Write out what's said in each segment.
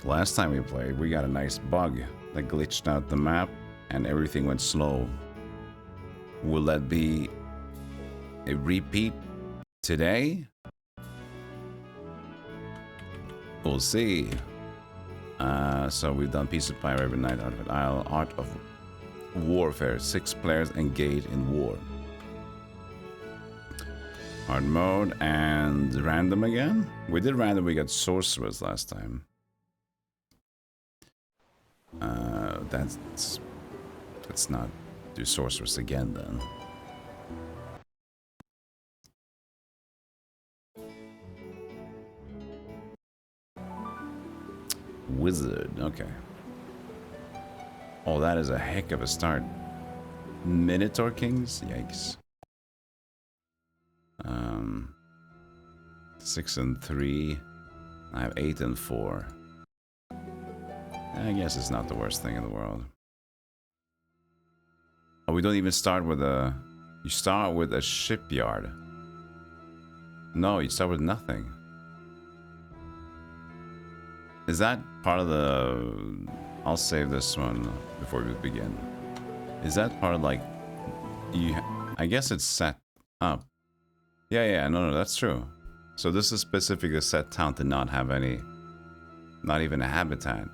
Last time we played, we got a nice bug that glitched out the map and everything went slow. Will that be a repeat today? We'll see. So we've done Peace of Fire every night, Art of Warfare. 6 players engaged in war. Hard mode and random again. We did random. We got sorcerers last time. Let's not do sorcerers again then. Wizard, okay. Oh, that is a heck of a start. Minotaur Kings? Yikes. 6 and 3. I have 8 and 4. I guess it's not the worst thing in the world. Oh, we don't even start with a... You start with a shipyard. No, you start with nothing. Is that part of the... I'll save this one before we begin. Is that part of like... I guess it's set up. Yeah, no, that's true. So this is specifically a set town to not have any... Not even a habitat.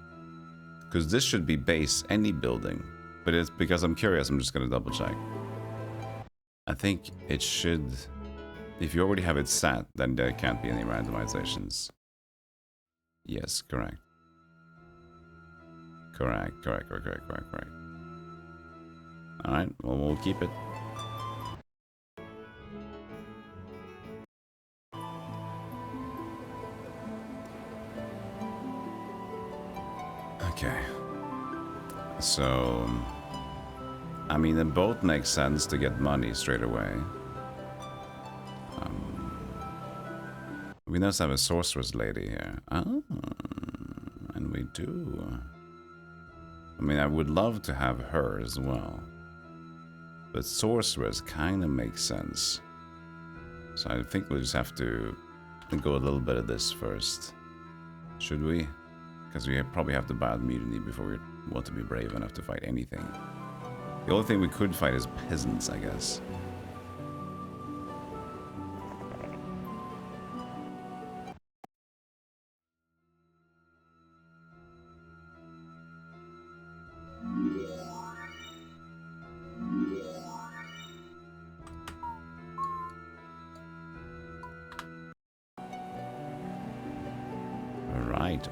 Because this should be base any building. But it's because I'm curious, I'm just going to double check. I think it should... If you already have it set, then there can't be any randomizations. Yes, correct. Correct. Alright, well, we'll keep it. Okay. So... I mean, the boat makes sense to get money straight away. We must have a sorceress lady here. Oh, and we do. I mean, I would love to have her as well. But sorceress kind of makes sense. So I think we'll just have to go a little bit of this first. Should we? Because we probably have to buy out mutiny before we want to be brave enough to fight anything. The only thing we could fight is peasants, I guess.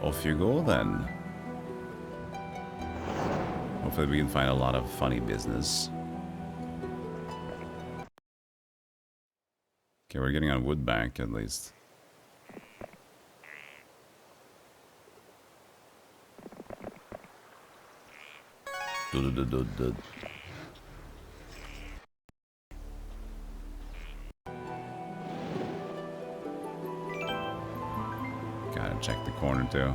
Off you go then. Hopefully we can find a lot of funny business. Okay, we're getting on wood bank at least. Gotta check the corner too.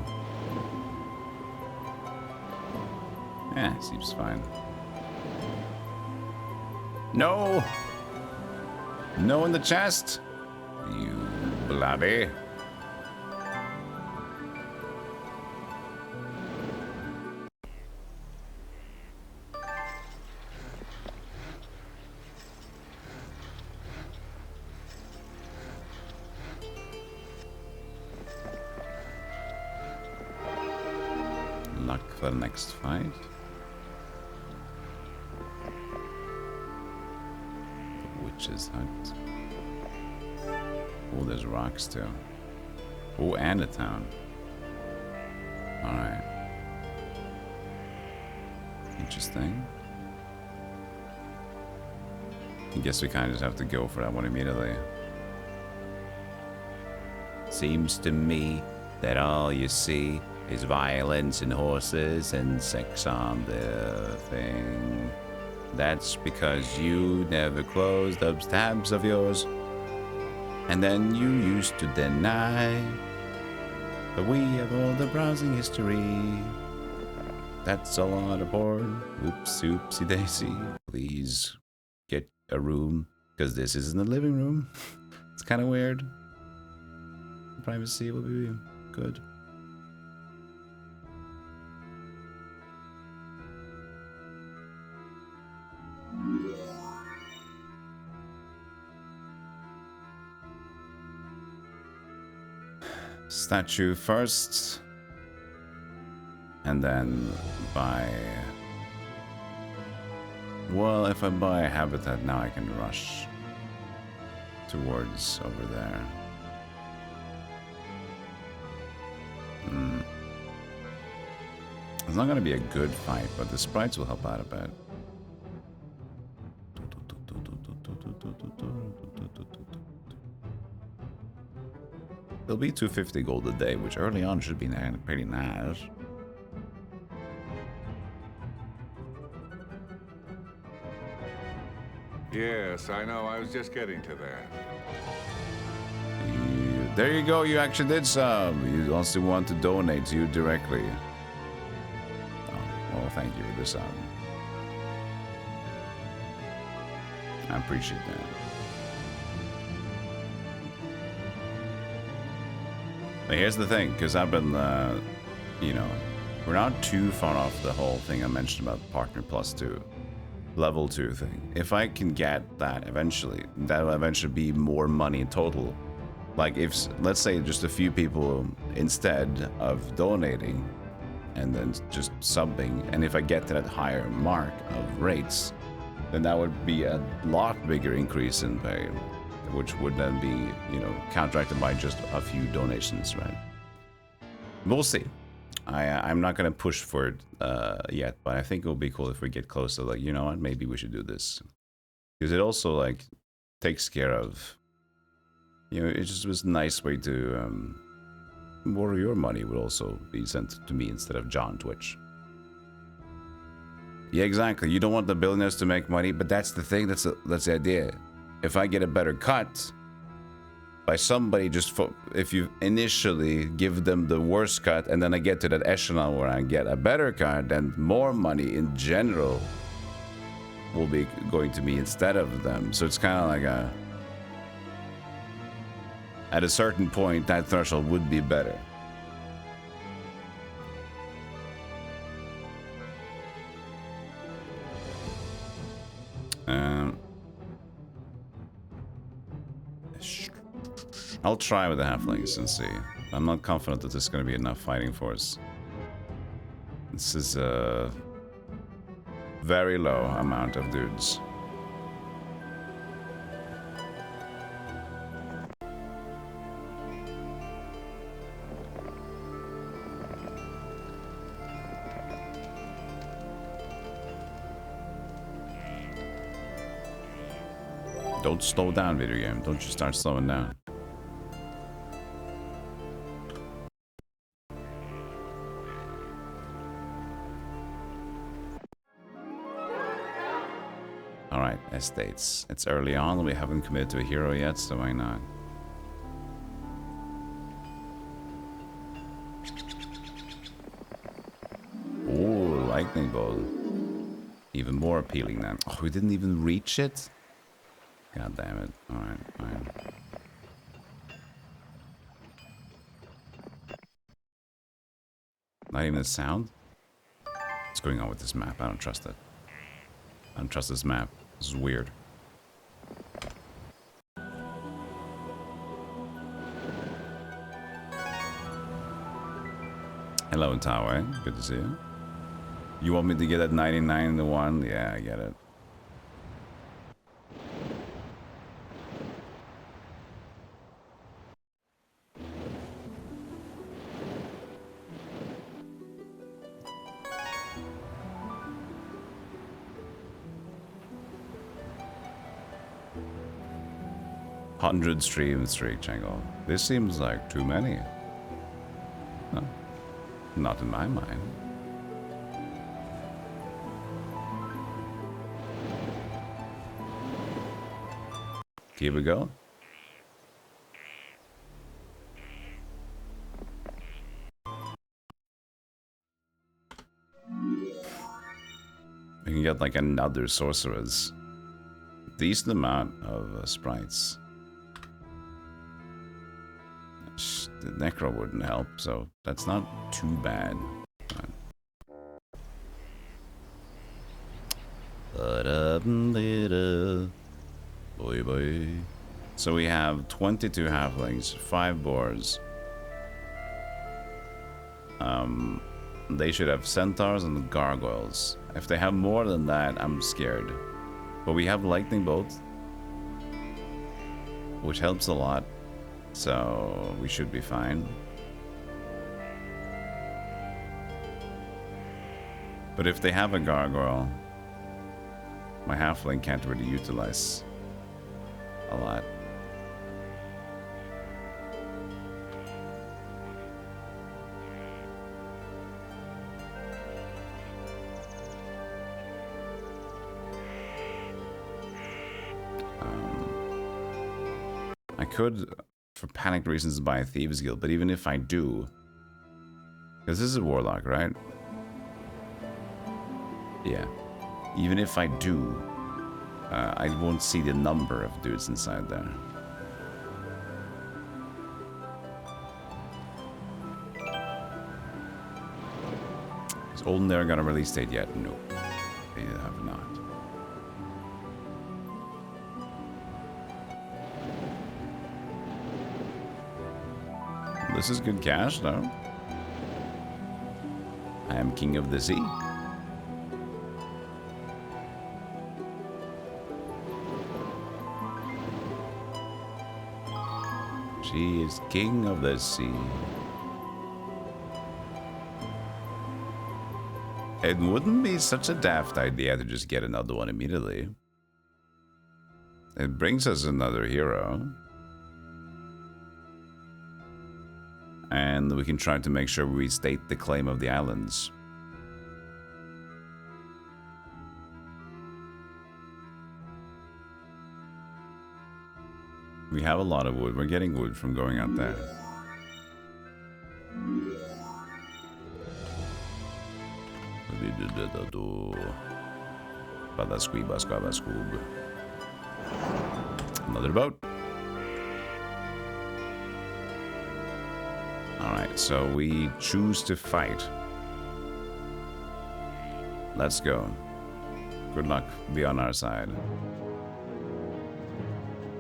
Yeah, seems fine. No! No in the chest! You bloody. Luck for the next fight. The witch's hut. Oh, there's rocks too. Oh, and a town. Alright. Interesting. I guess we kind of just have to go for that one immediately. Seems to me that all you see is violence and horses and sex on the thing. That's because you never closed those tabs of yours. And then you used to deny. But we have all the browsing history. That's a lot of porn. Oops, oopsie daisy. Please get a room, because this isn't the living room. It's kind of weird. Privacy will be good. statue first. And then buy... Well, if I buy a habitat now, I can rush towards over there. It's not going to be a good fight, but the sprites will help out a bit. It'll be 250 gold a day, which early on should be pretty nice. Yes, I know. I was just getting to that. There you go. You actually did some. You also want to donate to you directly. Oh, well, thank you for the sub. I appreciate that. But here's the thing, because I've been, you know, we're not too far off the whole thing I mentioned about Partner Plus 2. Level 2 thing. If I can get that eventually, that will eventually be more money in total. Like if, let's say just a few people instead of donating and then just subbing, and if I get to that higher mark of rates, then that would be a lot bigger increase in pay, which would then be, you know, counteracted by just a few donations, right? We'll see. I'm not gonna push for it yet, but I think it'll be cool if we get close to, like, you know what, maybe we should do this, because it also like takes care of, you know, it just was a nice way to more of your money would also be sent to me instead of John Twitch. Yeah, exactly. You don't want the billionaires to make money, but that's the thing. That's the idea. If I get a better cut by somebody, just if you initially give them the worst cut, and then I get to that echelon where I get a better cut, then more money in general will be going to me instead of them. So it's kind of like a, at a certain point, that threshold would be better. I'll try with the halflings and see. I'm not confident that there's going to be enough fighting force. This is a very low amount of dudes. Don't slow down, video game. Don't you start slowing down. Alright, estates. It's early on. We haven't committed to a hero yet, so why not? Oh, lightning bolt. Even more appealing then. Oh, we didn't even reach it? God damn it. Alright, fine. Not even a sound? What's going on with this map? I don't trust it. I don't trust this map. This is weird. Hello, Tawe. Good to see you. You want me to get that 99 in the one? Yeah, I get it. $100 stream streak, Chango. This seems like too many. No, not in my mind. Keep it going. We can get like another sorceress. Decent amount of sprites. The Necro wouldn't help, so that's not too bad. Boy, boy. So we have 22 halflings, 5 boars, They should have centaurs and gargoyles. If they have more than that, I'm scared. But we have lightning bolt, which helps a lot, so we should be fine. But if they have a gargoyle, my halfling can't really utilize a lot. I could, for panic reasons, buy a Thieves Guild, but even if I do... Because this is a Warlock, right? Yeah. Even if I do, I won't see the number of dudes inside there. Is Olden there got a release date yet? No. They have not. This is good cash, though. I am king of the sea. She is king of the sea. It wouldn't be such a daft idea to just get another one immediately. It brings us another hero. And we can try to make sure we state the claim of the islands. We have a lot of wood. We're getting wood from going out there. Another boat. Alright, so we choose to fight. Let's go. Good luck. Be on our side.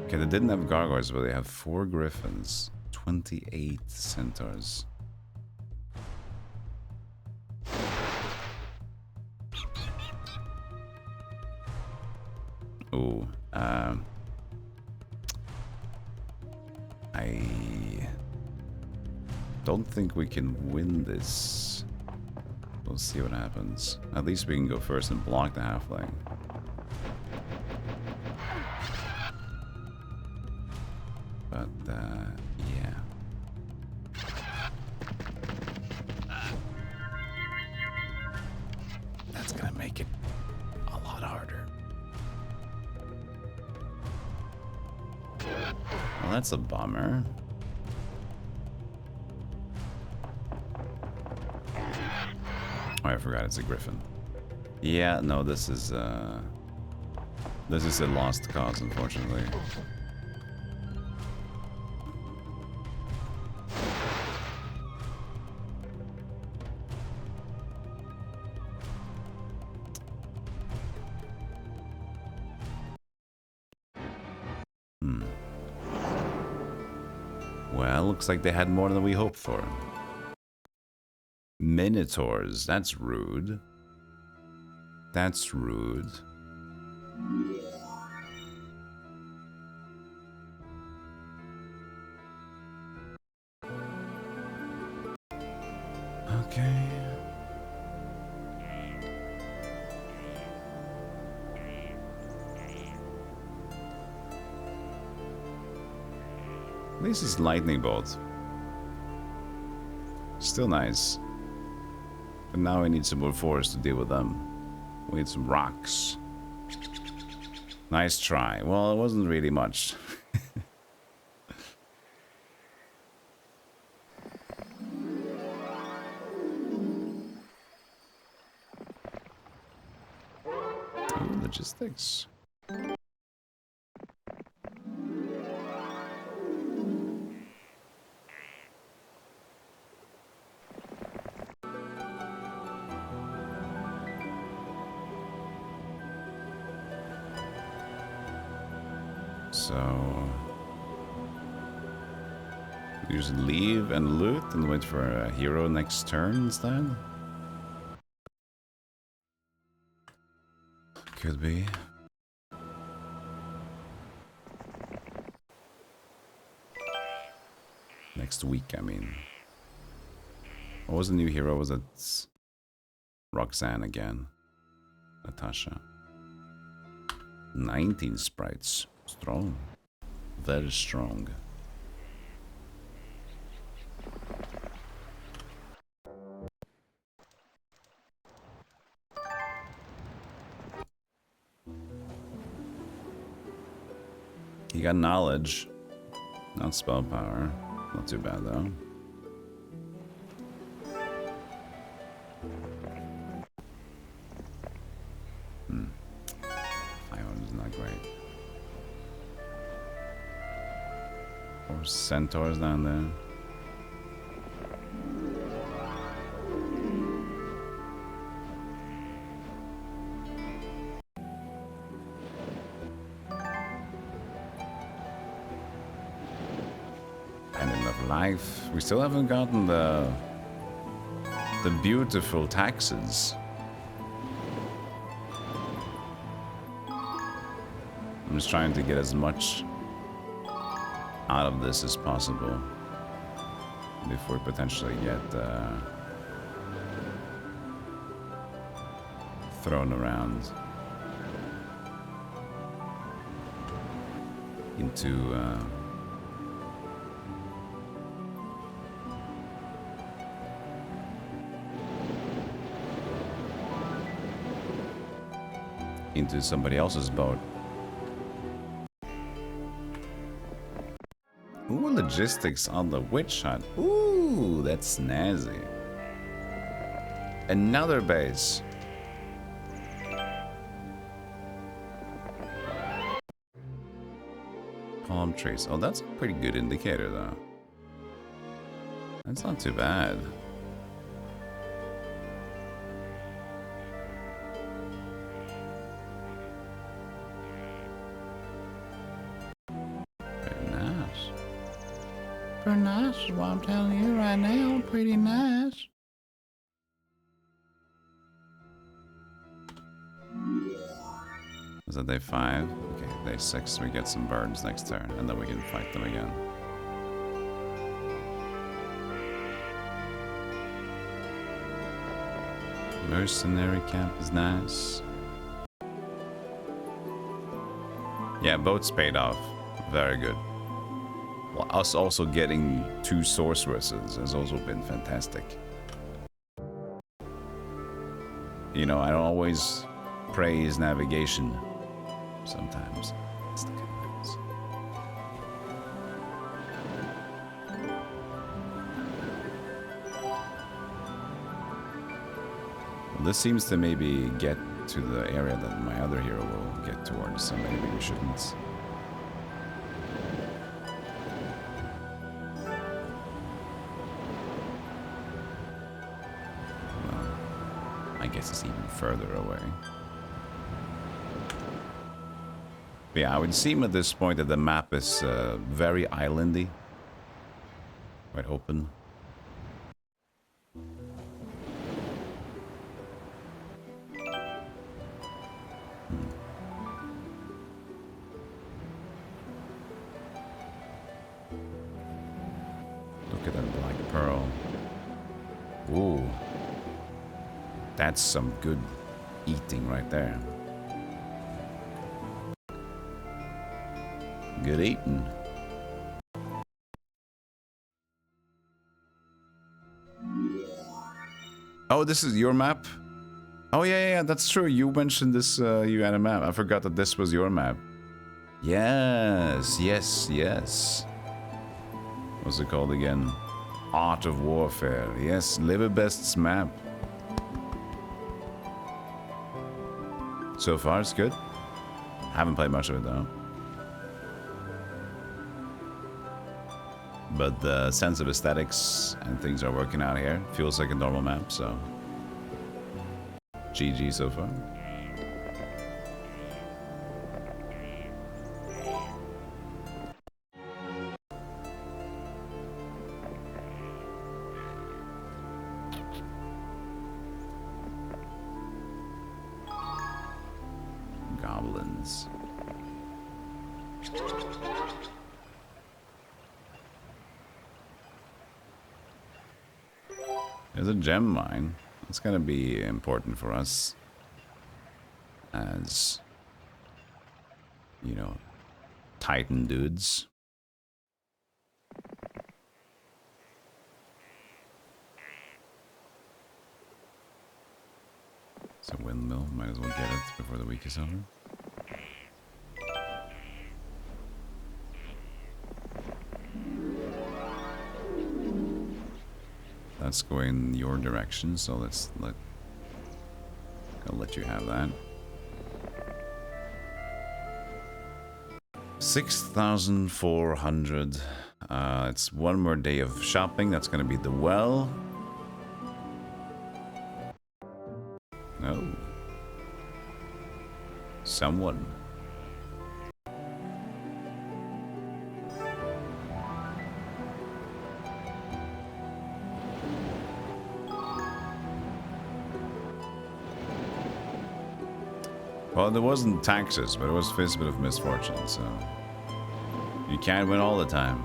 Okay, they didn't have gargoyles, but they have 4 griffins. 28 centaurs. Ooh, I don't think we can win this. We'll see what happens. At least we can go first and block the halfling. But, yeah. That's gonna make it a lot harder. Well, that's a bummer. Oh, I forgot it's a griffin. Yeah, no, this is a lost cause, unfortunately. Well, looks like they had more than we hoped for. Minotaurs, that's rude. That's rude. Okay. At least it's lightning bolt. Still nice. But now we need some more forest to deal with them. We need some rocks. Nice try. Well, it wasn't really much. Ooh, logistics. So You just leave and loot and wait for a hero next turn instead? Could be. Next week, I mean. What was the new hero? Was it Roxanne again? Natasha. 19 sprites. Strong. Very strong. You got knowledge. Not spell power. Not too bad though. Iron is not great. Or centaurs down there. And enough life. We still haven't gotten the beautiful taxes. I'm just trying to get as much out of this as possible before we potentially get thrown around into somebody else's boat. Ooh, logistics on the witch hunt. Ooh, that's snazzy. Another base. Palm trees. Oh, that's a pretty good indicator, though. That's not too bad. Pretty nice is what I'm telling you right now. Pretty nice. Is that day 5? Okay, day 6 we get some birds next turn, and then we can fight them again. Mercenary camp is nice. Yeah, boats paid off. Very good. Well, us also getting 2 sorceresses has also been fantastic. You know, I don't always praise navigation. Sometimes it's the good ones. Well, this seems to maybe get to the area that my other hero will get towards, so maybe we shouldn't. I guess it's even further away. But yeah, it would seem at this point that the map is very islandy. Quite open. Look at that black pearl. Ooh. That's some good eating right there. Good eating. Oh, this is your map? Oh, yeah, that's true. You mentioned this, you had a map. I forgot that this was your map. Yes. What's it called again? Art of Warfare. Yes, Liverbest's map. So far, it's good. Haven't played much of it, though. But the sense of aesthetics and things are working out here. Feels like a normal map, so... GG so far. Goblins. There's a gem mine. It's gonna be important for us as, you know, Titan dudes. It's a windmill. Might as well get it before the week is over. That's going your direction, so I'll let you have that. 6,400. It's one more day of shopping. That's gonna be the well. Oh. Someone. Well, there wasn't taxes, but it was a bit of misfortune, so... You can't win all the time.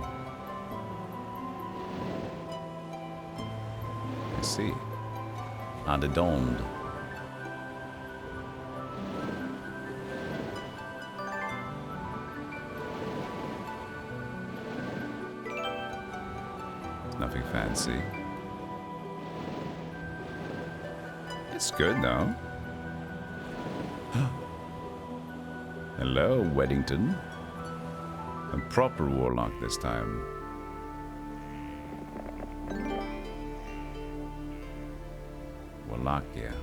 I see. Ah, the domed. Nothing fancy. It's good though. Hello, Weddington. A proper warlock this time. Wallachia.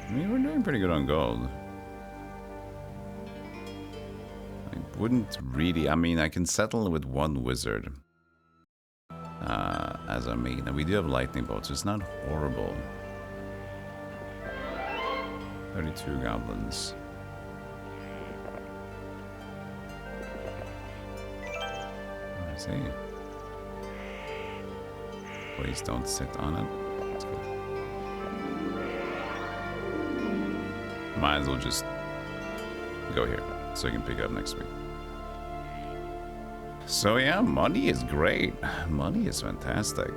I mean, we're doing pretty good on gold. I wouldn't really... I mean, I can settle with one wizard. As our main. And we do have lightning bolts, so it's not horrible. 32 goblins. I see. Please don't sit on it. That's good. Might as well just go here, so you can pick it up next week. So yeah, money is great. Money is fantastic.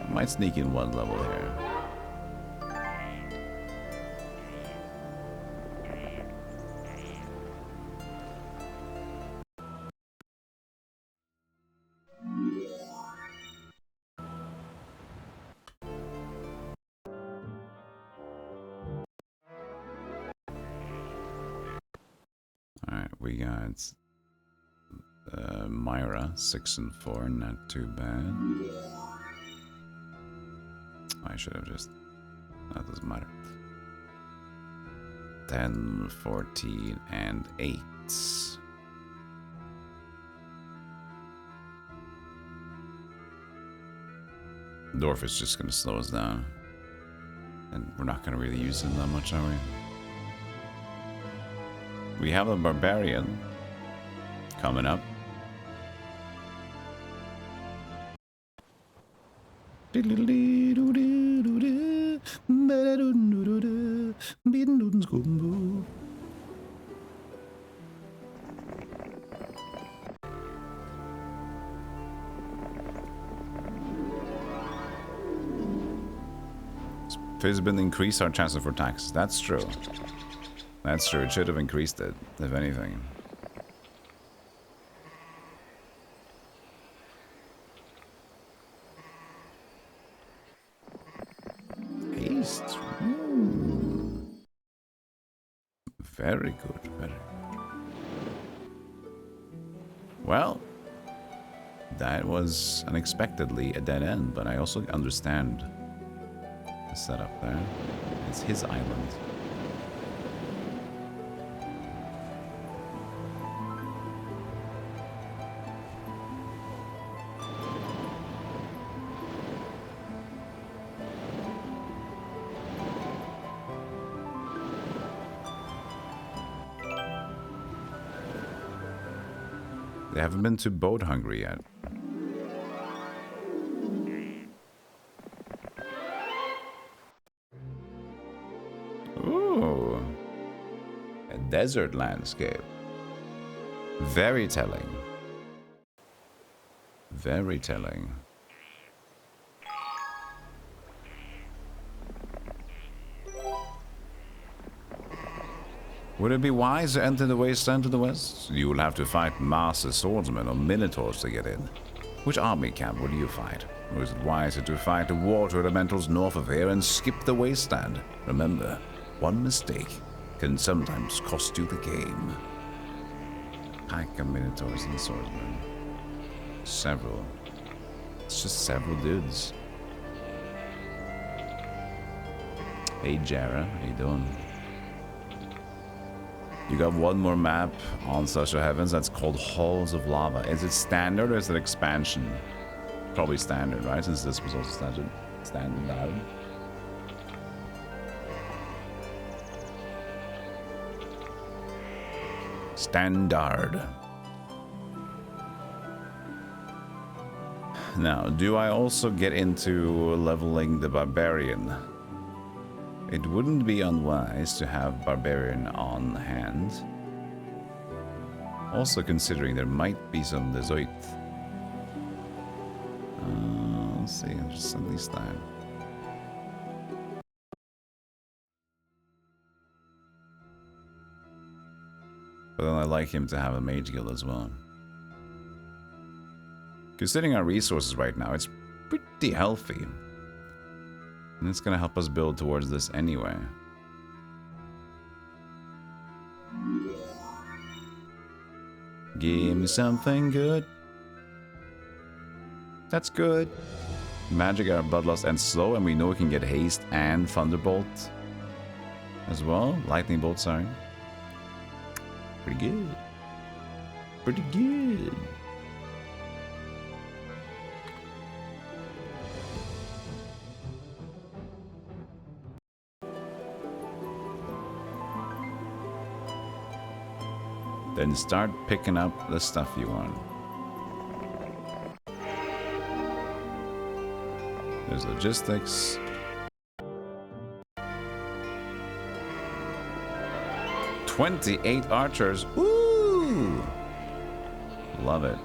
I might sneak in one level here. Alright, we got Myra, 6 and 4, not too bad. I should have just... That doesn't matter. 10, 14, and 8. Dwarf is just going to slow us down. And we're not going to really use him that much, are we? We have a barbarian coming up. Fizzbin increased our chances for tax. That's true. That's true. It should have increased it, if anything. Haste. Ooh. Very good. Very good. Well, that was unexpectedly a dead end, but I also understand the setup there. It's his island. They haven't been too boat hungry yet. Ooh. A desert landscape. Very telling. Very telling. Would it be wise to enter the Wasteland to the west? You will have to fight master swordsmen or minotaurs to get in. Which army camp would you fight? Or is it wiser to fight the water elementals north of here and skip the Wasteland? Remember, one mistake can sometimes cost you the game. Pack of minotaurs and swordsmen. Several. It's just several dudes. Hey Jara, how you doing? You got one more map on Social Heavens that's called Halls of Lava. Is it standard or is it expansion? Probably standard, right? Since this was also standard out. Standard. Now, do I also get into leveling the Barbarian? It wouldn't be unwise to have Barbarian on hand. Also considering there might be some Dezoit. Let's see, just at least that. But then I like him to have a mage guild as well. Considering our resources right now, it's pretty healthy. And it's gonna help us build towards this anyway. Give me something good. That's good. Magic our bloodlust and slow, and we know we can get haste and thunderbolt as well. Lightning bolt, sorry. Pretty good. Pretty good. Then start picking up the stuff you want. There's logistics. $28 archers. Woo! Love it.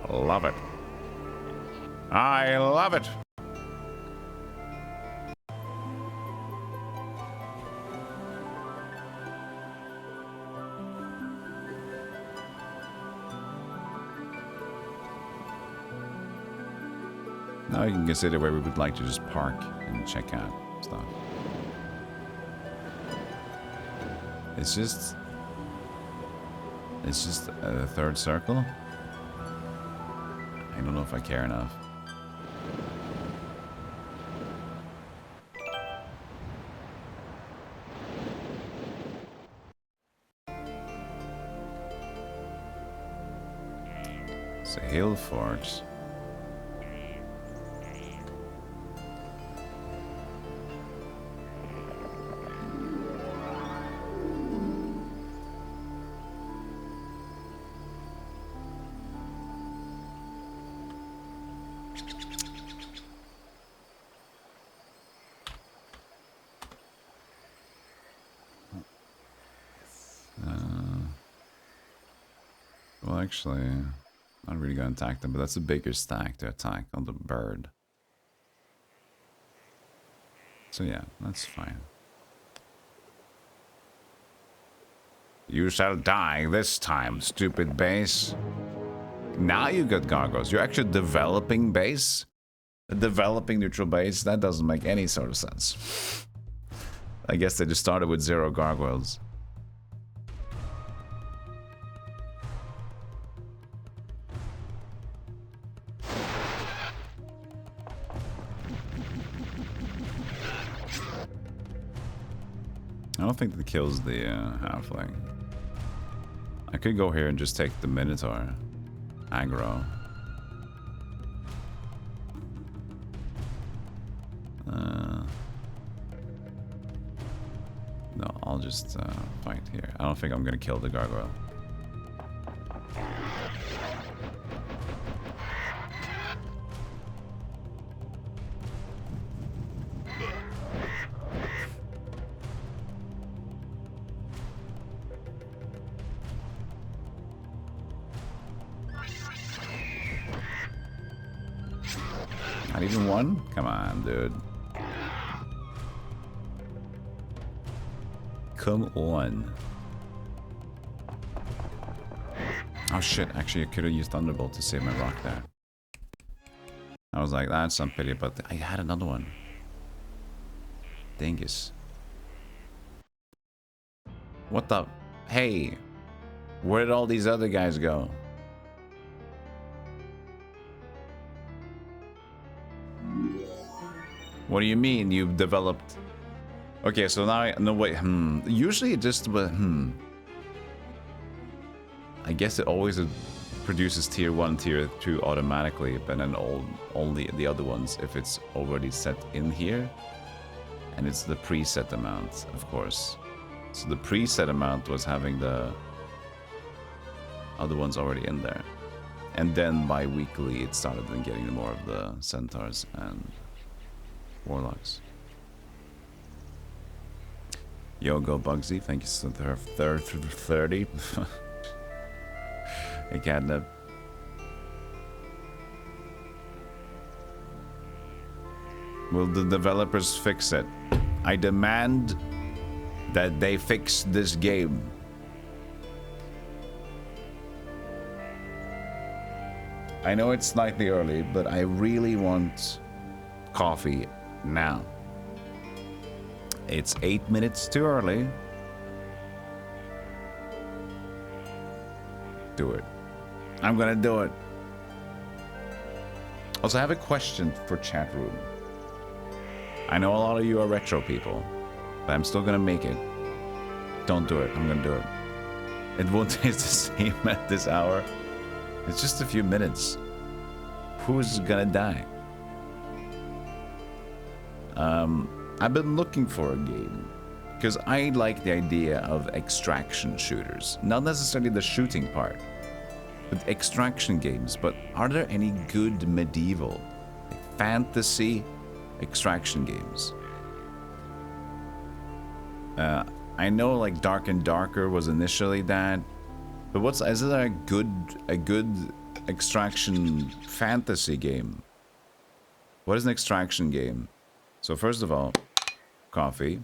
Love it. I love it. Now you can consider where we would like to just park and check out stuff. It's just a third circle. I don't know if I care enough. It's a hill fort. Well, actually, not really going to attack them, but that's a bigger stack to attack on the bird. So yeah, that's fine. You shall die this time, stupid base. Now you got gargoyles. You're actually developing base? A developing neutral base? That doesn't make any sort of sense. I guess they just started with 0 gargoyles. I don't think that kills the halfling. I could go here and just take the Minotaur aggro. No, I'll just fight here. I don't think I'm gonna kill the gargoyle. Not even one? Come on, dude. Come on. Oh shit, actually I could have used Thunderbolt to save my rock there. I was like, that's some pity, but I had another one. Dingus. What the? Hey! Where did all these other guys go? What do you mean you've developed? Okay, so now I no wait. Usually it just I guess it always produces tier 1, tier 2 automatically, but then all the other ones if it's already set in here, and it's the preset amount, of course. So the preset amount was having the other ones already in there, and then bi-weekly it started then getting more of the centaurs and warlocks. Yo, go Bugsy, thank you for the third 30. Hey, catnip. Will the developers fix it? I demand that they fix this game. I know it's slightly early, but I really want coffee now. It's 8 minutes too early. Do it. I'm gonna do it. Also, I have a question for chat room. I know a lot of you are retro people, but I'm still gonna make it. Don't do it. I'm gonna do it. It won't taste the same at this hour. It's just a few minutes. Who's gonna die? I've been looking for a game because I like the idea of extraction shooters. Not necessarily the shooting part, but extraction games. But are there any good medieval, like fantasy extraction games? I know like Dark and Darker was initially that, but is there a good extraction fantasy game? What is an extraction game? So first of all, coffee.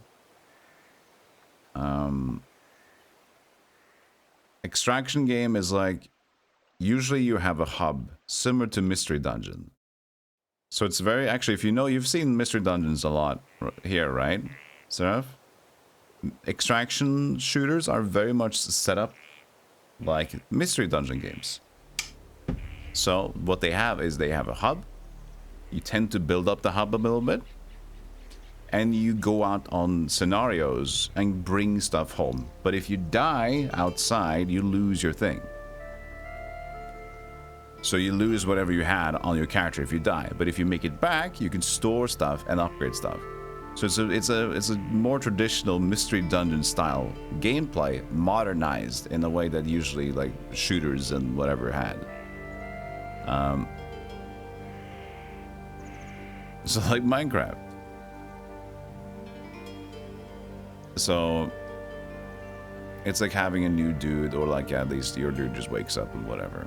Extraction game is like, usually you have a hub similar to Mystery Dungeon. So it's very, actually, if you know, you've seen Mystery Dungeons a lot here, right, Seraph? Extraction shooters are very much set up like Mystery Dungeon games. So what they have is they have a hub. You tend to build up the hub a little bit, and you go out on scenarios and bring stuff home. But if you die outside, you lose your thing. So you lose whatever you had on your character if you die. But if you make it back, you can store stuff and upgrade stuff. So it's a more traditional Mystery Dungeon style gameplay, modernized in a way that usually like shooters and whatever had. So like Minecraft. So it's like having a new dude, or like at least your dude just wakes up and whatever.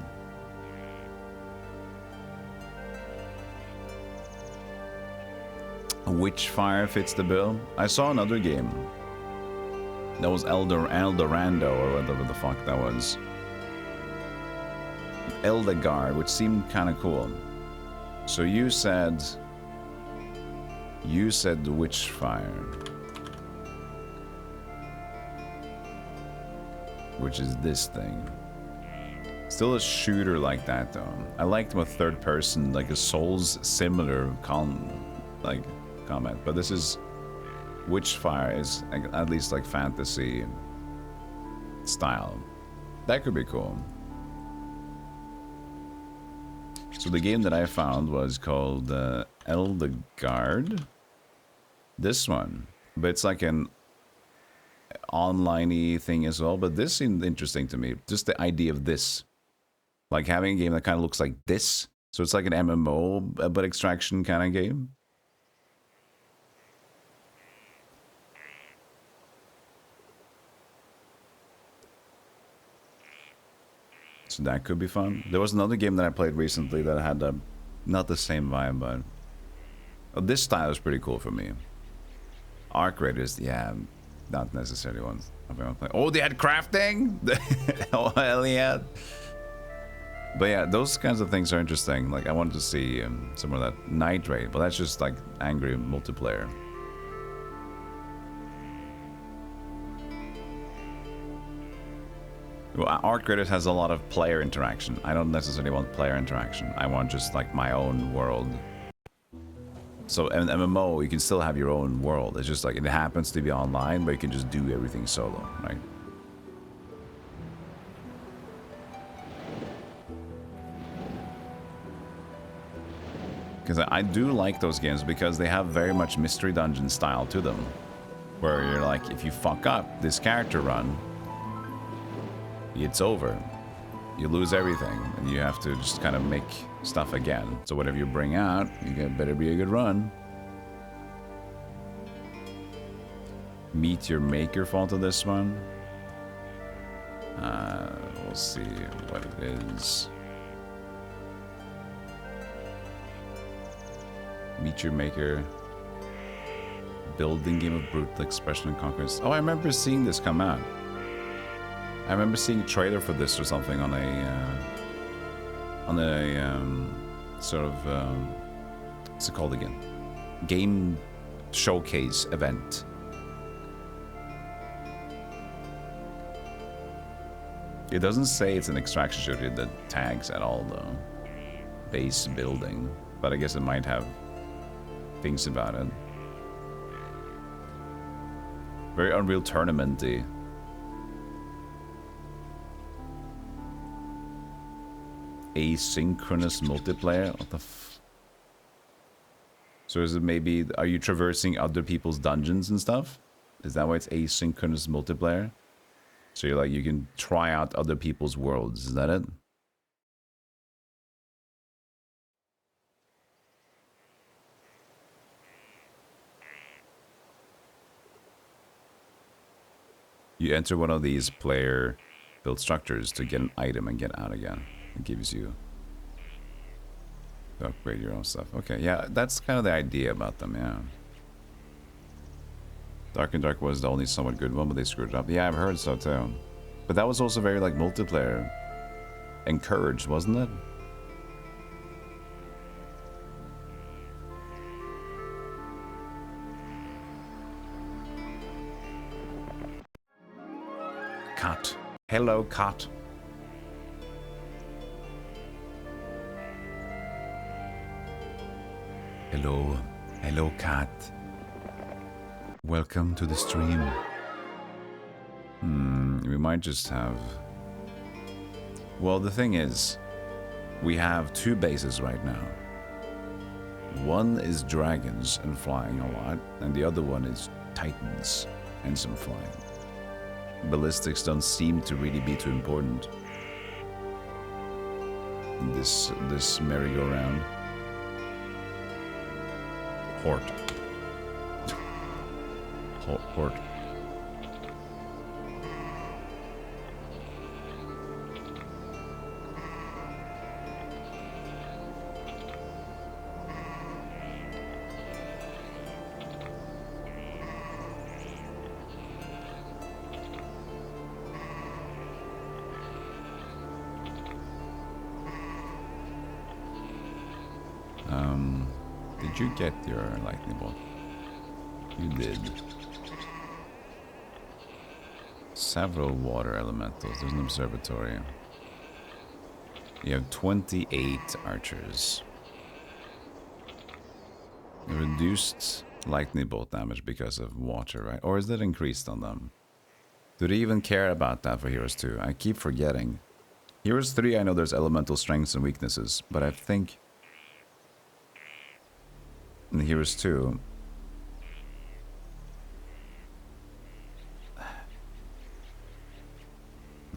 Witchfire fits the bill. I saw another game that was Eldorando, or whatever the fuck that was. Eldegar, which seemed kind of cool. So you said Witchfire, which is this thing. Still a shooter like that though. I liked my third person, like a Souls similar comment, but this is Witchfire is at least like fantasy style. That could be cool. So the game that I found was called Eldegard. This one, but it's like an online-y thing as well. But this seemed interesting to me. Just the idea of this, like having a game that kind of looks like this. So it's like an MMO, but extraction kind of game. So that could be fun. There was another game that I played recently that had not the same vibe, but Oh, this style is pretty cool for me. Arc Raiders, yeah, not necessarily ones I've ever played. Oh, they had crafting? Oh, hell yeah. But yeah, those kinds of things are interesting. Like, I wanted to see some of that Night Raid, but that's just like angry multiplayer. Well, Arc Raiders has a lot of player interaction. I don't necessarily want player interaction. I want just like my own world. So in MMO, you can still have your own world. It's just like it happens to be online, but you can just do everything solo, right? Because I do like those games because they have very much mystery dungeon style to them. Where you're like, if you fuck up this character run, it's over. You lose everything, and you have to just kind of make stuff again. So whatever you bring out, better be a good run. Meet your maker font on this one. We'll see what it is. Meet your maker. Building game of brutal expression and conquest. Oh, I remember seeing this come out. I remember seeing a trailer for this or something on a sort of what's it called again? Game showcase event. It doesn't say it's an extraction shooter that tags at all though. Base building, but I guess it might have things about it. Very Unreal Tournament-y. Asynchronous multiplayer? What the f... So is it maybe... Are you traversing other people's dungeons and stuff? Is that why it's asynchronous multiplayer? So you're like, you can try out other people's worlds. Is that it? You enter one of these player-built structures to get an item and get out again. It gives you to upgrade your own stuff. Okay, yeah, that's kind of the idea about them, yeah. Dark and Dark was the only somewhat good one, but they screwed it up. Yeah, I've heard so too. But that was also very like multiplayer encouraged, wasn't it? Cat. Hello, cat. Hello. Hello, cat. Welcome to the stream. We might just have... Well, the thing is, we have two bases right now. One is dragons and flying a lot, and the other one is titans and some flying. Ballistics don't seem to really be too important in this merry-go-round. Hort. Hort. Did you get your lightning bolt? You did. Several water elementals. There's an observatory. You have 28 archers. Reduced lightning bolt damage because of water, right? Or is that increased on them? Do they even care about that for Heroes 2? I keep forgetting. Heroes 3, I know there's elemental strengths and weaknesses, but I think in Heroes 2,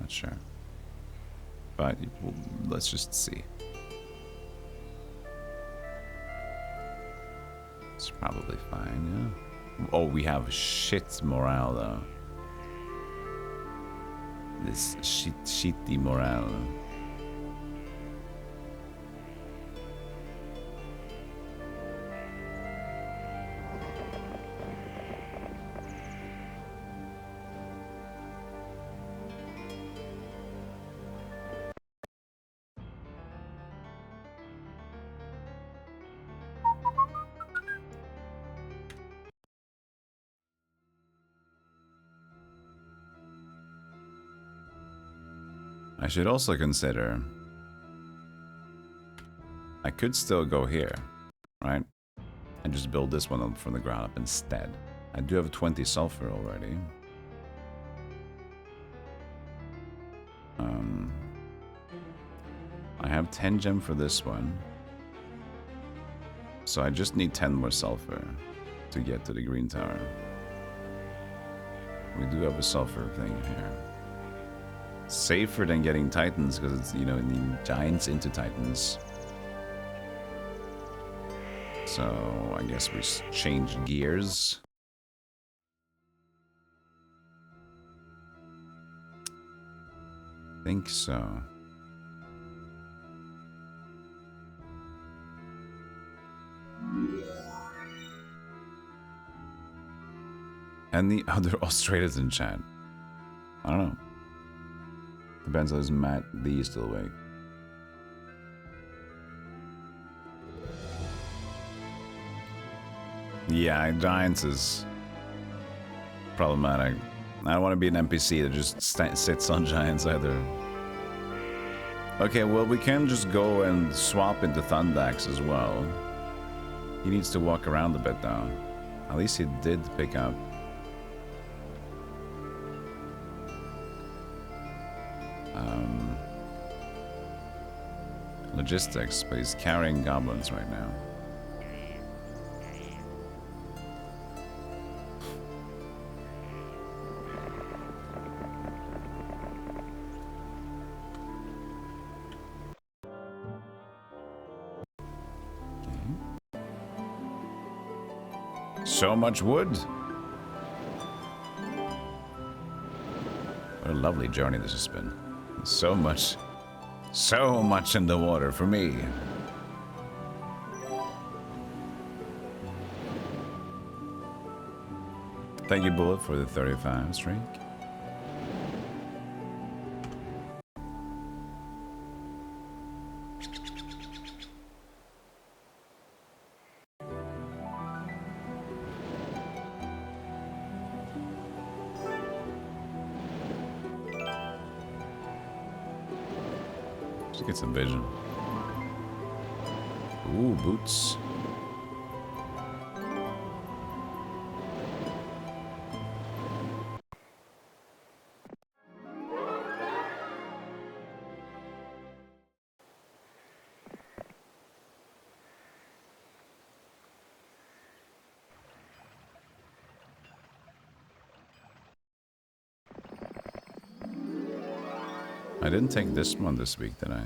not sure, but let's just see. It's probably fine, yeah. Oh, we have shit morale though. This shitty morale. I should also consider... I could still go here, right? And just build this one up from the ground up instead. I do have 20 sulfur already. I have 10 gem for this one. So I just need 10 more sulfur to get to the green tower. We do have a sulfur thing here. Safer than getting titans because it's, you know, needing giants into titans. So I guess we change gears. Think so. Any other Australians in chat? I don't know. Depends on is Matt D still awake. Yeah, Giants is problematic. I don't want to be an NPC that just sits on Giants either. Okay, well, we can just go and swap into Thundax as well. He needs to walk around a bit though. At least he did pick up. Logistics, but he's carrying goblins right now. So much wood. What a lovely journey this has been. So much in the water for me. Thank you, Bullet, for the 35 streak. Get some vision. Ooh, boots. I didn't take this one this week, did I?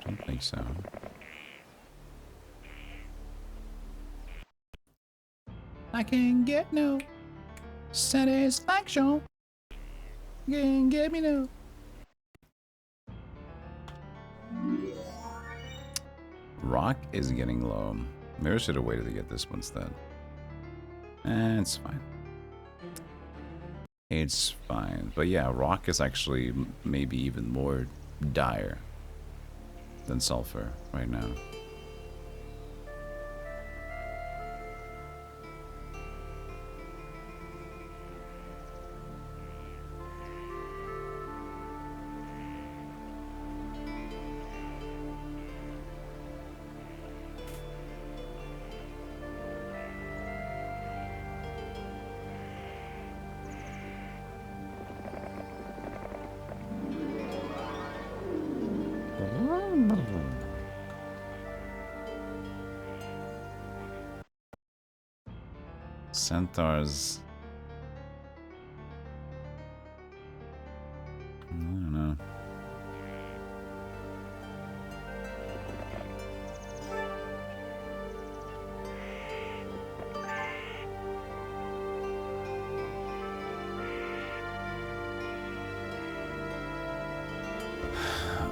Don't think so. I can get no satisfaction. You can get me no. Rock is getting low. Maybe I should have waited to get this one instead. It's fine. It's fine. But yeah, rock is actually maybe even more dire than sulfur right now. Centaurs. I don't know.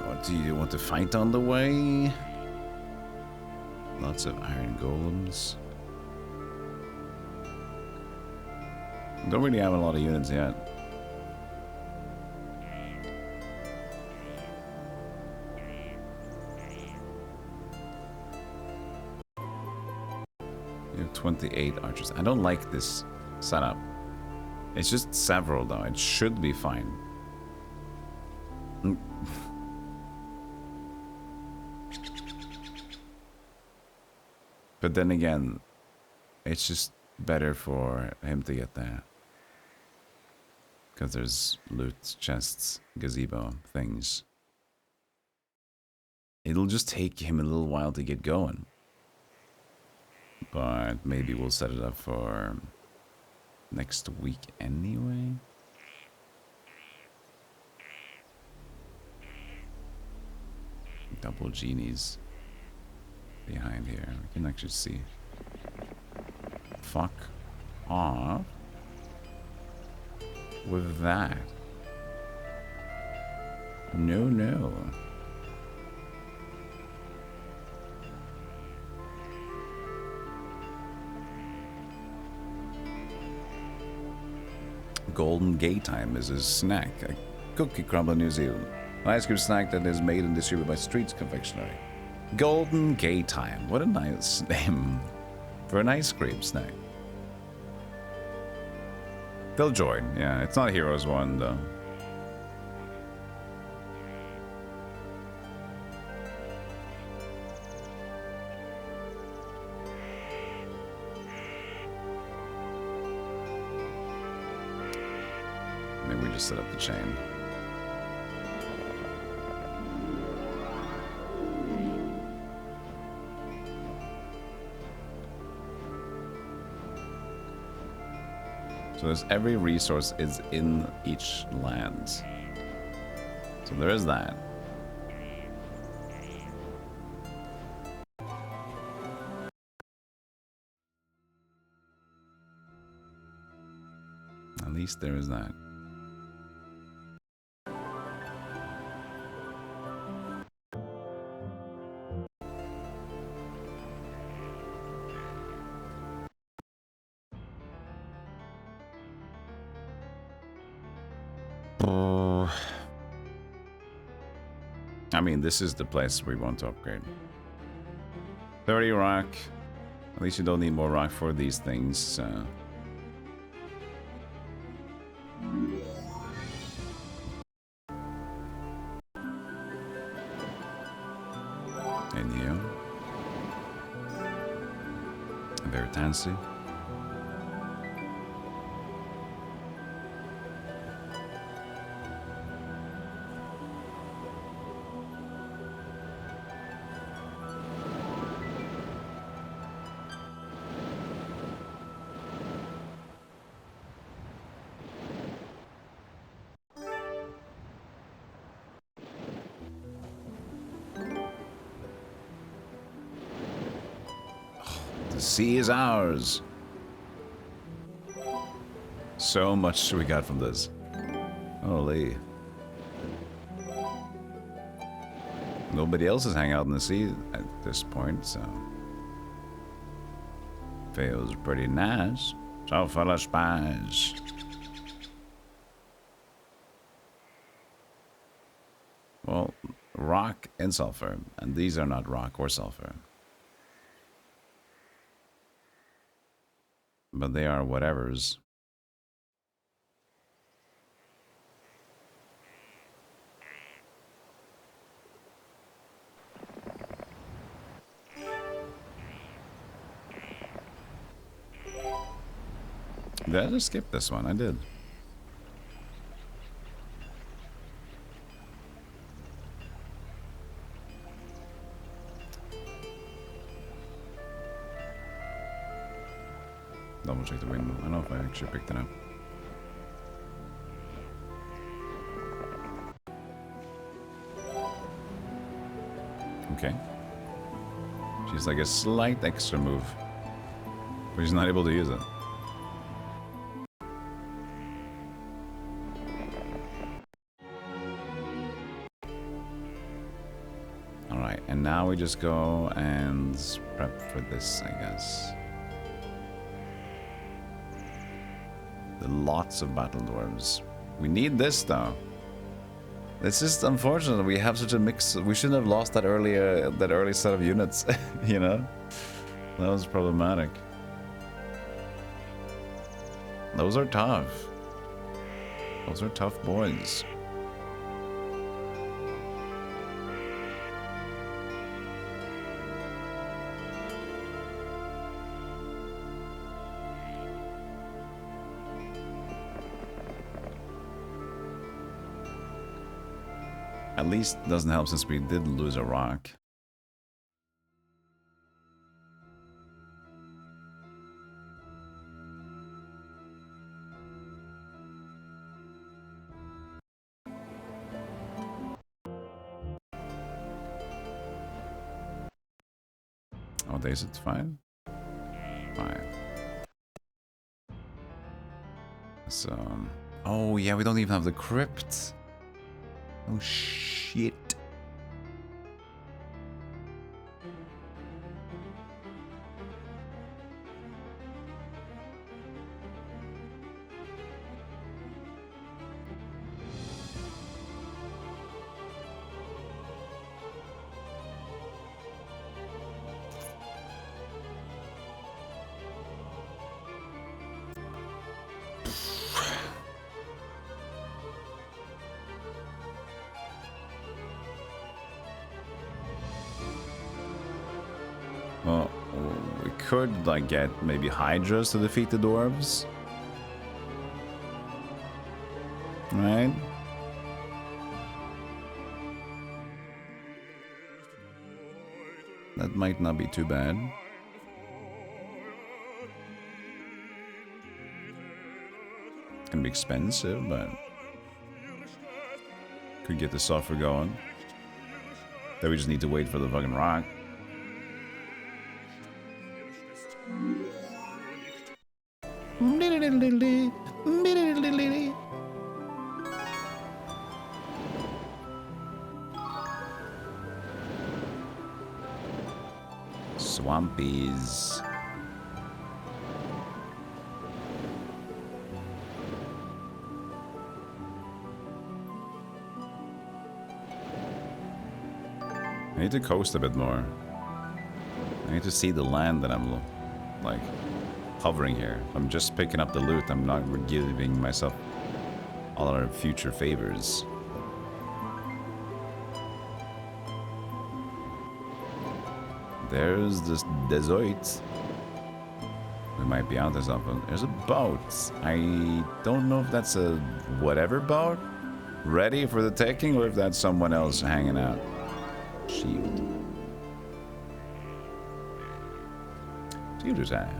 What do you want to fight on the way? Lots of iron golems. Don't really have a lot of units yet. You have 28 archers. I don't like this setup. It's just several though. It should be fine. But then again, it's just better for him to get there. Because there's loot, chests, gazebo, things. It'll just take him a little while to get going. But maybe we'll set it up for next week anyway. Double genies behind here. We can actually see. Fuck off with that. No, no. Golden Gay Time is a snack, a cookie crumble in New Zealand. An ice cream snack that is made and distributed by Streets Confectionery. Golden Gay Time. What a nice name for an ice cream snack. They'll join. Yeah, it's not Heroes 1 though. Maybe we just set up the chain. So there's every resource is in each land. So there is that. At least there is that. I mean, this is the place we want to upgrade. 30 rock. At least you don't need more rock for these things. And you. Very fancy. The sea is ours. So much we got from this. Holy. Nobody else is hanging out in the sea at this point, so. Feels pretty nice. So full of spies. Well, rock and sulfur. And these are not rock or sulfur. But they are whatevers. Did I just skip this one? I did. Double check the window. I don't know if I actually picked it up. Okay. She's like a slight extra move. But she's not able to use it. Alright, and now we just go and prep for this, I guess. Lots of battle dwarves. We need this though. It's just unfortunate we have such a mix. We shouldn't have lost that early set of units. You know, that was problematic. Those are tough. Those are tough boys. At least it doesn't help since we did lose a rock. Oh, days it's 5? 5. So, oh yeah, we don't even have the crypt. Oh shit. Well, we could like get maybe Hydras to defeat the dwarves. Right? That might not be too bad. It's gonna be expensive, but could get the suffer going. Then we just need to wait for the fucking rock. Swampies. I need to coast a bit more. I need to see the land that I'm like hovering here. I'm just picking up the loot. I'm not giving myself all our future favors. There's this desert. We might be onto something. There's a boat. I don't know if that's a whatever boat ready for the taking or if that's someone else hanging out. Shield. Shield time.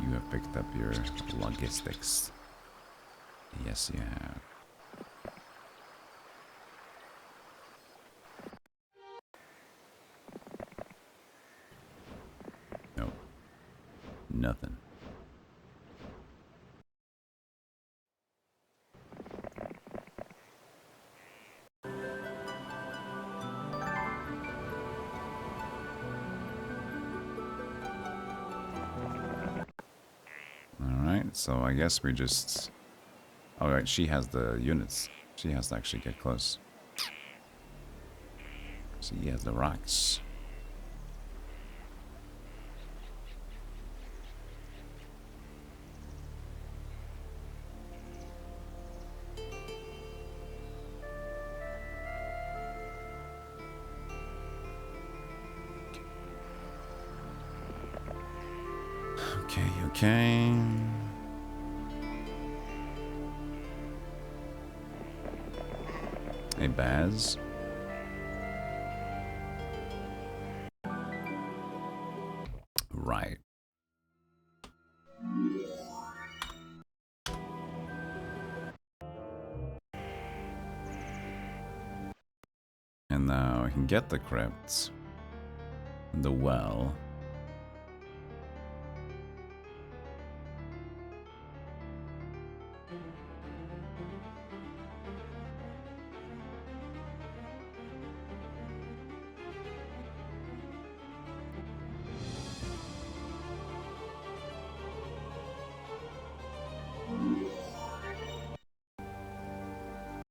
You have picked up your logistics. Yes, you have. Nope. Nothing. Alright, so I guess we just... Alright, she has the units. She has to actually get close. She has the rocks. Okay. Hey, Baz. Right. And now I can get the crypts. The well.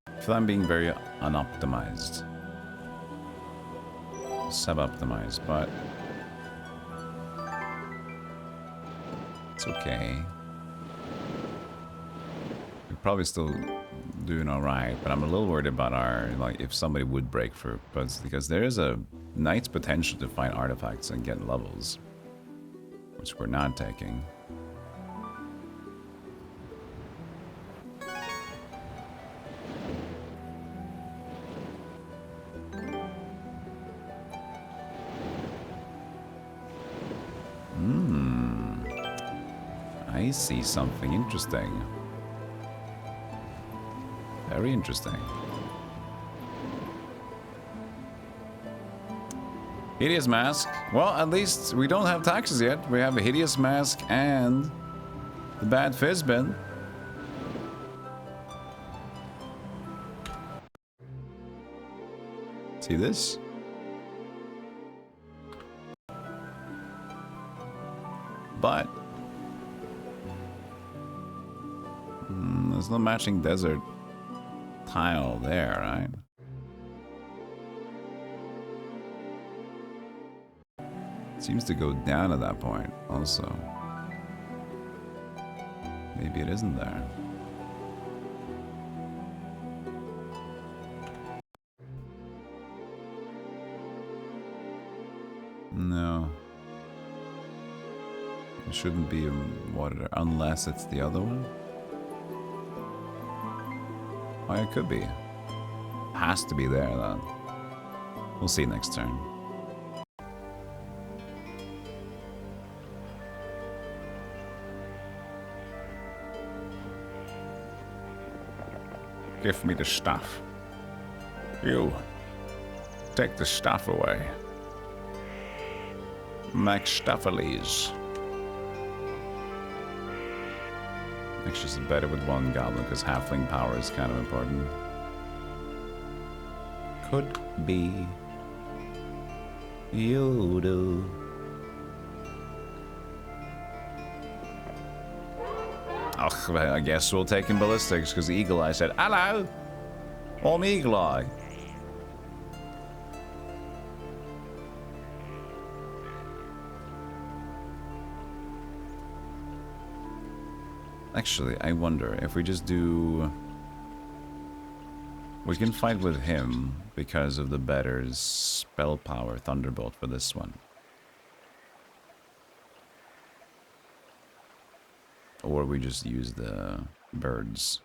I feel I'm being very unoptimized. Sub-optimized, but It's okay. We're probably still doing alright, but I'm a little worried about our, like, if somebody would break for, because there is a nice potential to find artifacts and get levels, which we're not taking. I see something interesting. Very interesting. Hideous Mask. Well, at least we don't have taxes yet. We have a Hideous Mask and the Bad Fizzbin. See this? But there's no matching desert tile there, right? Seems to go down at that point also. Maybe it isn't there. No. It shouldn't be water unless it's the other one. Oh, it could be. Has to be there then. We'll see next turn. Give me the stuff. You. Take the stuff away. Max Stuffeles. Actually, it's better with one goblin because halfling power is kind of important. Could be. You do. Oh, I guess we'll take him ballistics because Eagle Eye said, "Hello, I'm Eagle Eye." Actually, I wonder if we just do... We can fight with him because of the better spell power Thunderbolt for this one. Or we just use the birds.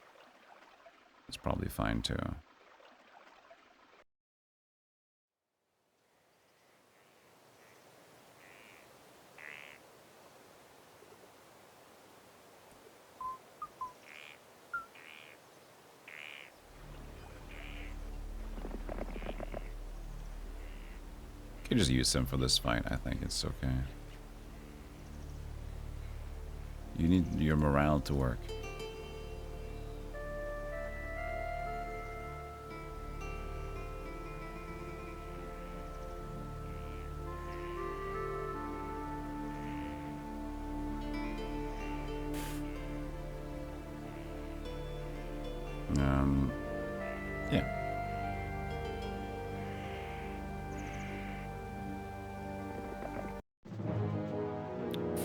It's probably fine too. You just use him for this fight. I think it's okay. You need your morale to work. Yeah.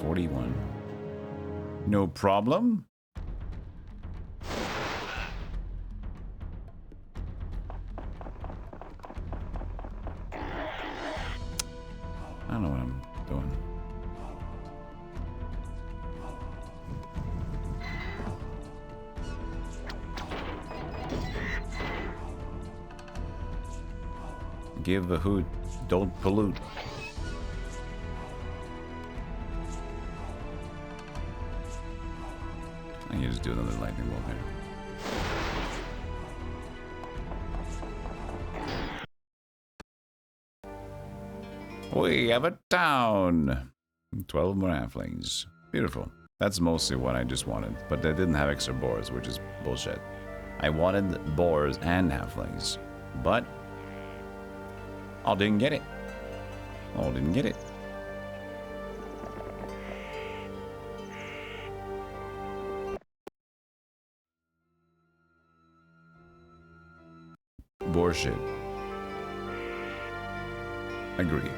41. No problem. I don't know what I'm doing. Give a hoot, don't pollute. I can just do another lightning bolt here. We have a town. 12 more halflings. Beautiful. That's mostly what I just wanted, but they didn't have extra boars, which is bullshit. I wanted boars and halflings, but I didn't get it. I didn't get it. Boar shit. Agree.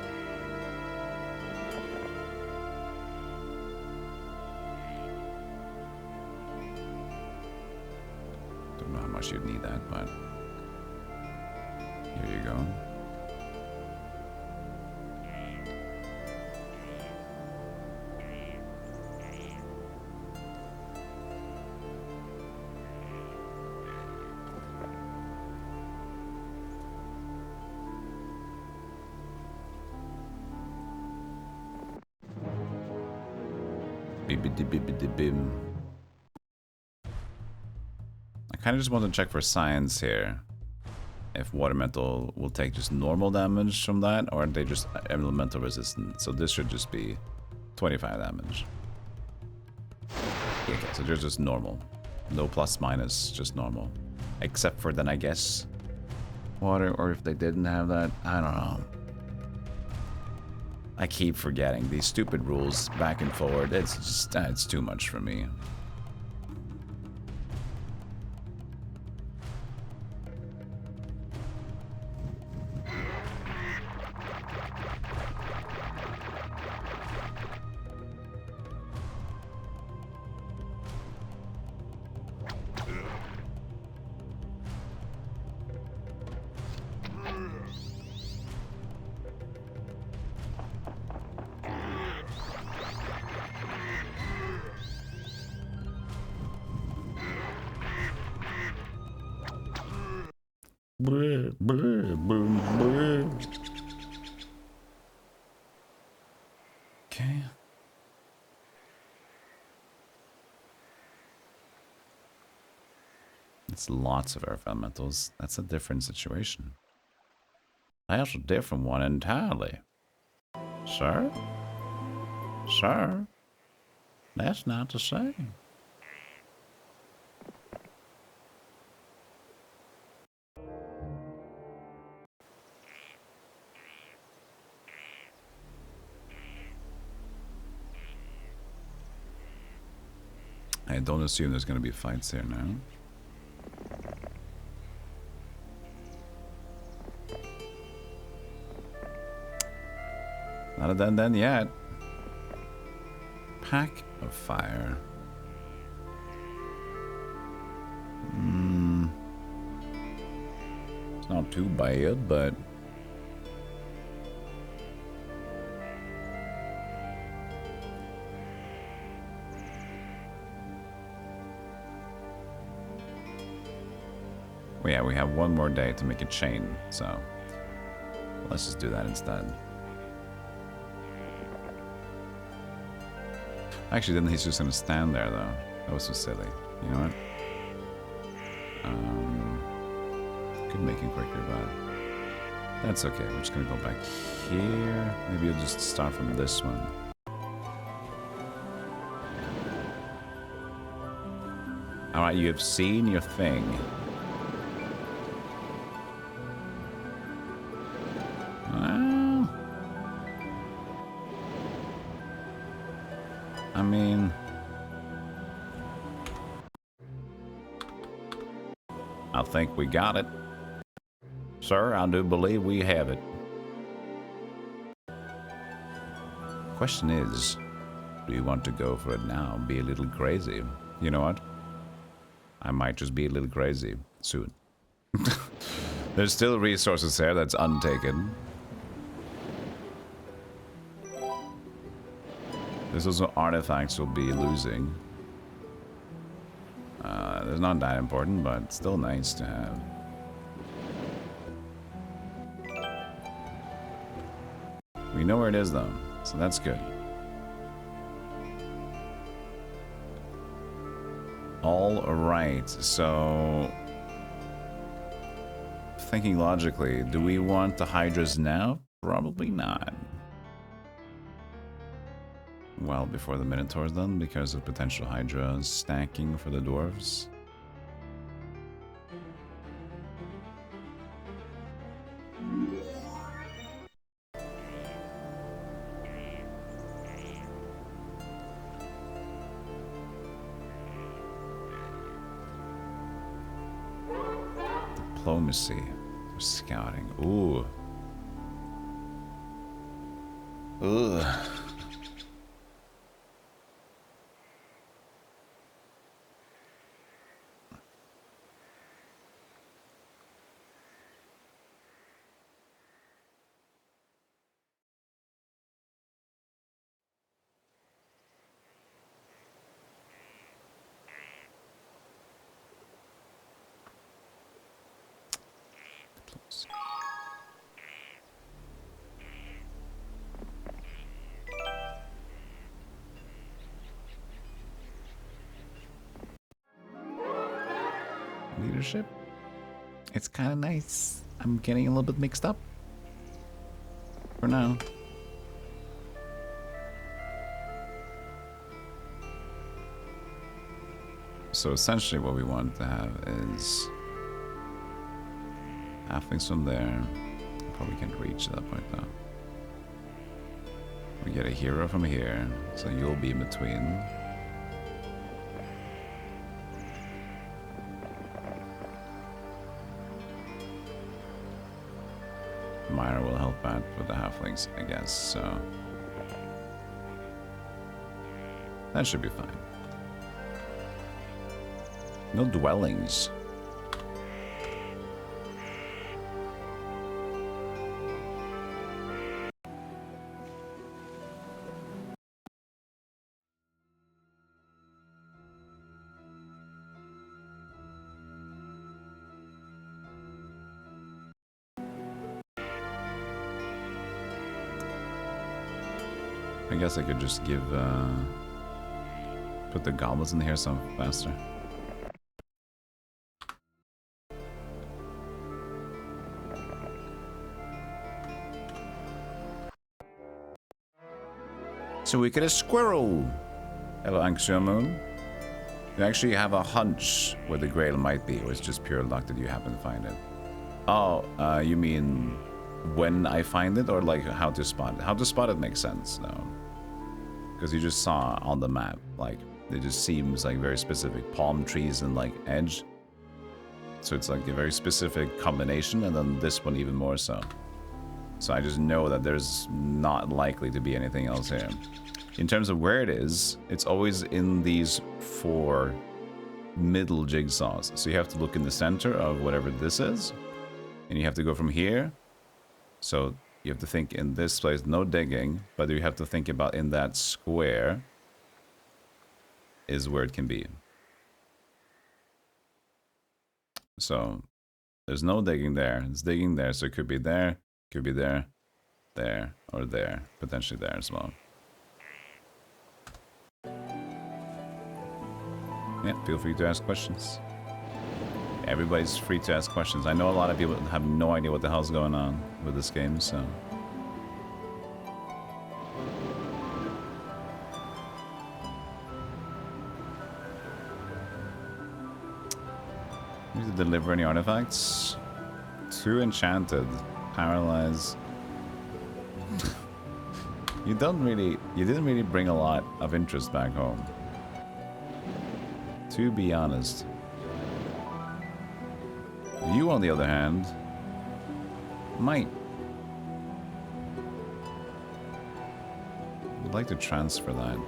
much you'd need that, but here you go. Bim. I kind of just want to check for science here. If water elemental will take just normal damage from that, or are they just elemental resistant? So this should just be 25 damage. Okay, so they're just normal. No plus minus, just normal. Except for then I guess water, or if they didn't have that, I don't know. I keep forgetting these stupid rules back and forward. It's just, it's too much for me. Okay. It's lots of earth elementals. That's a different situation. That's a different one entirely. Sir? Sir? That's not the same. I don't assume there's going to be fights here now. Not a done yet. Pack of fire. It's not too bad, but well, yeah, we have one more day to make a chain, so let's just do that instead. Actually, then he's just gonna stand there, though. That was so silly. You know what? Could make it quicker, but that's okay. We're just gonna go back here. Maybe you'll just start from this one. Alright, you have seen your thing. Well, I mean, I think we got it. Sir, I do believe we have it. Question is, do you want to go for it now? Be a little crazy. You know what? I might just be a little crazy soon. There's still resources there that's untaken. There's also artifacts we'll be losing. They're not that important, but still nice to have. We know where it is, though, so that's good. All right, so thinking logically, do we want the Hydras now? Probably not. Well, before the Minotaur's done, because of potential Hydra stacking for the dwarves. Diplomacy for scouting. Ooh. Ugh. Leadership? It's kind of nice. I'm getting a little bit mixed up. For now. So essentially what we want to have is halflings from there. Probably can't reach at that point though. We get a hero from here, so you'll be in between. Myra will help out with the halflings, I guess, so that should be fine. No dwellings. I guess I could just give, put the goblins in here some faster. So we get a squirrel. Hello, Anxious Moon. You actually have a hunch where the grail might be, or it's just pure luck that you happen to find it. Oh, you mean when I find it, or like how to spot it? How to spot it makes sense, though. Because you just saw on the map, like, it just seems like very specific. Palm trees and like edge. So it's like a very specific combination, and then this one even more so. So I just know that there's not likely to be anything else here. In terms of where it is, it's always in these 4 middle jigsaws. So you have to look in the center of whatever this is. And you have to go from here. So you have to think in this place, no digging. But you have to think about in that square is where it can be. So there's no digging there. It's digging there. So it could be there. Could be there, there, or there. Potentially there as well. Yeah, feel free to ask questions. Everybody's free to ask questions. I know a lot of people have no idea what the hell's going on with this game, so... Need to deliver any artifacts? 2 enchanted. Paralyze. You didn't really bring a lot of interest back home. To be honest. You, on the other hand, might. Would like to transfer that.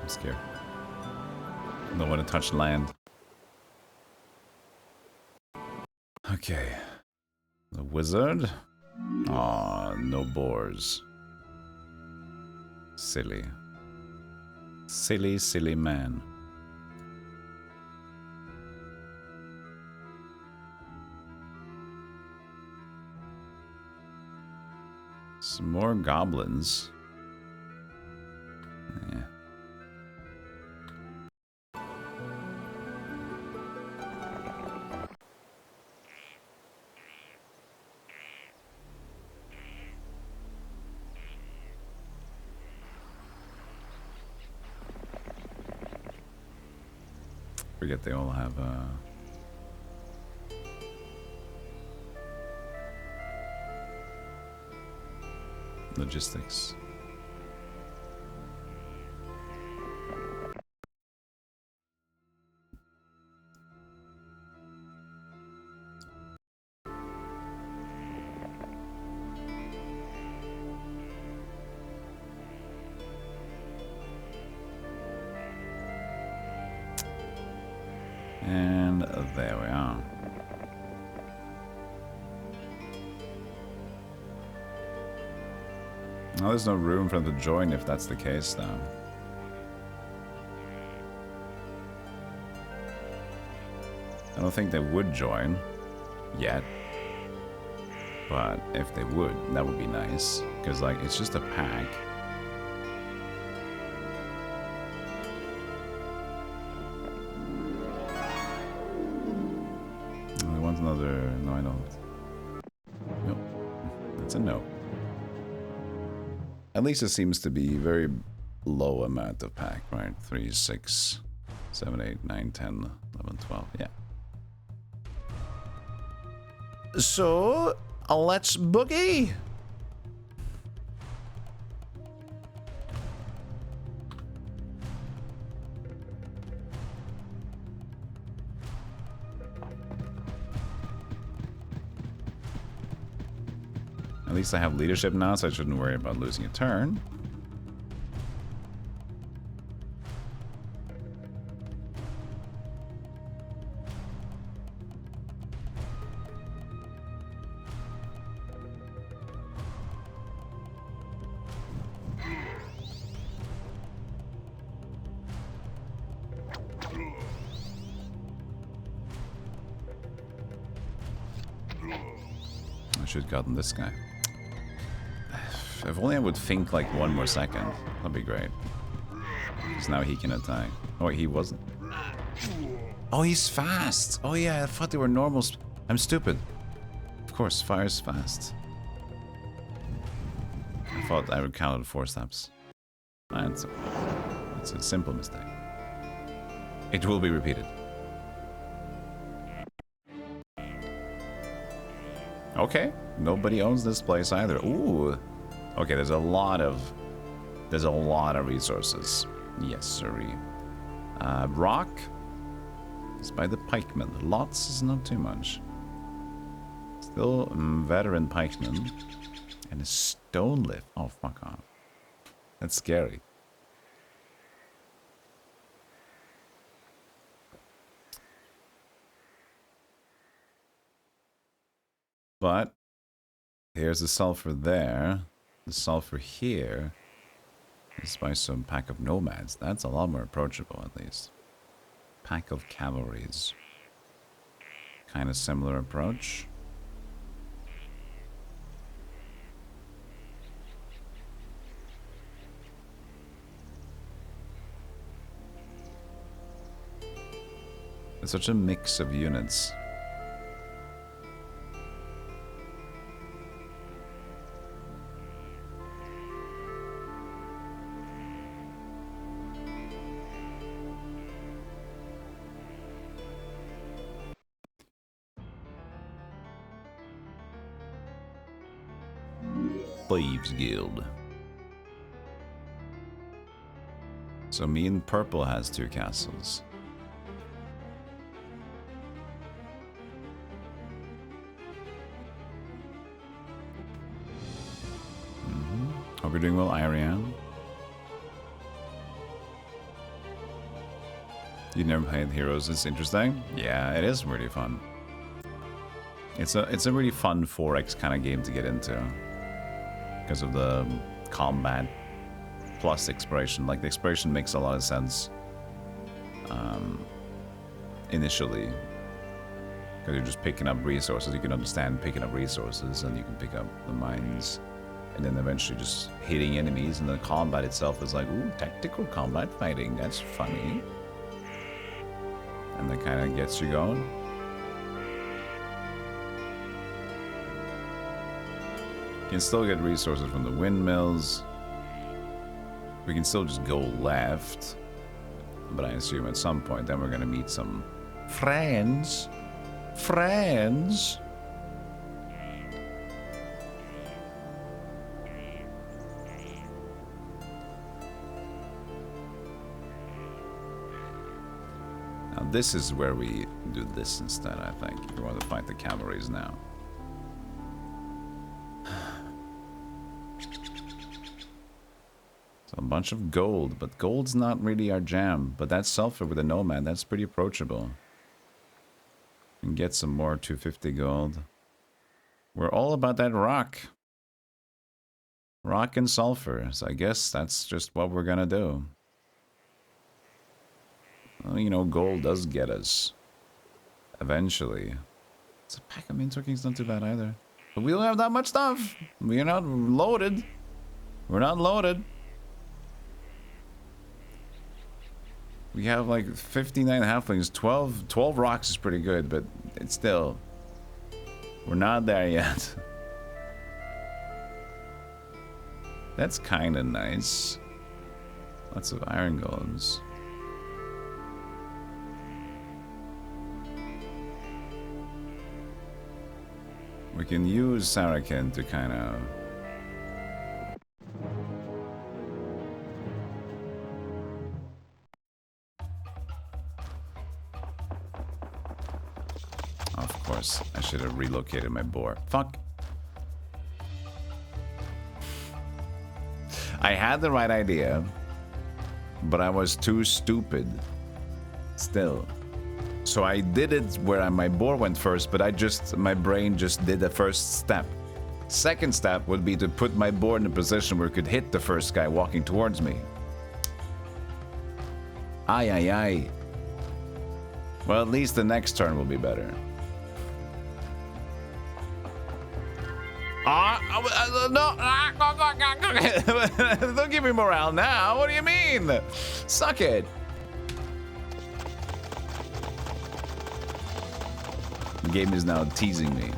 I'm scared. Don't want to touch land. Okay. The wizard? Aw, no boars. Silly. Silly, silly man. Some more goblins. Yeah. Forget they all have logistics. And there we are. Well, there's no room for them to join if that's the case, though. I don't think they would join yet. But if they would, that would be nice. Because, like, it's just a pack. I want another... No, I don't. Nope. That's a no. At least it seems to be very low amount of pack, right? 3, 6, 7, 8, 9, 10, 11, 12. Yeah. So, let's boogie! At least I have leadership now, so I shouldn't worry about losing a turn. I should have gotten this guy. If only I would think like one more second. That'd be great. Because now he can attack. Oh, wait, he wasn't. Oh, he's fast. Oh, yeah, I thought they were normal. I'm stupid. Of course, fire's fast. I thought I counted 4 steps. It's a simple mistake. It will be repeated. Okay, nobody owns this place either. Ooh. Okay, there's a lot of resources. Yes, sirree. Rock is by the pikemen. Lots is not too much. Still veteran pikemen. And a stone lift. Oh, fuck off. That's scary. But here's the sulfur there. The sulfur here is by some pack of nomads. That's a lot more approachable, at least. Pack of cavalries. Kind of similar approach. It's such a mix of units. Thieves Guild. So me and Purple has 2 castles. Hope you're doing well, Ariane. You never played Heroes, it's interesting. Yeah, it is really fun. It's a really fun 4X kind of game to get into. Because of the combat plus exploration. Like, the exploration makes a lot of sense initially. Because you're just picking up resources. You can understand picking up resources, and you can pick up the mines. And then eventually just hitting enemies, and the combat itself is like, ooh, tactical combat fighting. That's funny. And that kind of gets you going. You can still get resources from the windmills. We can still just go left. But I assume at some point then we're going to meet some friends. Friends. Now this is where we do this instead, I think. We want to fight the cavalries now. A bunch of gold, but gold's not really our jam. But that sulfur with a nomad, that's pretty approachable. And get some more 250 gold. We're all about that rock. Rock and sulfur. So I guess that's just what we're gonna do. Well, you know, gold does get us Eventually. So pack of mint working is not too bad either. But we don't have that much stuff. We're not loaded. We're not loaded. We have like 59 halflings. 12 rocks is pretty good, but it's still... We're not there yet. That's kind of nice. Lots of iron golems. We can use Sarakin to kind of... Of course, I should have relocated my boar. Fuck. I had the right idea, but I was too stupid. Still. So I did it where my boar went first, but my brain just did the first step. Second step would be to put my boar in a position where it could hit the first guy walking towards me. Aye, aye, aye. Well, at least the next turn will be better. No. Don't give me morale now. What do you mean? Suck it. The game is now teasing me.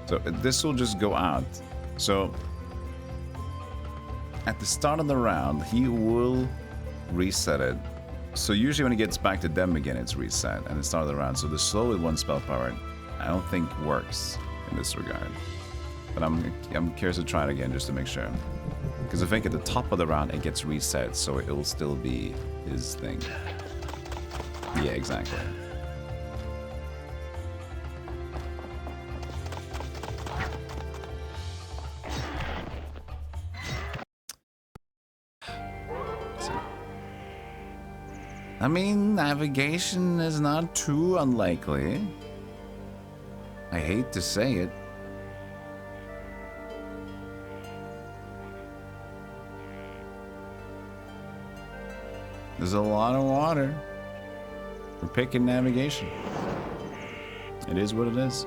So this will just go out. So at the start of the round, he will reset it. So usually when he gets back to them again, it's reset at the start of the round. So the slow with one spell power, I don't think works in this regard. But I'm curious to try it again just to make sure. Because I think at the top of the round it gets reset, so it will still be his thing. Yeah, exactly. I mean, navigation is not too unlikely. I hate to say it. There's a lot of water. We're picking navigation. It is what it is.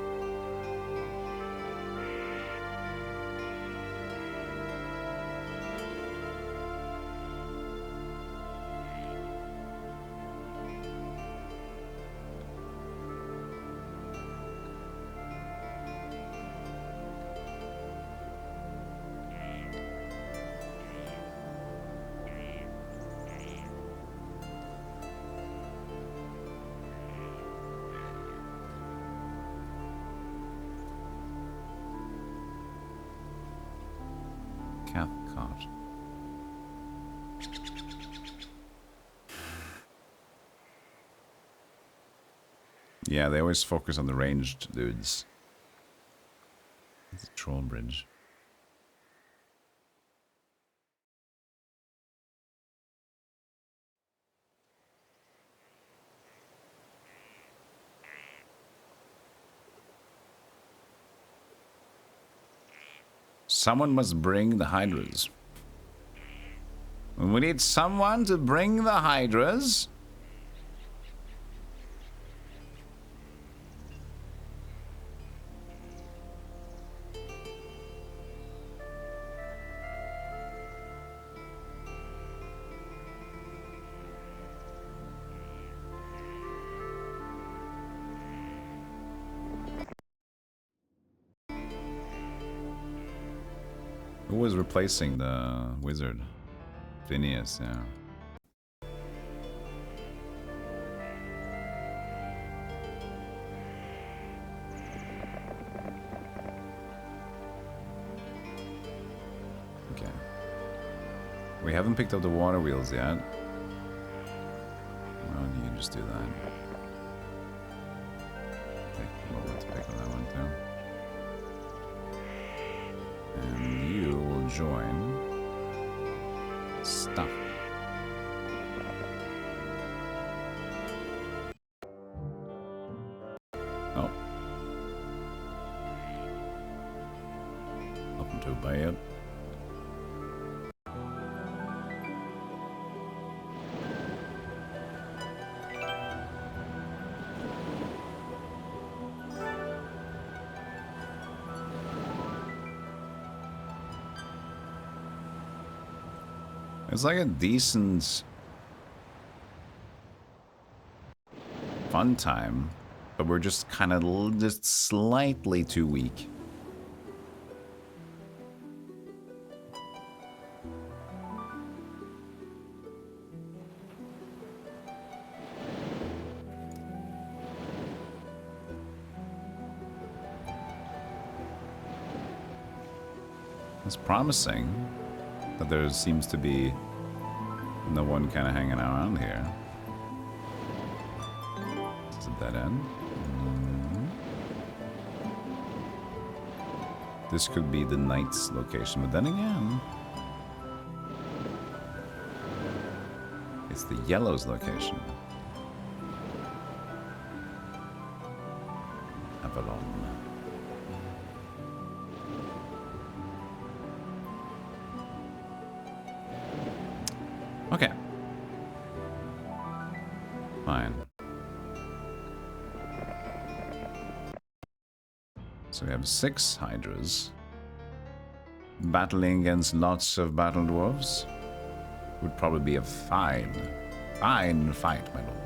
Cathcart. Yeah, they always focus on the ranged dudes. It's a troll bridge. Someone must bring the hydras. We need someone to bring the hydras. Who was replacing the wizard? Phineas, yeah. Okay. We haven't picked up the water wheels yet. Well, you can just do that. Okay, we'll have to pick on that one too. And you will join stuff. Oh. Yep. It's like a decent fun time, but we're just kind of just slightly too weak. It's promising that there seems to be no one kind of hanging around here. Is it dead end? This could be the knight's location, but then again, it's the yellow's location. Avalon. Okay. Fine. So we have 6 hydras battling against lots of battle dwarves. Would probably be a fine fight, my lord.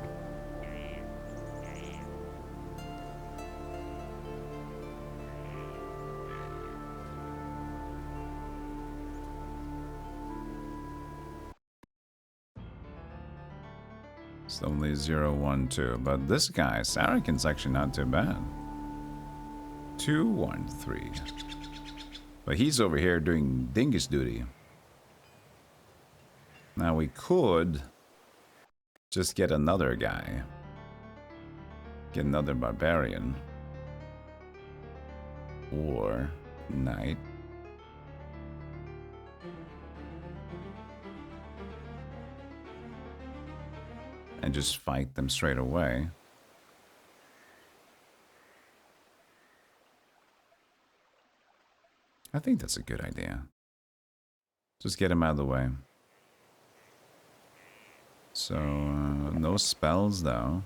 It's only 0, 1, 2, but this guy, Sarakin's actually not too bad. 2, 1, 3. But he's over here doing dingus duty. Now we could just get another guy. Get another barbarian. Or knight. And just fight them straight away. I think that's a good idea. Just get him out of the way. So, no spells though.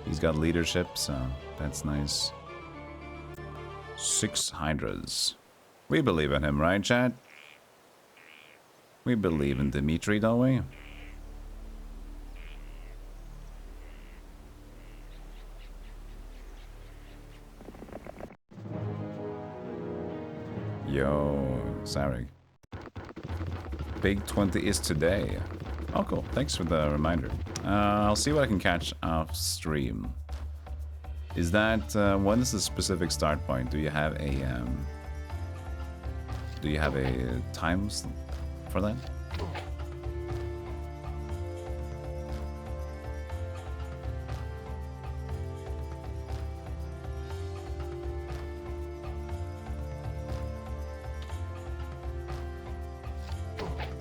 He's got leadership, so that's nice. 6 hydras. We believe in him, right, chat? We believe in Dimitri, don't we? Yo, Sarek. Big 20 is today. Oh, cool. Thanks for the reminder. I'll see what I can catch off stream. Is that when is the specific start point? Do you have a time for that?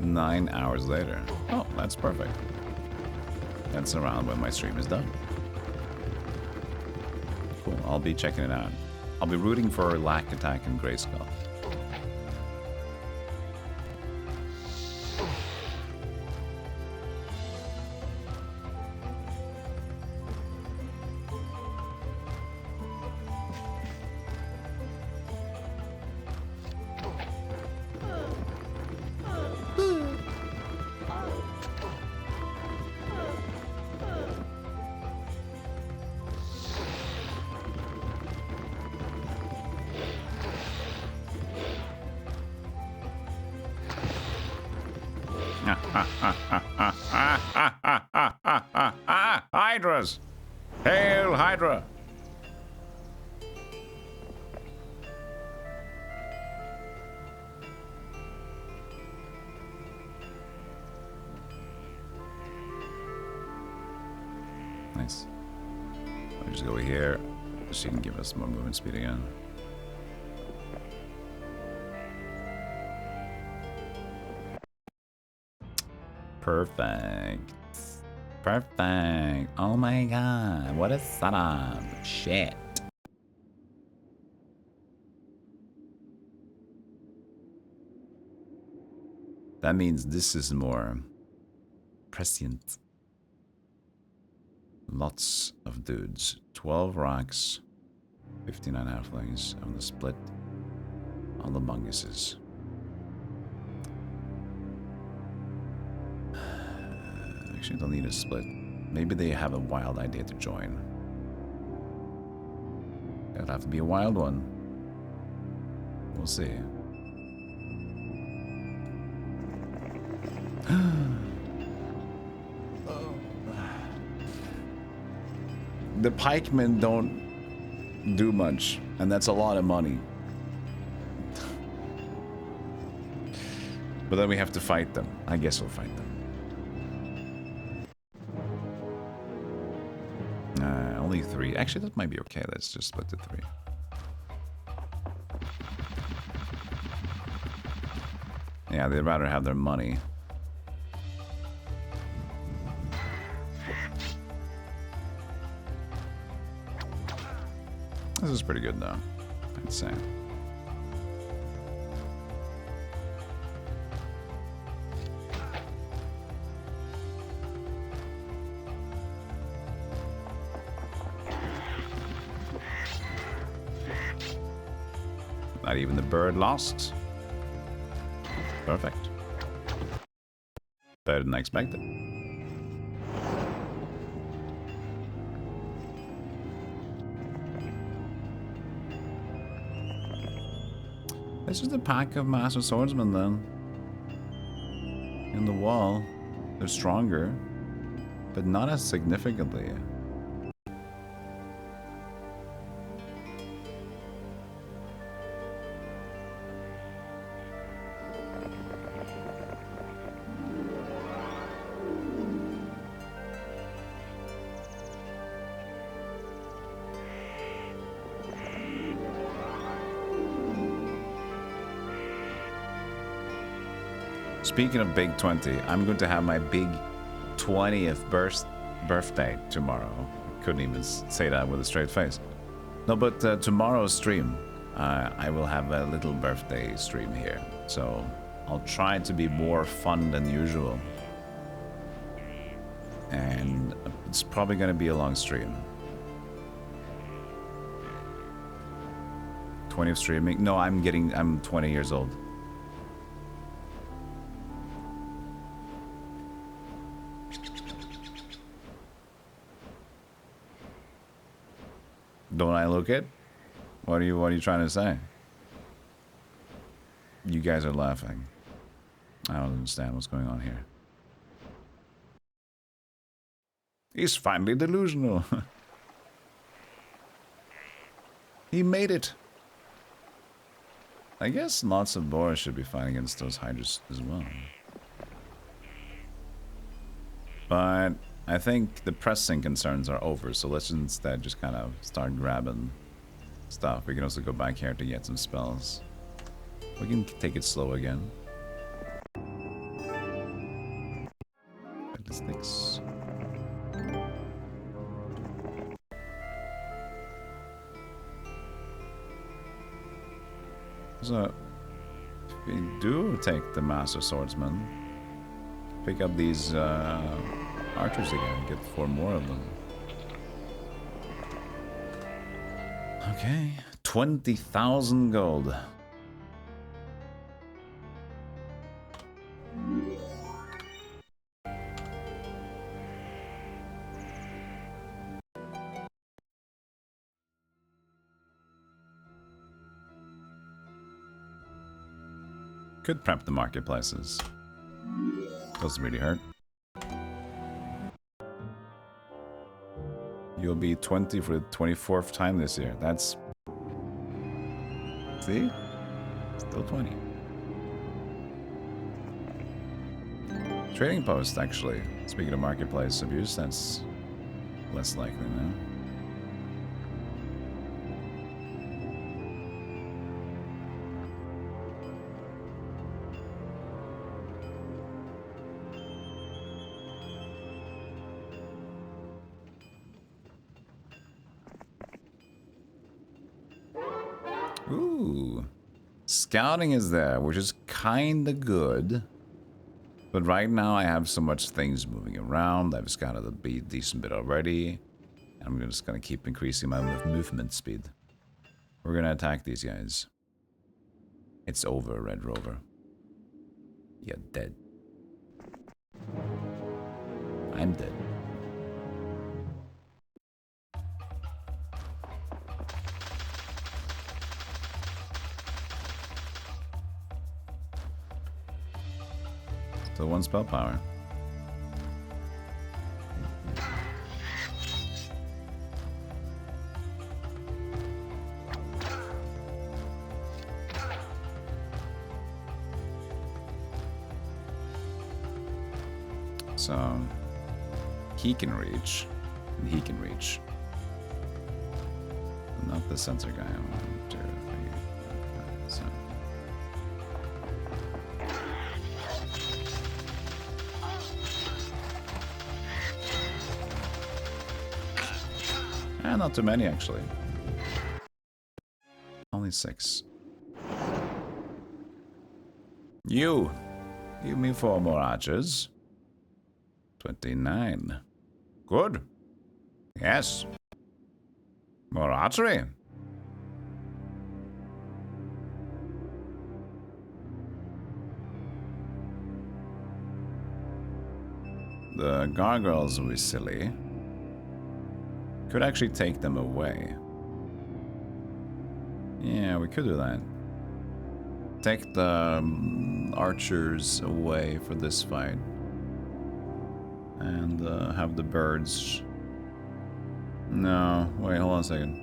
Nine hours later. Oh, that's perfect. That's around when my stream is done. Cool, I'll be checking it out. I'll be rooting for Lack Attack and Grayskull. Hydras! Hail Hydra! Nice. I'll just go here. She can give us more movement speed again. Perfect. Perfect. Oh my god. What a setup. Shit. That means this is more prescient. Lots of dudes. 12 rocks. 59 halflings on the split. On the munguses. Actually, don't need a split. Maybe they have a wild idea to join. It'll have to be a wild one. We'll see. The pikemen don't do much, and that's a lot of money. But then we have to fight them. I guess we'll fight them. Only 3. Actually, that might be okay. Let's just split the 3. Yeah, they'd rather have their money. This is pretty good, though, I'd say. Not even the bird lost. Perfect. Better than I expected. This is the pack of Master Swordsmen, then. In the wall. They're stronger, but not as significantly. Speaking of Big 20, I'm going to have my big 20th birthday tomorrow. Couldn't even say that with a straight face. No, but tomorrow's stream, I will have a little birthday stream here. So I'll try to be more fun than usual. And it's probably going to be a long stream. 20th streaming? No, I'm 20 years old. Don't I look it? What are you trying to say? You guys are laughing. I don't understand what's going on here. He's finally delusional. He made it. I guess lots of boars should be fighting against those hydras as well. But I think the pressing concerns are over, so let's instead just kind of start grabbing stuff. We can also go back here to get some spells. We can take it slow again. Statistics. So, if we do take the Master Swordsman, pick up these archers again, get 4 more of them. Okay, 20,000 gold. Could prep the marketplaces. Doesn't really hurt. You'll be 20 for the 24th time this year. That's... See? Still 20. Trading post, actually. Speaking of marketplace abuse, that's Less likely now. Ooh. Scouting is there, which is kinda good. But right now I have so much things moving around. I've scouted a decent bit already. I'm just gonna keep increasing my movement speed. We're gonna attack these guys. It's over, Red Rover. You're dead. I'm dead. So one spell power. So he can reach, and he can reach. Not the sensor guy. 1, 2, 3, 4, 5, 7. Not too many, actually. Only 6. You! Give me 4 more archers. 29. Good. Yes. More archery. The gargoyles will be silly. Could actually take them away. Yeah, we could do that. Take the archers away for this fight. And have the birds. No, wait, hold on a second.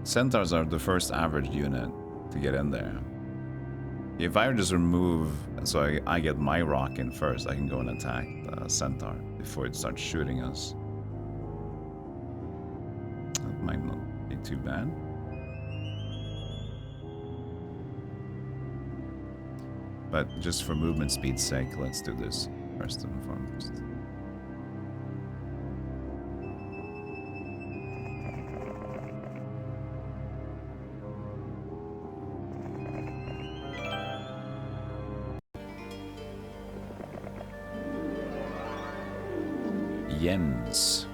Centaurs are the first average unit to get in there. If I just remove, so I get my rock in first, I can go and attack the centaur before it starts shooting us. That might not be too bad. But just for movement speed's sake, let's do this first and foremost. Yens.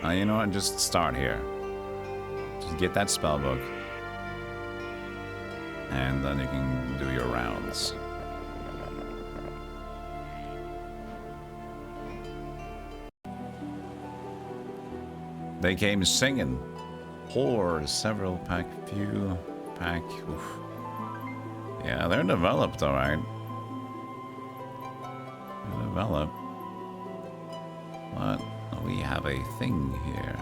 You know what? Just start here. Just get that spell book. And then you can do your rounds. They came singing. Horde, several pack, few pack. Oof. Yeah, they're developed, alright. They're developed. But we have a thing here.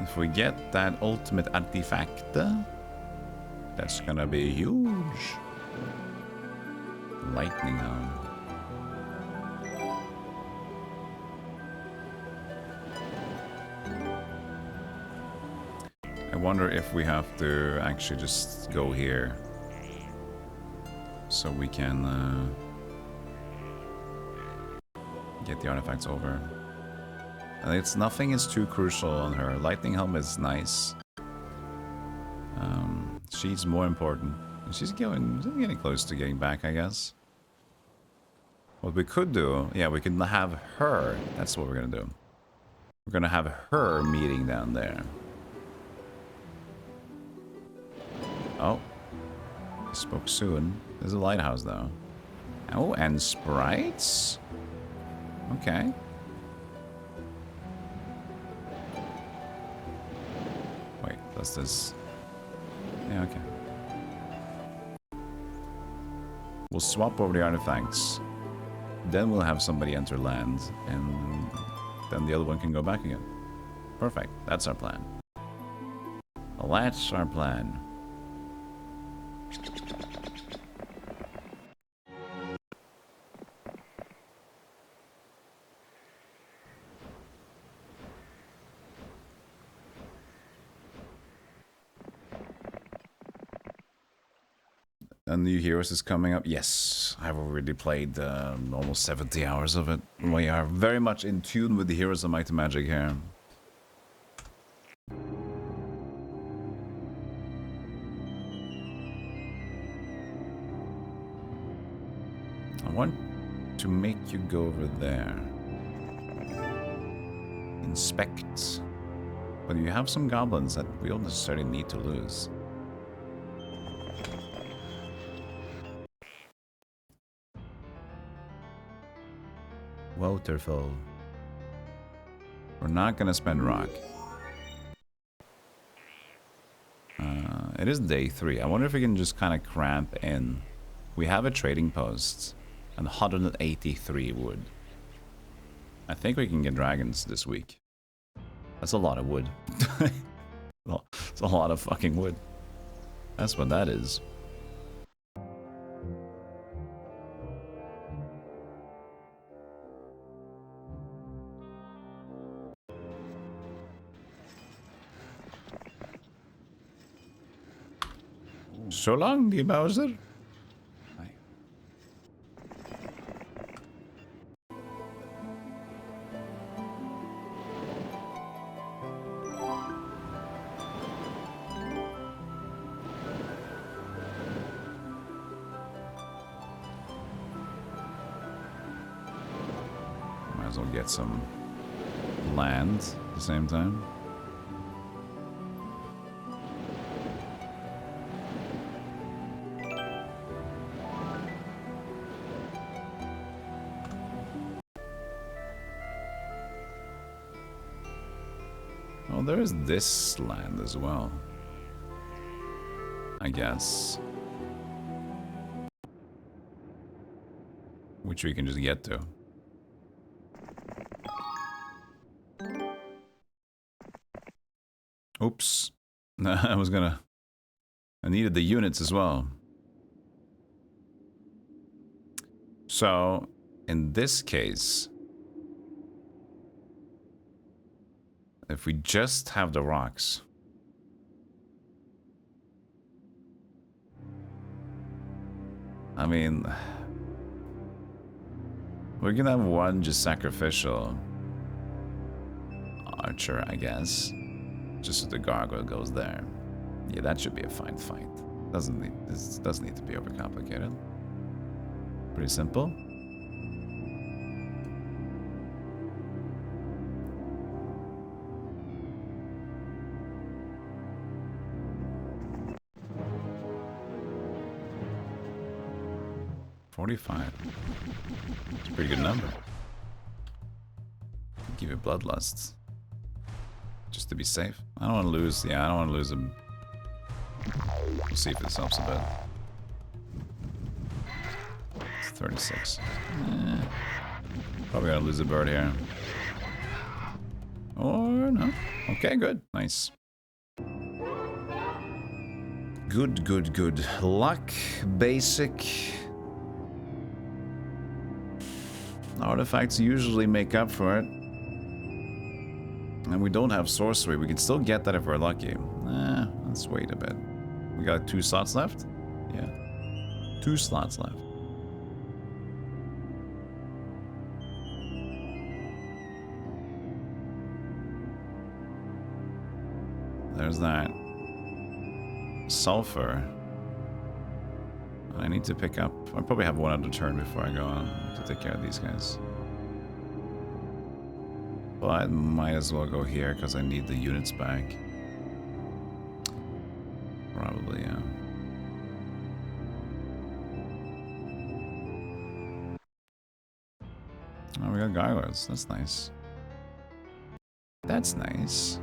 If we get that ultimate artifact, that's gonna be huge. Lightning arm. I wonder if we have to actually just go here so we can get the artifacts over. And it's nothing is too crucial on her. Lightning helm is nice. She's more important. She's getting close to getting back, I guess. What we could do, yeah, we can have her. That's what we're gonna do. We're gonna have her meeting down there. Oh, he spoke soon. There's a lighthouse though. Oh, and sprites. Okay. Wait, does this? Yeah, okay. We'll swap over the artifacts. Then we'll have somebody enter land, and then the other one can go back again. Perfect. That's our plan. That's our plan. A new Heroes is coming up. Yes, I've already played almost 70 hours of it. We are very much in tune with the Heroes of Might and Magic here. I want to make you go over there. Inspect. But you have some goblins that we don't necessarily need to lose. Waterfall. We're not gonna spend rock. It is day 3. I wonder if we can just kind of cramp in. We have a trading post and 183 wood. I think we can get dragons this week. That's a lot of wood. Well, it's a lot of fucking wood. That's what that is. So long, die Bowser. Hi. Might as well get some land at the same time. Oh, there is this land as well, I guess. Which we can just get to. Oops. I needed the units as well. So, in this case, if we just have the rocks, I mean, we're gonna have one just sacrificial archer, I guess, just so the gargoyle goes there. Yeah, that should be a fine fight. This doesn't need to be overcomplicated. Pretty simple. $45. It's a pretty good number. Give it bloodlusts. Just to be safe. I don't want to lose. Yeah, I don't want to lose him. We'll see if this helps a bit. It's 36. Probably gonna lose a bird here. Or no. Okay, good. Nice. Good, good, good. Luck, basic. Artifacts usually make up for it. And we don't have sorcery. We can still get that if we're lucky. Let's wait a bit. We got 2 slots left? Yeah. 2 slots left. There's that. Sulfur. I need to pick up... I probably have one other turn before I go on to take care of these guys. But I might as well go here because I need the units back. Probably, yeah. Oh, we got gargoyles. That's nice. That's nice.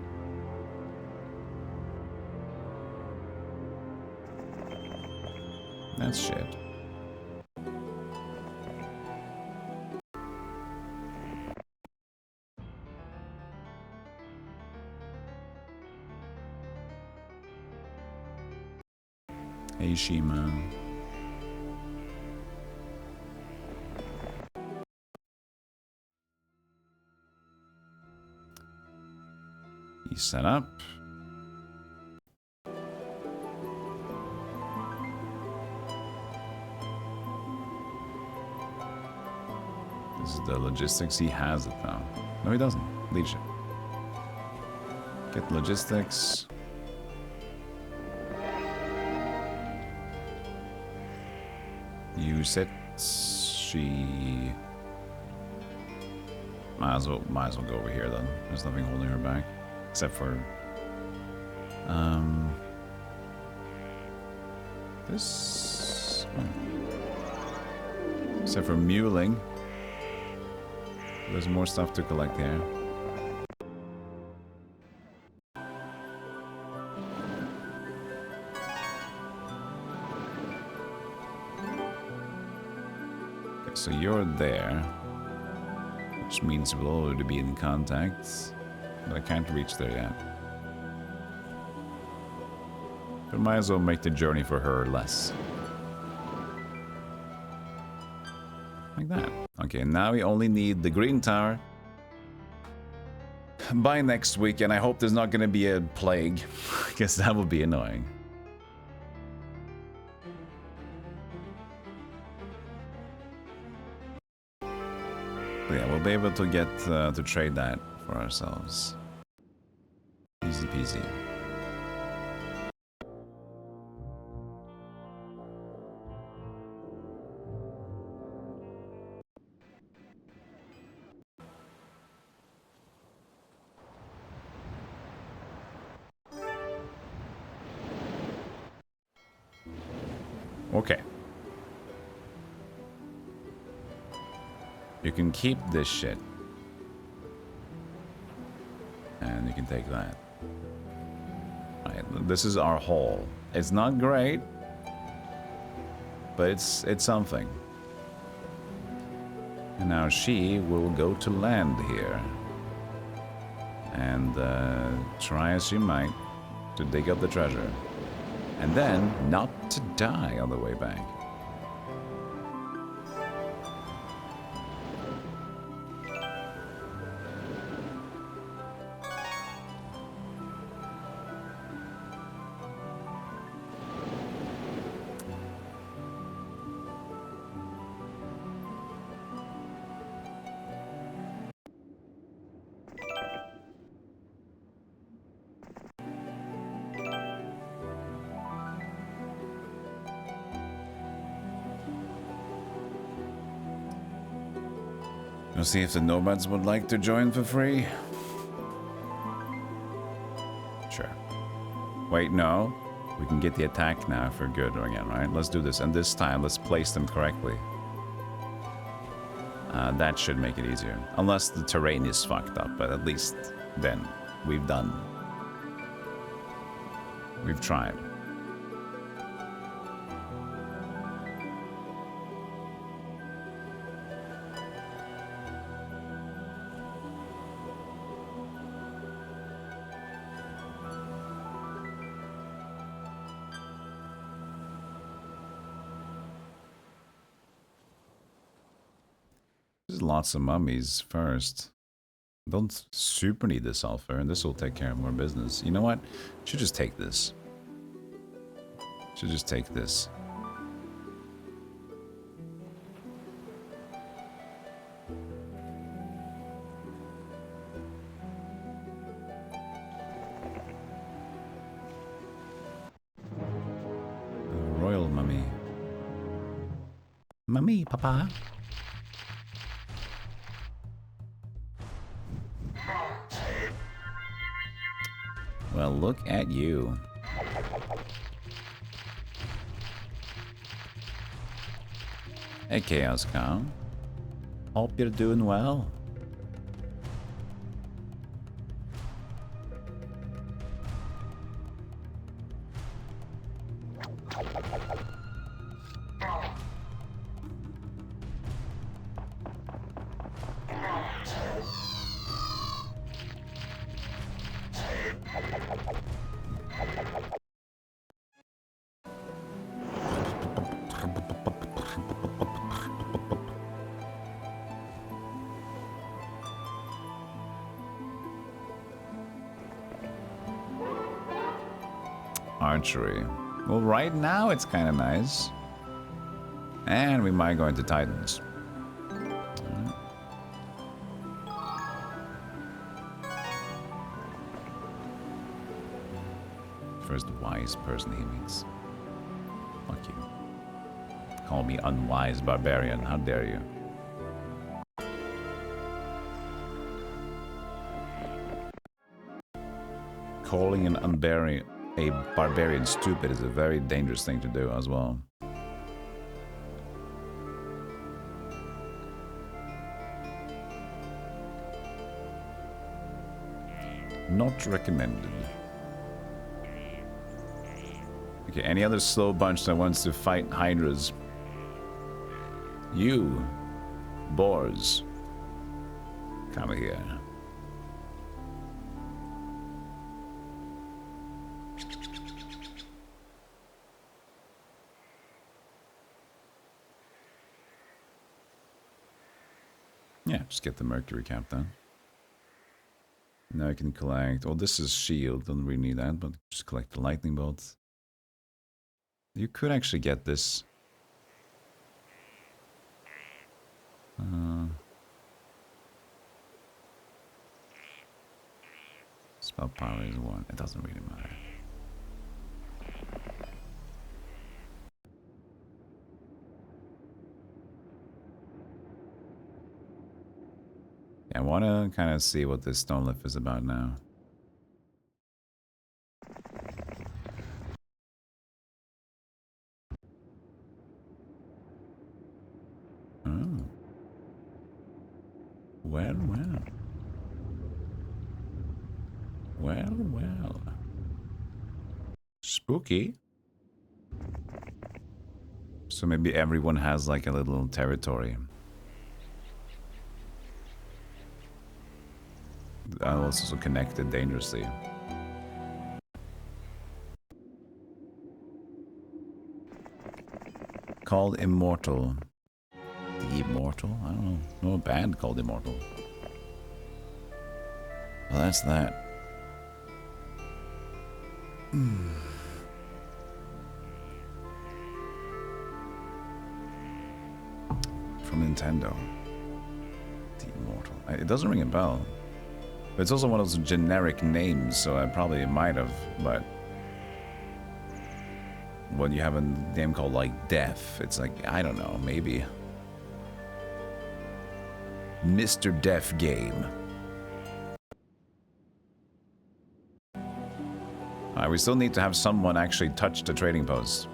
That's shit. Hey, Shima. He's set up. This is the logistics. He has it now. No, he doesn't. Leadership. Get logistics. Use it. She might as well go over here then. There's nothing holding her back. Except for this. Except for muling. There's more stuff to collect here. Okay, so you're there, which means we'll already be in contact, but I can't reach there yet. But might as well make the journey for her less. Like that. Okay, now we only need the green tower by next week, and I hope there's not going to be a plague, because that would be annoying. But yeah, we'll be able to get to trade that for ourselves. Easy peasy. Okay. You can keep this shit. And you can take that. Right, this is our haul. It's not great, but it's something. And now she will go to land here. And try as she might to dig up the treasure. And then not to die on the way back. We'll see if the nomads would like to join for free. Sure. Wait, no. We can get the attack now for good again, right? Let's do this. And this time, let's place them correctly. That should make it easier. Unless the terrain is fucked up, but at least then we've done. We've tried. Lots of mummies first. Don't super need the sulfur, and this will take care of more business. You know what? Should just take this. Should just take this. The royal mummy. Mummy, papa. Well, look at you. Hey, Chaos Cow. Hope you're doing well. Archery. Well, right now it's kind of nice. And we might go into Titans. First wise person he meets. Fuck you. Call me unwise barbarian. How dare you? Calling a barbarian stupid is a very dangerous thing to do as well. Not recommended. Okay, any other slow bunch that wants to fight hydras? You, boars, come here. Yeah, just get the mercury cap then. Now I can collect. Oh, this is shield. Don't really need that, but just collect the lightning bolts. You could actually get this. Spell power is 1. It doesn't really matter. Yeah, I want to kind of see what this stone lift is about now. Oh. Well, well. Well, well. Spooky. So maybe everyone has like a little territory. Also connected dangerously. Called Immortal. The Immortal? I don't know. No band called Immortal. Well, that's that. From Nintendo. The Immortal. It doesn't ring a bell. But it's also one of those generic names, so I probably might have, but when you have a name called like Death, it's like, I don't know, maybe. Mr. Death Game. Alright, we still need to have someone actually touch the trading post.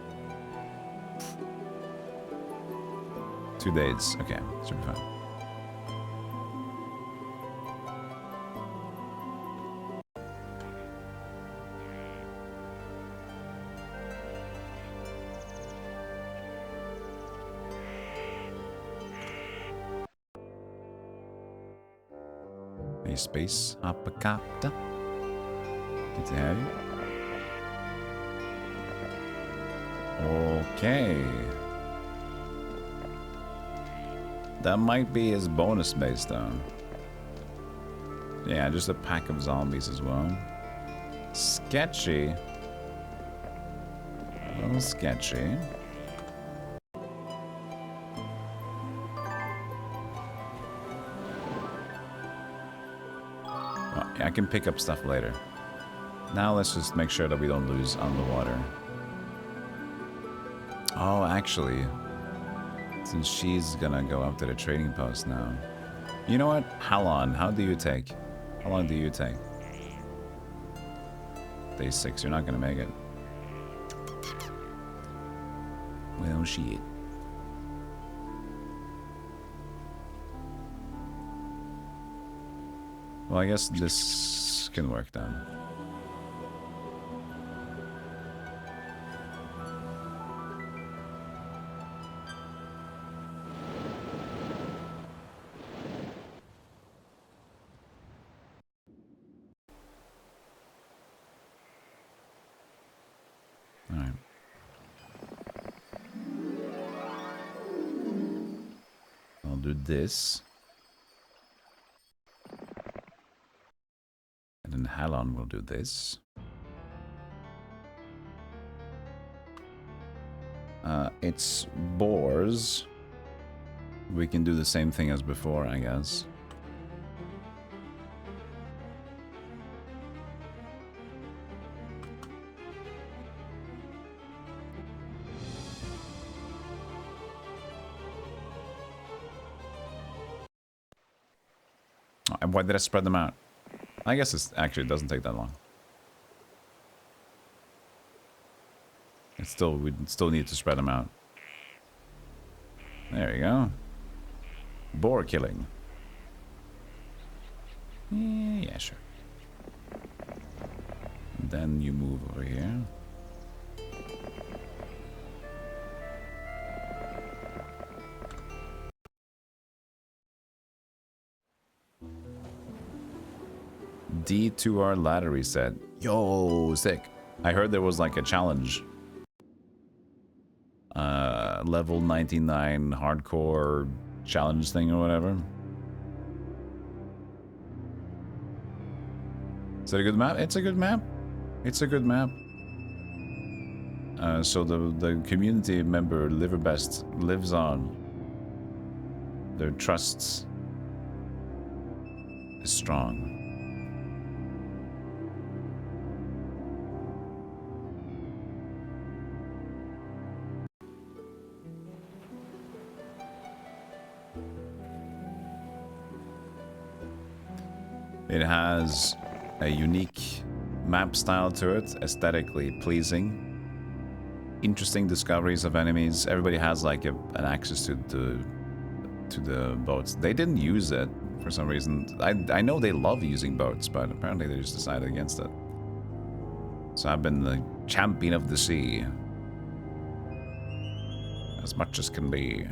2 days. Okay, should be fine. A space helicopter. Good to have you. Okay. That might be his bonus base though. Yeah, just a pack of zombies as well. Sketchy. A little sketchy. Well, yeah, I can pick up stuff later. Now let's just make sure that we don't lose on the water. Oh, actually, since she's gonna go up to the trading post now. You know what? How long? How do you take? How long do you take? Day 6, you're not gonna make it. Well, shit. Well, I guess this can work then. Alright. I'll do this. And then Halon will do this. It's boars. We can do the same thing as before, I guess. Why did I spread them out? I guess it doesn't take that long. We still need to spread them out. There you go. Boar killing. Yeah, sure. Then you move over here. D2R ladder reset. Yo, sick. I heard there was like a challenge. Level 99 hardcore challenge thing or whatever. Is that a good map? It's a good map. It's a good map. So the community member Liverbest lives on. Their trust is strong. It has a unique map style to it, aesthetically pleasing. Interesting discoveries of enemies. Everybody has like an access to the boats. They didn't use it for some reason. I know they love using boats, but apparently they just decided against it. So I've been the champion of the sea. As much as can be.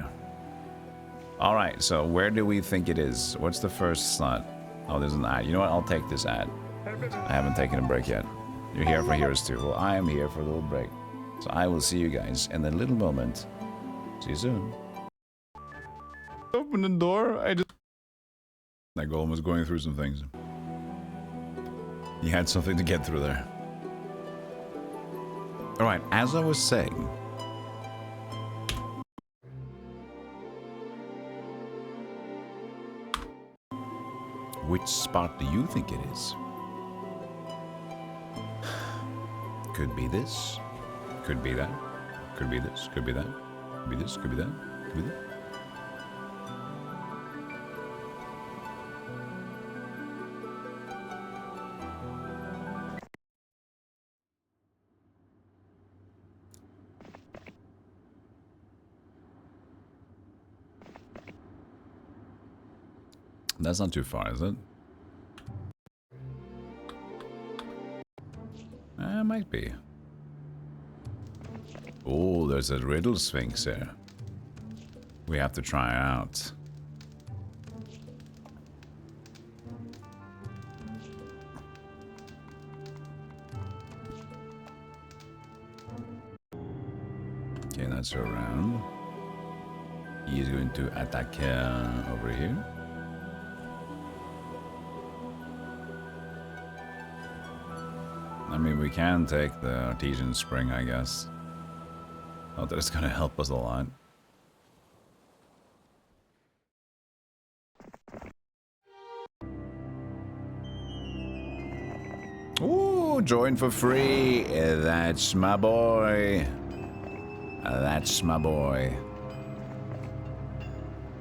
Alright, so where do we think it is? What's the first slot? Oh, there's an ad. You know what? I'll take this ad. I haven't taken a break yet. You're here for Heroes 2. Well, I am here for a little break. So I will see you guys in a little moment. See you soon. Open the door. That golem was going through some things. He had something to get through there. Alright, as I was saying... Which spot do you think it is? Could be this. Could be that. Could be this. Could be that. Could be this. Could be that. Could be that. That's not too far, is it? Might be. Oh, there's a riddle sphinx here. We have to try out. Okay, that's around. He is going to attack over here. I mean, we can take the artesian spring, I guess. Not that it's gonna help us a lot. Ooh, join for free. That's my boy. That's my boy.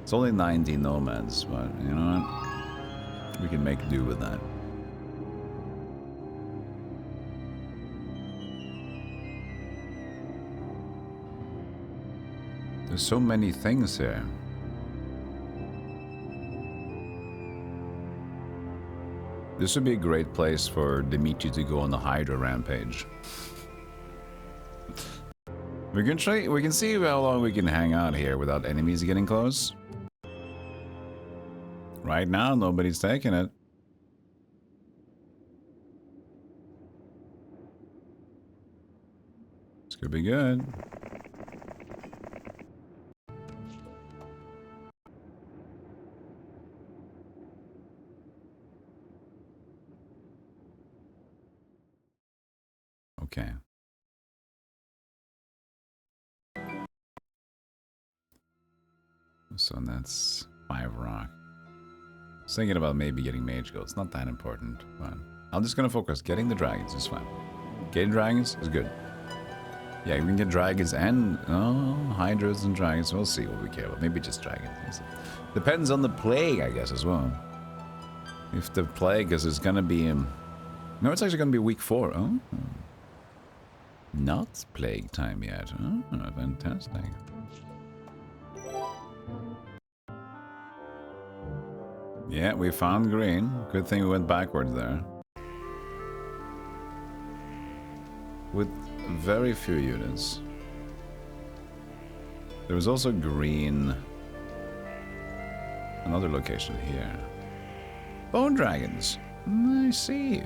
It's only 90 nomads, but you know what? We can make do with that. There's so many things here. This would be a great place for Dimitri to go on the Hydra rampage. We can see how long we can hang out here without enemies getting close. Right now, nobody's taking it. This could be good. Okay. So that's 5 rock. I was thinking about maybe getting mage gold. It's not that important, but I'm just gonna focus. Getting the dragons is fine. Getting dragons is good. Yeah, we can get dragons and hydras and dragons. We'll see what we care about. Maybe just dragons. Depends on the plague, I guess, as well. If the plague is gonna be no, it's actually gonna be week 4. Oh, not plague time yet. Oh, fantastic. Yeah, we found green. Good thing we went backwards there. With very few units. There was also green. Another location here. Bone dragons. I see.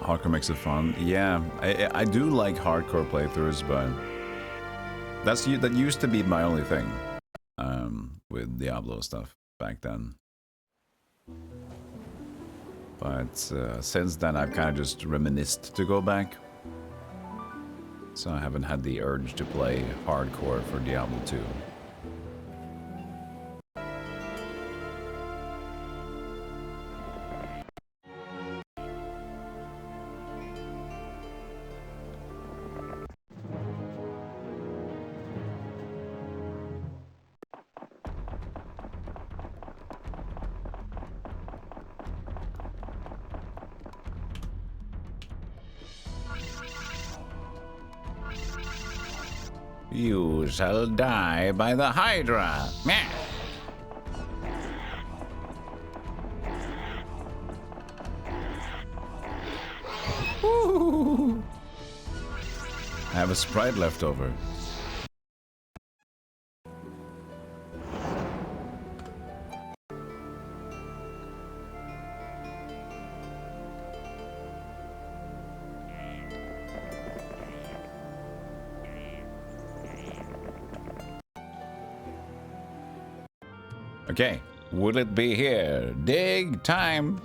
Hardcore makes it fun. Yeah, I do like hardcore playthroughs, but that used to be my only thing with Diablo stuff back then. But since then, I've kind of just reminisced to go back. So I haven't had the urge to play hardcore for Diablo 2. You shall die by the Hydra. Meh. Ooh. I have a sprite left over. Okay, will it be here? Dig time.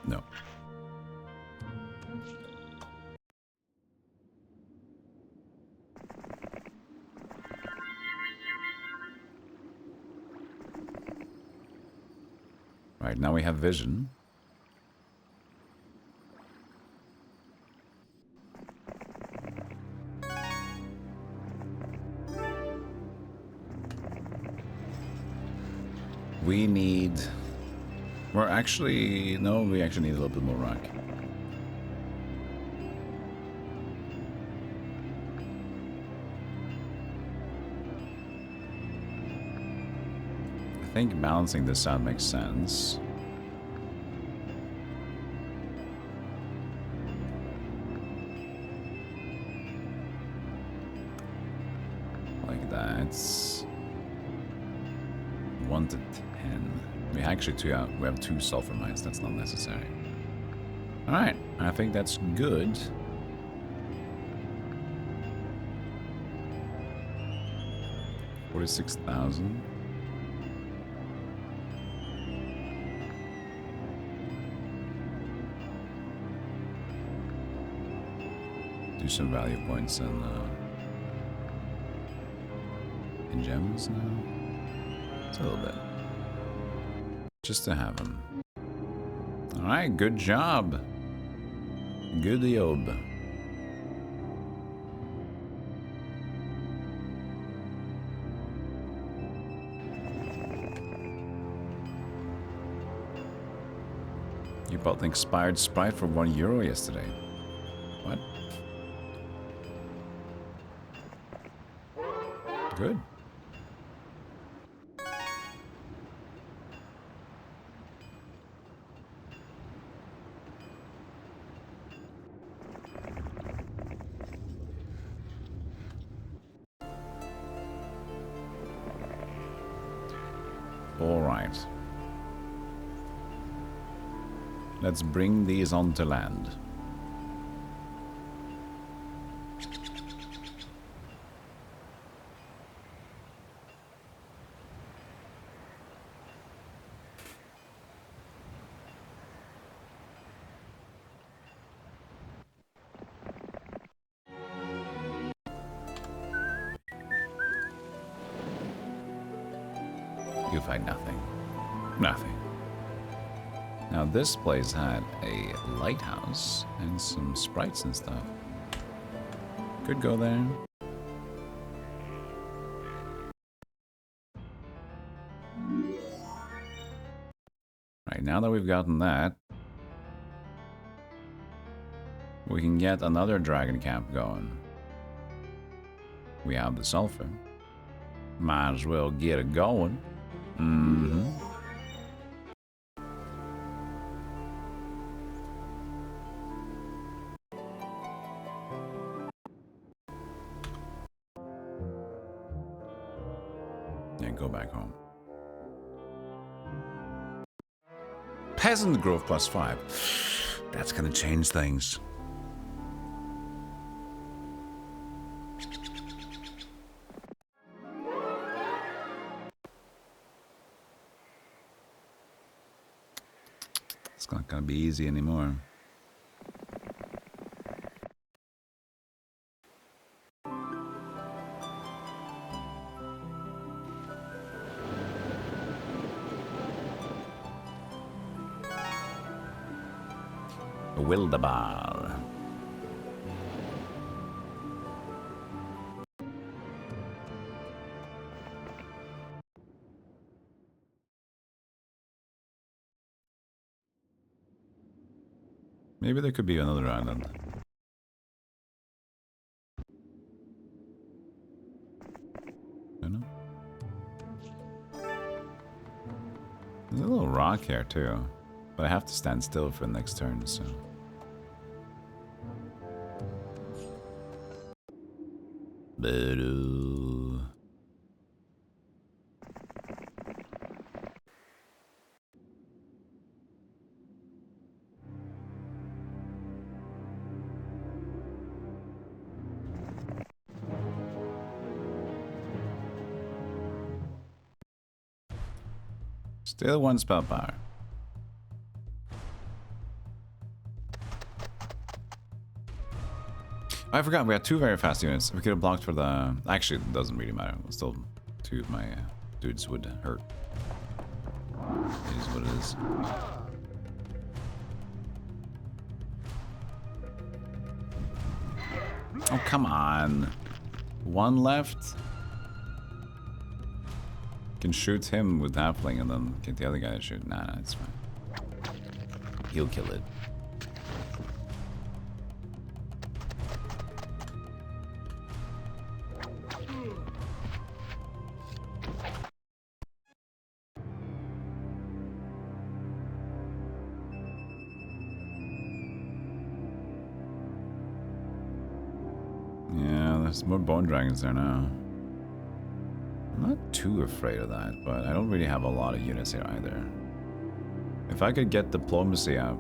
No. Right, now we have vision. We need... We're actually... No, we actually need a little bit more rock. I think balancing this out makes sense. Like that. 1 to 10. We actually we have 2 sulfur mines. That's not necessary. All right, I think that's good. $46,000. Do some value points in gems now. It's a little bit. Just to have them. Alright, good job. Good job. You bought an expired Sprite for €1 yesterday. What? Good. All right. Let's bring these onto land. You find nothing. Nothing. Now this place had a lighthouse and some sprites and stuff. Could go there. Right, now that we've gotten that, we can get another dragon camp going. We have the sulfur. Might as well get it going. Mm-hmm. Yeah, go back home. Peasant growth +5. That's gonna change things. It's not gonna be easy anymore. Wildebar. Maybe there could be another island. I don't know. There's a little rock here too, but I have to stand still for the next turn, so. Still one spell power. I forgot we had 2 very fast units. We could have blocked for the... Actually, it doesn't really matter. Still, 2 of my dudes would hurt. It is what it is. Oh, come on. 1 left. Can shoot him with halfling and then get the other guy to shoot. Nah, it's fine. He'll kill it. Yeah, there's more bone dragons there now. I'm not too afraid of that, but I don't really have a lot of units here either. If I could get diplomacy out,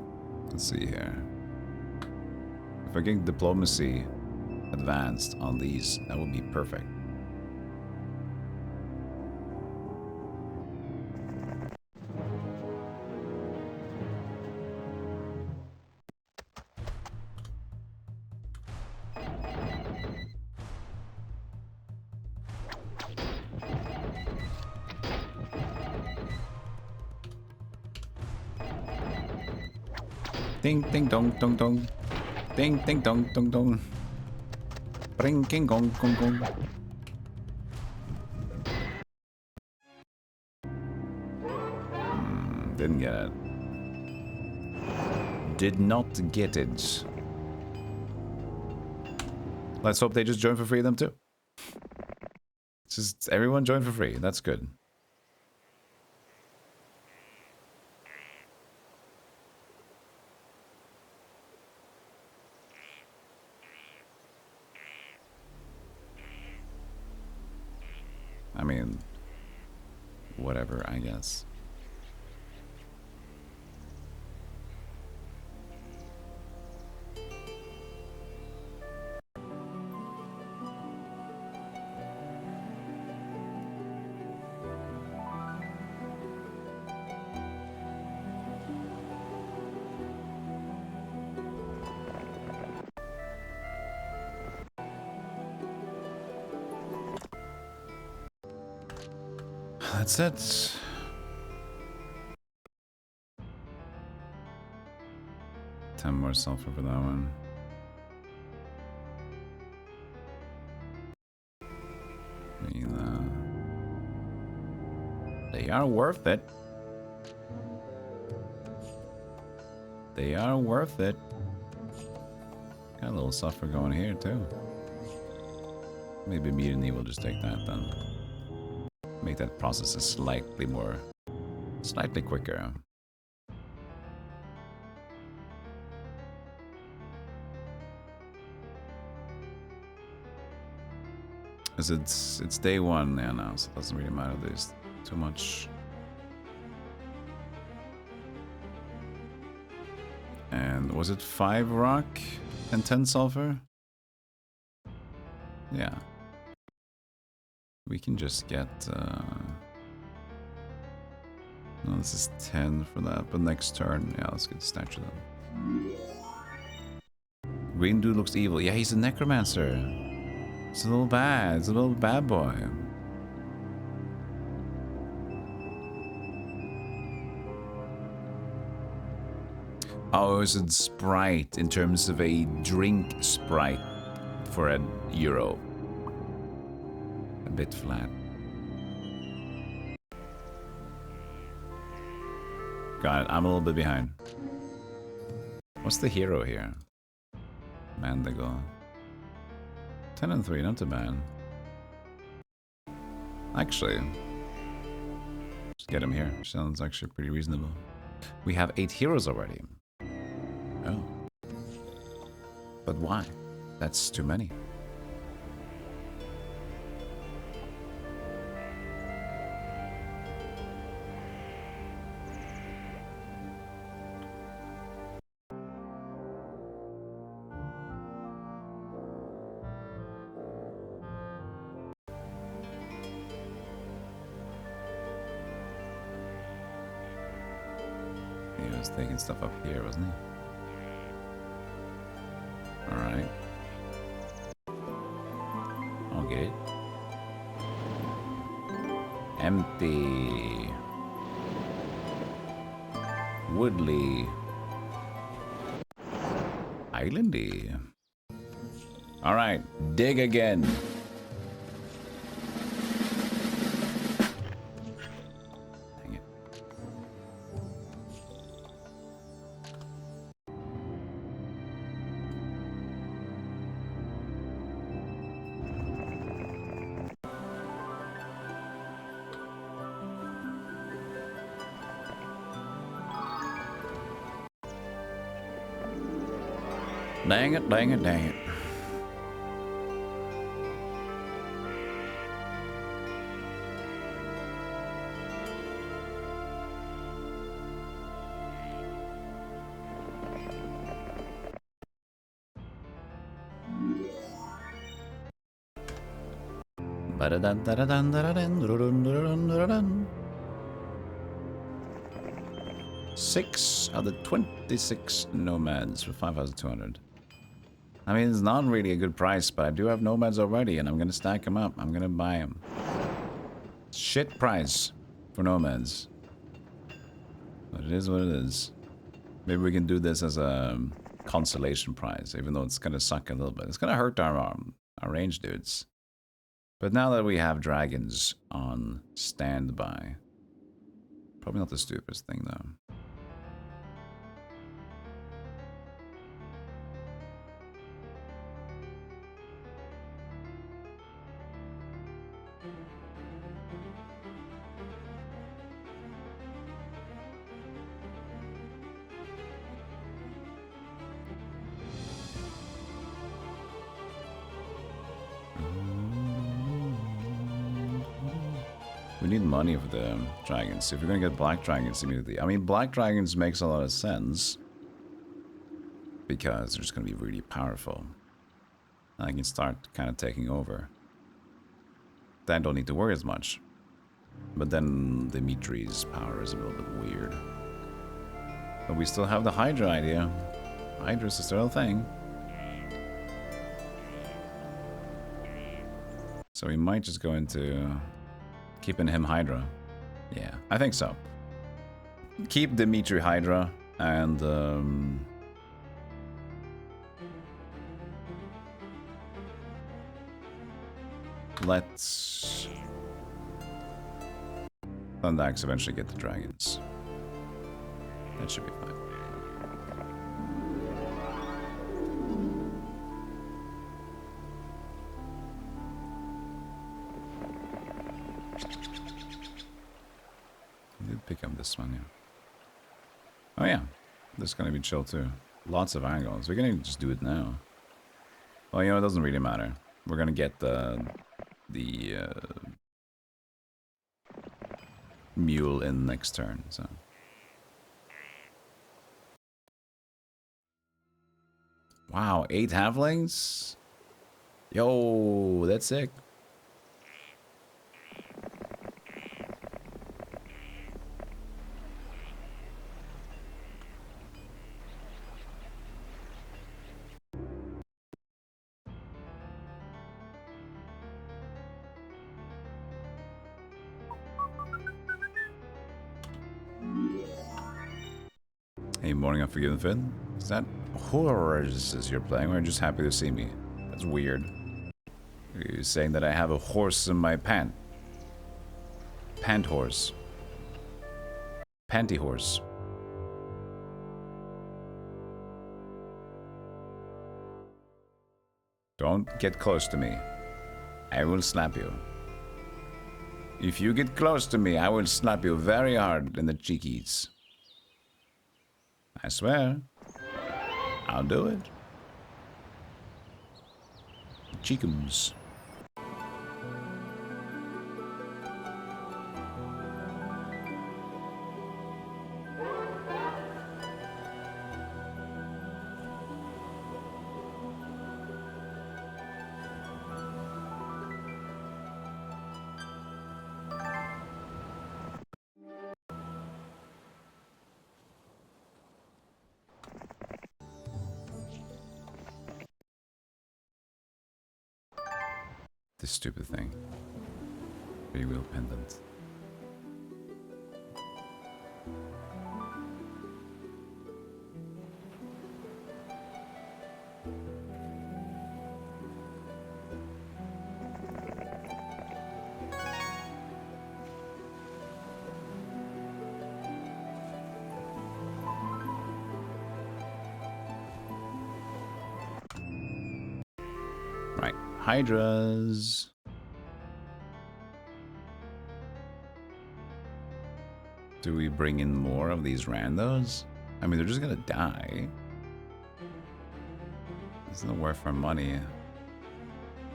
let's see here. If I get diplomacy advanced on these, that would be perfect. Ding ding dong dong dong. Ding ding dong dong dong. Bring ding gong gong gong. Didn't get it. Did not get it. Let's hope they just join for free them too. Just everyone join for free. That's good. I mean, whatever, I guess. That's it. 10 more sulfur for that one. They are worth it. They are worth it. Got a little sulfur going here too. Maybe Mutiny will just take that then. Make that process slightly quicker. Cause it's day one now, so it doesn't really matter. There's too much. And was it 5 rock and 10 sulfur? Yeah. We can just get... No, this is 10 for that, but next turn, yeah, let's get the statue then. Green dude looks evil. Yeah, he's a necromancer. It's a little bad. It's a little bad boy. Oh, it's a Sprite in terms of a drink Sprite for €1. A bit flat. Got it. I'm a little bit behind. What's the hero here? Mandigo. 10 and 3, not too bad. Actually, just get him here. Sounds actually pretty reasonable. We have 8 heroes already. Oh. But why? That's too many. He was taking stuff up here, wasn't he? Alright. I'll get it. Empty. Woodley. Islandy. Alright, dig again. Dang it. Dang it, dang it, dang it. Six of the 26 nomads for 5,200. I mean, it's not really a good price, but I do have nomads already, and I'm gonna stack them up. I'm gonna buy them. Shit price for nomads. But it is what it is. Maybe we can do this as a consolation prize, even though it's gonna suck a little bit. It's gonna hurt our range dudes. But now that we have dragons on standby, probably not the stupidest thing though. We need money for the dragons. If you're gonna get black dragons immediately, I mean, black dragons makes a lot of sense because they're just gonna be really powerful. I can start kind of taking over. Then I don't need to worry as much. But then Dimitri's power is a little bit weird. But we still have the Hydra idea. Hydra's still a thing. So we might just go into keeping him Hydra. Yeah, I think so. Keep Dimitri Hydra and let's... Thundax eventually get the dragons. That should be fine. I did pick up this one, yeah. Oh yeah, this is gonna be chill too. Lots of angles. We're gonna just do it now. Well, you know, it doesn't really matter. We're gonna get the mule in next turn, so. Wow, 8 halflings? Yo, that's sick. Hey, morning, Unforgiven Finn. Is that horses you're playing, or are you just happy to see me? That's weird. You're saying that I have a horse in my pant. Pant horse. Panty horse. Don't get close to me. I will slap you. If you get close to me, I will slap you very hard in the cheekies. I swear. I'll do it. Cheekums. This stupid thing. Free will pendant. Right, hydras. Do we bring in more of these randos? I mean, they're just gonna die. It's not worth our money.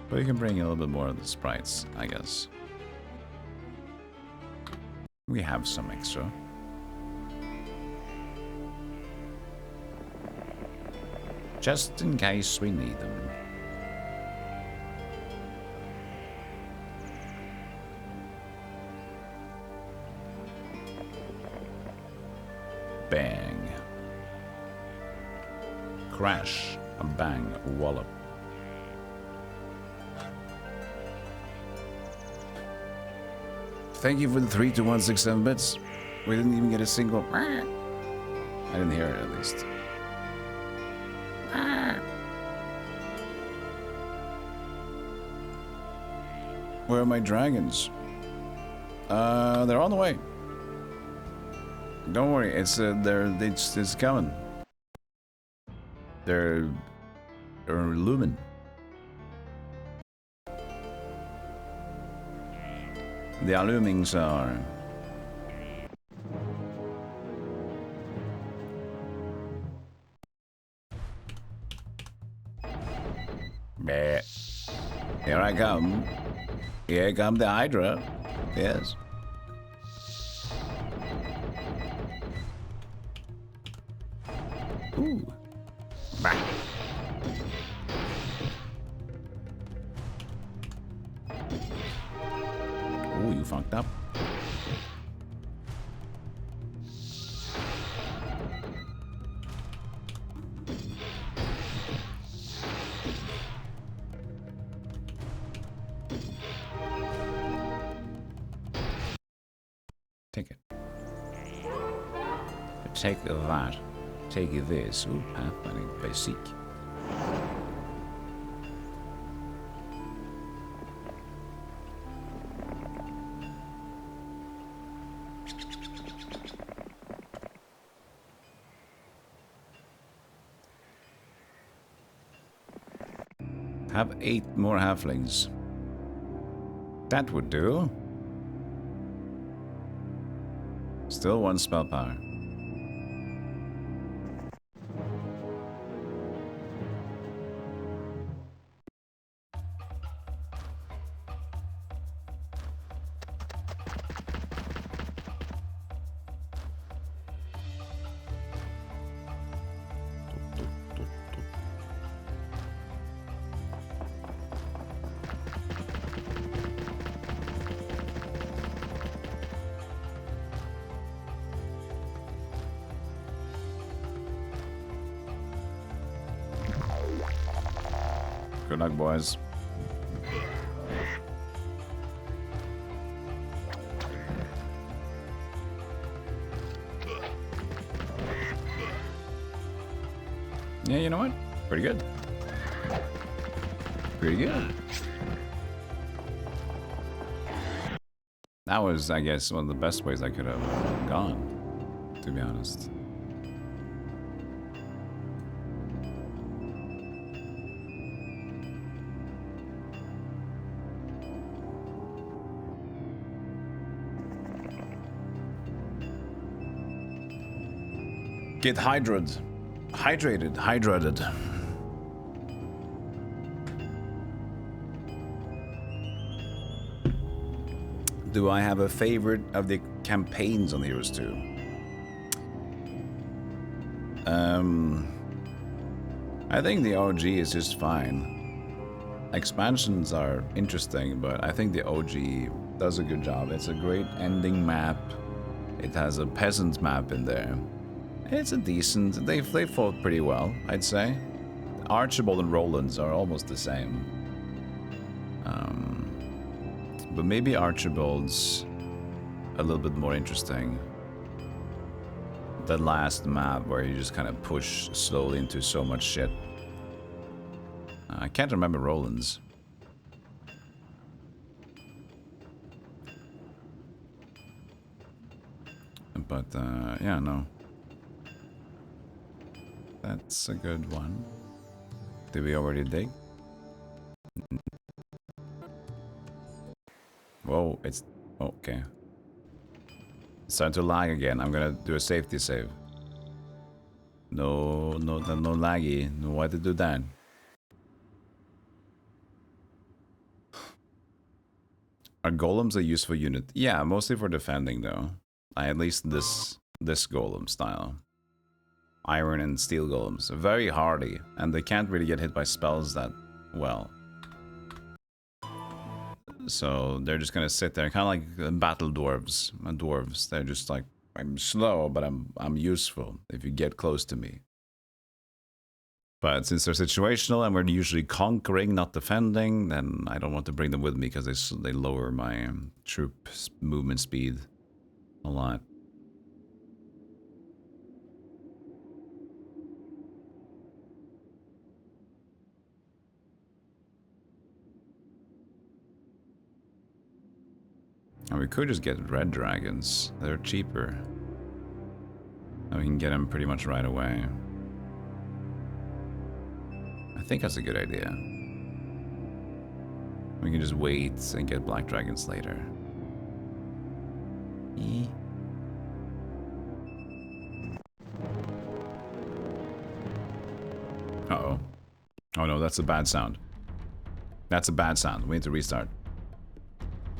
But you can bring in a little bit more of the sprites, I guess. We have some extra. Just in case we need them. Bang. Crash. A bang. A wallop. Thank you for the 3 to 167 bits. We didn't even get a single. I didn't hear it at least. Where are my dragons? They're on the way. Don't worry, it's it's coming. They're lumen. The allumings are. Bleh. Here I come. Here come the Hydra. Yes. Ooh. Bah. Ooh, you fucked up. Take it. Take that. Take this. Ooh, pathfinding basic. Have 8 more halflings. That would do. Still 1 spell power. Good luck, boys. Yeah, you know what? Pretty good. Pretty good. That was, I guess, one of the best ways I could have gone, to be honest. Get hydrated. Hydrated. Do I have a favorite of the campaigns on Heroes 2? I think the OG is just fine. Expansions are interesting, but I think the OG does a good job. It's a great ending map. It has a peasant map in there. It's a decent... They fought pretty well, I'd say. Archibald and Roland's are almost the same. But maybe Archibald's a little bit more interesting. The last map where you just kind of push slowly into so much shit. I can't remember Roland's. But, yeah, no. That's a good one. Did we already dig? Whoa, it's... Okay. It's starting to lag again. I'm gonna do a safety save. No laggy. No, why to do that? Are golems a useful unit? Yeah, mostly for defending though. At least this golem style. Iron and steel golems. Very hardy, and they can't really get hit by spells that well. So they're just gonna sit there, kind of like battle dwarves. Dwarves, they're just like, I'm slow, but I'm useful if you get close to me. But since they're situational and we're usually conquering, not defending, then I don't want to bring them with me because they lower my troop movement speed a lot. And we could just get red dragons. They're cheaper. And we can get them pretty much right away. I think that's a good idea. We can just wait and get black dragons later. Uh-oh. Oh no, that's a bad sound. That's a bad sound. We need to restart.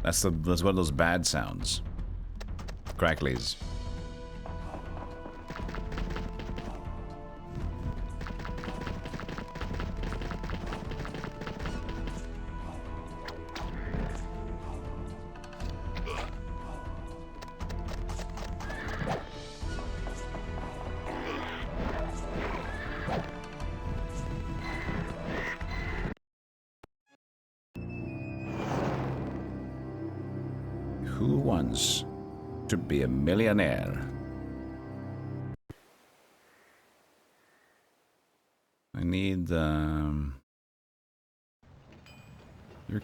That's one of those bad sounds. Cracklies. Who wants to be a millionaire? I need, you're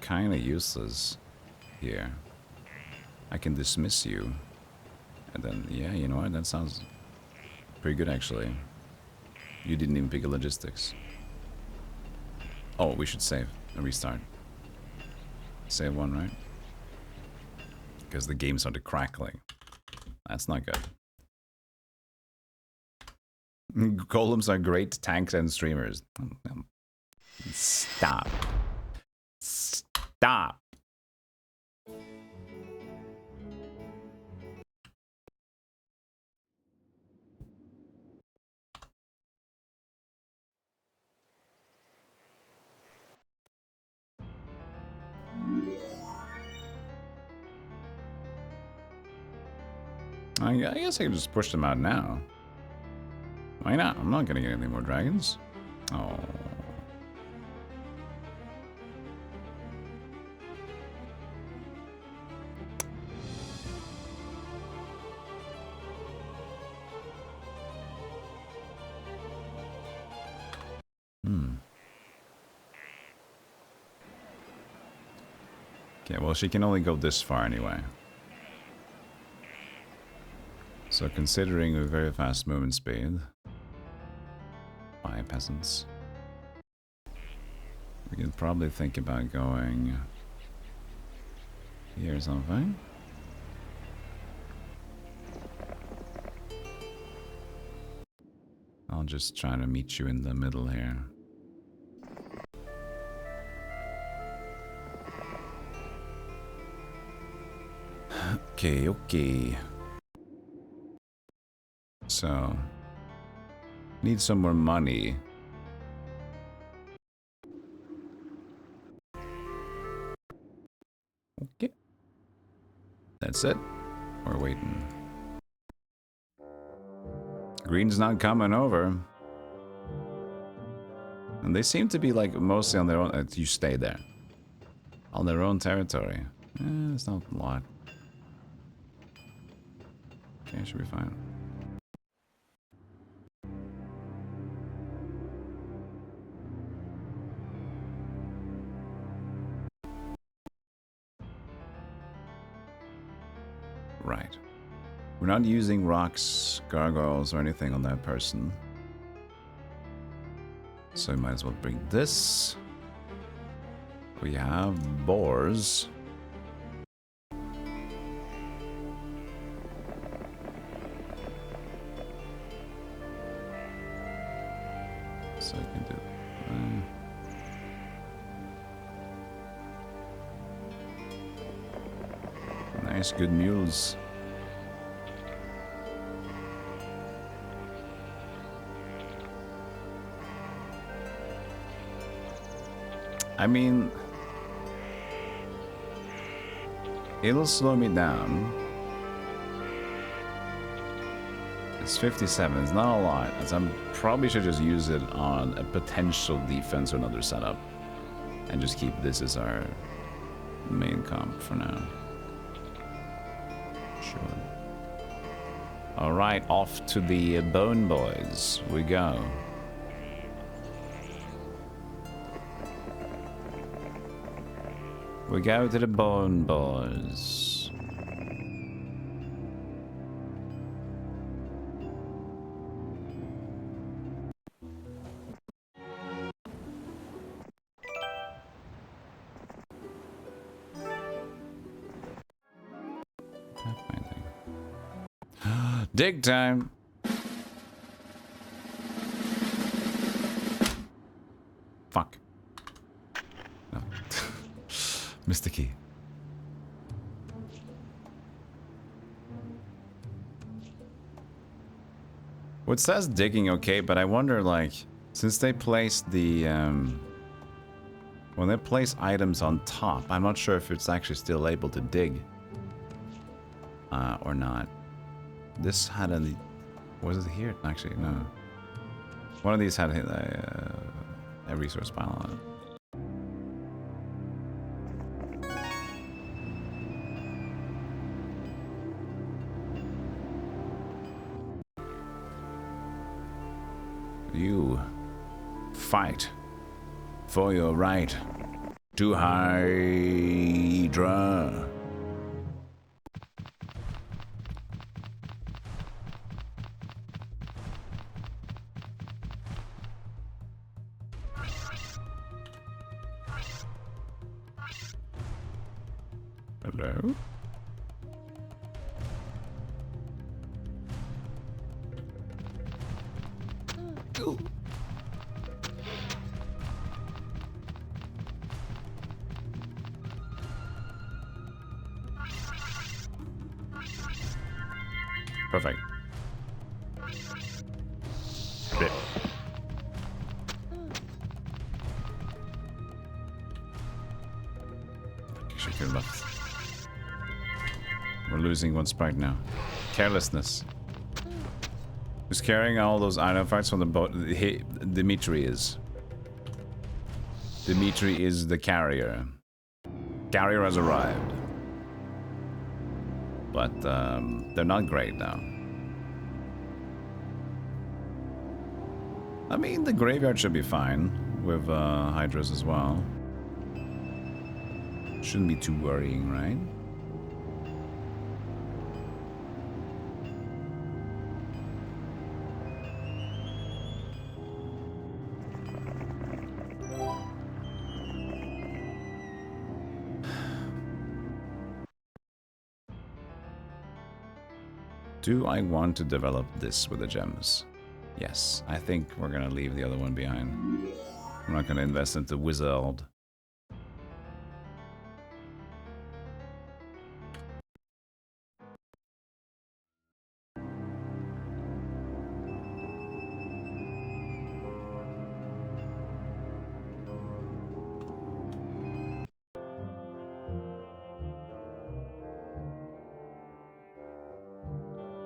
kind of useless here. I can dismiss you. And then, yeah, you know what? That sounds pretty good, actually. You didn't even pick a logistics. Oh, we should save and restart. Save one, right? Because the game started crackling. That's not good. Golems are great tanks and streamers. Stop. Stop. I guess I can just push them out now. Why not? I'm not gonna get any more dragons. Oh. Okay, well, she can only go this far anyway. So considering a very fast movement speed by peasants, we can probably think about going here or something. I'll just try to meet you in the middle here. Okay, okay. So, need some more money. Okay. That's it. We're waiting. Green's not coming over. And they seem to be like mostly on their own. You stay there. On their own territory. It's not a lot. Okay, should be fine. Right. We're not using rocks, gargoyles, or anything on that person. So we might as well bring this. We have boars. So I can do nice, good mules. I mean, it'll slow me down. It's 57, it's not a lot. As I probably should just use it on a potential defense or another setup. And just keep this as our main comp for now. Sure. Alright, off to the Bone Boys we go. We go to the Bone Boys. Dig time. Fuck. No. Missed the key. Well, it says digging okay, but I wonder, like, since they placed the, when they place items on top, I'm not sure if it's actually still able to dig. Or not. This had a... Was it here? Actually, no. One of these had a resource pile on it. You fight for your right to Hydra. Hello? Ooh. Perfect. Bit. Should have left. We're losing one sprite now. Carelessness. Who's carrying all those artifacts from the boat? Hey, Dimitri is. Dimitri is the carrier. Carrier has arrived. But they're not great now. I mean, the graveyard should be fine with Hydras as well. Shouldn't be too worrying, right? Do I want to develop this with the gems? Yes, I think we're gonna leave the other one behind. I'm not gonna invest into Wizard.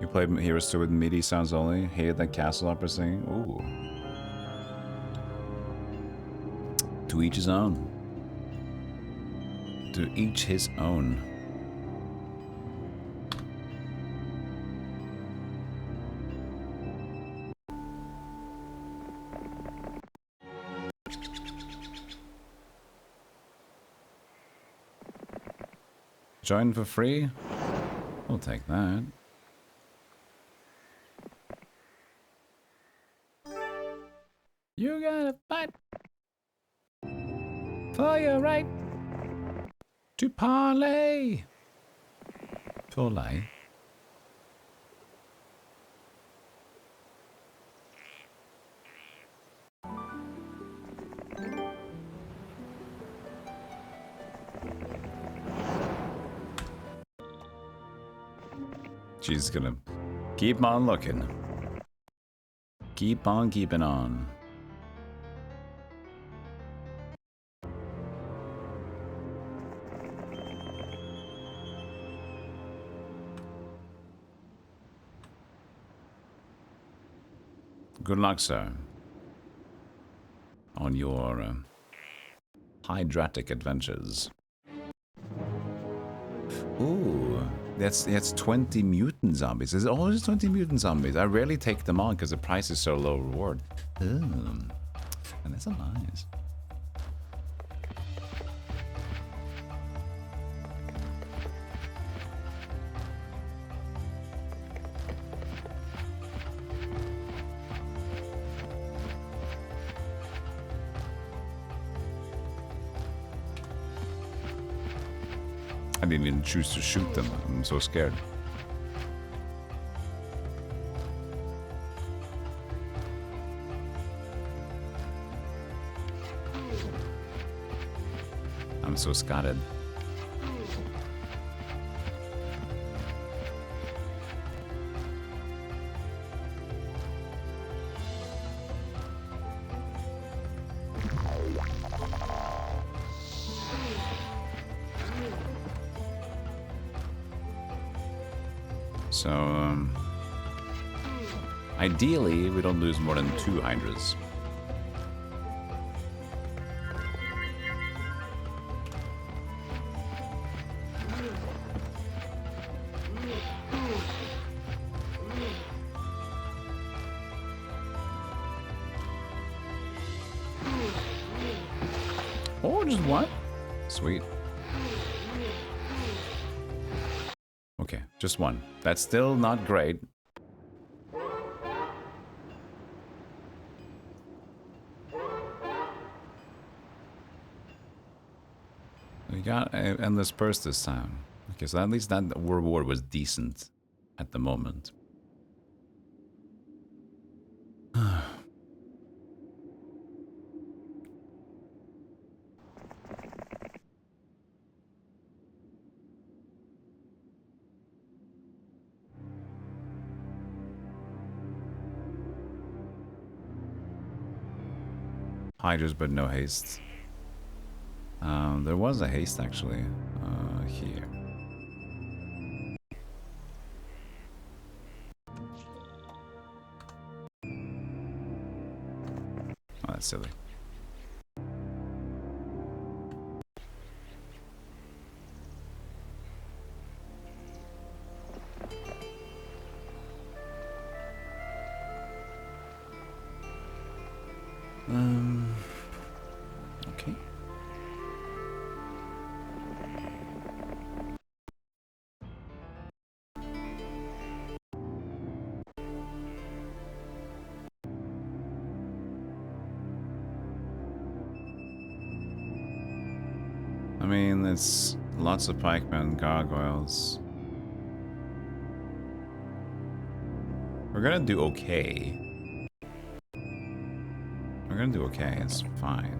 You played Heroes 2 with MIDI sounds only? Hated that castle opera singing? Ooh. To each his own. To each his own. Join for free? We'll take that. You gotta fight for your right to parlay. Parlay. She's gonna keep on looking. Keep on keeping on. Good luck, sir, on your hydratic adventures. Ooh, that's 20 mutant zombies. There's always 20 mutant zombies. I rarely take them on because the price is so low reward. And that's so nice. I didn't even choose to shoot them. I'm so scared. I'm so scarred. So, ideally, we don't lose more than 2 Hydras. Or just one? Sweet. Okay, just one. That's still not great. We got Endless Burst this time. Okay, so at least that reward was decent at the moment. Hydras, but no haste. There was a haste actually here. Oh, that's silly. Okay. I mean, it's lots of pikemen, gargoyles. We're gonna do okay. We're gonna do okay, it's fine.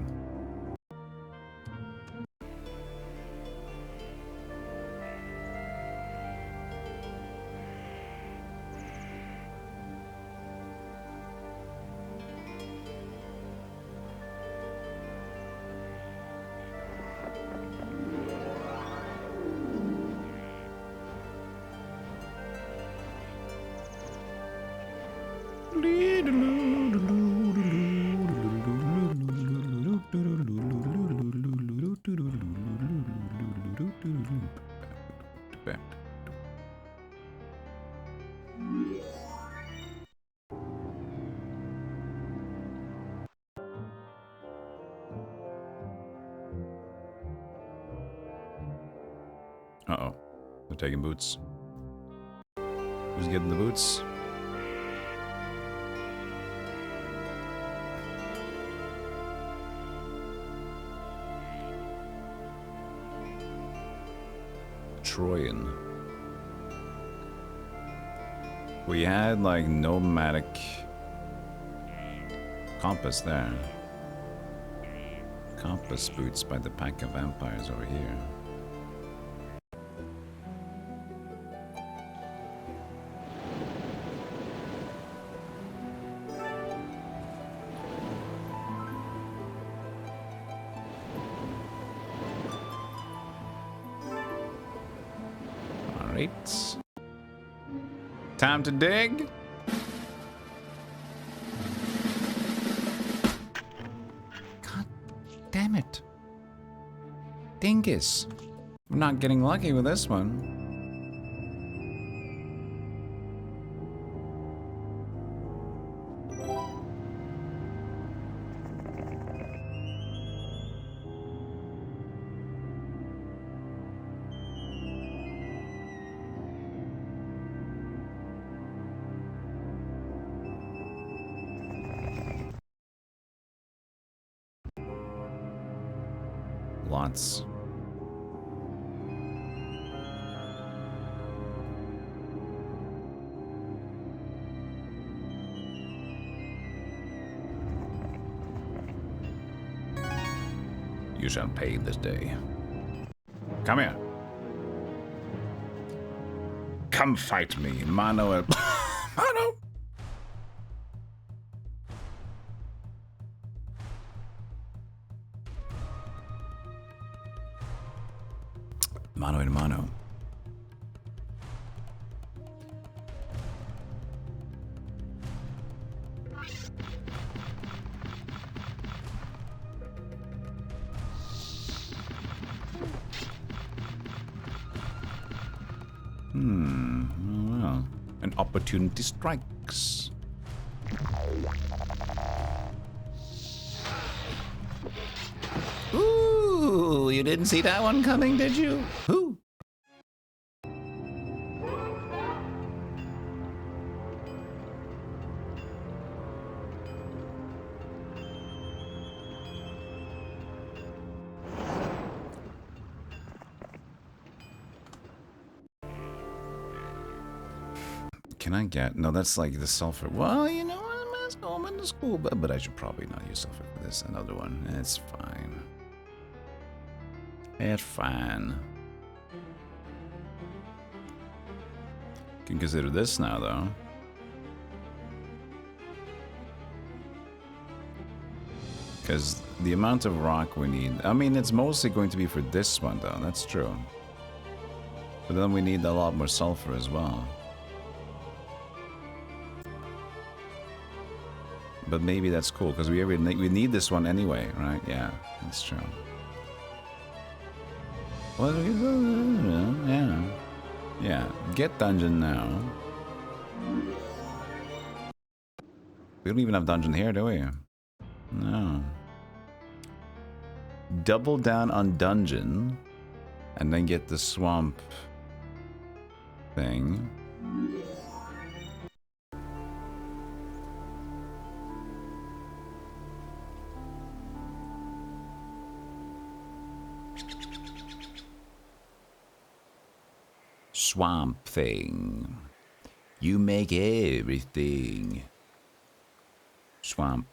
Uh-oh. They're taking boots. Who's getting the boots? Troyan. We had like nomadic compass there. Compass boots by the pack of vampires over here. Alright. Time to dig. God damn it. Dingus. We're not getting lucky with this one. Lots. You shall pay this day. Come here. Come fight me, mano. Mano. Mano and mano. Well, an opportunity strikes. Ooh, you didn't see that one coming, did you? Ooh. can I get... No, that's like the sulfur. Well, you know what? I'm in the school, but I should probably not use sulfur for this. Another one. It's fine. It's fine. Can consider this now, though. Because the amount of rock we need... I mean, it's mostly going to be for this one, though. That's true. But then we need a lot more sulfur as well. But maybe that's cool, because we need this one anyway, right? Yeah, that's true. What do we do? Yeah. Yeah, get dungeon now. We don't even have dungeon here, do we? No. Double down on dungeon, and then get the swamp thing. Swamp thing. You make everything. Swamp.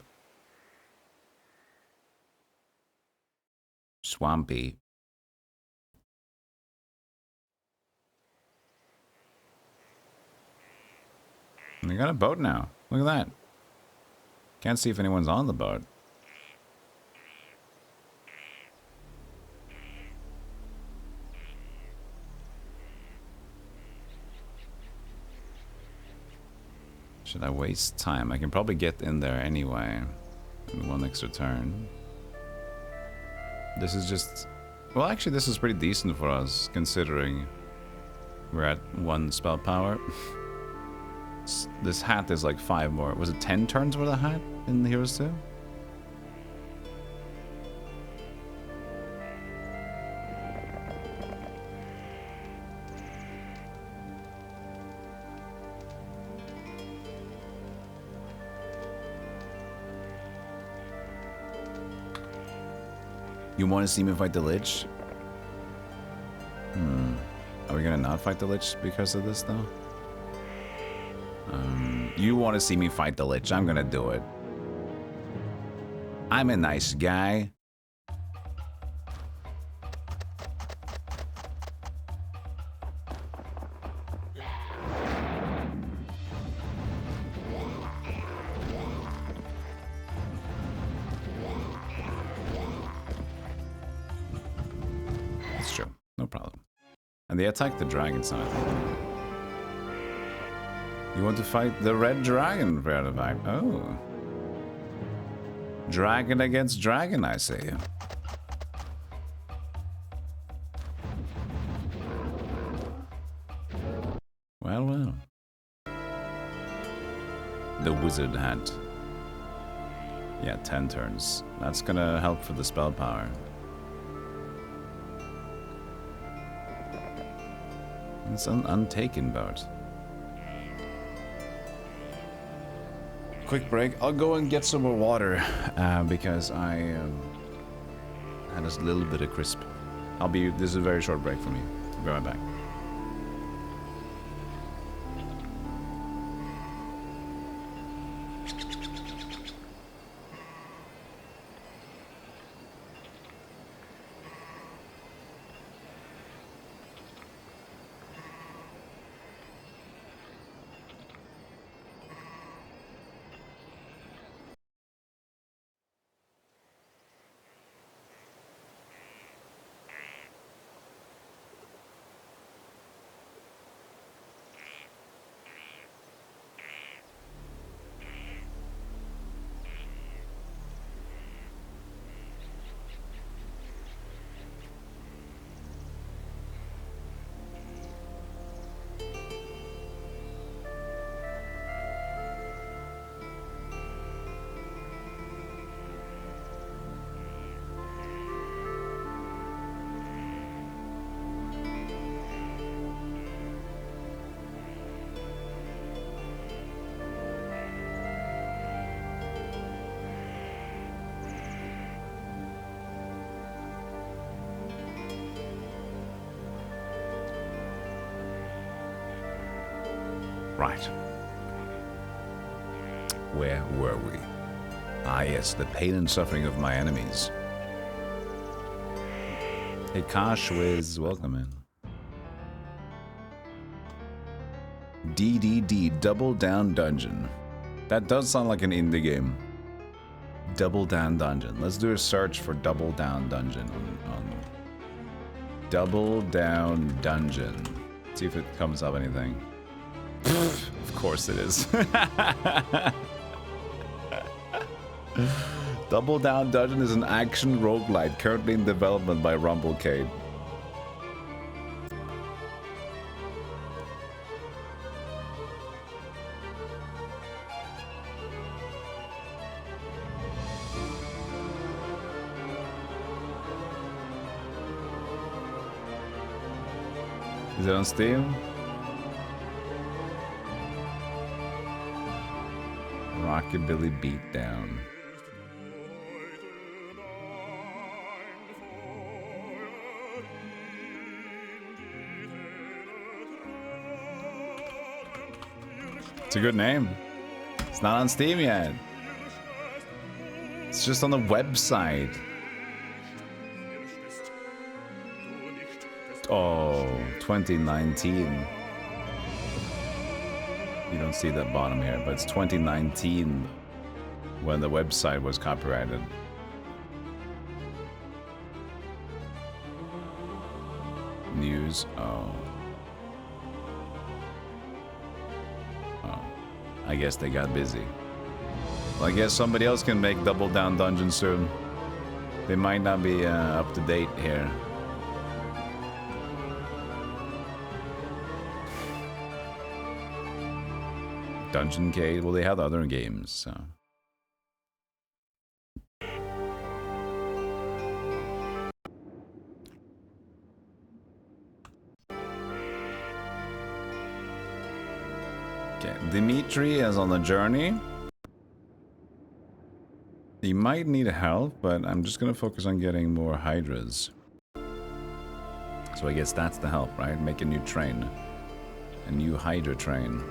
Swampy. We got a boat now. Look at that. Can't see if anyone's on the boat. Should I waste time? I can probably get in there anyway. In one extra turn. This is just... Well, actually, this is pretty decent for us, considering we're at 1 spell power. This hat is like 5 more. Was it 10 turns for the hat in the Heroes 2? You want to see me fight the Lich? Are we gonna not fight the Lich because of this, though? You want to see me fight the Lich? I'm gonna do it. I'm a nice guy. That's true. No problem. And they attack the dragons now, I think. You want to fight the red dragon, for the fact. Oh. Dragon against dragon, I say. Well, well. The wizard hat. Yeah, 10 turns. That's gonna help for the spell power. It's an untaken boat. Quick break. I'll go and get some more water because I had a little bit of crisp. This is a very short break for me. I'll be right back. Right. Where were we? Ah, yes, the pain and suffering of my enemies. Hey, Kashwiz, welcome in. DDD, Double Down Dungeon. That does sound like an indie game. Double Down Dungeon. Let's do a search for Double Down Dungeon on Double Down Dungeon. See if it comes up anything. Of course it is. Double Down Dungeon is an action roguelite currently in development by Rumblecade. Is it on Steam? Rockabilly Beatdown. It's a good name. It's not on Steam yet. It's just on the website. Oh, 2019. You don't see that bottom here, but it's 2019 when the website was copyrighted. News. Oh. I guess they got busy. Well, I guess somebody else can make Double Down Dungeon soon. They might not be up to date here. Dungeon Cade. Well, they had other games, so. Okay, Dimitri is on the journey. He might need help, but I'm just gonna focus on getting more Hydras. So I guess that's the help, right? Make a new train. A new Hydra train.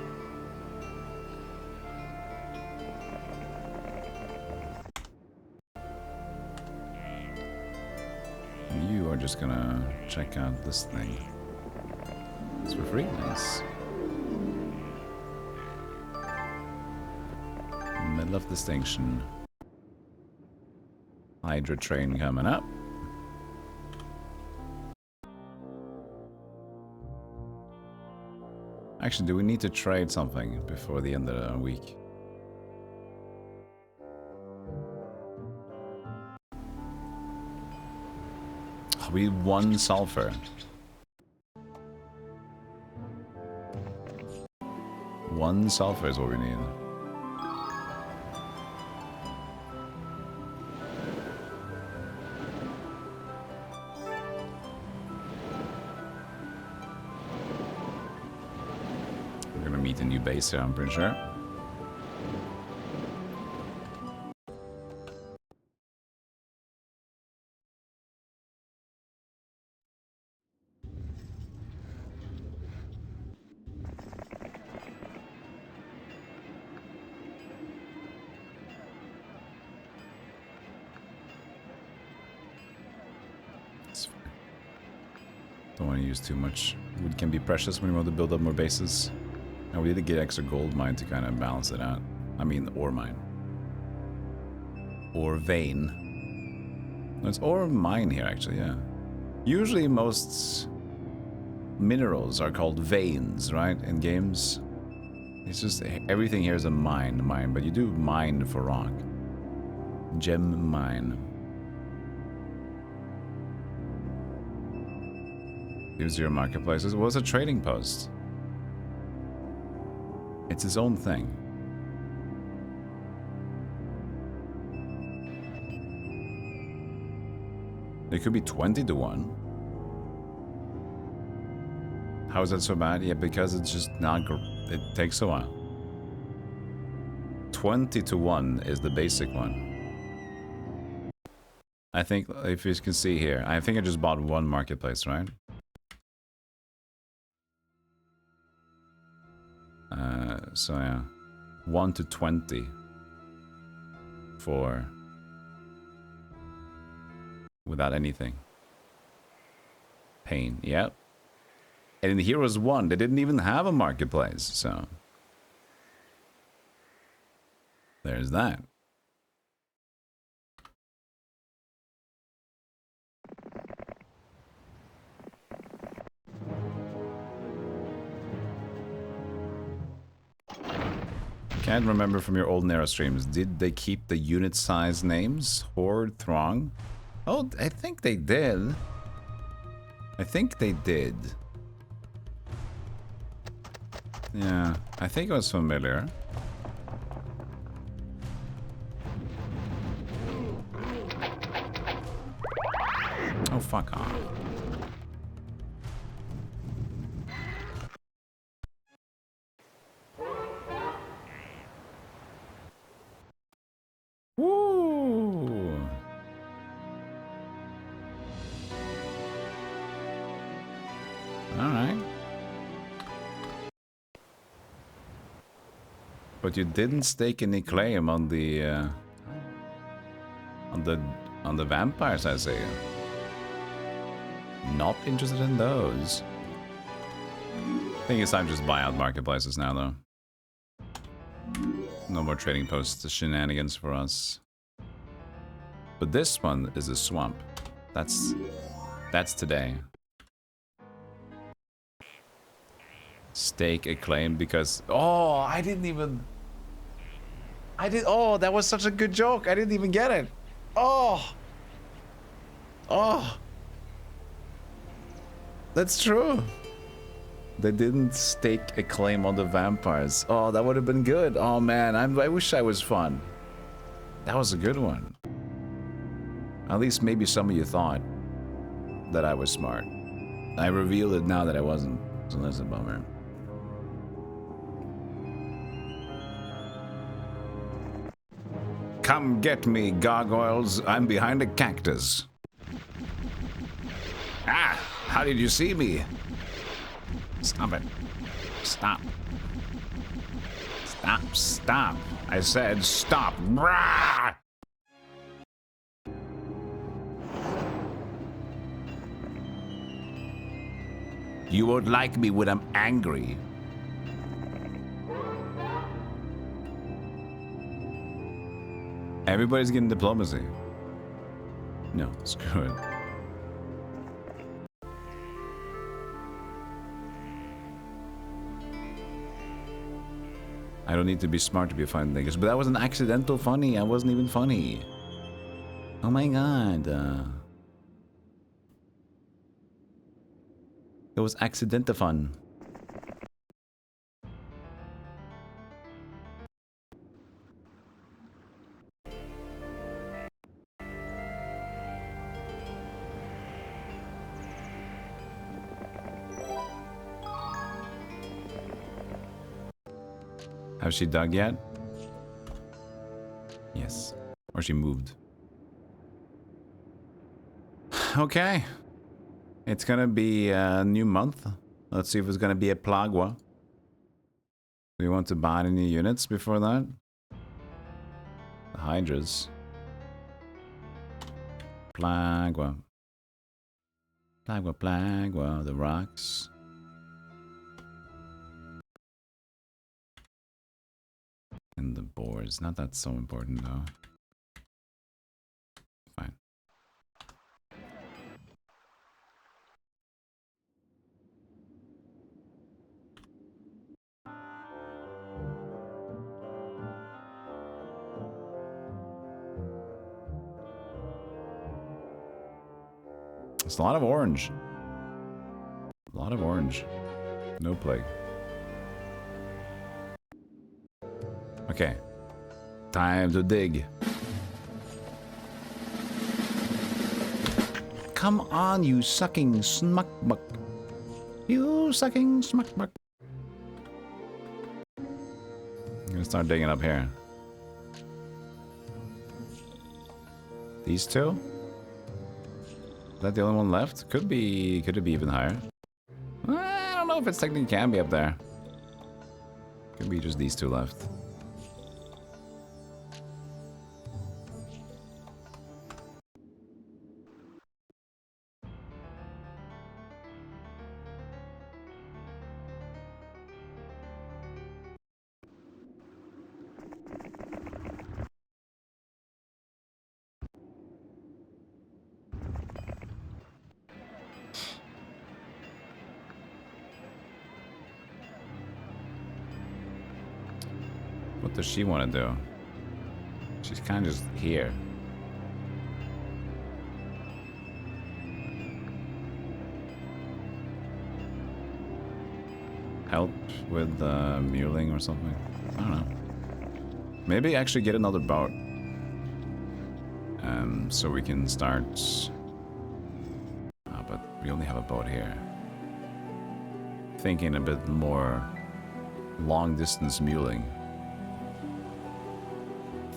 You are just gonna check out this thing. It's for free, nice. Medal of Distinction. Hydra train coming up. Actually, do we need to trade something before the end of the week? We need 1 sulfur. 1 sulfur is what we need. We're gonna meet a new base here, I'm pretty sure. Don't want to use too much. Wood can be precious when you want to build up more bases. And we need to get extra gold mine to kind of balance it out. I mean, ore mine. Ore vein. No, it's ore mine here, actually, yeah. Usually most minerals are called veins, right, in games. It's just, everything here is a mine, but you do mine for rock. Gem mine. Use your marketplaces. What's a trading post? It's its own thing. It could be 20 to 1. How is that so bad? Yeah, because it's just not. It takes a while. 20 to 1 is the basic one. I think, if you can see here, I think I just bought 1 marketplace, right? So yeah. 1 to 20 for without anything. Pain, yep. And in Heroes 1, they didn't even have a marketplace, so there's that. Can't remember from your old Nero streams. Did they keep the unit size names? Horde, Throng? Oh, I think they did. I think they did. Yeah, I think it was familiar. Oh, fuck off. Woo! Alright. But you didn't stake any claim on the vampires, I see. Not interested in those. I think it's time to just buy out marketplaces now, though. No more trading posts shenanigans for us. But this one is a swamp. That's today. Stake a claim because oh, oh, that was such a good joke. I didn't even get it. Oh. That's true. They didn't stake a claim on the vampires. Oh, that would have been good. Oh man, I wish I was fun. That was a good one. At least maybe some of you thought that I was smart. I revealed it now that I wasn't, so that's a bummer. Come get me, gargoyles. I'm behind a cactus. Ah, how did you see me? Stop it. Stop. Stop, stop. I said stop. Rah! You won't like me when I'm angry. Everybody's getting diplomacy. No, screw it. I don't need to be smart to be funny, niggas. But that was an accidental funny. I wasn't even funny. Oh my god. It was accidental fun. Has she dug yet? Yes. Or she moved. Okay. It's gonna be a new month. Let's see if it's gonna be a Plagua. Do you want to buy any units before that? The Hydras. Plagua. Plagua, Plagua. The rocks. And the boars. Not that so important though. Fine. It's a lot of orange. A lot of orange. No plague. Okay. Time to dig. Come on, you sucking smuckbuck. You sucking smuckbuck. I'm gonna start digging up here. These two? Is that the only one left? Could it be even higher? I don't know if it's technically can be up there. Could be just these two left. What does she want to do? She's kind of just here. Help with muling or something? I don't know. Maybe actually get another boat. So we can start... but we only have a boat here. Thinking a bit more long distance muling.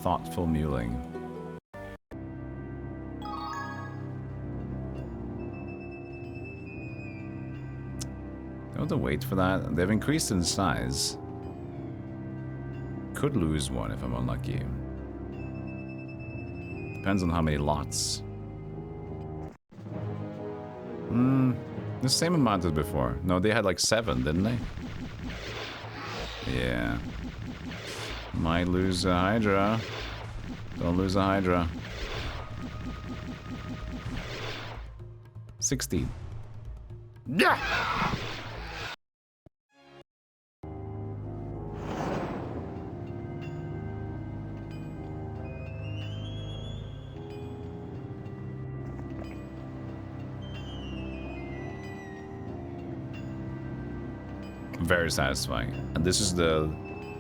Thoughtful muling. Don't have to wait for that. They've increased in size. Could lose one if I'm unlucky. Depends on how many lots. The same amount as before. No, they had like 7, didn't they? Yeah. Might lose a Hydra. Don't lose a Hydra. 16. Yeah! Very satisfying. And this is the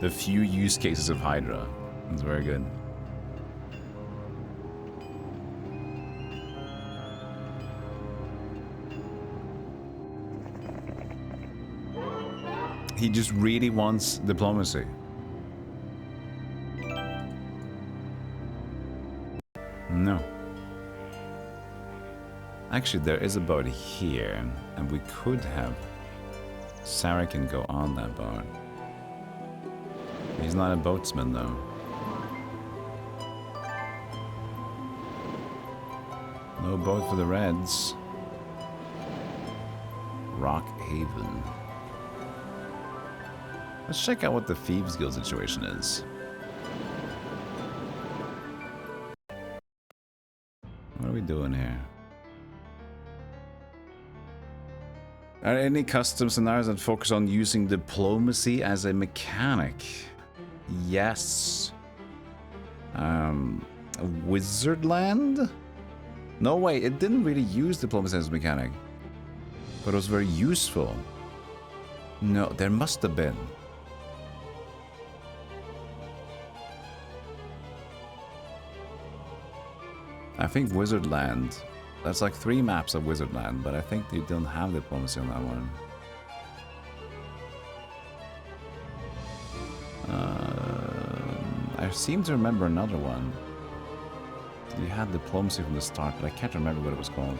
few use cases of Hydra. It's very good. He just really wants diplomacy. No. Actually, there is a boat here, and we could have Sarah can go on that boat. He's not a boatsman, though. No boat for the Reds. Rock Haven. Let's check out what the Thieves Guild situation is. What are we doing here? Are there any custom scenarios that focus on using diplomacy as a mechanic? Yes. Wizardland? No way, it didn't really use diplomacy as a mechanic. But it was very useful. No, there must have been. I think Wizardland. That's like 3 maps of Wizardland, but I think they don't have diplomacy on that one. I seem to remember another one. You had diplomacy from the start, but I can't remember what it was called.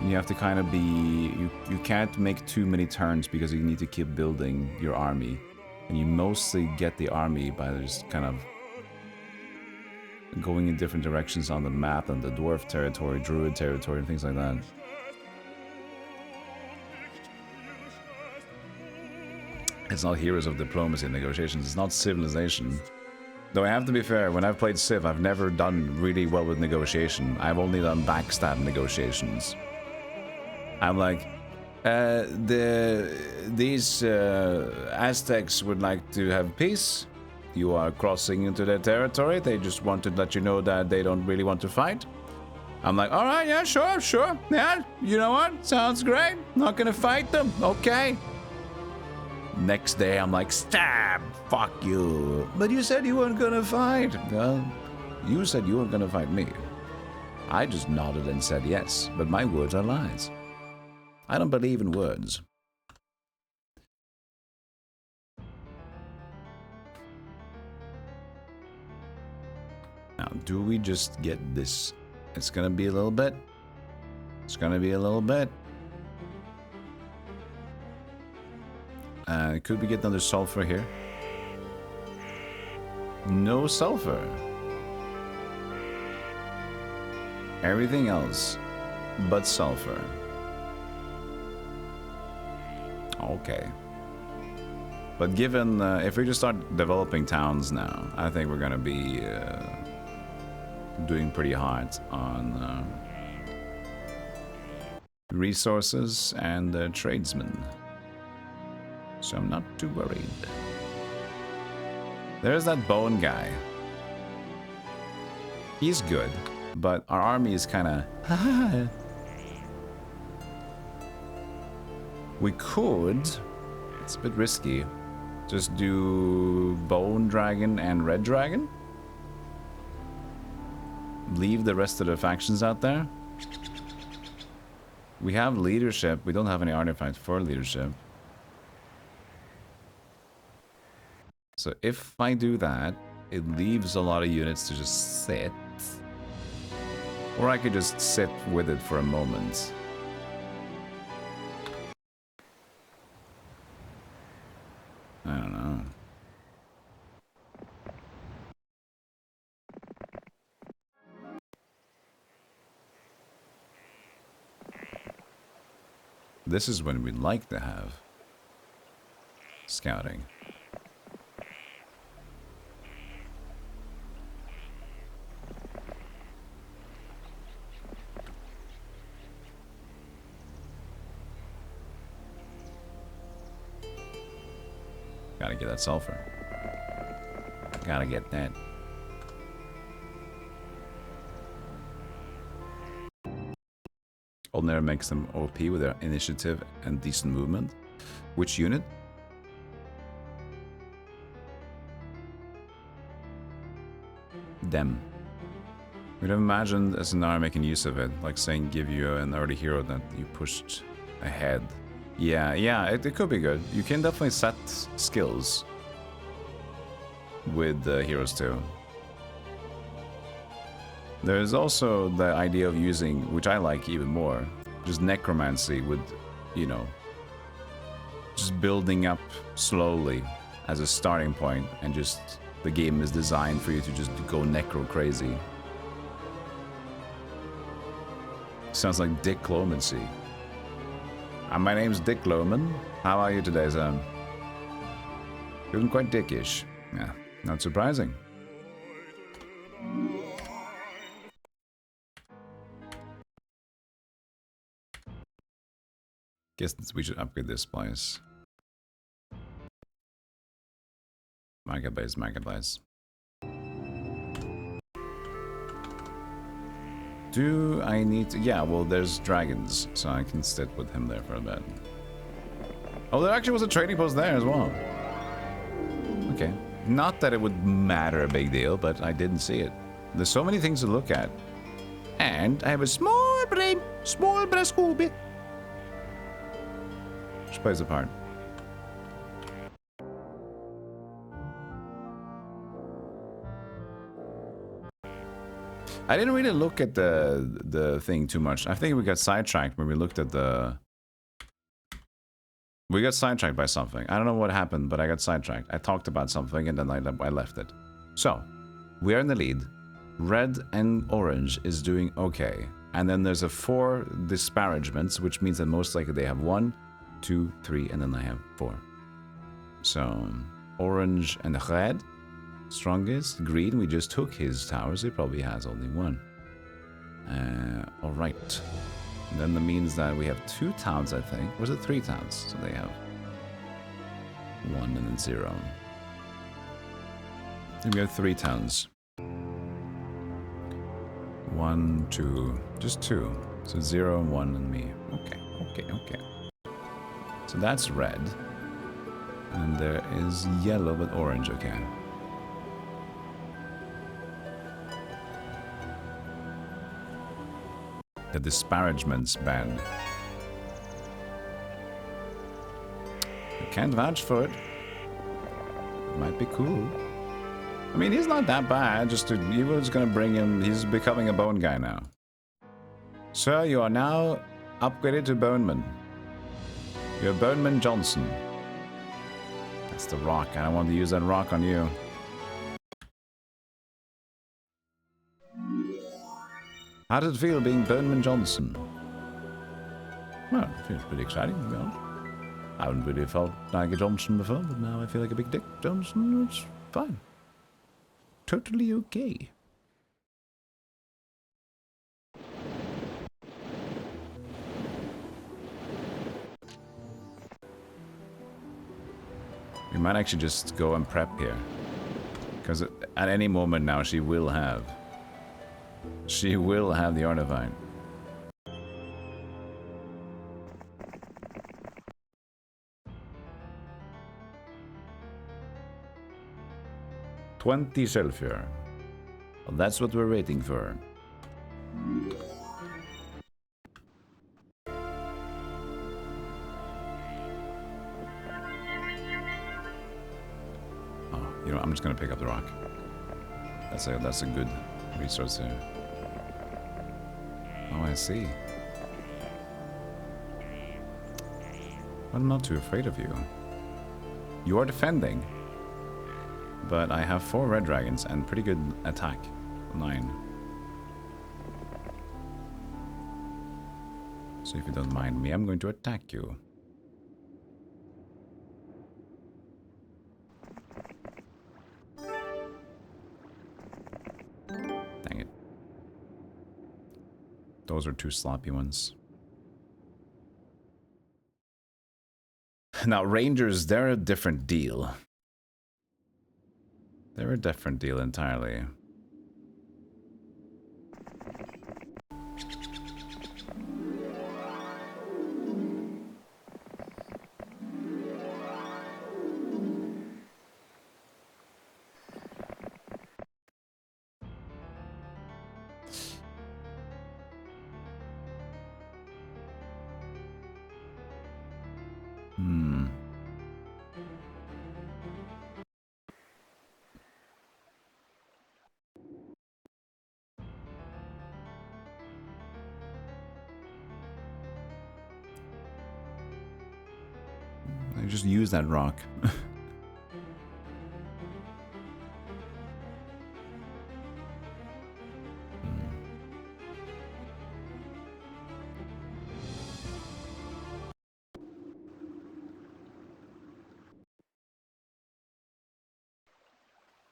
You have to kind of be... You can't make too many turns because you need to keep building your army. And you mostly get the army by just kind of going in different directions on the map, and the dwarf territory, druid territory, and things like that. It's not Heroes of Diplomacy and Negotiations, it's not Civilization. Though I have to be fair, when I've played Civ, I've never done really well with negotiation. I've only done backstab negotiations. I'm like, these Aztecs would like to have peace. You are crossing into their territory. They just want to let you know that they don't really want to fight. I'm like, all right, yeah, sure. Yeah, you know what? Sounds great. Not gonna fight them. Okay. Next day, I'm like, stab. Fuck you. But you said you weren't gonna fight. Well, you said you weren't gonna fight me. I just nodded and said yes, but my words are lies. I don't believe in words. Now, do we just get this? It's gonna be a little bit. It's gonna be a little bit. Could we get another sulfur here? No sulfur. Everything else but sulfur. Okay. But given, if we just start developing towns now, I think we're gonna be doing pretty hard on resources and tradesmen. So I'm not too worried. There's that bone guy. He's good, but our army is kind of... We could, it's a bit risky, just do bone dragon and red dragon. Leave the rest of the factions out there. We have leadership. We don't have any artifacts for leadership. So if I do that, it leaves a lot of units to just sit. Or I could just sit with it for a moment. I don't know. This is when we'd like to have scouting. Gotta get that sulfur. Gotta get that. Aldner makes them OP with their initiative and decent movement. Which unit? Them. We'd have imagined a scenario making use of it, like saying give you an early hero that you pushed ahead. Yeah, it could be good. You can definitely set skills with the heroes too. There's also the idea of using, which I like even more, just necromancy with, you know, just building up slowly as a starting point, and just the game is designed for you to just go necro crazy. Sounds like dicklomancy. My name's Dick Loman. How are you today, son? Feeling quite dickish. Yeah, not surprising. Guess we should upgrade this place. Marketplace. Do I need to... Yeah, well, there's dragons, so I can sit with him there for a bit. Oh, there actually was a trading post there as well. Okay. Not that it would matter a big deal, but I didn't see it. There's so many things to look at. And I have a small brain, small Scooby. Which plays a part. I didn't really look at the thing too much. I think we got sidetracked when we looked at the... We got sidetracked by something. I don't know what happened, but I got sidetracked. I talked about something and then I left it. So, we are in the lead. Red and orange is doing okay. And then there's a 4 disparagements, which means that most likely they have 1, 2, 3, and then I have 4. So, orange and red. Strongest. Green, we just took his towers. He probably has only 1. Alright. Then that means that we have 2 towns, I think. Was it 3 towns? So they have 1 and then 0. Then we have 3 towns. 1, 2. Just 2. So 0, 1, and me. Okay. So that's red. And there is yellow but orange, okay. The disparagements ban. You can't vouch for it. Might be cool. I mean, he's not that bad. Just Evil's gonna bring him. He's becoming a bone guy now. Sir, you are now upgraded to Boneman. You're Boneman Johnson. It's the rock. I don't want to use that rock on you. How does it feel being Burnman Johnson? Well, it feels pretty exciting, to be honest. I haven't really felt like a Johnson before, but now I feel like a big dick Johnson. It's fine. Totally okay. We might actually just go and prep here. Because at any moment now she will have the artifact. $20 sulfur. Well, that's what we're waiting for. Oh, you know, I'm just gonna pick up the rock. That's a good resource here. Oh, I see. I'm not too afraid of you. You are defending. But I have 4 red dragons and pretty good attack. 9. So if you don't mind me, I'm going to attack you. Dang it. Those are 2 sloppy ones. Now, Rangers, they're a different deal. They're a different deal entirely. Just use that rock.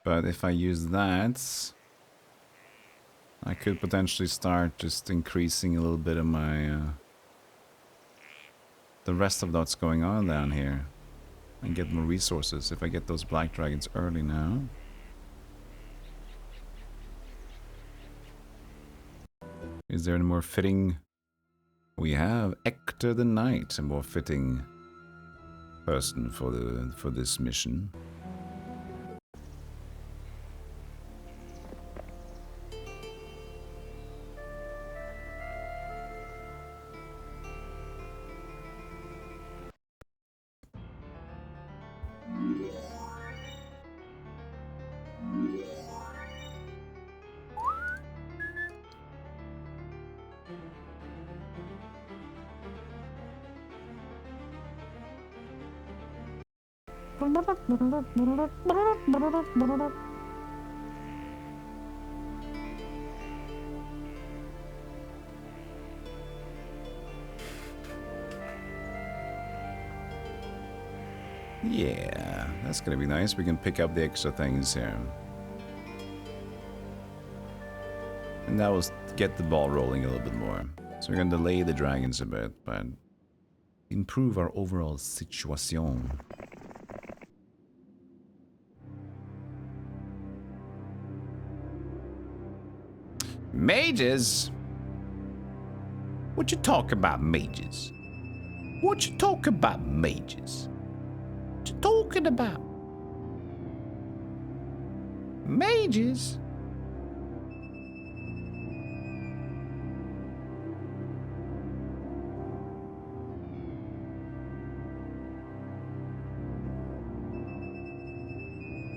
But if I use that, I could potentially start just increasing a little bit of my the rest of what's going on down here and get more resources if I get those black dragons early now. Is there any more fitting? We have Ector the Knight, a more fitting person for this mission. Yeah, that's gonna be nice. We can pick up the extra things here. And that will get the ball rolling a little bit more. So we're gonna delay the dragons a bit, but improve our overall situation. Mages? What you talk about, mages? What you talk about, mages? What you talking about? Mages?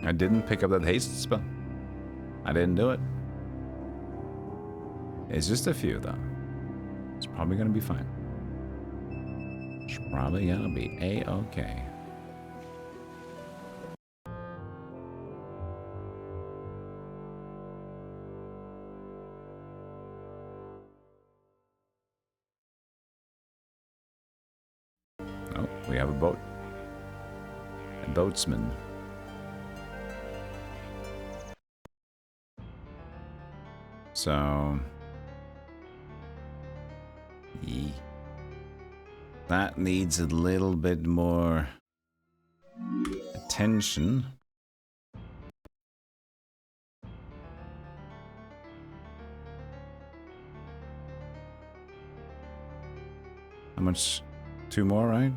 I didn't pick up that haste spell. I didn't do it. It's just a few, though. It's probably gonna be fine. It's probably gonna be A-okay. have a boat. A boatsman. So... yeah. That needs a little bit more attention. How much? 2 more, right?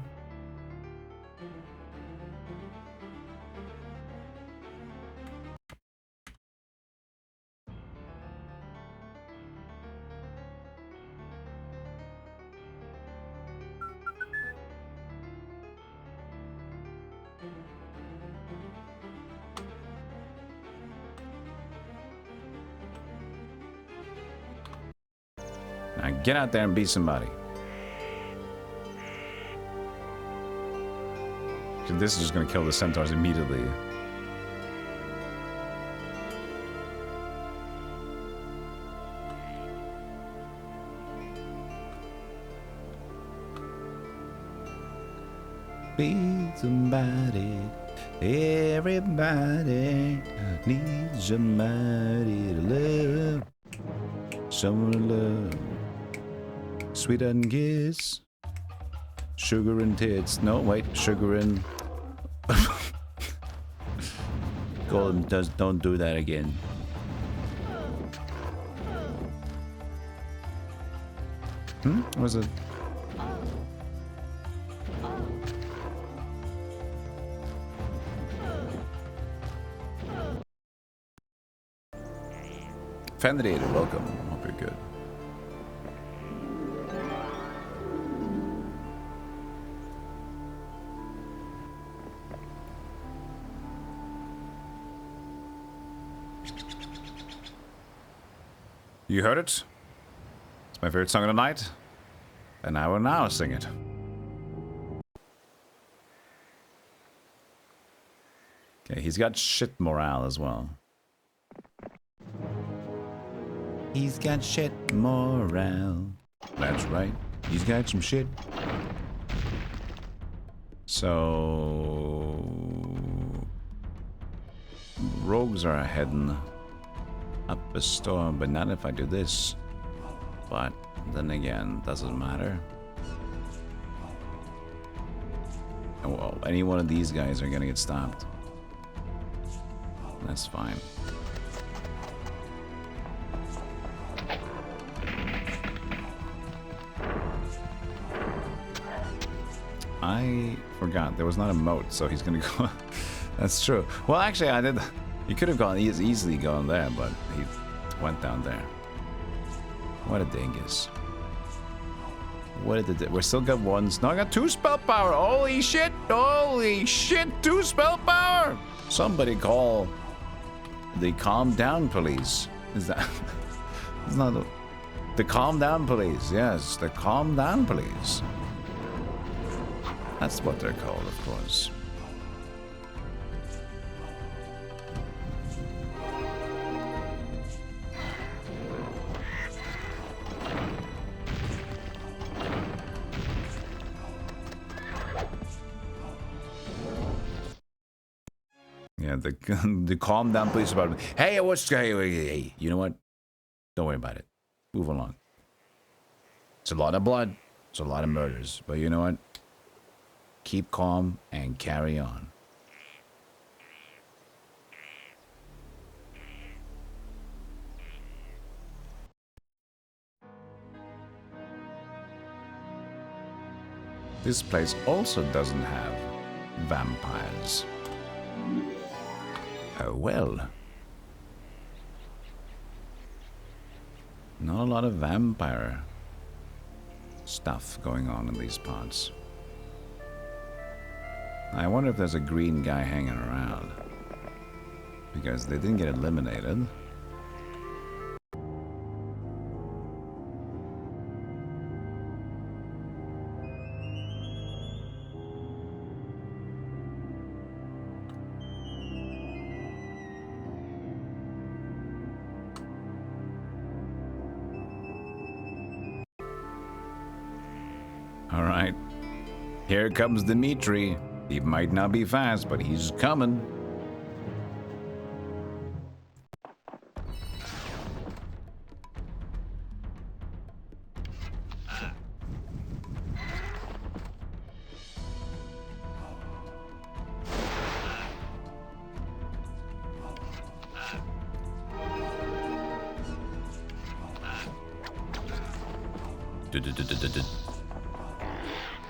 Now get out there and be somebody. This is just gonna kill the centaurs immediately. Be somebody. Everybody needs somebody to love. Someone to love. Sweet and kiss. Sugar and tits. No, wait. Sugar and... Golem don't do that again. What was it? Fendidated, welcome. Hope you're good. You heard it? It's my favorite song of the night. And I will now sing it. Okay, he's got shit morale as well. He's got shit morale. That's right. He's got some shit. So... rogues are heading up a storm, but not if I do this. But then again, doesn't matter. Well, any one of these guys are gonna get stopped. That's fine. I forgot there was not a moat, so he's gonna go. That's true. Well, actually, I did. He could have gone easily gone there, but he went down there. What a dingus. What did it? We still got one. No, I got 2 spell power. Holy shit! Holy shit! 2 spell power! Somebody call the calm down police. Is that? It's not the calm down police. Yes, the calm down police. That's what they're called, of course. Yeah, the calm down police department. Hey, hey, you know what? Don't worry about it. Move along. It's a lot of blood. It's a lot of murders. But you know what? Keep calm and carry on. This place also doesn't have vampires. Oh well. Not a lot of vampire stuff going on in these parts. I wonder if there's a green guy hanging around. Because they didn't get eliminated. All right. Here comes Dimitri. He might not be fast, but he's coming.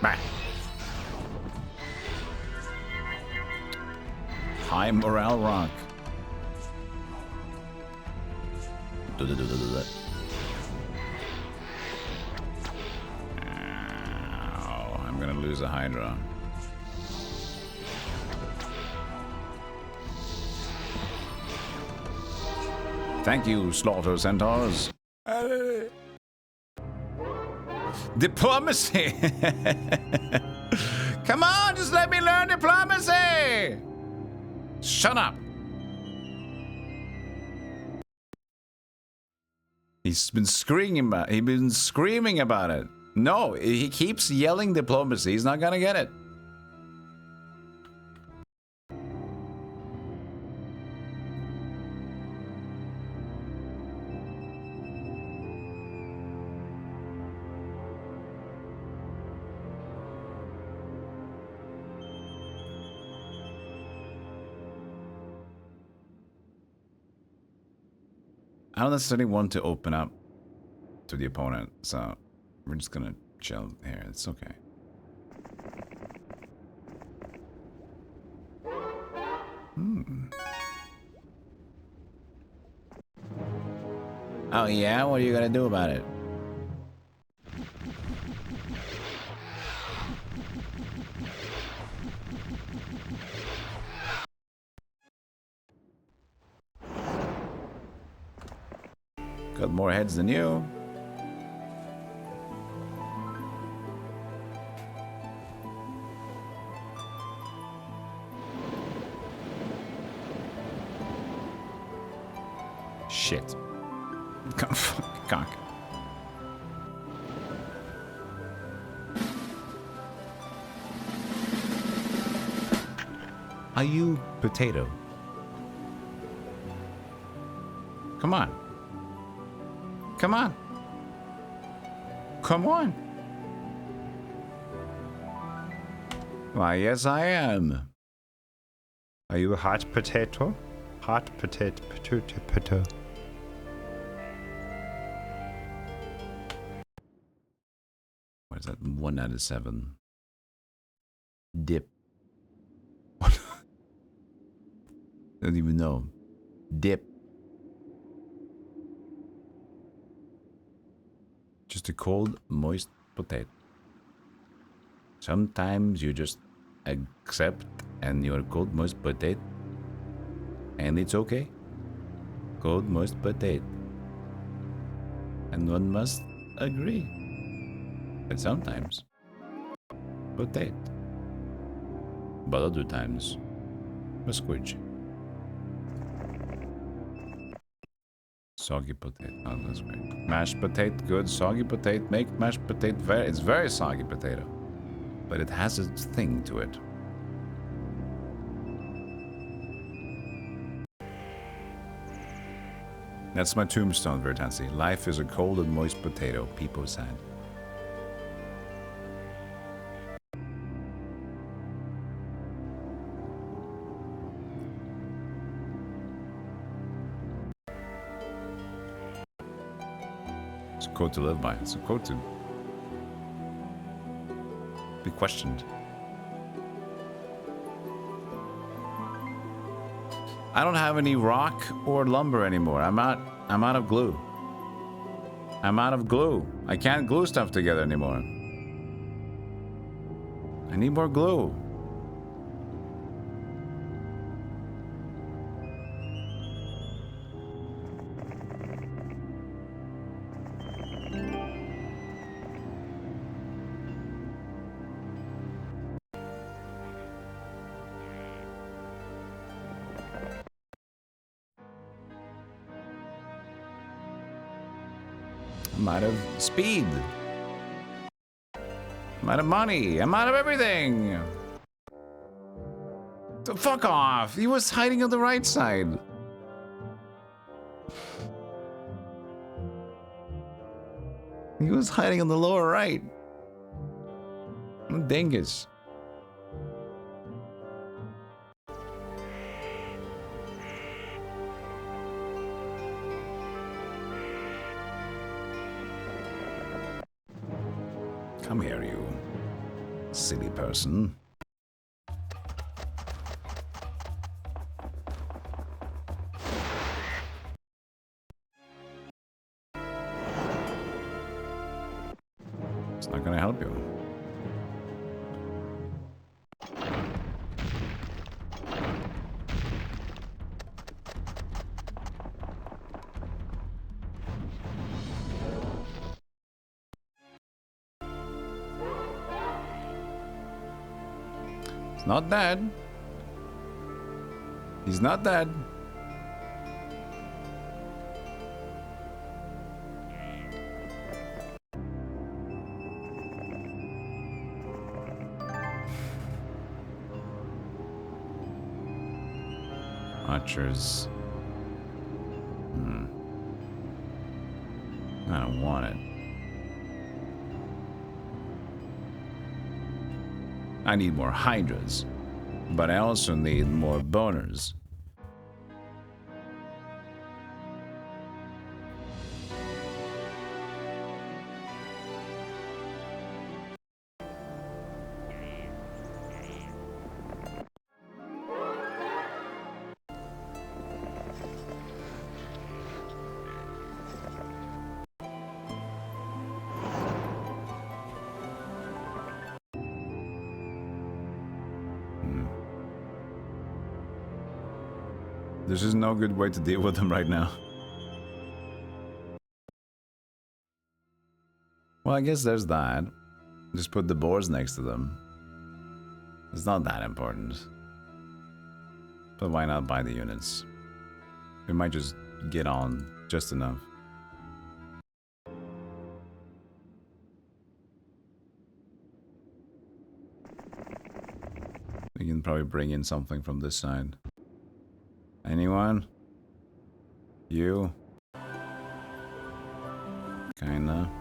Bah. High morale rock. Ow, I'm gonna lose a Hydra. Thank you, Slaughter Centaurs. Diplomacy! Come on, just let me learn diplomacy! Shut up! He's been screaming about it. No, he keeps yelling diplomacy. He's not gonna get it. I don't necessarily want to open up to the opponent, so we're just gonna chill here. It's okay. Oh yeah? What are you gonna do about it? Got more heads than you. Shit. Cock. Are you potato? Come on. Come on. Come on. Why, yes, I am. Are you a hot potato? Hot potato, potato. What is that? 1 out of 7. Dip. Don't even know. Dip. Just a cold, moist potato. Sometimes you just accept and you're a cold, moist potato. And it's okay. Cold, moist potato. And one must agree. But sometimes, potato. But other times, a squidge. Soggy potato. Oh, that's great. Mashed potato, good. Soggy potato, make mashed potato very. It's very soggy potato, but it has a thing to it. That's my tombstone, Vertansi. Life is a cold and moist potato. People said. It's a quote to live by. It's a quote to be questioned. I don't have any rock or lumber anymore. I'm out of glue. I'm out of glue. I can't glue stuff together anymore. I need more glue. I'm out of speed. I'm out of money. I'm out of everything. So fuck off. He was hiding on the right side. He was hiding on the lower right. I'm a dingus. Come here, you silly person. It's not gonna help you. He's not dead. He's not dead. Archers. I don't want it. I need more hydras, but I also need more boners. There's just no good way to deal with them right now. Well, I guess there's that. Just put the boars next to them. It's not that important. But why not buy the units? We might just get on just enough. We can probably bring in something from this side. Anyone? You? Kinda.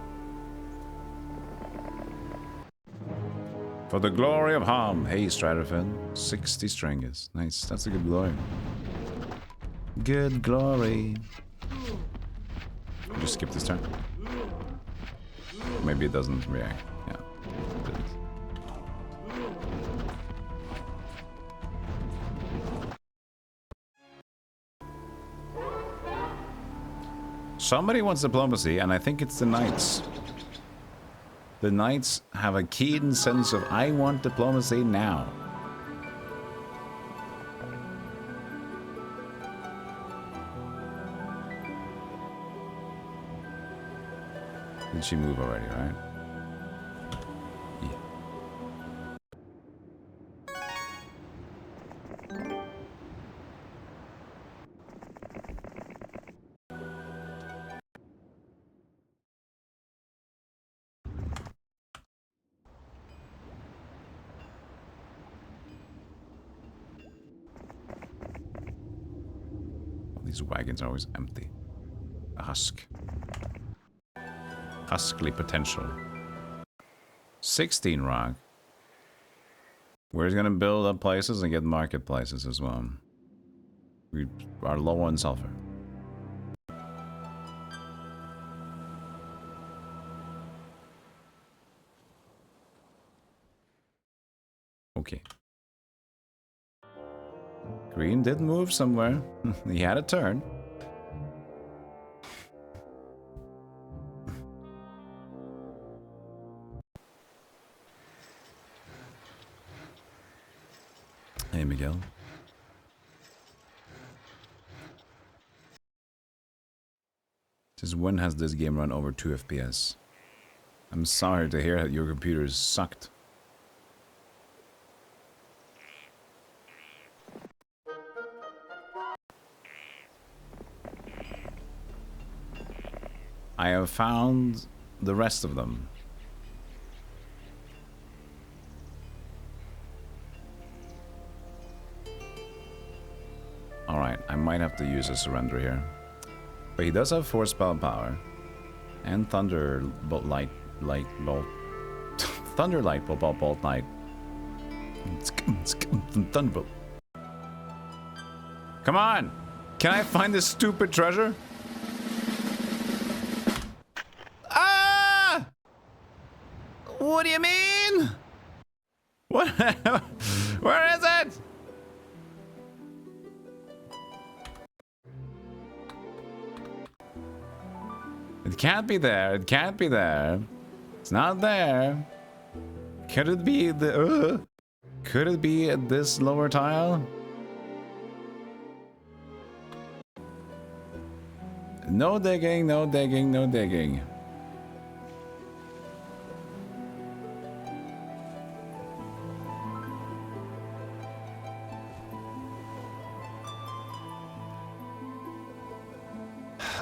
For the glory of harm. Hey, Stratofin. 60 stringers. Nice. That's a good glory. Good glory. Just skip this turn. Maybe it doesn't react. Yeah. It didn't. Somebody wants diplomacy, and I think it's the knights. The knights have a keen sense of, I want diplomacy now. Did she move already, right? Yeah. These wagons are always empty. A husk. Huskly potential. 16 rock. We're gonna build up places and get marketplaces as well. We are low on sulfur. Okay. Green did move somewhere. He had a turn. Hey, Miguel. Just when has this game run over 2 FPS? I'm sorry to hear that your computers sucked. I have found the rest of them. Alright, I might have to use a surrender here. But he does have 4 spell power. And thunder bolt light bolt. Thunder light bolt light. Thunderbolt. Come on! Can I find this stupid treasure? Ah! What do you mean? What? Where is it? It can't be there. It can't be there. It's not there. Could it be the... Could it be at this lower tile? No digging, no digging, no digging.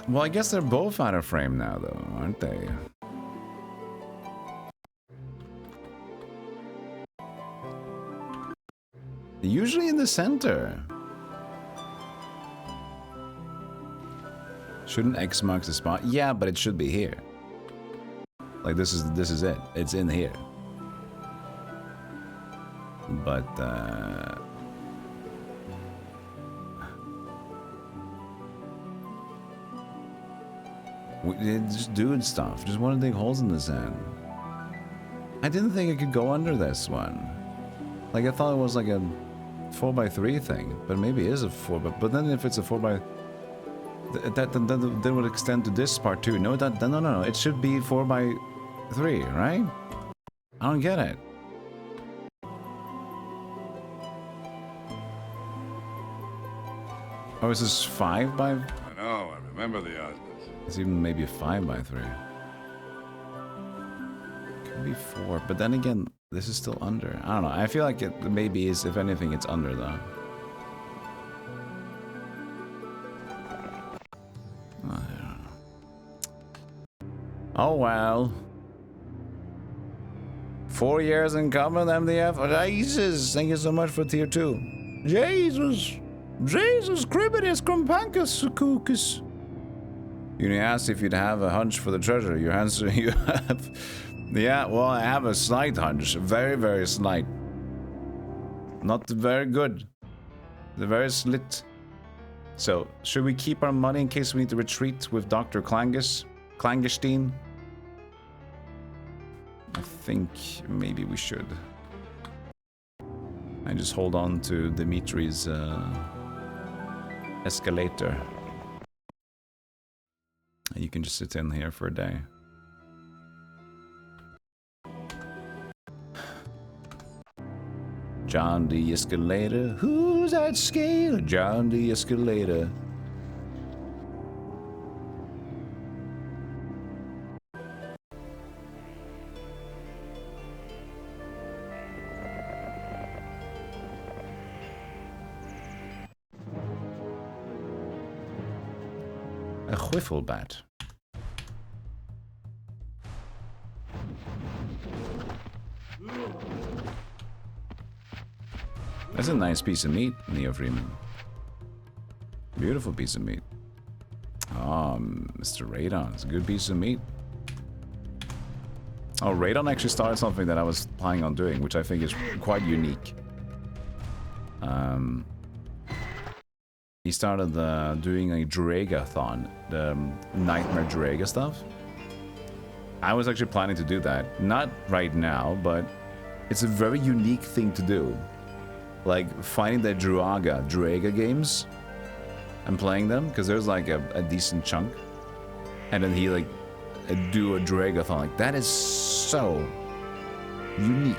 Well, I guess they're both out of frame now, though, aren't they? Usually in the center. Shouldn't X marks the spot? Yeah, but it should be here. Like this is it. It's in here. But just doing stuff. Just want to dig holes in the sand. I didn't think it could go under this one. Like I thought it was like a 4x3 thing, but maybe it is a 4. But then if it's a 4x, that would extend to this part too. No, no. It should be 4x3, right? I don't get it. Oh, is this 5x? I know. I remember the odds. It's even maybe a 5x3. Could be 4, but then again, this is still under. I don't know. I feel like it maybe is, if anything, it's under though. I don't know. Oh well. 4 years in common, MDF. Jesus, thank you so much for tier 2. Jesus, Cribitus, Crumpancus, Sukukus. You asked if you'd have a hunch for the treasure. Your answer, you have. Yeah, well, I have a slight hunch. Very, very slight. Not very good. They're very slit. So, should we keep our money in case we need to retreat with Dr. Klangestein? I think maybe we should. And just hold on to Dimitri's escalator. And you can just sit in here for a day. John the Escalator. Who's that scale? John the Escalator. A whiffle bat. That's a nice piece of meat, Neo Freeman. Beautiful piece of meat. Oh, Mr. Radon. It's a good piece of meat. Oh, Radon actually started something that I was planning on doing, which I think is quite unique. He started doing a Draga-thon, the Nightmare Draga stuff. I was actually planning to do that. Not right now, but it's a very unique thing to do. Like, finding the Draga games and playing them, because there's like a decent chunk. And then he like do a Draga-thon. Like, that is so unique.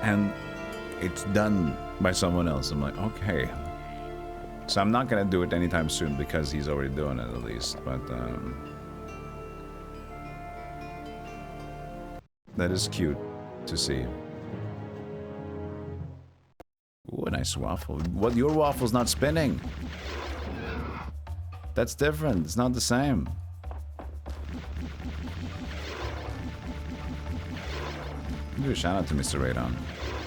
And it's done by someone else. I'm like, okay. So I'm not gonna do it anytime soon because he's already doing it at least. But that is cute to see. Ooh, a nice waffle. What? Your waffle's not spinning. That's different. It's not the same. Do a shout out to Mr. Radon,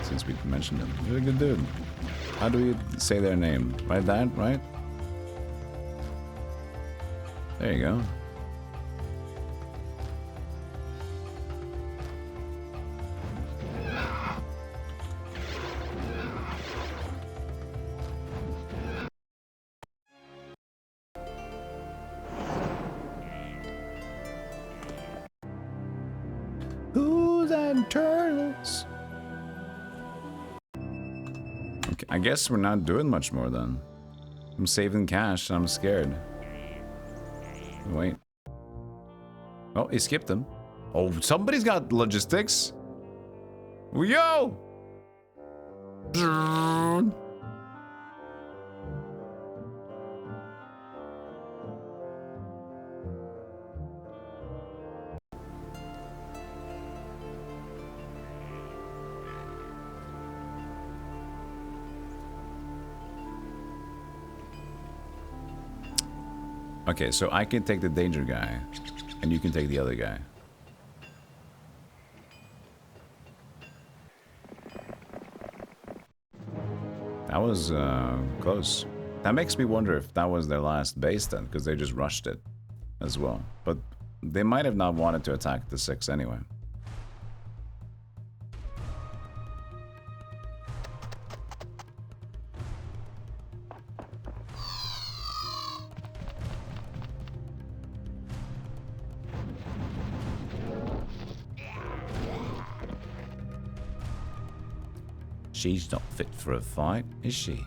since we mentioned him. He's a good dude. How do we say their name? Like that, right? There you go. Who's and turtles? Okay, I guess we're not doing much more then. I'm saving cash and I'm scared. Wait. Oh, he skipped them. Oh, somebody's got logistics. Yo! Okay, so I can take the danger guy, and you can take the other guy. That was close. That makes me wonder if that was their last base then, because they just rushed it as well. But they might have not wanted to attack the 6 anyway. She's not fit for a fight, is she?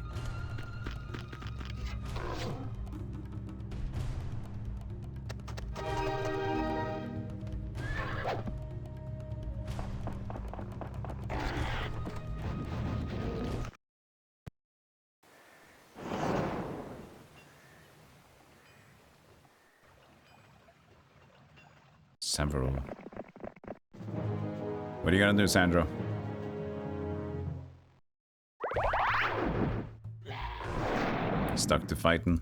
Several. What are you gonna do, Sandro? Stuck to fighting.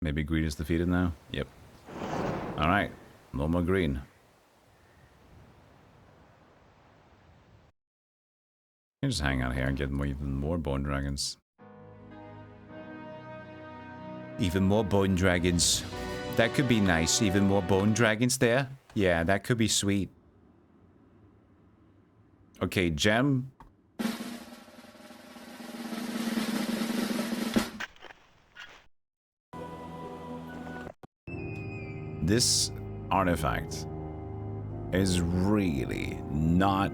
Maybe green is defeated now? Yep. Alright. No more green. You just hang out here and get even more bone dragons. Even more bone dragons. That could be nice. Even more bone dragons there. Yeah, that could be sweet. Okay, gem. This artifact is really not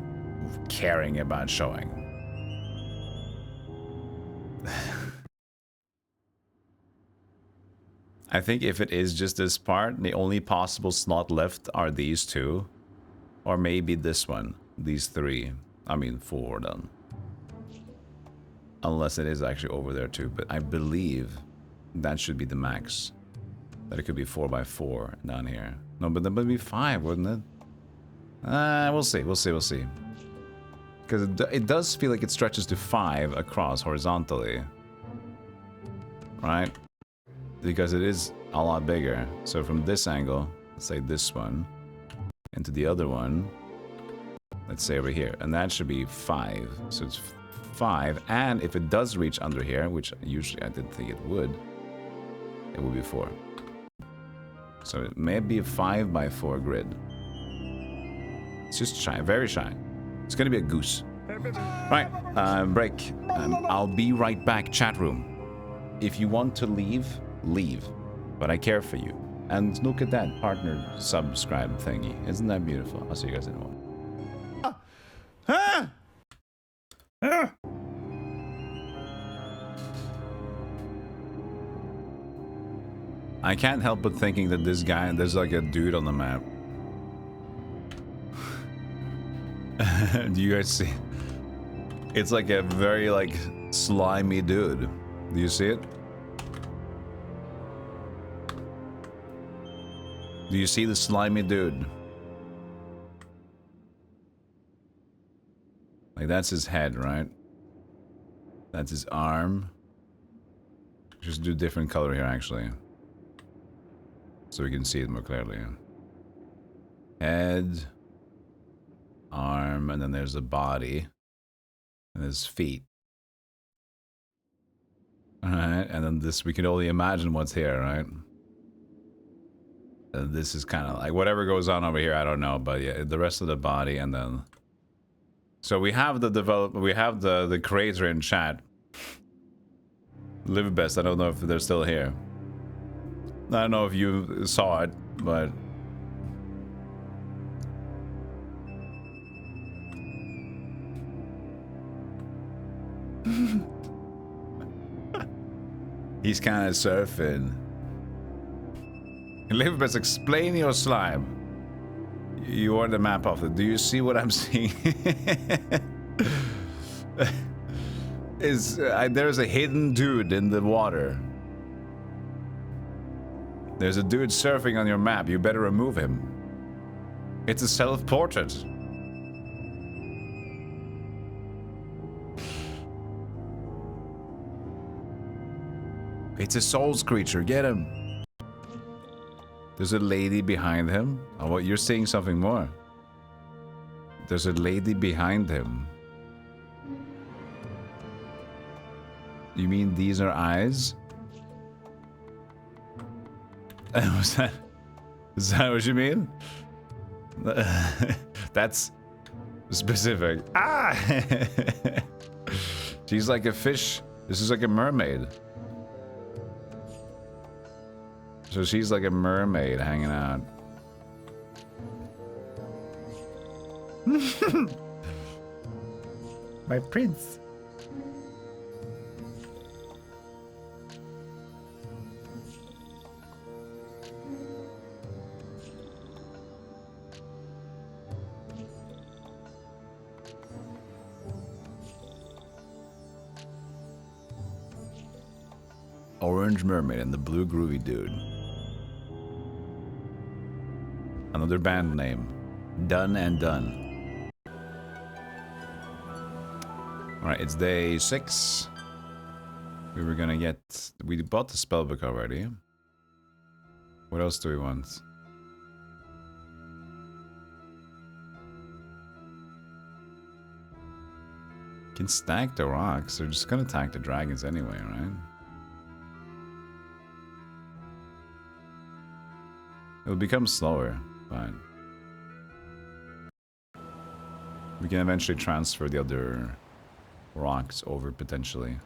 caring about showing. I think if it is just this part, the only possible slot left are these two. Or maybe this one. These 3. I mean 4 then. Unless it is actually over there too. But I believe that should be the max. That it could be 4x4 down here. No, but that would be 5, wouldn't it? We'll see, we'll see, we'll see. Because it does feel like it stretches to 5 across horizontally. Right? Because it is a lot bigger. So from this angle, let's say this one, into the other one, let's say over here. And that should be 5. So it's 5. And if it does reach under here, which usually I didn't think it would be 4. So it may be a 5x4 grid. It's just shy, very shy. It's gonna be a goose. Right, break. I'll be right back, chat room. If you want to leave, leave. But I care for you. And look at that partner subscribe thingy. Isn't that beautiful? I'll see you guys in a moment. I can't help but thinking that this guy, there's like a dude on the map. Do you guys see? It's like a very like slimy dude. Do you see it? Do you see the slimy dude? Like that's his head, right? That's his arm. Just do different color here actually. So we can see it more clearly. Head, arm, and then there's the body. and his feet. Alright, and then this, we can only imagine what's here, right? And this is kind of like, whatever goes on over here, I don't know, but yeah, the rest of the body, and then... So we have the creator in chat. Live best, I don't know if they're still here. I don't know if you saw it, but... He's kind of surfing. Live best, explain your slime. You are the map of it. Do you see what I'm seeing? There's a hidden dude in the water. There's a dude surfing on your map. You better remove him. It's a self-portrait. It's a Souls creature. Get him. There's a lady behind him. Oh, what? You're seeing something more. There's a lady behind him. You mean these are eyes? Is that what you mean? That's specific. Ah! She's like a fish. This is like a mermaid. So she's like a mermaid hanging out. My prince. Orange mermaid and the blue groovy dude. Another band name. Done and Done. Alright, it's day 6. We were gonna get... We bought the spellbook already. What else do we want? Can stack the rocks. They're just gonna attack the dragons anyway, right? It'll become slower, but... we can eventually transfer the other rocks over, potentially.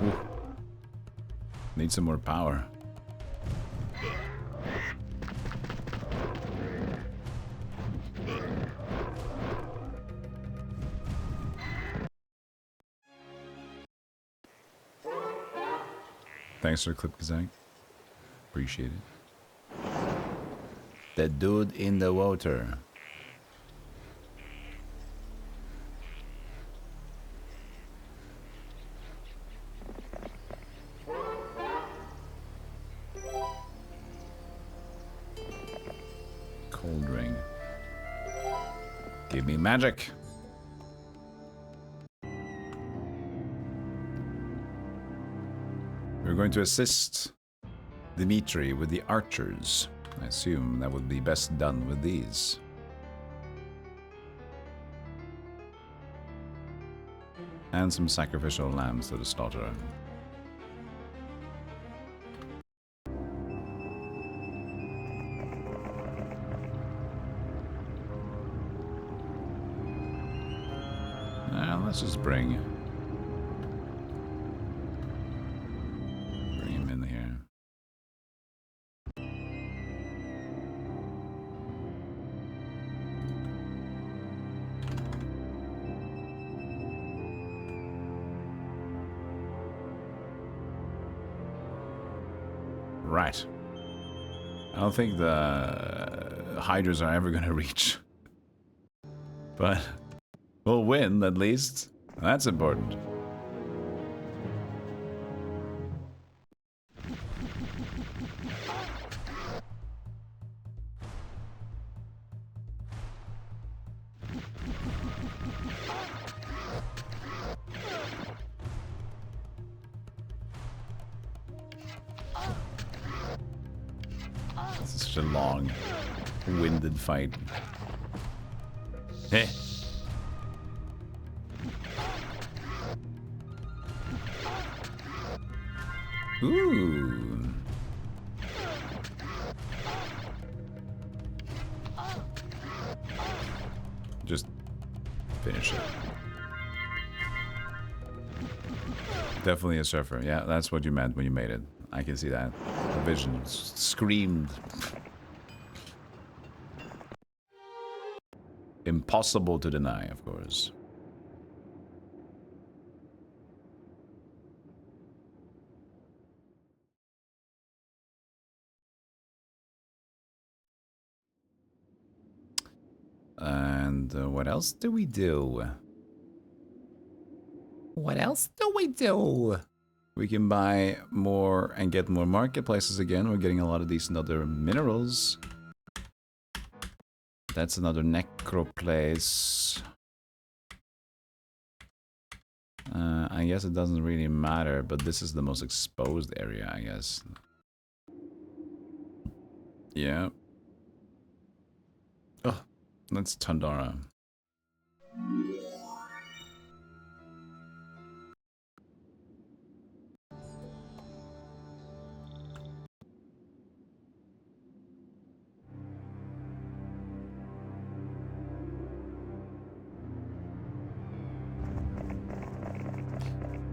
Ooh. Need some more power. Thanks for the clip, Kazak. Appreciate it. The dude in the water. Cold ring. Give me magic. We're going to assist Dimitri with the archers. I assume that would be best done with these. And some sacrificial lambs to the slaughter. Now let's just bring him in here. Right. I don't think the hydras are ever gonna reach. But we'll win, at least. That's important. such a long, winded fight. Heh. Ooh. Just finish it. Definitely a surfer. Yeah, that's what you meant when you made it. I can see that. The vision screamed. Impossible to deny, of course. And what else do we do? What else do we do? We can buy more and get more marketplaces again. We're getting a lot of decent other minerals. That's another necro place. I guess it doesn't really matter, but this is the most exposed area, I guess. Yeah. Oh, that's Tandara.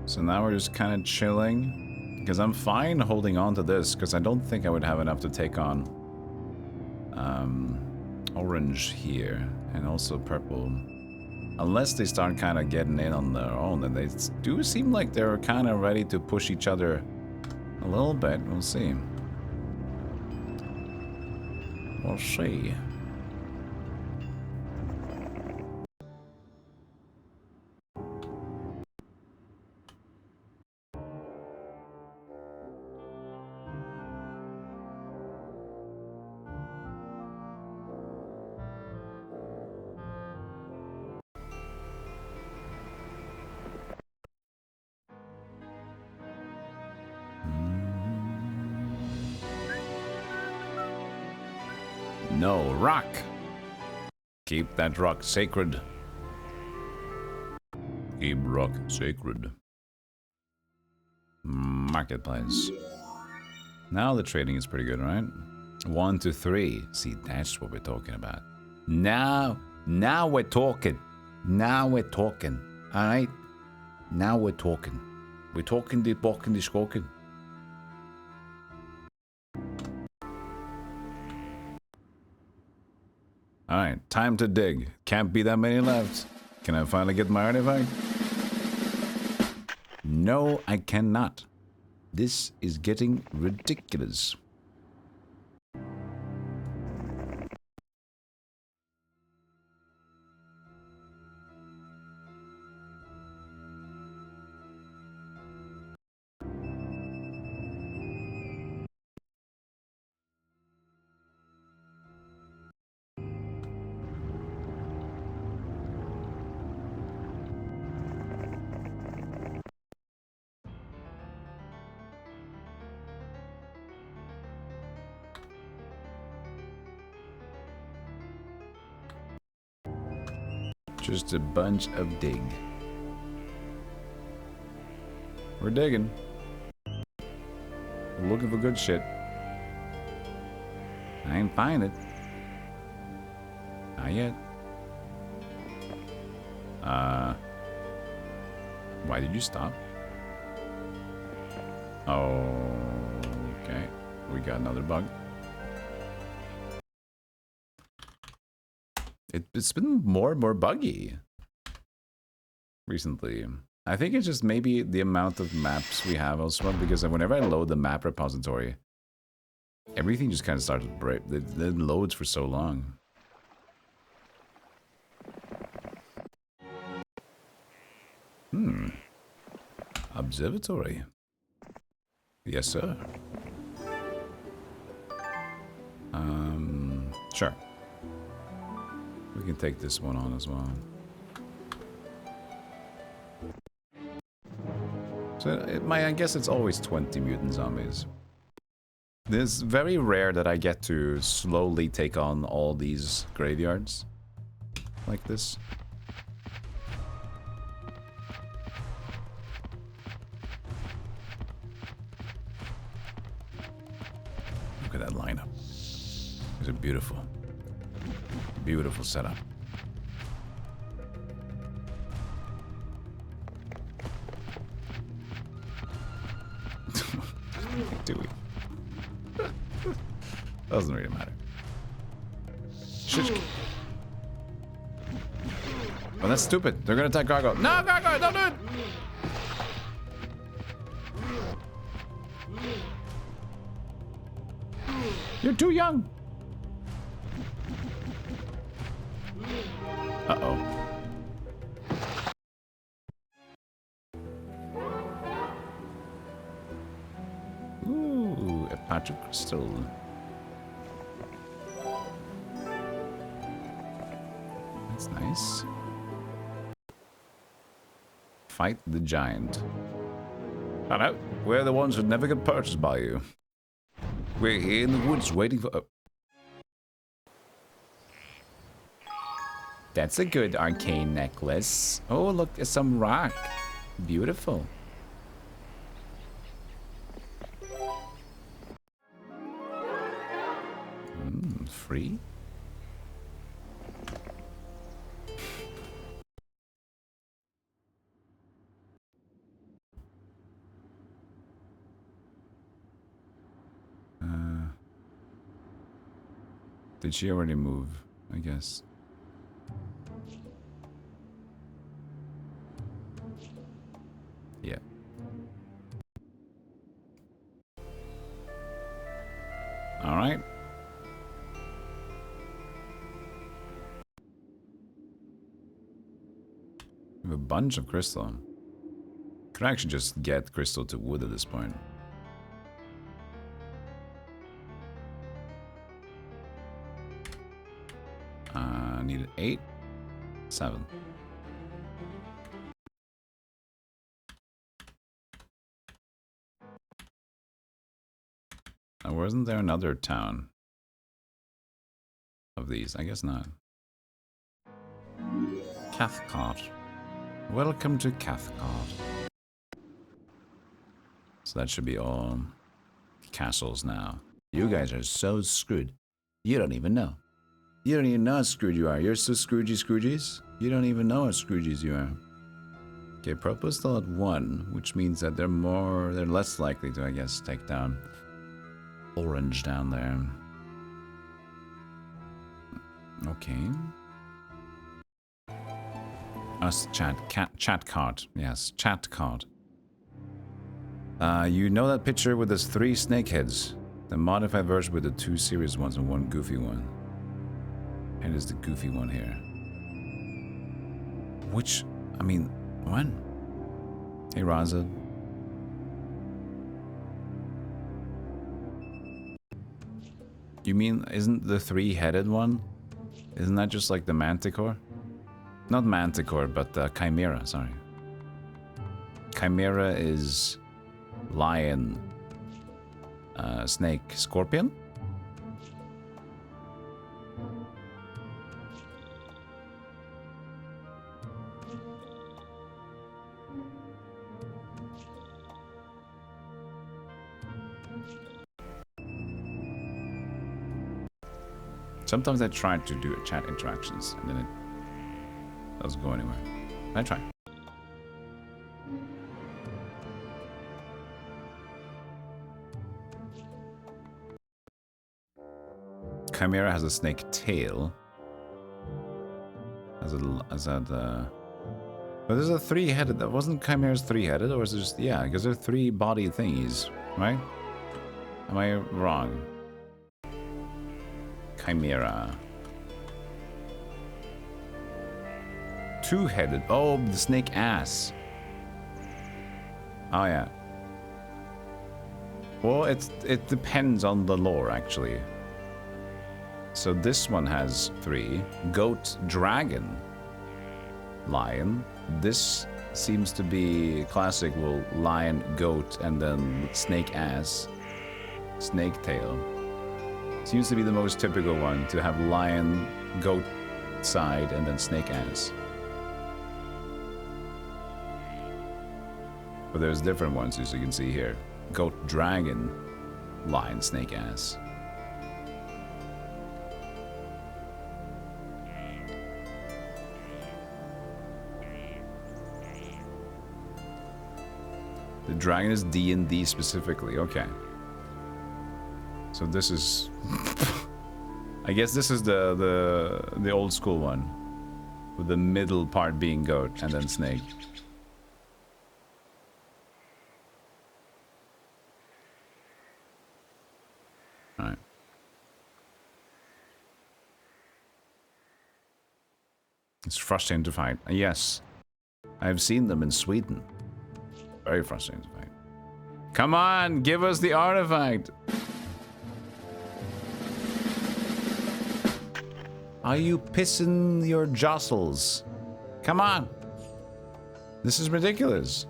So now we're just kind of chilling. Because I'm fine holding on to this, because I don't think I would have enough to take on orange here, and also purple. Unless they start kind of getting in on their own, and they do seem like they're kind of ready to push each other a little bit. We'll see. We'll see. No, rock! Keep that rock sacred. Keep rock sacred. Marketplace. Now the trading is pretty good, right? 1 to 3. See, that's what we're talking about. Now we're talking. Now we're talking. Alright? Now we're talking. We're talking the bokken, the skoken. Alright, time to dig. Can't be that many left. Can I finally get my artifact? No, I cannot. This is getting ridiculous. Just a bunch of dig. We're digging. We're looking for good shit. I ain't find it. Not yet. Why did you stop? Oh, okay. We got another bug. It's been more and more buggy recently. I think it's just maybe the amount of maps we have also, because whenever I load the map repository, everything just kind of starts to break. It loads for so long. Observatory. Yes, sir. Sure. We can take this one on as well. So I guess it's always 20 mutant zombies. It's very rare that I get to slowly take on all these graveyards like this. Look at that lineup. It's a beautiful, beautiful setup. Do we? Doesn't really matter. Shit. Oh, that's stupid. They're gonna attack Gargoyle. No, Gargoyle, don't do it! You're too young. Uh-oh. Ooh, a patch of crystal. That's nice. Fight the giant. Hello, we're the ones who never get purchased by you. We're here in the woods waiting for... Oh. That's a good arcane necklace. Oh, look, at some rock. Beautiful. Free? Did she already move? I guess. Yeah. All right. We have a bunch of crystal. Could actually just get crystal to wood at this point. Needed 8, 7. Now, wasn't there another town of these? I guess not. Cathcart. Welcome to Cathcart. So that should be all castles now. You guys are so screwed. You don't even know. You don't even know how screwed you are. You're so Scroogies. You don't even know how Scroogies you are. Okay, Propo's still at 1, which means that they're less likely to, I guess, take down Orange down there. Okay. Us chat card. Yes, chat card. You know that picture with those 3 snake heads? The modified version with the 2 serious ones and 1 goofy one. And is the goofy one here. Which, I mean, when? Hey, Raza. You mean, isn't the 3-headed one? Isn't that just like the Manticore? Not Manticore, but Chimera, sorry. Chimera is lion, snake, scorpion? Sometimes I try to do chat interactions and then it doesn't go anywhere. I try. Chimera has a snake tail. But there's a 3-headed. That wasn't Chimera's 3-headed, or was it just, yeah? Because they're 3 body thingies, right? Am I wrong? Chimera. 2-headed. Oh, the snake ass. Oh yeah. Well, it depends on the lore actually. So this one has 3. Goat, dragon, lion. This seems to be classic. Well, lion, goat, and then snake ass. snake tail. Seems to be the most typical one, to have lion, goat side, and then snake ass. But there's different ones, as you can see here. Goat, dragon, lion, snake ass. The dragon is D&D specifically, okay. So this is... I guess this is the old school one. With the middle part being goat and then snake. Alright. It's frustrating to fight. Yes. I've seen them in Sweden. Very frustrating to fight. Come on, give us the artifact! Are you pissing your jostles? Come on! This is ridiculous.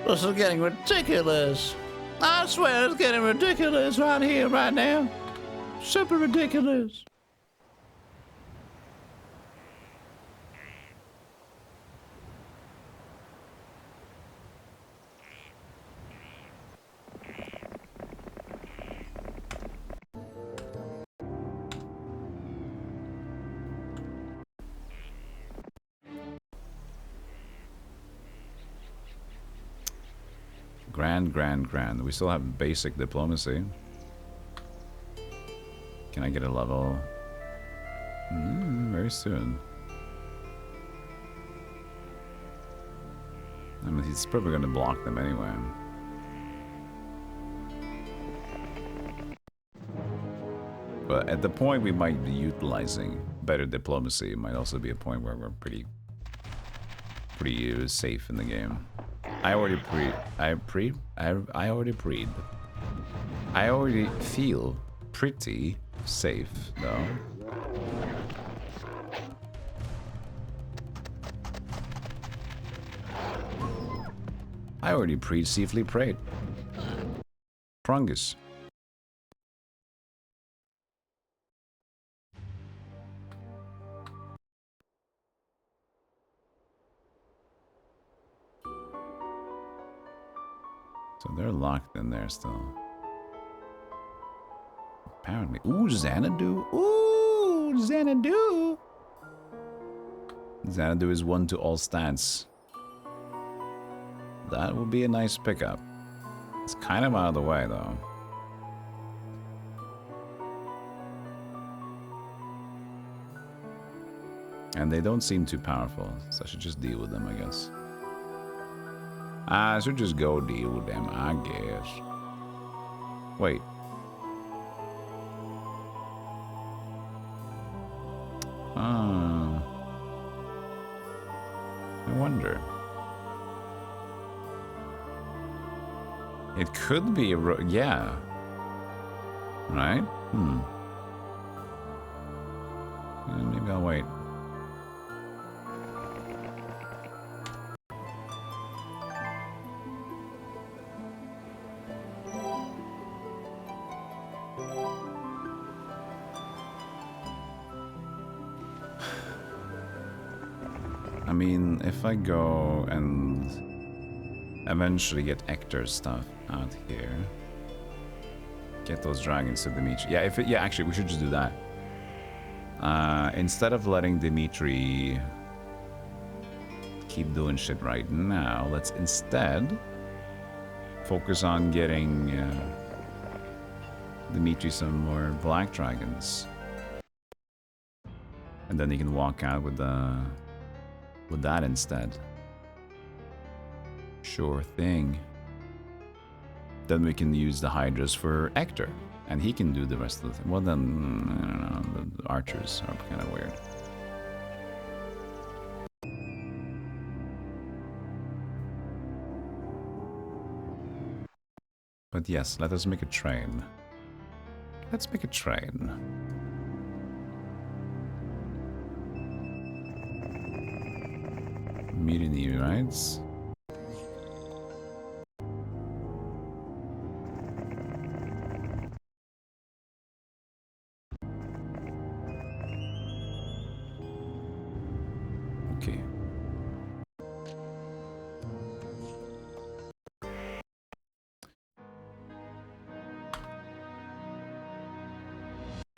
This is getting ridiculous. I swear it's getting ridiculous right here, right now. Super ridiculous. Grand. We still have basic diplomacy. Can I get a level? Very soon. I mean, he's probably going to block them anyway. But at the point we might be utilizing better diplomacy, it might also be a point where we're pretty safe in the game. I already feel pretty safe, though. I already safely prayed. Prungus. So they're locked in there still. Apparently. Ooh, Xanadu. Ooh, Xanadu. Xanadu is 1 to all stats. That would be a nice pickup. It's kind of out of the way, though. And they don't seem too powerful, so I should just deal with them, I guess. I should just go deal with them, I guess. Wait. I wonder. It could be a yeah. Right? Maybe I'll wait. I mean, if I go and eventually get Ector's stuff out here, get those dragons to Dimitri. Yeah, actually, we should just do that. Instead of letting Dimitri keep doing shit right now, let's instead focus on getting Dimitri some more black dragons, and then he can walk out with that instead. Sure thing. Then we can use the Hydras for Ector, and he can do the rest of the thing. Well, then, I don't know, the archers are kind of weird. But yes, let us make a train. Let's make a train. Mutiny rights. Okay.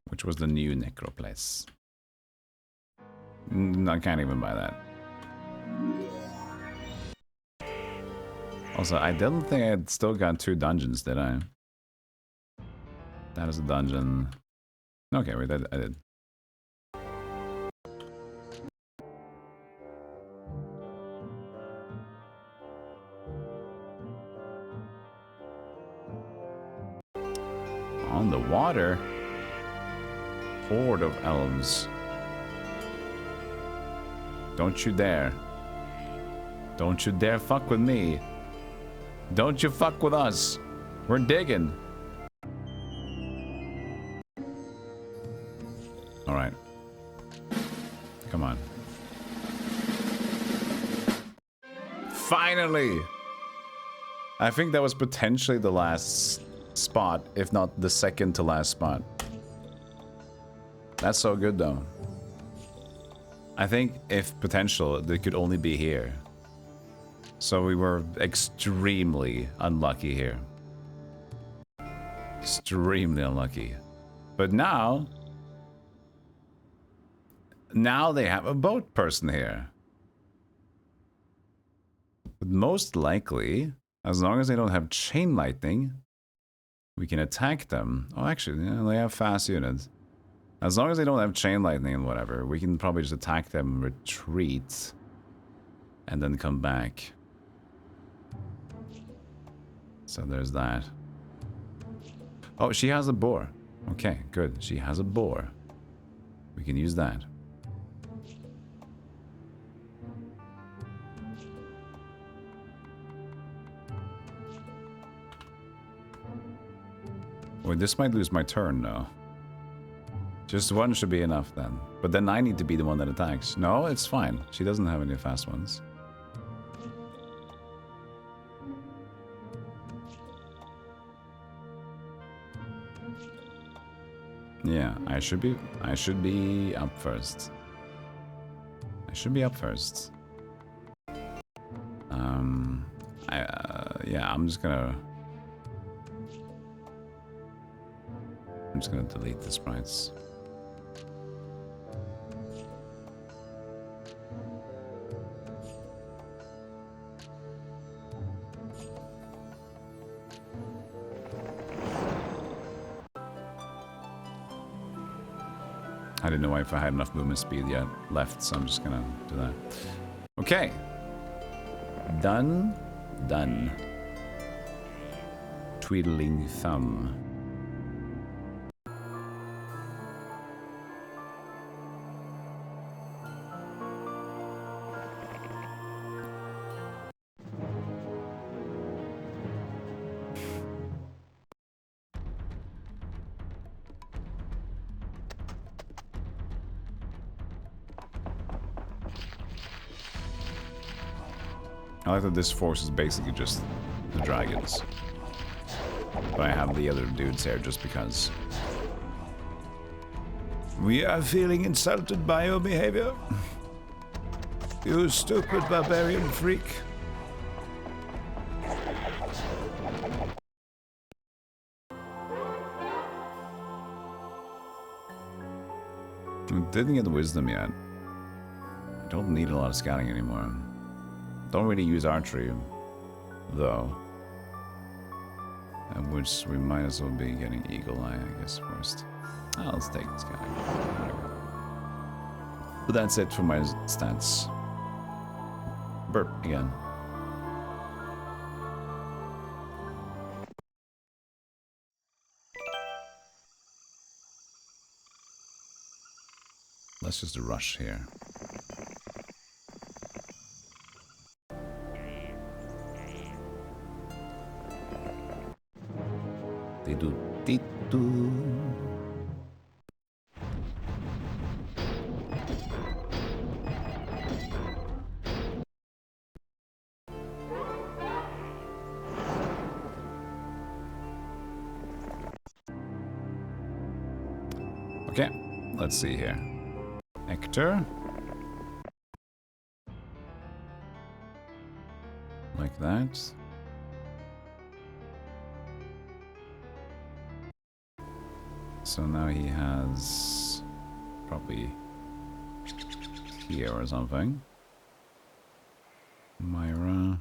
Which was the new necropolis. I can't even buy that. Also, I didn't think I had still got 2 dungeons, did I? That is a dungeon. Okay, wait, I did. On the water? Horde of elves. Don't you dare. Don't you dare fuck with me. Don't you fuck with us. We're digging. Alright. Come on. Finally! I think that was potentially the last spot, if not the second to last spot. That's so good though. I think if potential, they could only be here. So we were extremely unlucky here. Extremely unlucky. But now they have a boat person here. But most likely, as long as they don't have chain lightning, we can attack them. Oh, actually, yeah, they have fast units. As long as they don't have chain lightning and whatever, we can probably just attack them, retreat, and then come back. So there's that. Oh, she has a boar. Okay, good. She has a boar. We can use that. Wait, this might lose my turn, though. Just one should be enough, then. But then I need to be the one that attacks. No, it's fine. She doesn't have any fast ones. Yeah, I should be up first. I should be up first. Yeah, I'm just gonna delete the sprites. I didn't know if I had enough movement speed yet left, so I'm just gonna do that. Okay. Done. Done. Twiddling thumb. I like that this force is basically just the dragons. But I have the other dudes here just because. We are feeling insulted by your behavior. You stupid barbarian freak. We didn't get wisdom yet. I don't need a lot of scouting anymore. Don't really use archery, though. At which we might as well be getting Eagle Eye, I guess, first. Oh, let's take this guy. Whatever. But that's it for my stats. Burp again. Let's just rush here. They do Okay, let's see here. Hector. Like that. So now he has probably here or something. Myra.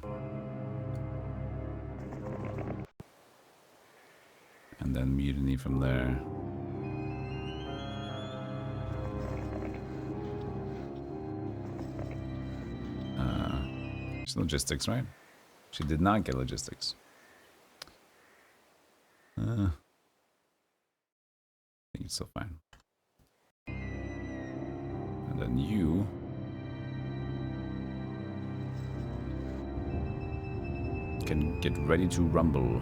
And then mutiny from there. It's logistics, right? She did not get logistics. I think it's still fine. And then you can get ready to rumble.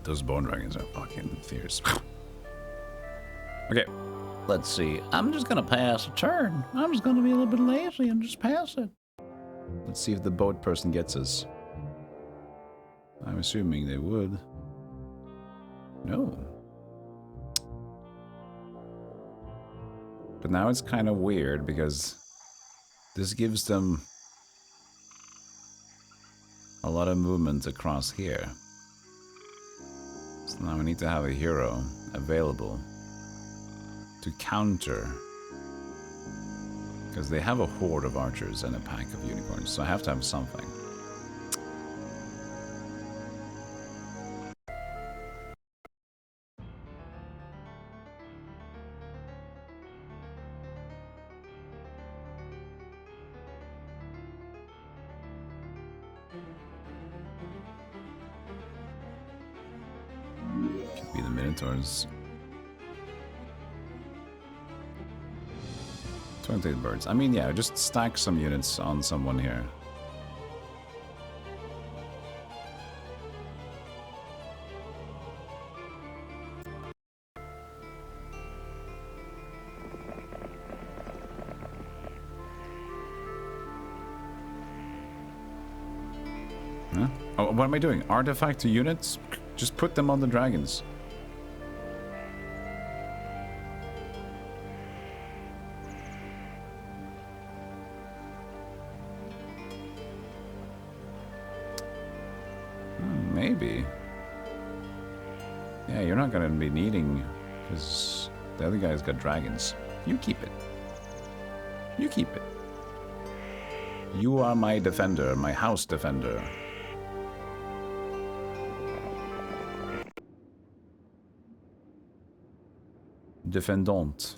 Those bone dragons are fucking fierce. Okay, let's see. I'm just gonna pass a turn. I'm just gonna be a little bit lazy and just pass it. Let's see if the boat person gets us. I'm assuming they would. No. But now it's kind of weird because this gives them a lot of movement across here. So now we need to have a hero available to counter. Because they have a horde of archers and a pack of unicorns, so I have to have something. Could be the Minotaurs. 28 birds. I mean, yeah, just stack some units on someone here. Huh? Oh, what am I doing? Artifact to units? Just put them on the dragons. Maybe. Yeah, you're not gonna be needing, because the other guy's got dragons. You keep it. You keep it. You are my defender, my house defender. Defendant.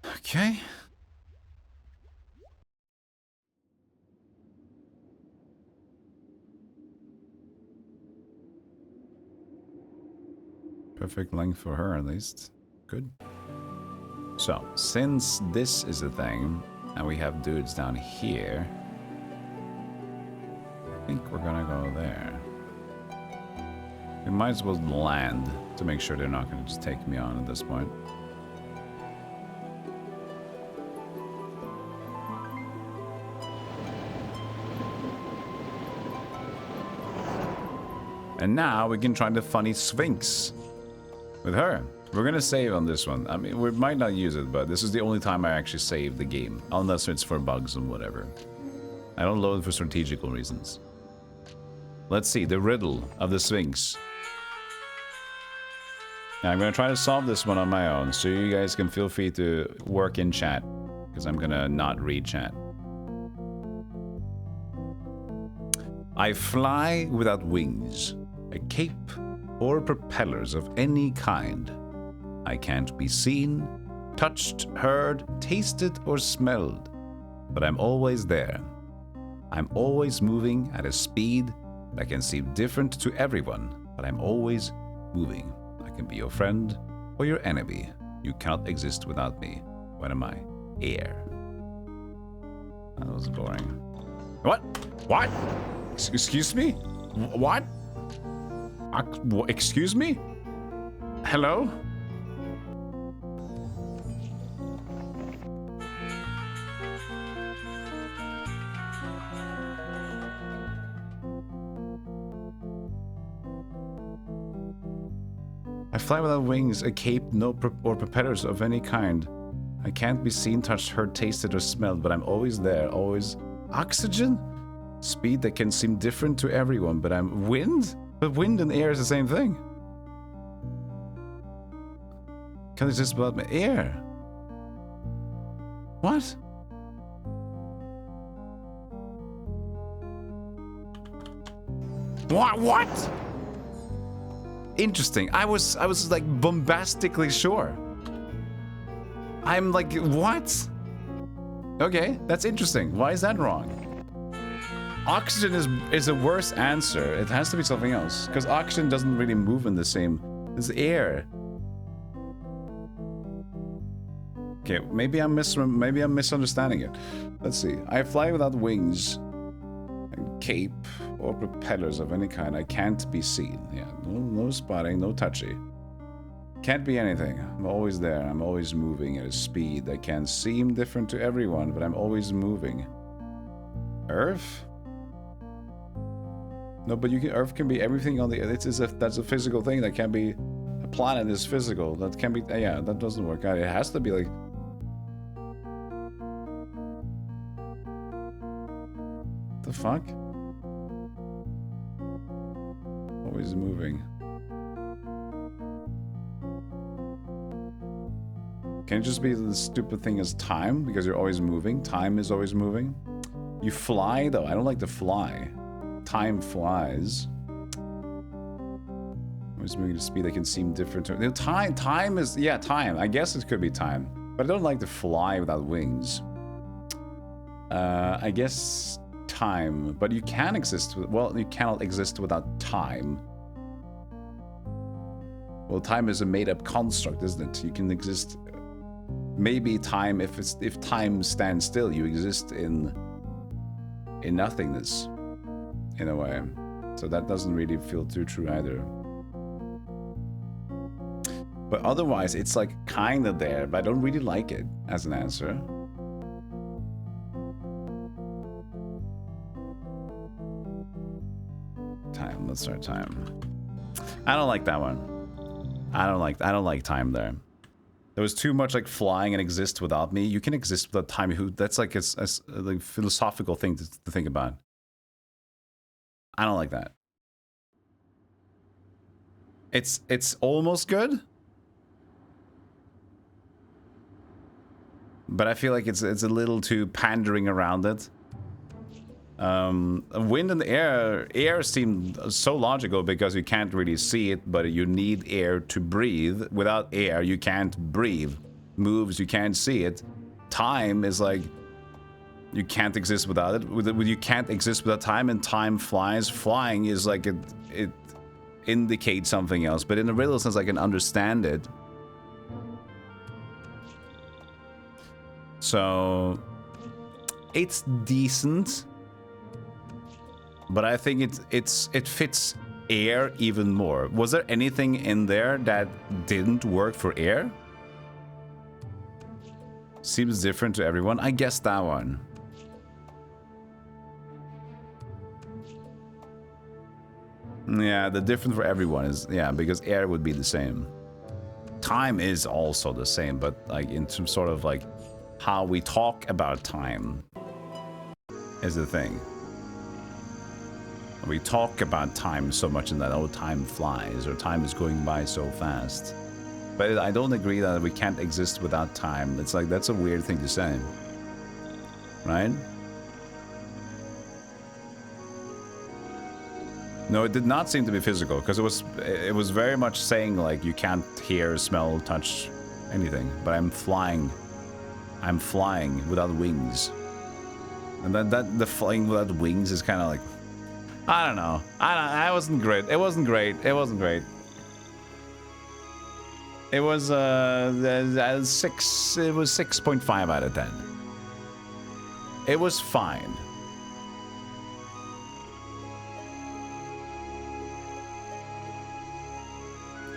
Okay. Perfect length for her, at least. Good. So, since this is a thing, and we have dudes down here, I think we're gonna go there. We might as well land to make sure they're not gonna just take me on at this point. And now we can try the funny Sphinx with her. We're gonna save on this one. I mean, we might not use it, but this is the only time I actually save the game. Unless it's for bugs and whatever. I don't load for strategical reasons. Let's see, the riddle of the Sphinx. Now, I'm gonna try to solve this one on my own, so you guys can feel free to work in chat, because I'm gonna not read chat. I fly without wings, a cape or propellers of any kind. I can't be seen, touched, heard, tasted, or smelled, but I'm always there. I'm always moving at a speed that can seem different to everyone, but I'm always moving. I can be your friend or your enemy. You cannot exist without me. What am I? Air. That was boring. What? What? Excuse me? What? Excuse me? Hello? I fly without wings, a cape, or propellers of any kind. I can't be seen, touched, heard, tasted, or smelled, but I'm always there, always. Oxygen? Speed that can seem different to everyone, but I'm... Wind? But wind and air is the same thing. Can I just about my air? What? What? Interesting. I was like bombastically sure. I'm like, what? Okay, that's interesting. Why is that wrong? Oxygen is a worse answer. It has to be something else, because oxygen doesn't really move in the same as air. Okay, maybe I'm misunderstanding it. Let's see. I fly without wings, and cape or propellers of any kind. I can't be seen. Yeah, no spotting, no touchy. Can't be anything. I'm always there. I'm always moving at a speed that can seem different to everyone, but I'm always moving. Earth? No, but Earth can be everything on the. That's a physical thing. That can be. A planet is physical. That can be. Yeah, that doesn't work out. It has to be like. The fuck? Always moving. Can it just be the stupid thing as time? Because you're always moving? Time is always moving? You fly, though. I don't like to fly. Time flies. Always moving at a speed that can seem different to... Time is... Yeah, time. I guess it could be time. But I don't like to fly without wings. I guess... time. But you can exist... Well, you cannot exist without time. Well, time is a made-up construct, isn't it? You can exist... Maybe time, if time stands still, you exist in nothingness, in a way. So that doesn't really feel too true either. But otherwise, it's like kind of there, but I don't really like it as an answer. Time, let's start time. I don't like that one. I don't like time there. There was too much like flying and exist without me. You can exist without time. That's like a like philosophical thing to think about. I don't like that. It's almost good, but I feel like it's a little too pandering around it. Wind and air seem so logical because you can't really see it, but you need air to breathe. Without air, you can't breathe. Moves, you can't see it. Time is like, you can't exist without it. You can't exist without time, and time flies. Flying is like, it indicates something else, but in a riddle sense, I can understand it. So, it's decent. But I think it fits air even more. Was there anything in there that didn't work for air? Seems different to everyone. I guess that one. Yeah, the different for everyone is, yeah, because air would be the same. Time is also the same, but like in some sort of like how we talk about time is the thing. We talk about time so much in that, oh, time flies, or time is going by so fast. But I don't agree that we can't exist without time. It's like, that's a weird thing to say. Right? No, it did not seem to be physical, because it was very much saying, like, you can't hear, smell, touch anything. But I'm flying. I'm flying without wings. And the flying without wings is kind of like, I don't know. I wasn't great. It wasn't great. It wasn't great. It was 6. It was 6.5 out of 10. It was fine.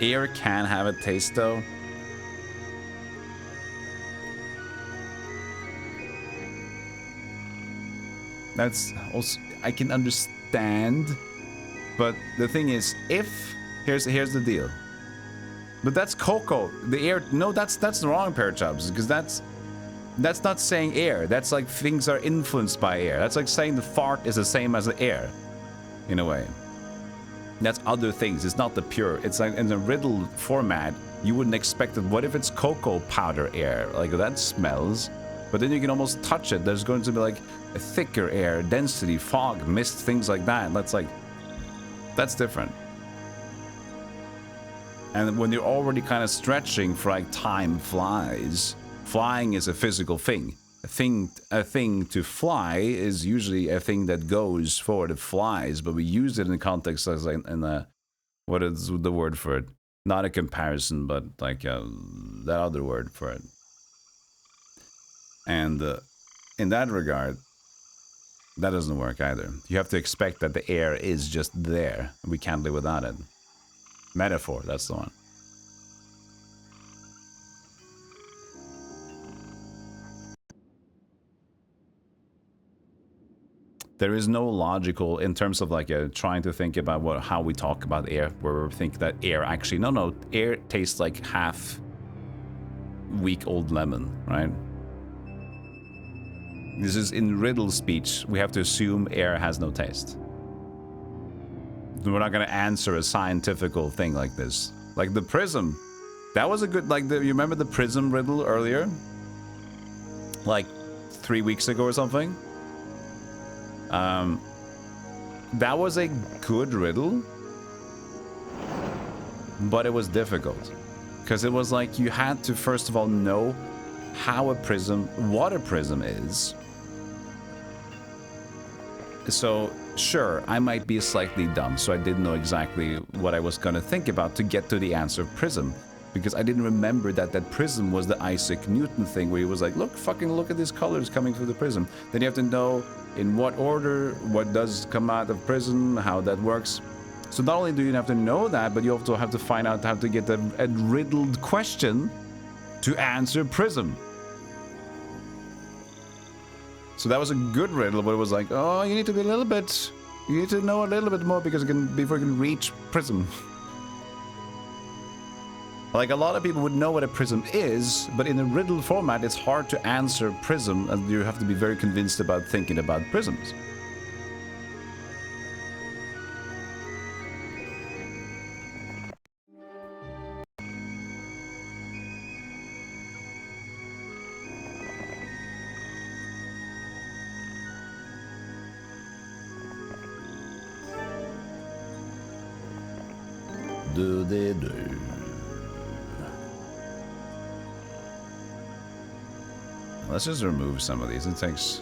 Air can have a taste though. That's also, I can understand, but the thing is, if here's the deal. But that's cocoa. The air. No, that's the wrong pair of chops, because that's not saying air. That's like things are influenced by air. That's like saying the fart is the same as the air, in a way. That's other things. It's not the pure. It's like in the riddle format, you wouldn't expect it. What if it's cocoa powder air? Like that smells, but then you can almost touch it. There's going to be like a thicker air, density, fog, mist, things like that. That's different. And when you're already kind of stretching for like time flies, flying is a physical thing. A thing to fly is usually a thing that goes forward, it flies, but we use it in the context as like in a, what is the word for it? Not a comparison, but like that other word for it. And in that regard, that doesn't work either. You have to expect that the air is just there. We can't live without it. Metaphor, that's the one. There is no logical, in terms of like trying to think about how we talk about air, where we think that air actually, no, air tastes like half week old lemon, right? This is in riddle speech. We have to assume air has no taste. We're not going to answer a scientifical thing like this. Like the prism. That was a good, like, you remember the prism riddle earlier? Like 3 weeks ago or something? That was a good riddle. But it was difficult. Because it was like you had to first of all know how a prism, what a prism is. So, sure, I might be slightly dumb, so I didn't know exactly what I was gonna think about to get to the answer of prism. Because I didn't remember that prism was the Isaac Newton thing where he was like, look at these colors coming through the prism. Then you have to know in what order, what does come out of prism, how that works. So not only do you have to know that, but you also have to find out how to get a riddled question to answer prism. So that was a good riddle, but it was like, oh, you need to know a little bit more because before you can reach prism. Like a lot of people would know what a prism is, but in a riddle format, it's hard to answer prism, and you have to be very convinced about thinking about prisms. Do. Let's just remove some of these. It takes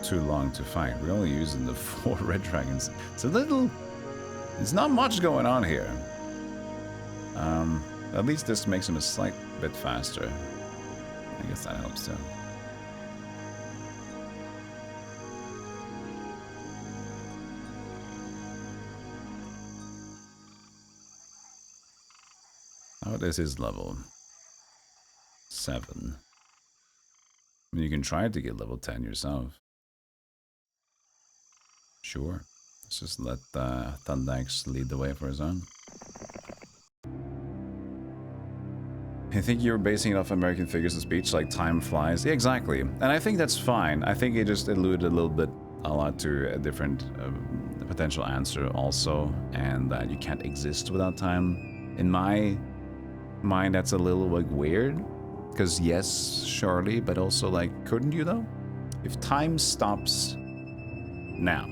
too long to fight. We're only using the 4 red dragons. It's not much going on here. At least this makes them a slight bit faster. I guess that helps too. Oh, this is level 7. I mean, you can try to get level 10 yourself. Sure. Let's just let Thundax lead the way for his own. I think you're basing it off American figures of speech, like time flies. Yeah, exactly. And I think that's fine. I think it just alluded a lot to a different potential answer also, and that you can't exist without time. In my mind, that's a little like weird, because yes, surely, but also like, couldn't you though? If time stops now,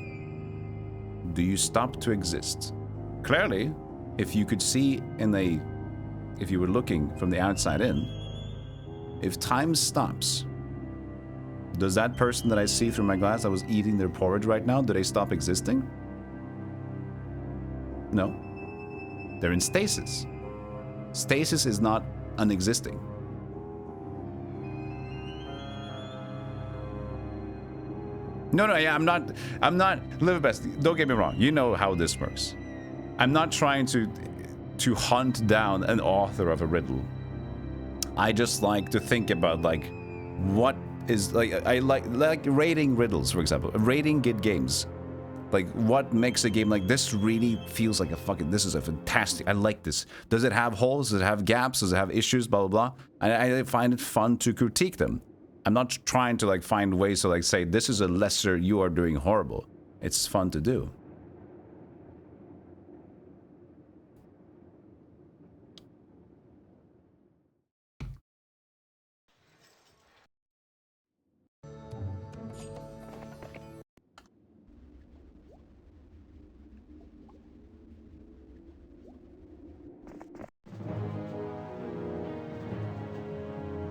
do you stop to exist? Clearly, if you could see if you were looking from the outside in, if time stops, does that person that I see through my glass that was eating their porridge right now, do they stop existing? No. They're in stasis. Stasis is not unexisting. No, yeah, I'm not, Live Best, don't get me wrong, you know how this works. I'm not trying to hunt down an author of a riddle. I just like to think about, like, what is, like, I like rating riddles, for example, rating good games. Like, what makes a game like this really feels like a fucking, this is a fantastic, I like this. Does it have holes? Does it have gaps? Does it have issues? Blah, blah, blah. I find it fun to critique them. I'm not trying to, like, find ways to, like, say, this is a lesser, you are doing horrible. It's fun to do.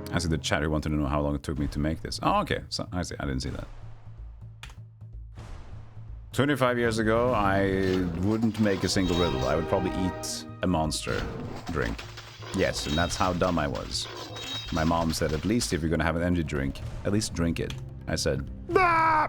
I see the chat who wanted to know how long it took me to make this. Oh, okay. So I see. I didn't see that. 25 years ago, I wouldn't make a single riddle. I would probably eat a monster drink. Yes, and that's how dumb I was. My mom said, at least if you're gonna have an energy drink, at least drink it. I said, bah!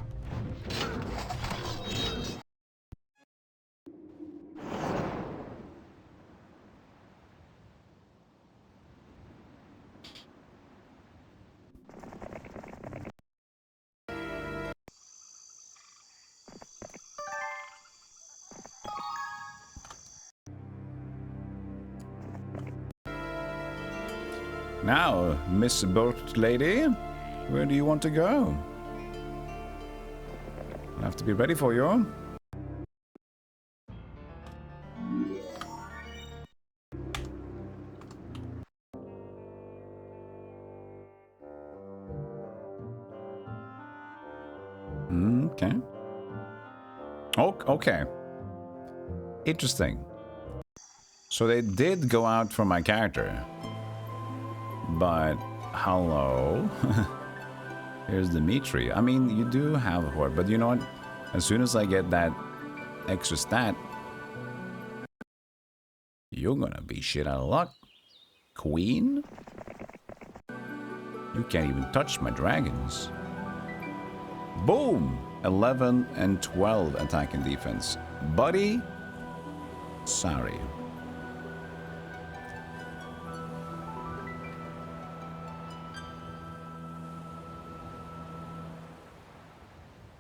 Now, Miss Boat Lady, where do you want to go? I'll have to be ready for you. Okay. Oh, okay. Interesting. So they did go out for my character. But, hello. Here's Dimitri. I mean, you do have a horde, but you know what? As soon as I get that extra stat, you're gonna be shit out of luck. Queen? You can't even touch my dragons. Boom! 11 and 12 attack and defense. Buddy? Sorry.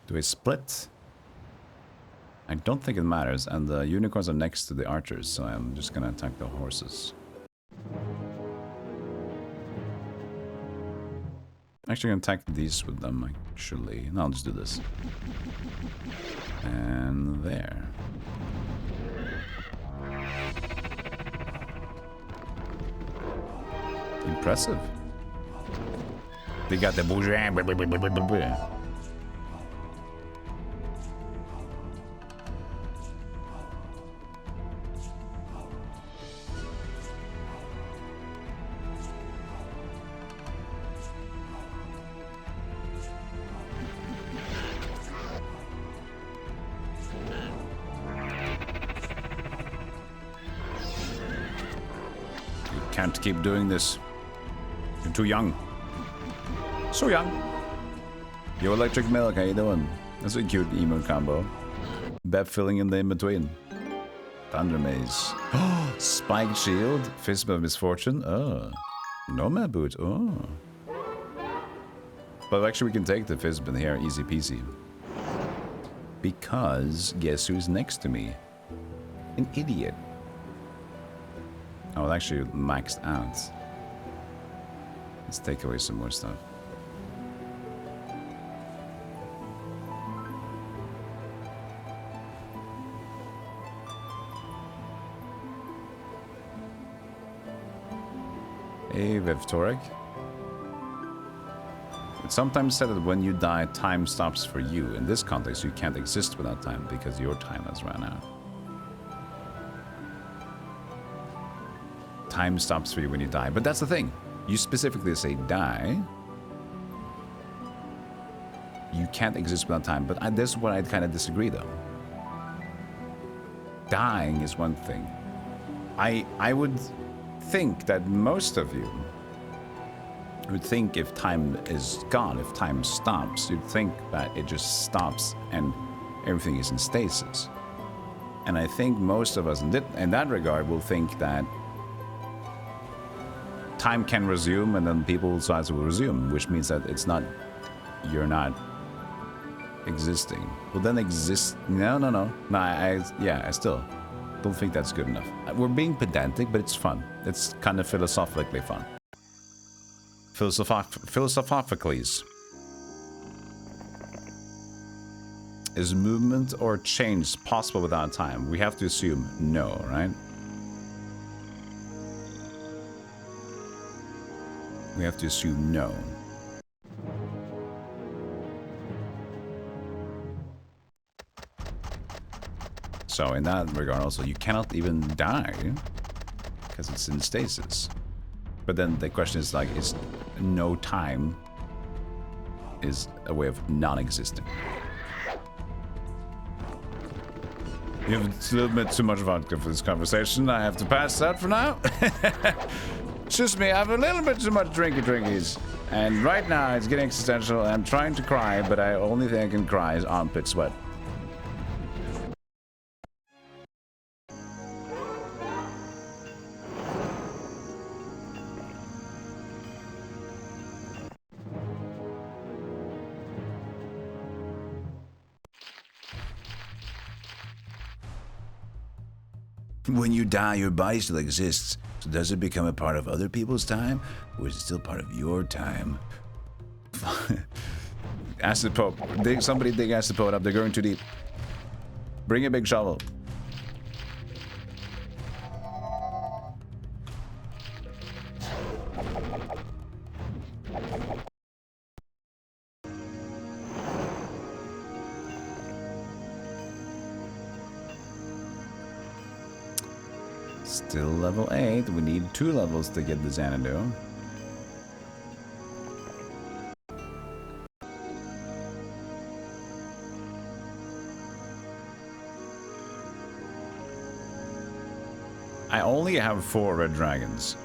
Do we split? I don't think it matters, and the unicorns are next to the archers, so I'm just gonna attack the horses. Actually, I'm gonna attack these with them, actually. No, I'll just do this. And there. Impressive. They got the bourgeois. Can't keep doing this. You're too young. So young. Yo, Electric Milk, how you doing? That's a cute emote combo. Beb filling in the in-between. Thunder Maze. Spiked Shield. Fist of Misfortune. Oh. Nomad Boot. Oh. But actually we can take the Fistbin here, easy peasy. Because guess who's next to me? An idiot. Oh, it actually maxed out. Let's take away some more stuff. Hey, Vivtoric. It's sometimes said that when you die, time stops for you. In this context, you can't exist without time because your time has run out. Time stops for you when you die. But that's the thing. You specifically say die. You can't exist without time. But this is where I kind of disagree, though. Dying is one thing. I would think that most of you would think if time is gone, if time stops, you'd think that it just stops and everything is in stasis. And I think most of us in that regard will think that time can resume and then people's lives will resume, which means that it's not, you're not existing. Well, then exist. No, I still don't think that's good enough. We're being pedantic, but it's fun. It's kind of philosophically fun. Philosophically. Is movement or change possible without time? We have to assume no, right? We have to assume no. So in that regard also, you cannot even die because it's in stasis. But then the question is like, is no time is a way of non-existing. You have a little bit too much vodka for this conversation. I have to pass that for now. Excuse me, I have a little bit too much drinkies. And right now it's getting existential. I'm trying to cry, but the only thing I can cry is armpit sweat. When you die, your body still exists. So does it become a part of other people's time? Or is it still part of your time? Ask the Pope. Somebody dig Ask the Pope up. They're going too deep. Bring a big shovel. Still level 8. We need 2 levels to get the Xanadu. I only have 4 red dragons.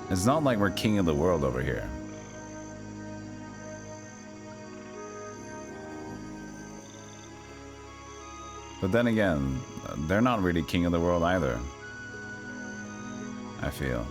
It's not like we're king of the world over here. But then again, they're not really king of the world either, I feel.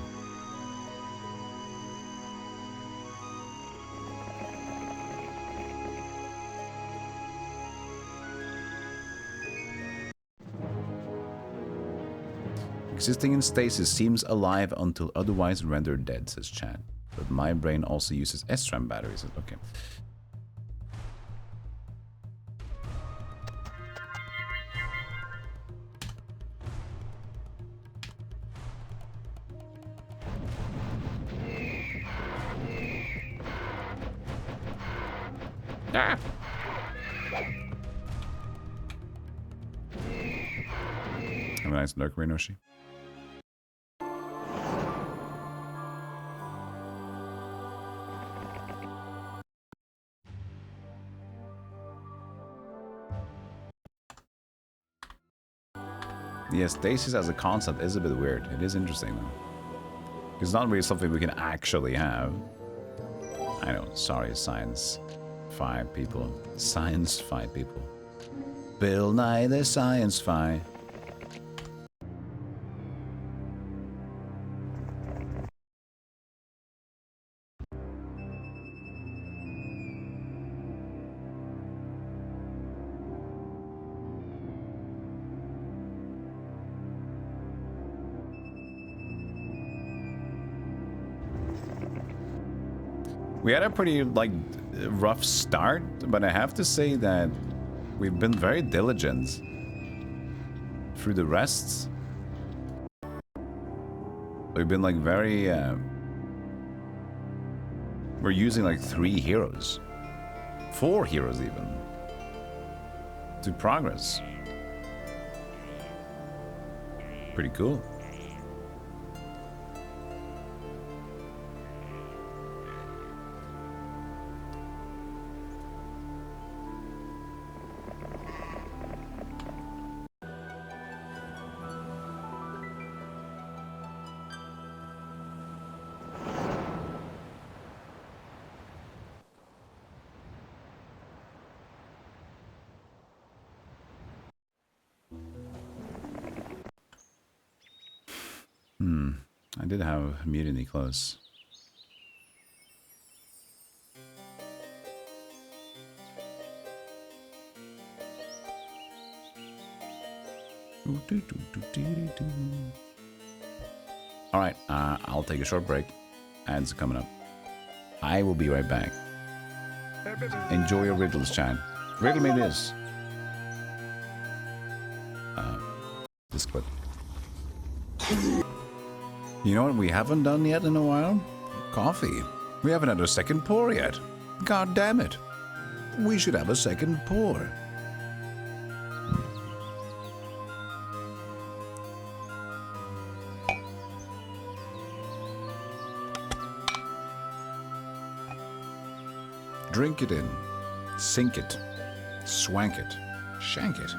Existing in stasis seems alive until otherwise rendered dead, says Chad. But my brain also uses SRAM batteries. Okay. Ah. Have a nice dark Renoshi. Yeah, stasis as a concept is a bit weird. It is interesting though. It's not really something we can actually have. I know, sorry, science 5 people. Science 5 people. Bill Nye the Science 5. We had a pretty, like, rough start, but I have to say that we've been very diligent through the rest. We've been like very... we're using like 3 heroes. 4 heroes even. To progress. Pretty cool. I did have mutiny close. Alright, I'll take a short break. Ads coming up. I will be right back. Enjoy your riddles, Chan. Riddle me this. This clip. You know what we haven't done yet in a while? Coffee. We haven't had a second pour yet. God damn it. We should have a second pour. Drink it in. Sink it. Swank it. Shank it.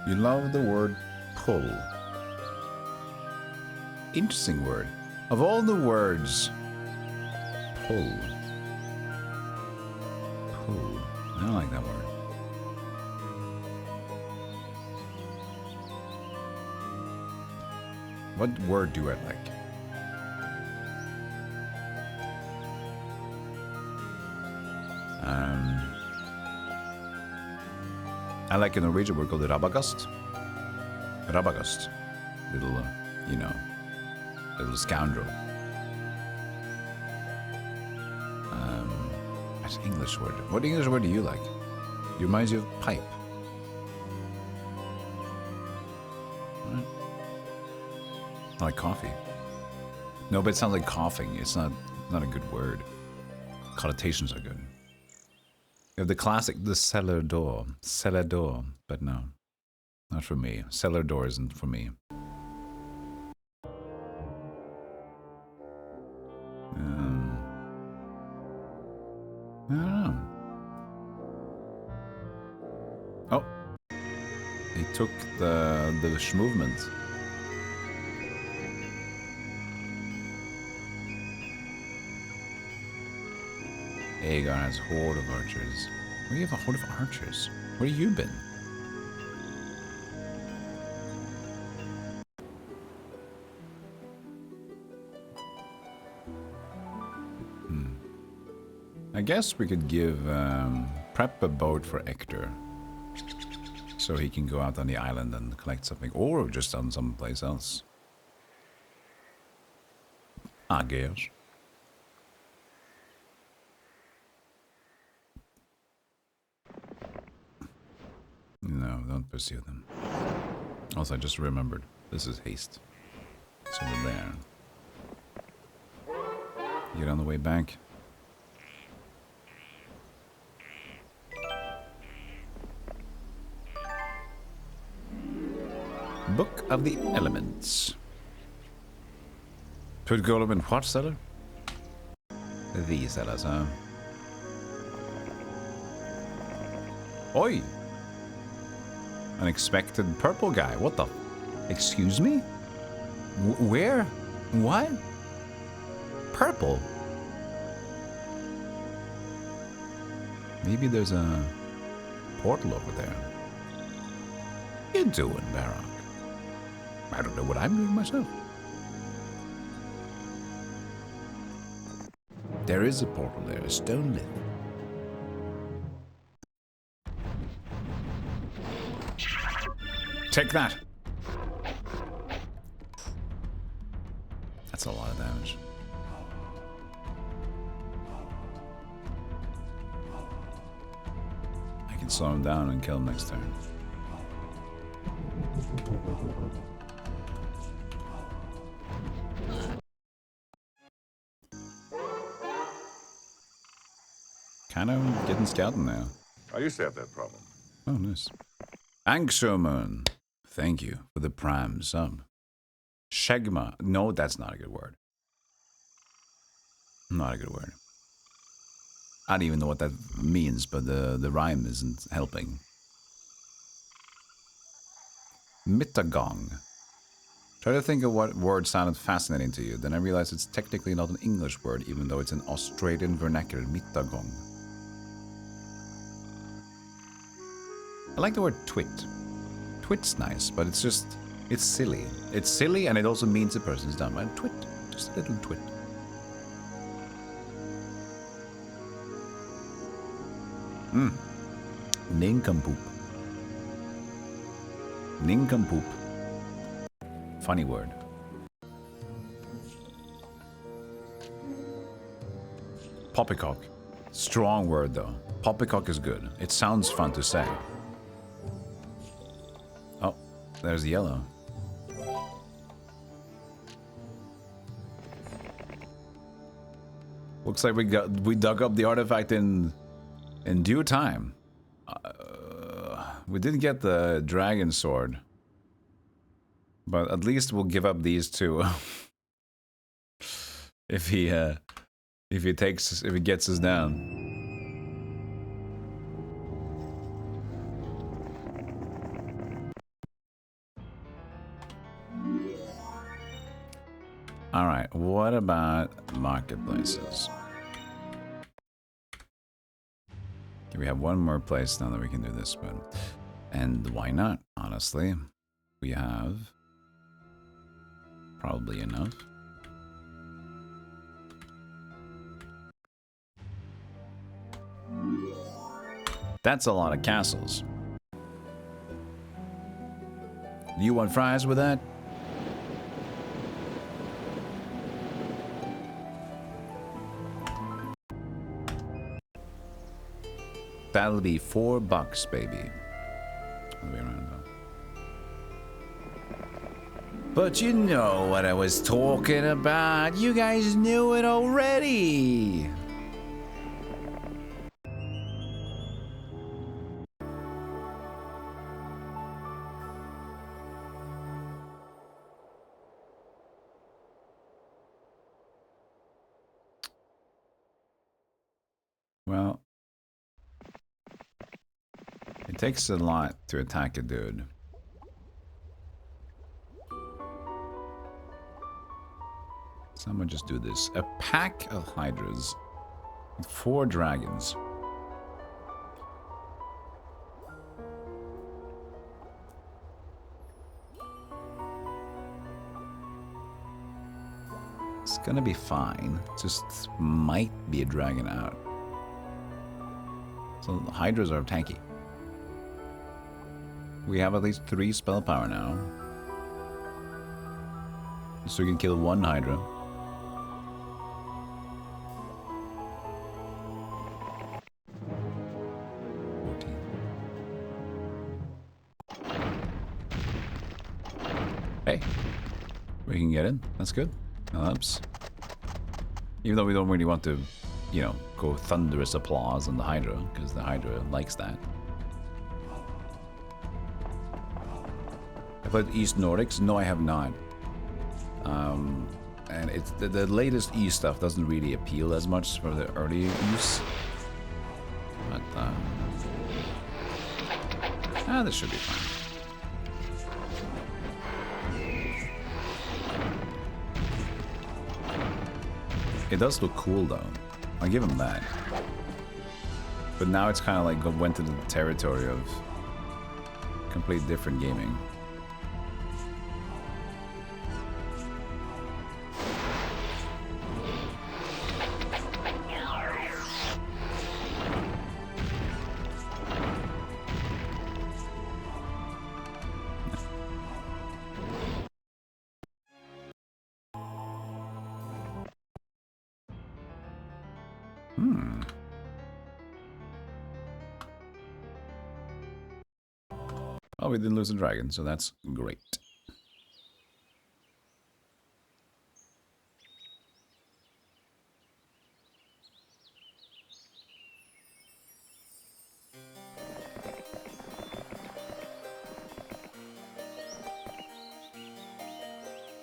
You love the word pull. Interesting word. Of all the words, pull. Pull. I don't like that word. What word do I like? I like a Norwegian word called rabagast. Rabagast. Little, you know, little scoundrel. That's an English word. What English word do you like? It reminds you of pipe. Right. I like coffee. No, but it sounds like coughing. It's not a good word. Connotations are good. You have the classic, the cellar door, but no, not for me. Cellar door isn't for me. I don't know. Oh, he took the movement. Aegon has a horde of archers. Where do you have a horde of archers? Where have you been? I guess we could give prep a boat for Ector, so he can go out on the island and collect something, or just on someplace else. I guess. No, don't pursue them. Also, I just remembered. This is haste. It's over there. Get on the way back. Book of the Elements. Put Golem in what cellar? The cellars, huh? Oi! Unexpected purple guy. What the? Excuse me? Where? What? Purple? Maybe there's a portal over there. What you doing, Baron? I don't know what I'm doing myself. There is a portal there, a stone lid. Take that! That's a lot of damage. I can slow him down and kill him next turn. Kind of getting scouting now. I used to have that problem. Oh, nice. Angshomun, thank you for the prime sub. Shegma, no, that's not a good word. Not a good word. I don't even know what that means, but the rhyme isn't helping. Mittagong. Try to think of what word sounded fascinating to you. Then I realized it's technically not an English word, even though it's an Australian vernacular. Mittagong. I like the word twit. Twit's nice, but it's silly. It's silly, and it also means the person's dumb. And twit, just a little twit. Nincompoop. Nincompoop. Funny word. Poppycock. Strong word, though. Poppycock is good. It sounds fun to say. Oh, there's yellow. Looks like we dug up the artifact in due time. We didn't get the dragon sword, but at least we'll give up these two. if he gets us down. All right, what about marketplaces? Okay, we have one more place now that we can do this, but and why not? Honestly, we have probably enough. That's a lot of castles. Do you want fries with that? That'll be $4, baby. But you know what I was talking about. You guys knew it already. Well, it takes a lot to attack a dude. So I'm gonna just do this. A pack of hydras with 4 dragons. It's gonna be fine. Just might be a dragon out. So the hydras are tanky. We have at least 3 spell power now. So we can kill 1 hydra. Hey, we can get in. That's good. No ups. Even though we don't really want to, you know, go thunderous applause on the Hydra, because the Hydra likes that. I played East Nordics? No, I have not. And it's the latest E stuff doesn't really appeal as much for the early use. But this should be fine. It does look cool though. I'll give him that. But now it's kind of like went into the territory of complete different gaming. we didn't lose a dragon, so that's great.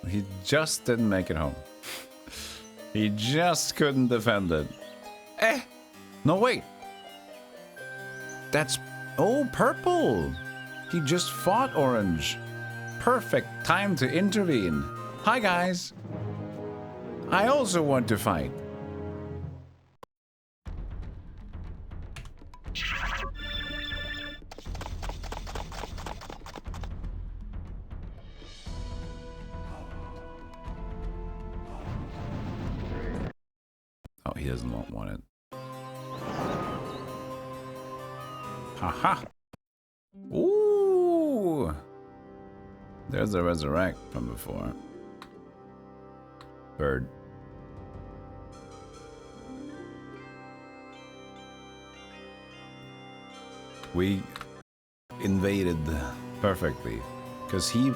He just didn't make it home. He just couldn't defend it. Eh! No, wait! That's... Oh, purple! He just fought orange. Perfect time to intervene. Hi, guys. I also want to fight. Oh, he doesn't want it. Haha! Ooh! There's the resurrect from before. Bird. We invaded perfectly. Because he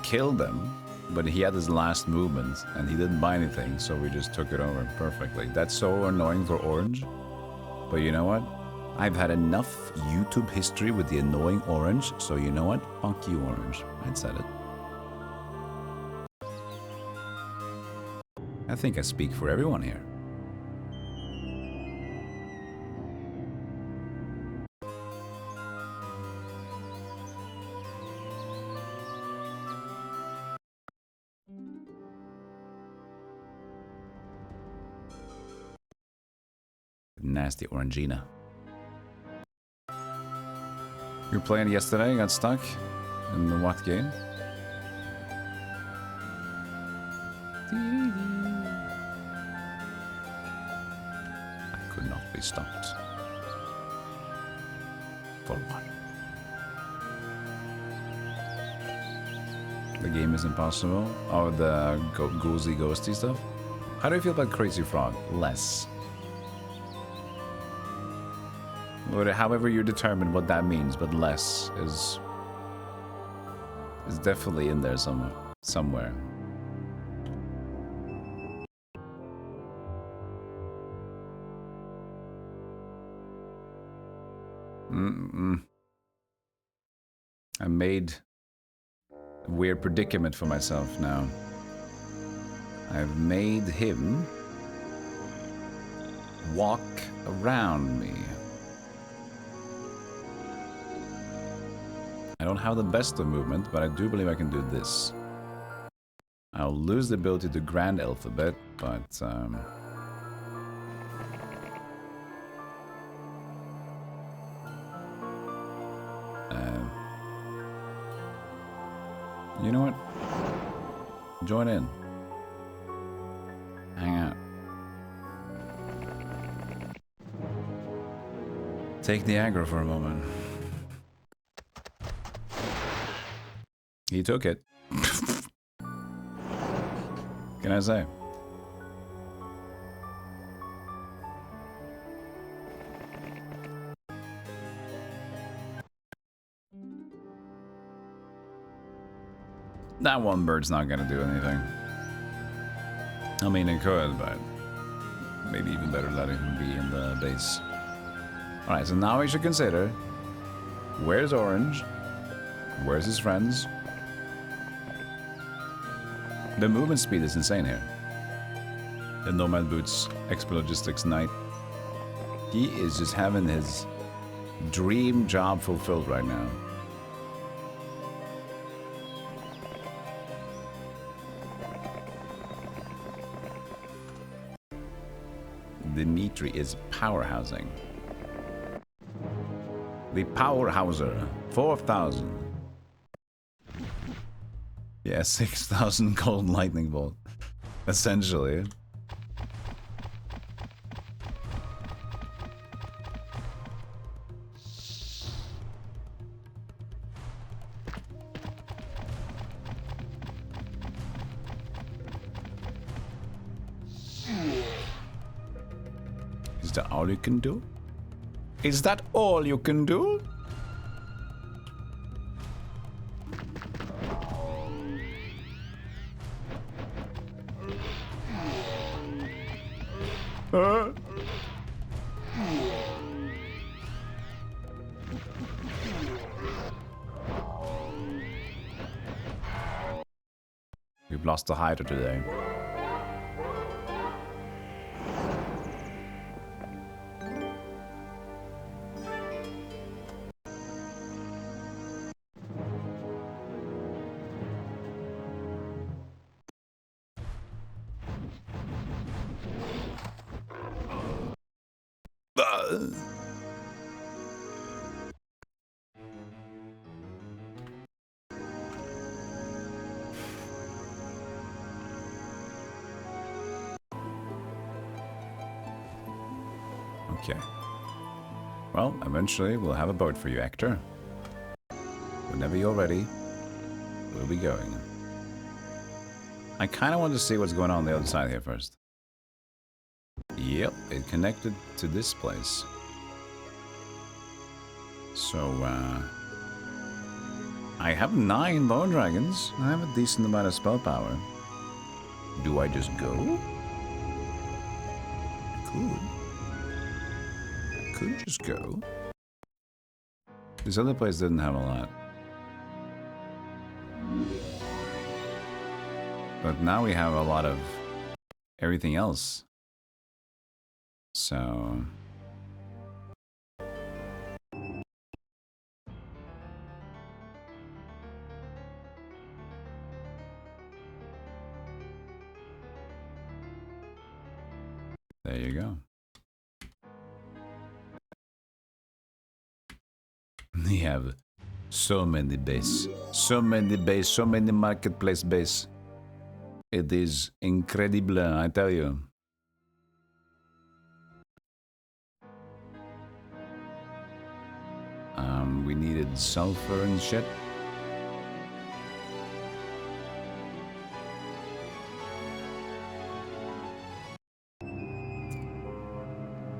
killed them, but he had his last movement and he didn't buy anything, so we just took it over perfectly. That's so annoying for orange. But you know what? I've had enough YouTube history with the annoying orange, so you know what? Fuck you, orange. I said it. I think I speak for everyone here. Nasty Orangina. You were playing yesterday, got stuck in the what game? I could not be stopped. For what? The game is impossible. Oh, the ghosty stuff. How do you feel about Crazy Frog? Less. However you determine what that means, but less is definitely in there somewhere. I made a weird predicament for myself now. I've made him walk around me. I don't have the best of movement, but I do believe I can do this. I'll lose the ability to grand alphabet, but you know what? Join in. Hang out. Take the aggro for a moment. He took it. Can I say? That one bird's not gonna do anything. I mean, it could, but maybe even better letting him be in the base. Alright, so now we should consider, where's Orange? Where's his friends? The movement speed is insane here. The Nomad Boots Expo Logistics Knight. He is just having his dream job fulfilled right now. Dimitri is powerhousing. The Powerhouser, 4,000. Yeah, 6,000 gold lightning bolt. Essentially. Is that all you can do? Is that all you can do? We've lost a hider today. Okay. Well, eventually we'll have a boat for you, Hector. Whenever you're ready, we'll be going. I kind of want to see what's going on the other side here first. Yep, it connected to this place. So, I have 9 bone dragons. I have a decent amount of spell power. Do I just go? Could just go. This other place didn't have a lot. But now we have a lot of everything else. So... there you go. We have so many base, so many marketplace base. It is incredible, I tell you. We needed sulfur and shit.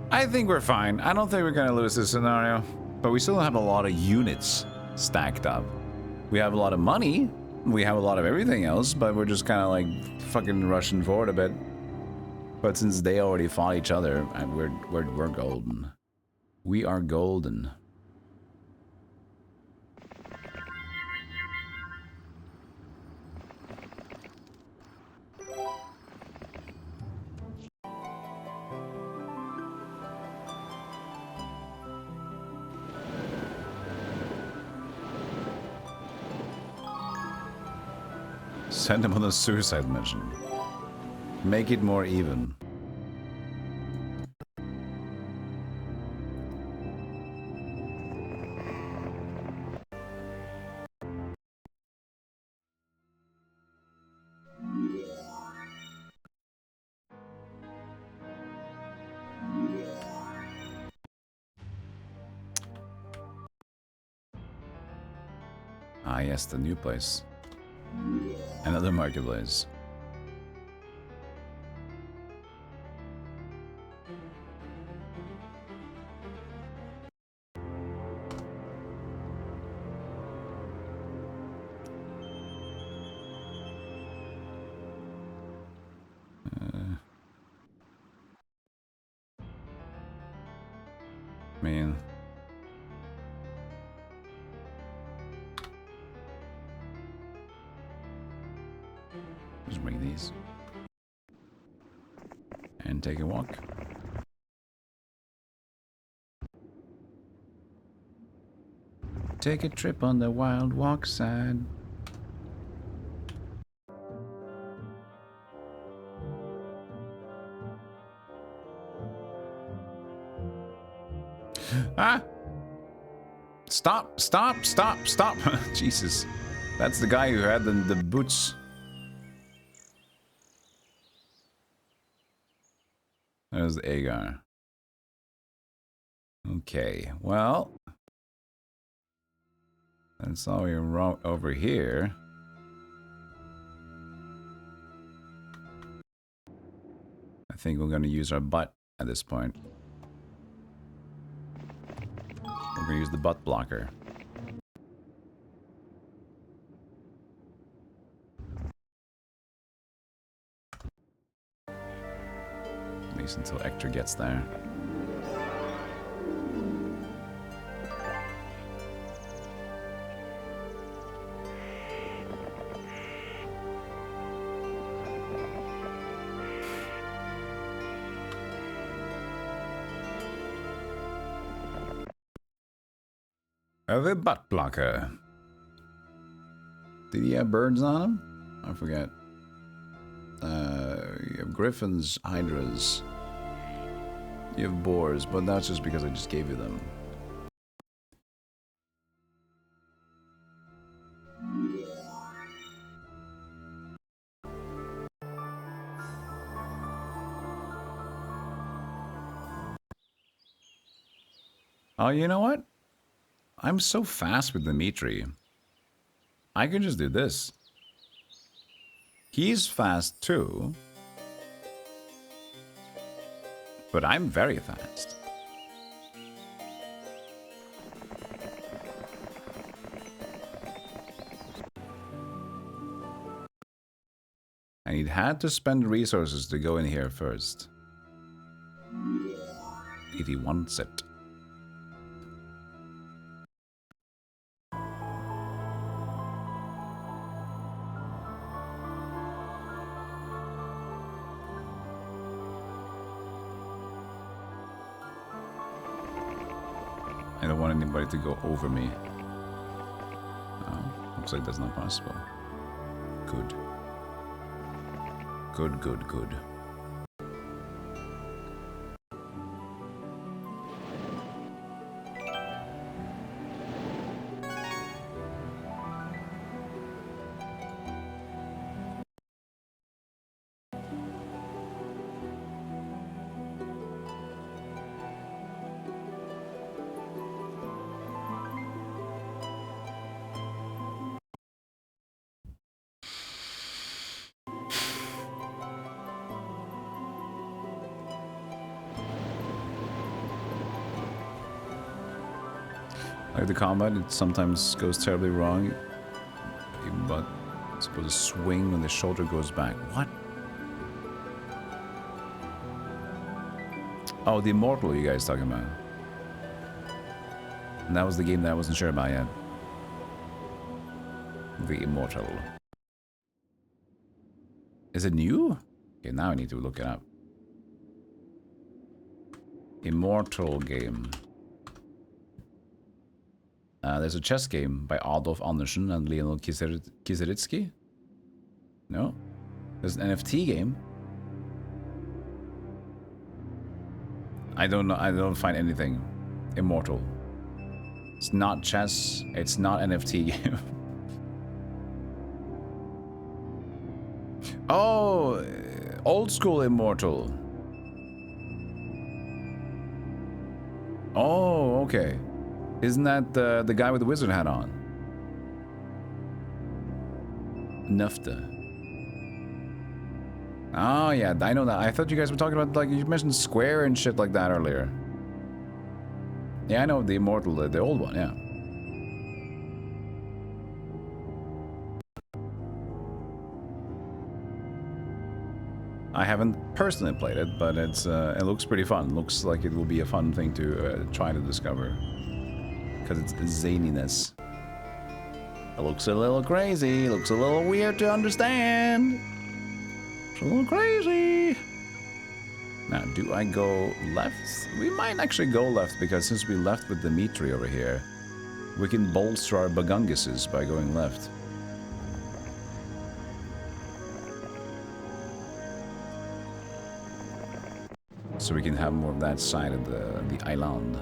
I think we're fine. I don't think we're gonna lose this scenario. But we still have a lot of units stacked up. We have a lot of money. We have a lot of everything else, but we're just kind of like fucking rushing forward a bit. But since they already fought each other, we're golden. We are golden. Send him on a suicide mission. Make it more even. Ah, yes, the new place. Another marketplace. Man. Just bring these. And take a walk. Take a trip on the Wild Walk side. Ah! Stop, stop, stop, stop. Jesus. That's the guy who had the boots. There's Agar. Okay, well. That's all we wrote over here. I think we're gonna use our butt at this point. We're gonna use the butt blocker. At least until Hector gets there. The butt blocker. Did he have birds on him? I forget. You have griffins, hydras. You have boars, but that's just because I just gave you them. Oh, you know what? I'm so fast with Dimitri. I can just do this. He's fast too. But I'm very fast. And he'd had to spend resources to go in here first. If he wants it. I don't want anybody to go over me. Oh, looks like that's not possible. Good. Good, good, good. Like the combat, it sometimes goes terribly wrong. But it's supposed to swing when the shoulder goes back. What? Oh, the Immortal you guys talking about. And that was the game that I wasn't sure about yet. The Immortal. Is it new? Okay, now I need to look it up. Immortal game. There's a chess game by Adolf Andersen and Leonid Kizeritsky. No. There's an NFT game. I don't know. I don't find anything. Immortal. It's not chess. It's not NFT game. Oh, old school Immortal. Oh, okay. Isn't that the guy with the wizard hat on? Nufta. Oh, yeah, I know that. I thought you guys were talking about, like, you mentioned Square and shit like that earlier. Yeah, I know the Immortal, the old one, yeah. I haven't personally played it, but it's it looks pretty fun. Looks like it will be a fun thing to try to discover. Because it's zaniness. It looks a little crazy. It looks a little weird to understand. It's a little crazy. Now, do I go left? We might actually go left, because since we left with Dimitri over here, we can bolster our Bagunguses by going left. So we can have more of that side of the island.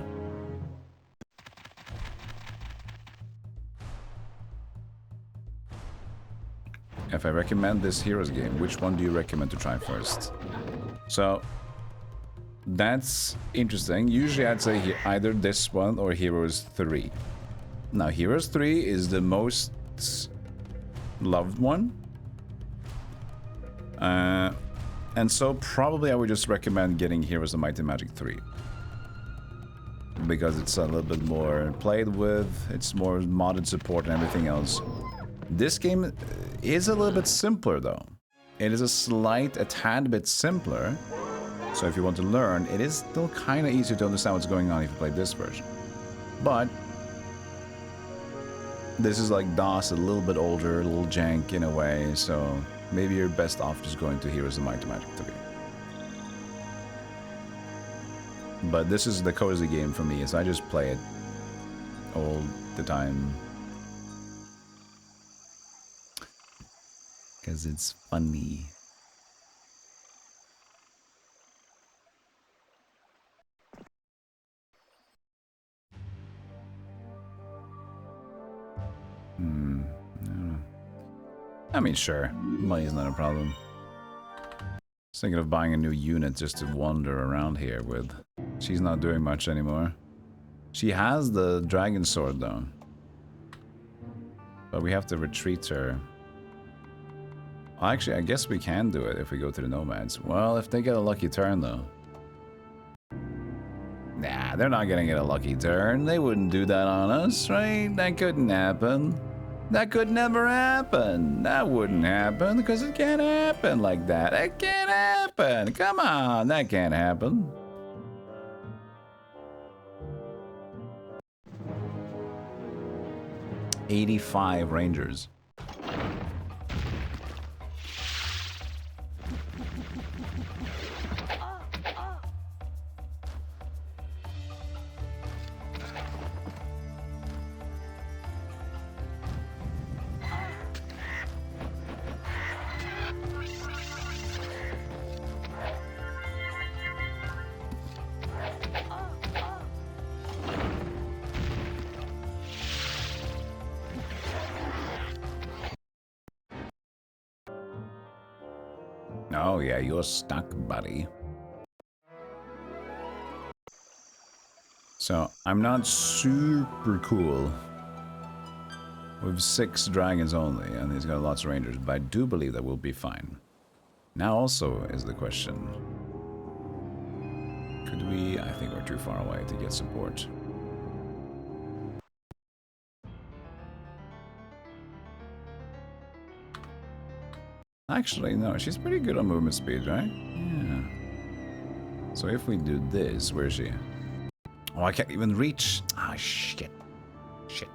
If I recommend this Heroes game, which one do you recommend to try first? So, that's interesting. Usually I'd say either this one or Heroes 3. Now, Heroes 3 is the most loved one. And so probably I would just recommend getting Heroes of Might and Magic 3. Because it's a little bit more played with, it's more modded support and everything else. This game is a little bit simpler though. It is a tad bit simpler. So if you want to learn, it is still kind of easier to understand what's going on if you play this version. But this is like DOS, a little bit older, a little jank in a way, so maybe you're best off just going to Heroes of Might and Magic 3. But this is the cozy game for me, so I just play it. all the time. Because it's funny. I mean, sure. Money's not a problem. I was thinking of buying a new unit just to wander around here with. She's not doing much anymore. She has the dragon sword, though. But we have to retreat her. Actually, I guess we can do it if we go to the nomads. Well, if they get a lucky turn, though. Nah, they're not gonna get a lucky turn. They wouldn't do that on us, right? That couldn't happen. That could never happen. That wouldn't happen because it can't happen like that. It can't happen. Come on, that can't happen. $85 Rangers. Oh yeah, you're stuck, buddy. So, I'm not super cool with 6 dragons only, and he's got lots of rangers, but I do believe that we'll be fine. Now also is the question. Could we? I think we're too far away to get support. Actually, no, she's pretty good on movement speed, right? Yeah. So if we do this, where is she? Oh, I can't even reach. Ah, shit. Shit.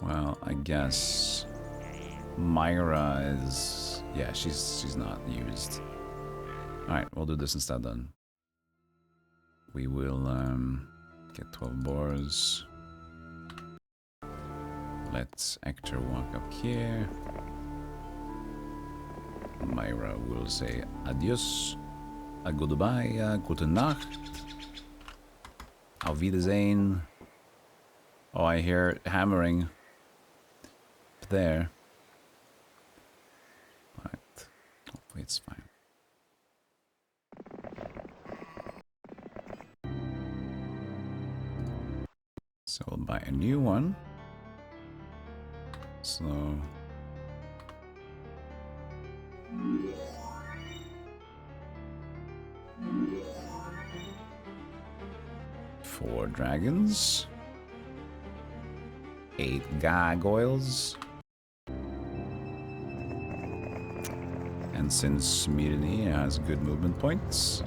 Well, I guess Myra is... Yeah, she's not used. Alright, we'll do this instead then. We will get 12 boars. Let's Hector walk up here. Myra will say adios, a goodbye, gute Nacht, auf Wiedersehen. Oh, I hear hammering up there. Alright, hopefully it's fine. So we'll buy a new one. So 4 dragons, 8 gargoyles, and since Mutiny has good movement points,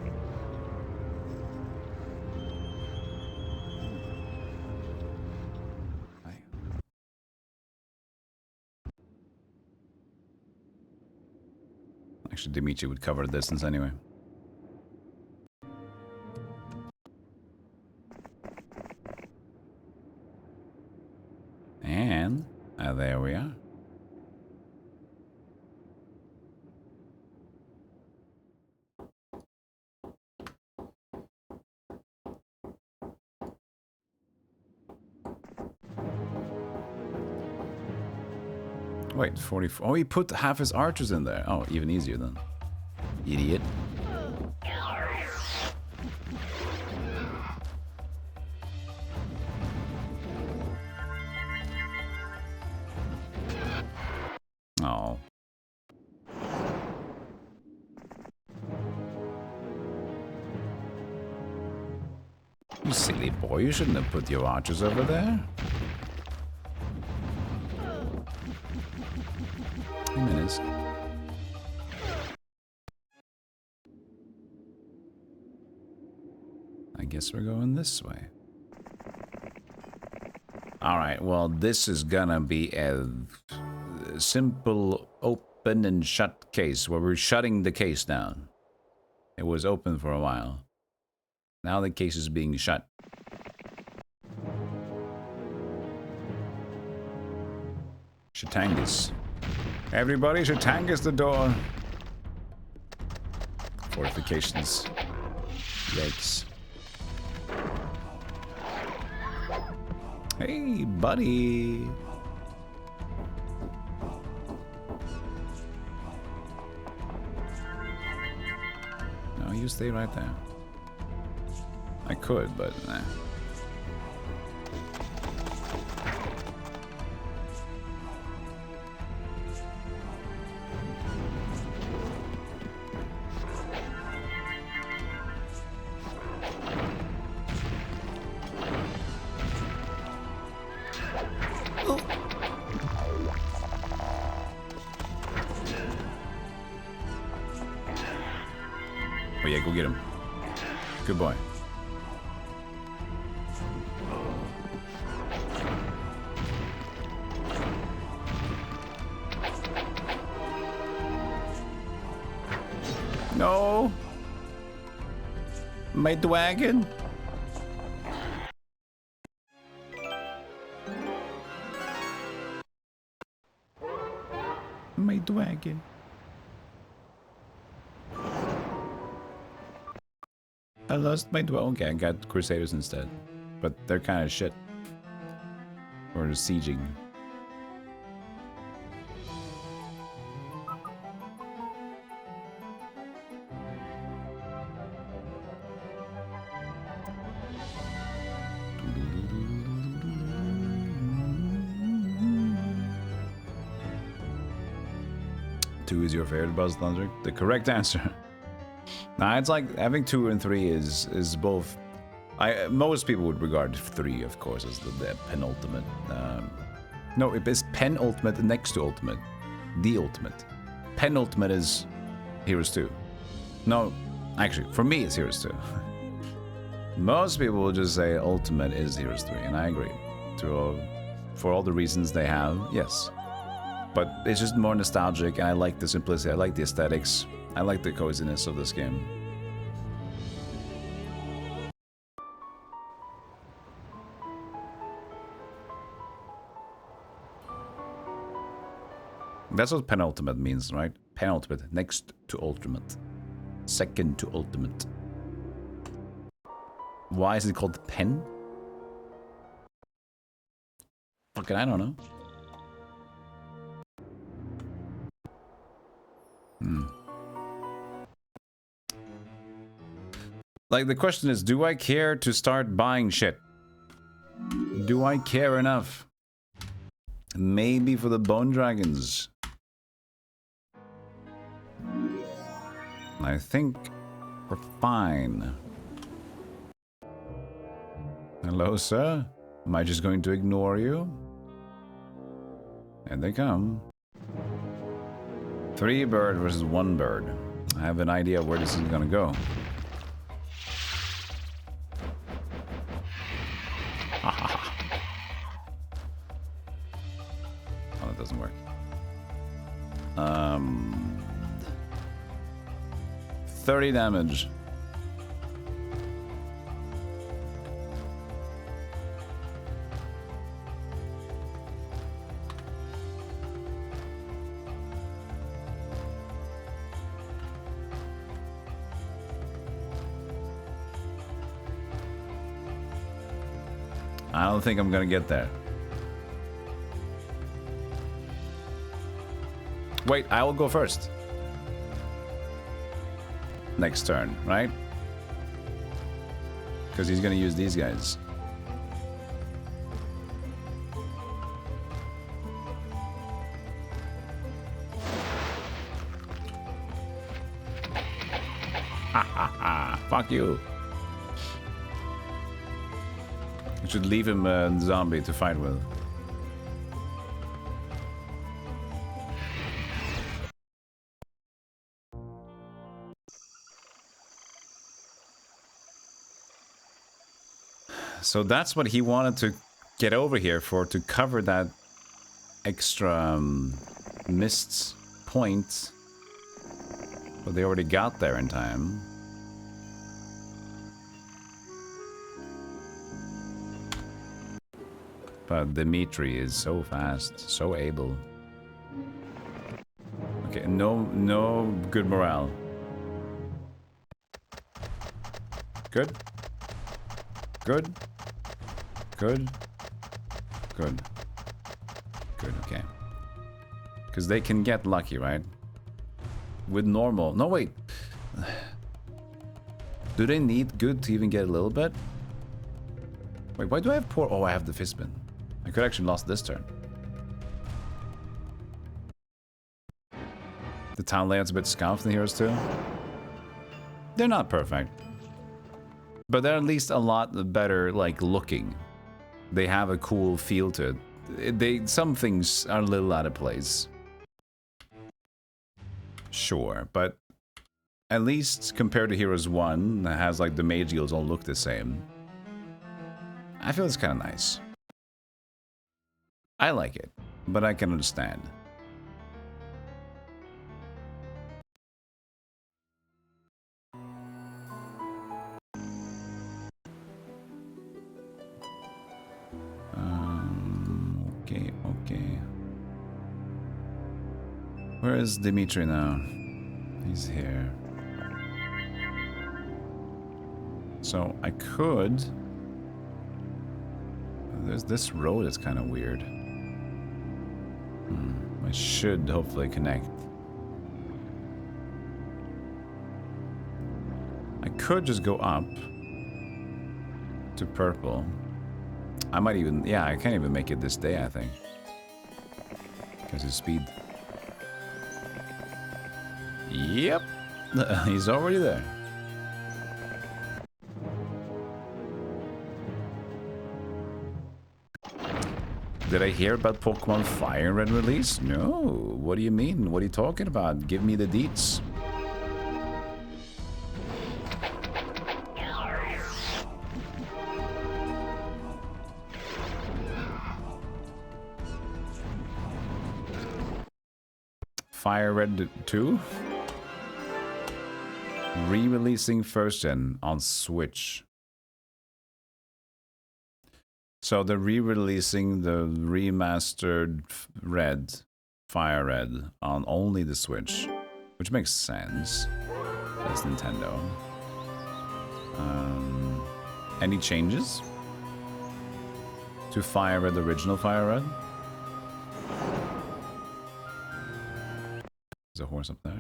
actually Dimitri would cover the distance anyway. And there we are. Wait, 44. Oh, he put half his archers in there. Oh, even easier then. Idiot. Oh. You silly boy, you shouldn't have put your archers over there. Minutes. I guess we're going this way. Alright, well, this is gonna be a simple open and shut case where we're shutting the case down. It was open for a while. Now the case is being shut. Shatangus. Everybody, Shatangus the door. Fortifications. Yikes. Hey, buddy. No, you stay right there. I could, but nah. Oh yeah, go get him. Good boy. No. My wagon. My wagon. I lost my dwell. Okay, I got Crusaders instead. But they're kind of shit. Or sieging. Two is your favorite Buzz Thunder? The correct answer. Nah, it's like having 2 and 3 is both. Most people would regard 3, of course, as the penultimate. No, it is penultimate next to ultimate. The ultimate. Penultimate is Heroes 2. No, actually, for me, it's Heroes 2. Most people will just say ultimate is Heroes 3, and I agree. For all the reasons they have, yes. But it's just more nostalgic, and I like the simplicity, I like the aesthetics, I like the coziness of this game. That's what penultimate means, right? Penultimate, next to ultimate. Second to ultimate. Why is it called pen? Fucking, I don't know. Like, the question is, do I care to start buying shit? Do I care enough? Maybe for the Bone Dragons. I think we're fine. Hello, sir? Am I just going to ignore you? And they come. 3 bird versus 1 bird. I have an idea where this is gonna go. Oh, that doesn't work. 30 damage. I don't think I'm gonna get there. Wait, I will go first. Next turn, right? Because he's gonna use these guys. Ha ha ha! Fuck you! You should leave him a zombie to fight with. So that's what he wanted to get over here for, to cover that extra missed point. But they already got there in time. But Dimitri is so fast, so able. Okay, no good morale. Good. Good. Good. Good. Good, okay. Because they can get lucky, right? With normal... No, wait. Do they need good to even get a little bit? Wait, why do I have poor... Oh, I have the fistbin. I could actually lost this turn. The town layout's a bit scuffed in Heroes 2. They're not perfect. But they're at least a lot better, like, looking. They have a cool feel to it. Some things are a little out of place. Sure, but at least compared to Heroes 1, that has, like, the mage guilds all look the same. I feel it's kind of nice. I like it, but I can understand. Okay. Where is Dimitri now? He's here. So I could... There's this road that's kind of weird. I should hopefully connect. I could just go up to purple. I might even... Yeah, I can't even make it this day, I think. Because his speed. Yep. He's already there. Did I hear about Pokemon Fire Red release? No. What do you mean? What are you talking about? Give me the deets. Fire Red 2? Re-releasing first gen on Switch. So they're re-releasing the remastered Red, Fire Red, on only the Switch, which makes sense. That's Nintendo. Any changes to Fire Red, the original Fire Red? There's a horse up there.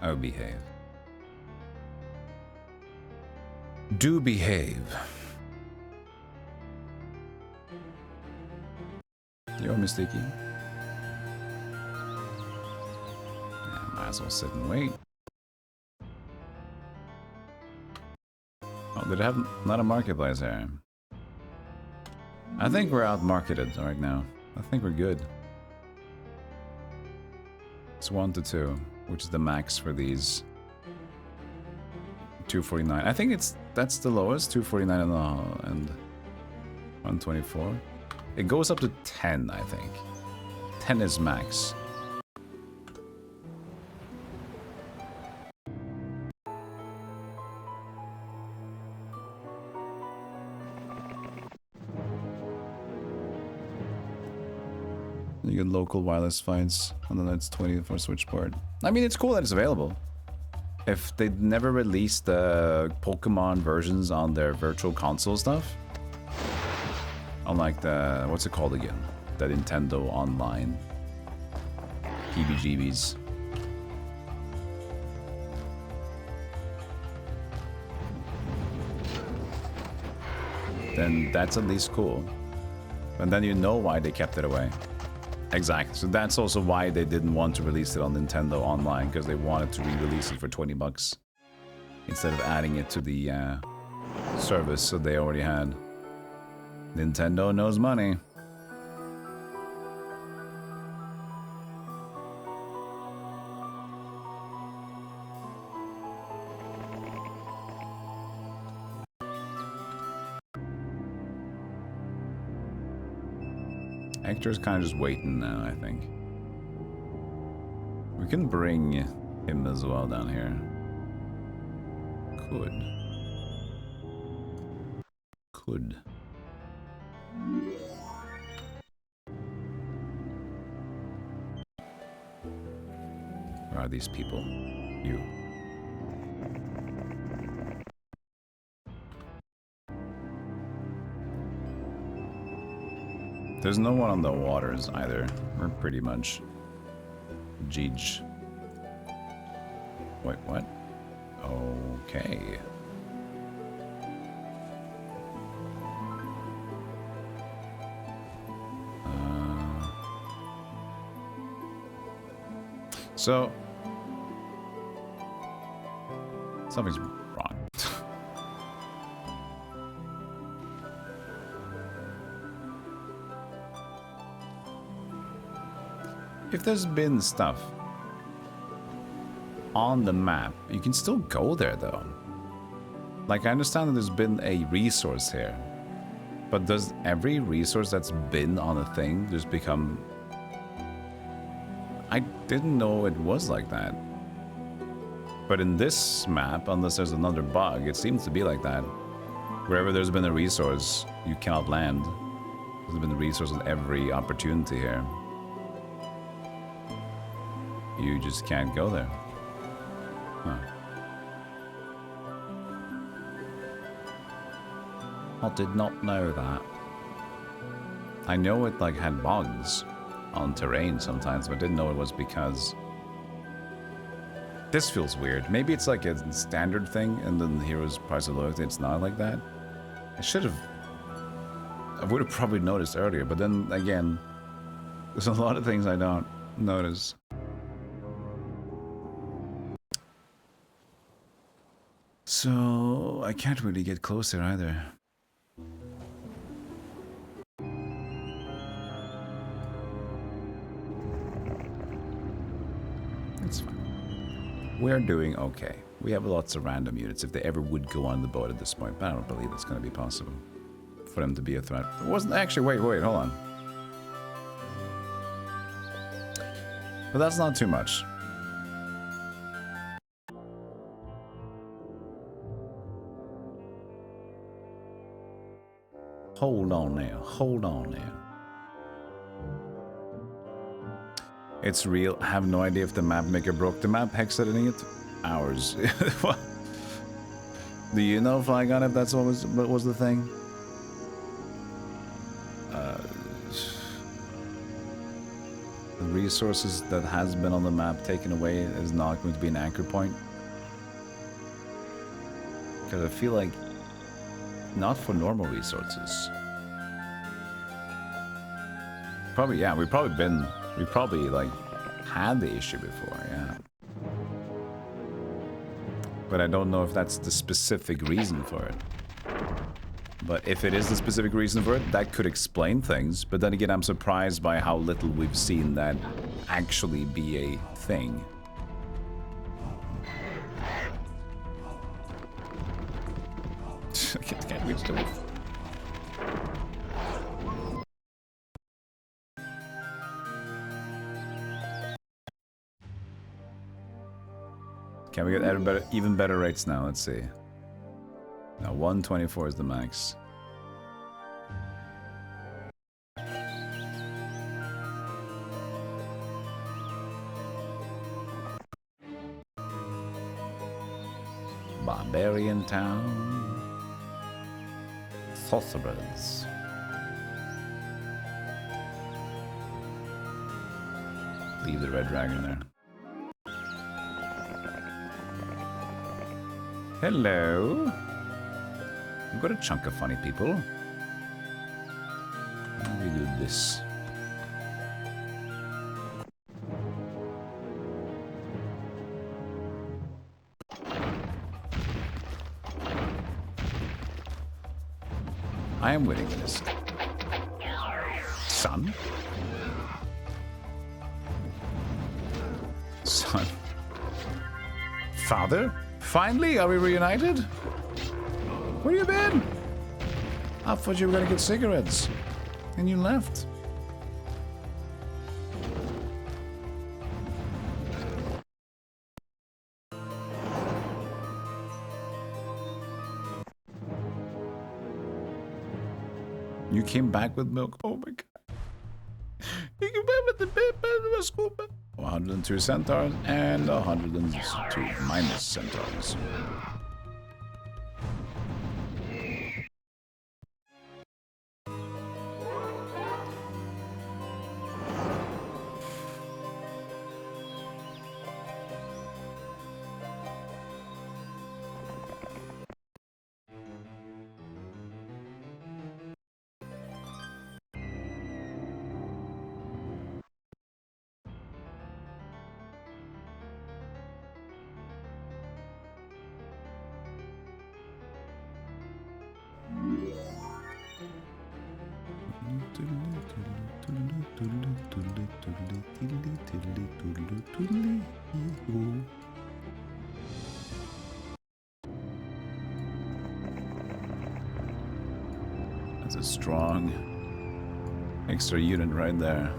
Oh, behave. Do behave. Yo, Mysticky. Yeah, might as well sit and wait. Oh, did it have not a marketplace here? I think we're outmarketed right now. I think we're good. It's 1 to 2, which is the max for these. 249. I think that's the lowest. 249 and 124. It goes up to 10, I think. 10 is max. You get local wireless fights, and then it's 20 for Switchport. I mean, it's cool that it's available. If they'd never released the Pokemon versions on their virtual console stuff, unlike the, what's it called again? The Nintendo Online. PBGBs. Then that's at least cool. And then you know why they kept it away. Exactly. So that's also why they didn't want to release it on Nintendo Online, because they wanted to re-release it for 20 bucks instead of adding it to the service that they already had. Nintendo knows money. Hector's kind of just waiting now, I think. We can bring him as well down here. Could. Where are these people? You. There's no one on the waters either. We're pretty much Jeej. Wait, what? Okay. So something's wrong. If there's been stuff on the map, you can still go there though. Like, I understand that there's been a resource here, but does every resource that's been on a thing just become... I didn't know it was like that. But in this map, unless there's another bug, it seems to be like that. Wherever there's been a resource, you cannot land. There's been a resource on every opportunity here. You just can't go there. Huh. I did not know that. I know it like had bugs on terrain sometimes, but didn't know it was because... This feels weird. Maybe it's like a standard thing, and then the Heroes Price of Loyalty, it's not like that. I would have probably noticed earlier, but then again, there's a lot of things I don't notice. So, I can't really get closer either. It's fine. We're doing okay. We have lots of random units if they ever would go on the boat at this point, but I don't believe it's going to be possible for them to be a threat. It wasn't actually... Wait, hold on. But that's not too much. Hold on now. Hold on now. It's real. I have no idea if the map maker broke the map hexating it. Hours. What? Do you know, Flygon, if that's what was the thing? The resources that has been on the map taken away is not going to be an anchor point. Because I feel like not for normal resources. Probably, yeah, we probably like had the issue before, yeah. But I don't know if that's the specific reason for it. But if it is the specific reason for it, that could explain things. But then again, I'm surprised by how little we've seen that actually be a thing. Can't reach the roof. Can we get even better rates now? Let's see. Now 124 is the max. Barbarian town. Sorcerers. Leave the red dragon there. Hello. We've got a chunk of funny people. How do we do this? I am winning this. Son? Son? Father? Finally, are we reunited? Where you been? I thought you were gonna get cigarettes. And you left. You came back with milk? Oh my god. You came back with the school. 102 centaurs and 102 minus centaurs. That's a strong extra unit right there.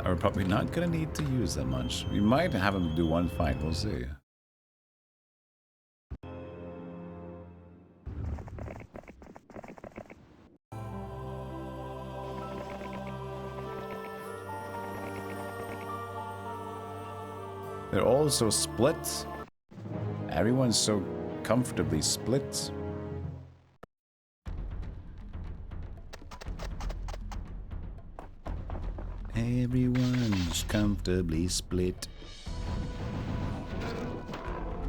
We're probably not gonna need to use that much. We might have him do one fight, we'll see. They're all so split. Everyone's so comfortably split. Everyone's comfortably split.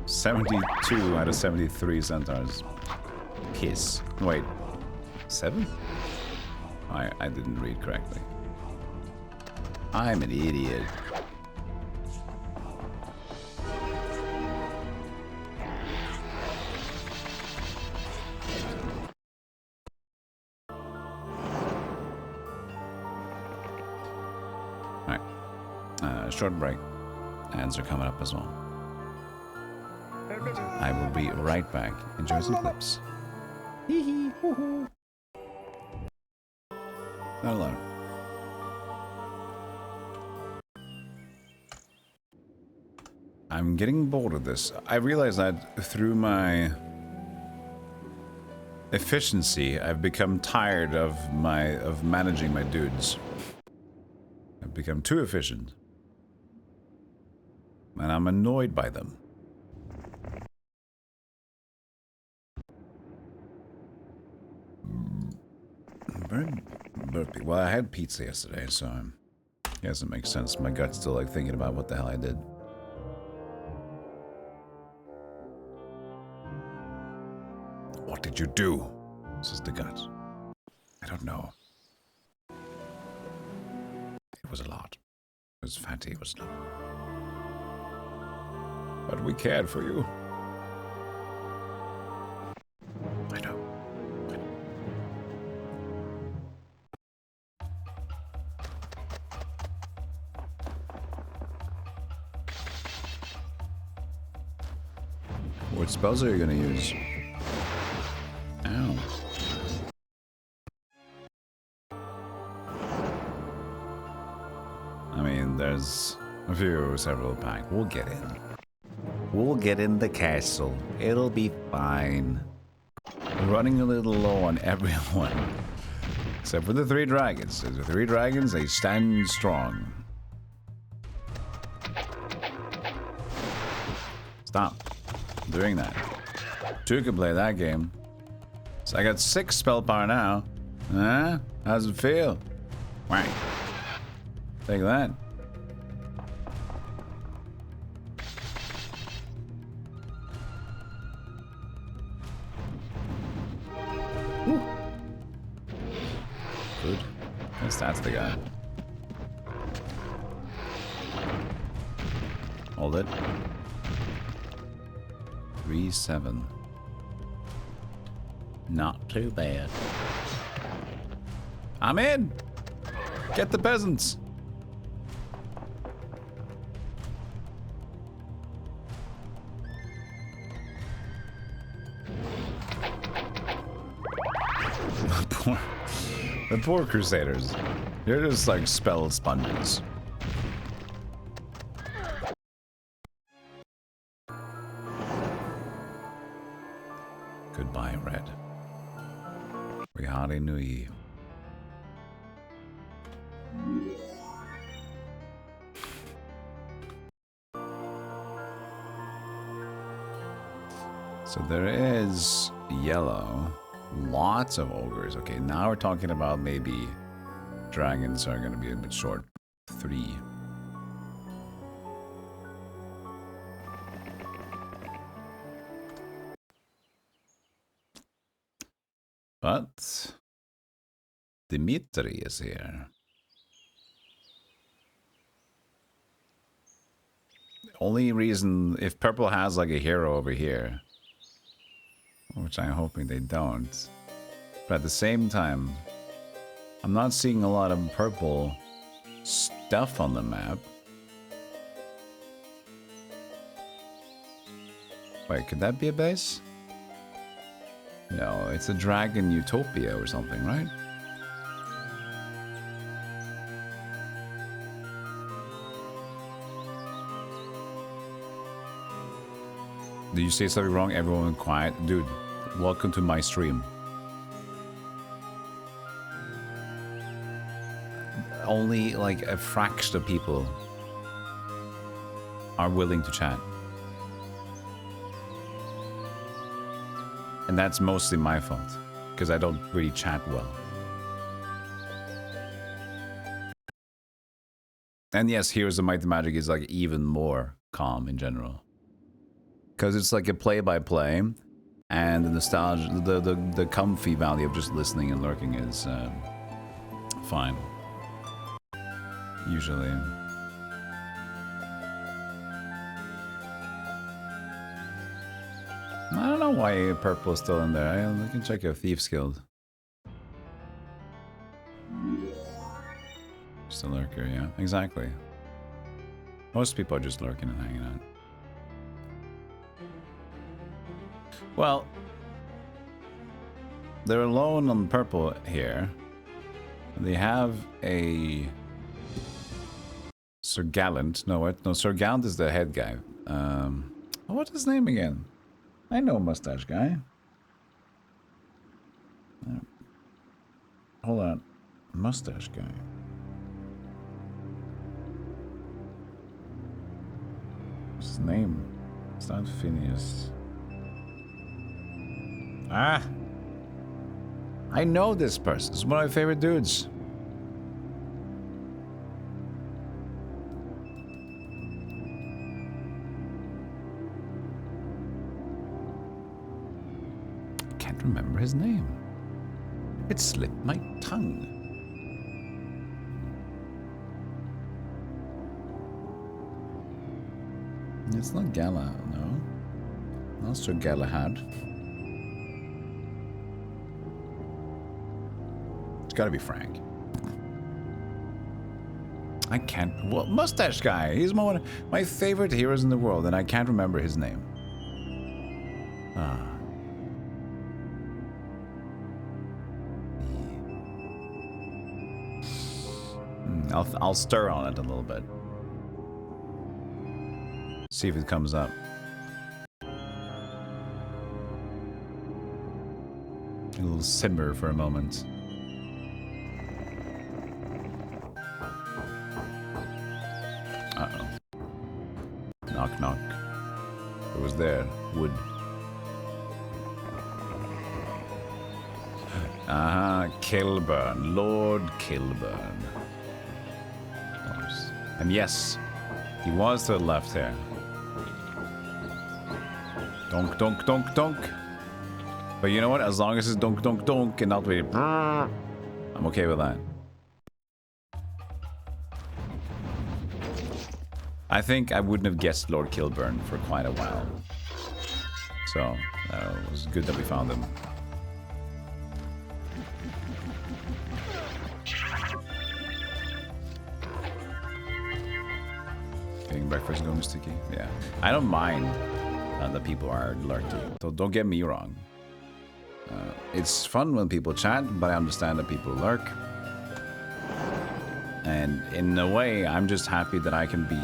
72 out of 73 centaurs. Kiss. Wait. 7? I didn't read correctly. I'm an idiot. Short break. Ads are coming up as well. I will be right back. Enjoy some clips. Hee hee hoo hoo. Not alone. I'm getting bored of this. I realize that through my efficiency, I've become tired of managing my dudes. I've become too efficient. And I'm annoyed by them. Very burpy. Well, I had pizza yesterday, so I guess it makes sense. My gut's still like thinking about what the hell I did. What did you do? Says the gut. I don't know. It was a lot. It was fatty, it was not. But we cared for you. I know. What spells are you gonna use? Ow. I mean, there's several pack. We'll get in. We'll get in the castle. It'll be fine. Running a little low on everyone. Except for the 3 dragons. The 3 dragons, they stand strong. Stop doing that. 2 can play that game. So I got 6 spell power now. Huh? How's it feel? Whack. Take that. Good. I guess that's the guy. Hold it. 3-7. Not too bad. I'm in! Get the peasants! The poor crusaders. They're just like spell sponges. Goodbye, Red. We hardly knew ye. So there is yellow. Lots of ogres. Okay, now we're talking about maybe dragons are going to be a bit short. 3. But Dimitri is here. Only reason, if purple has like a hero over here, which I'm hoping they don't, but at the same time, I'm not seeing a lot of purple stuff on the map. Wait, could that be a base? No, it's a dragon utopia or something, right? Did you say something wrong? Everyone went quiet. Dude, welcome to my stream. Only like a fraction of people are willing to chat. And that's mostly my fault, because I don't really chat well. And yes, Heroes of Might and Magic is like even more calm in general. Because it's like a play-by-play, and the nostalgia, the comfy value of just listening and lurking is fine. Usually. I don't know why purple is still in there. I can check your Thieves Guild. Just a lurker, yeah. Exactly. Most people are just lurking and hanging out. Well, they're alone on purple here. They have a Sir Gallant. No, what? No, Sir Gallant is the head guy. What's his name again? I know mustache guy. Hold on. Mustache guy. What's his name? It's not Phineas. Ah! I know this person. It's one of my favorite dudes. I can't remember his name. It slipped my tongue. It's not Gala, no. Not Sir Galahad. It's gotta be Frank. I can't. Well, mustache guy. He's one of my favorite heroes in the world, and I can't remember his name. Ah. I'll stir on it a little bit. See if it comes up. A little simmer for a moment. Uh-oh. Knock, knock. Who was there? Wood. Ah, Kilburn. Lord Kilburn. Of course. And yes, he was to the left here. Donk, donk, donk, donk. But you know what? As long as it's donk, donk, donk and not really... I'm okay with that. I think I wouldn't have guessed Lord Kilburn for quite a while. So, it was good that we found him. Getting breakfast going sticky? Yeah. I don't mind that people are lurking. Don't get me wrong. It's fun when people chat, but I understand that people lurk. And in a way, I'm just happy that I can be,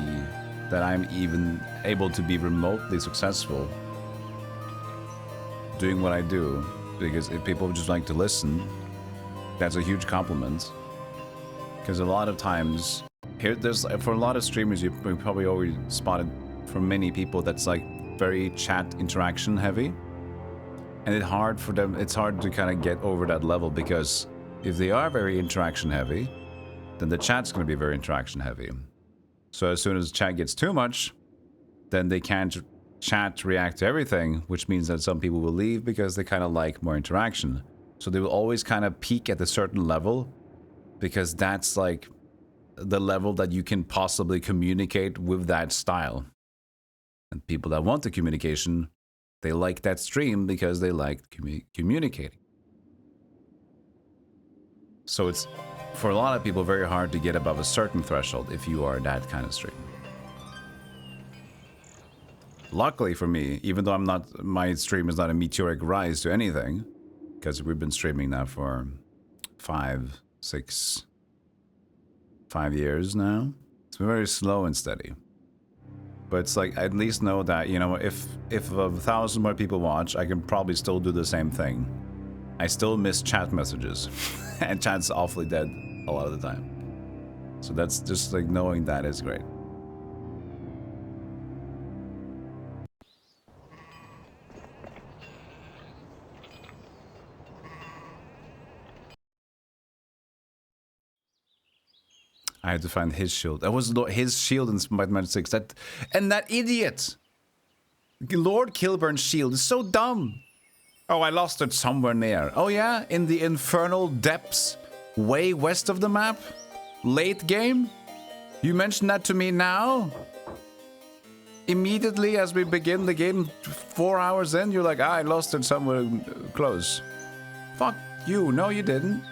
that I'm even able to be remotely successful doing what I do. Because if people just like to listen, That's a huge compliment. Because a lot of times, there's for a lot of streamers, you probably already spotted for many people that's like very chat interaction heavy. And it's hard for them, it's hard to kind of get over that level, because if they are very interaction heavy, then the chat's going to be very interaction heavy. So as soon as chat gets too much, then they can't chat react to everything, which means that some people will leave because they kind of like more interaction. So they will always kind of peak at a certain level, because that's like the level that you can possibly communicate with that style. And people that want the communication, they like that stream because they like communicating. So it's, for a lot of people, very hard to get above a certain threshold if you are that kind of streamer. Luckily for me, even though my stream is not a meteoric rise to anything, because we've been streaming now for 5 years now. It's been very slow and steady. But it's like, I at least know that, you know, if 1,000 more people watch, I can probably still do the same thing. I still miss chat messages. And chat's awfully dead a lot of the time. So that's just like, knowing that is great. I had to find his shield. That was his shield in Spider-Man 6. And that idiot! Lord Kilburn's shield is so dumb. Oh, I lost it somewhere near. Oh yeah? In the infernal depths, way west of the map? Late game? You mentioned that to me now? Immediately as we begin the game, 4 hours in, you're like, I lost it somewhere close. Fuck you. No, you didn't.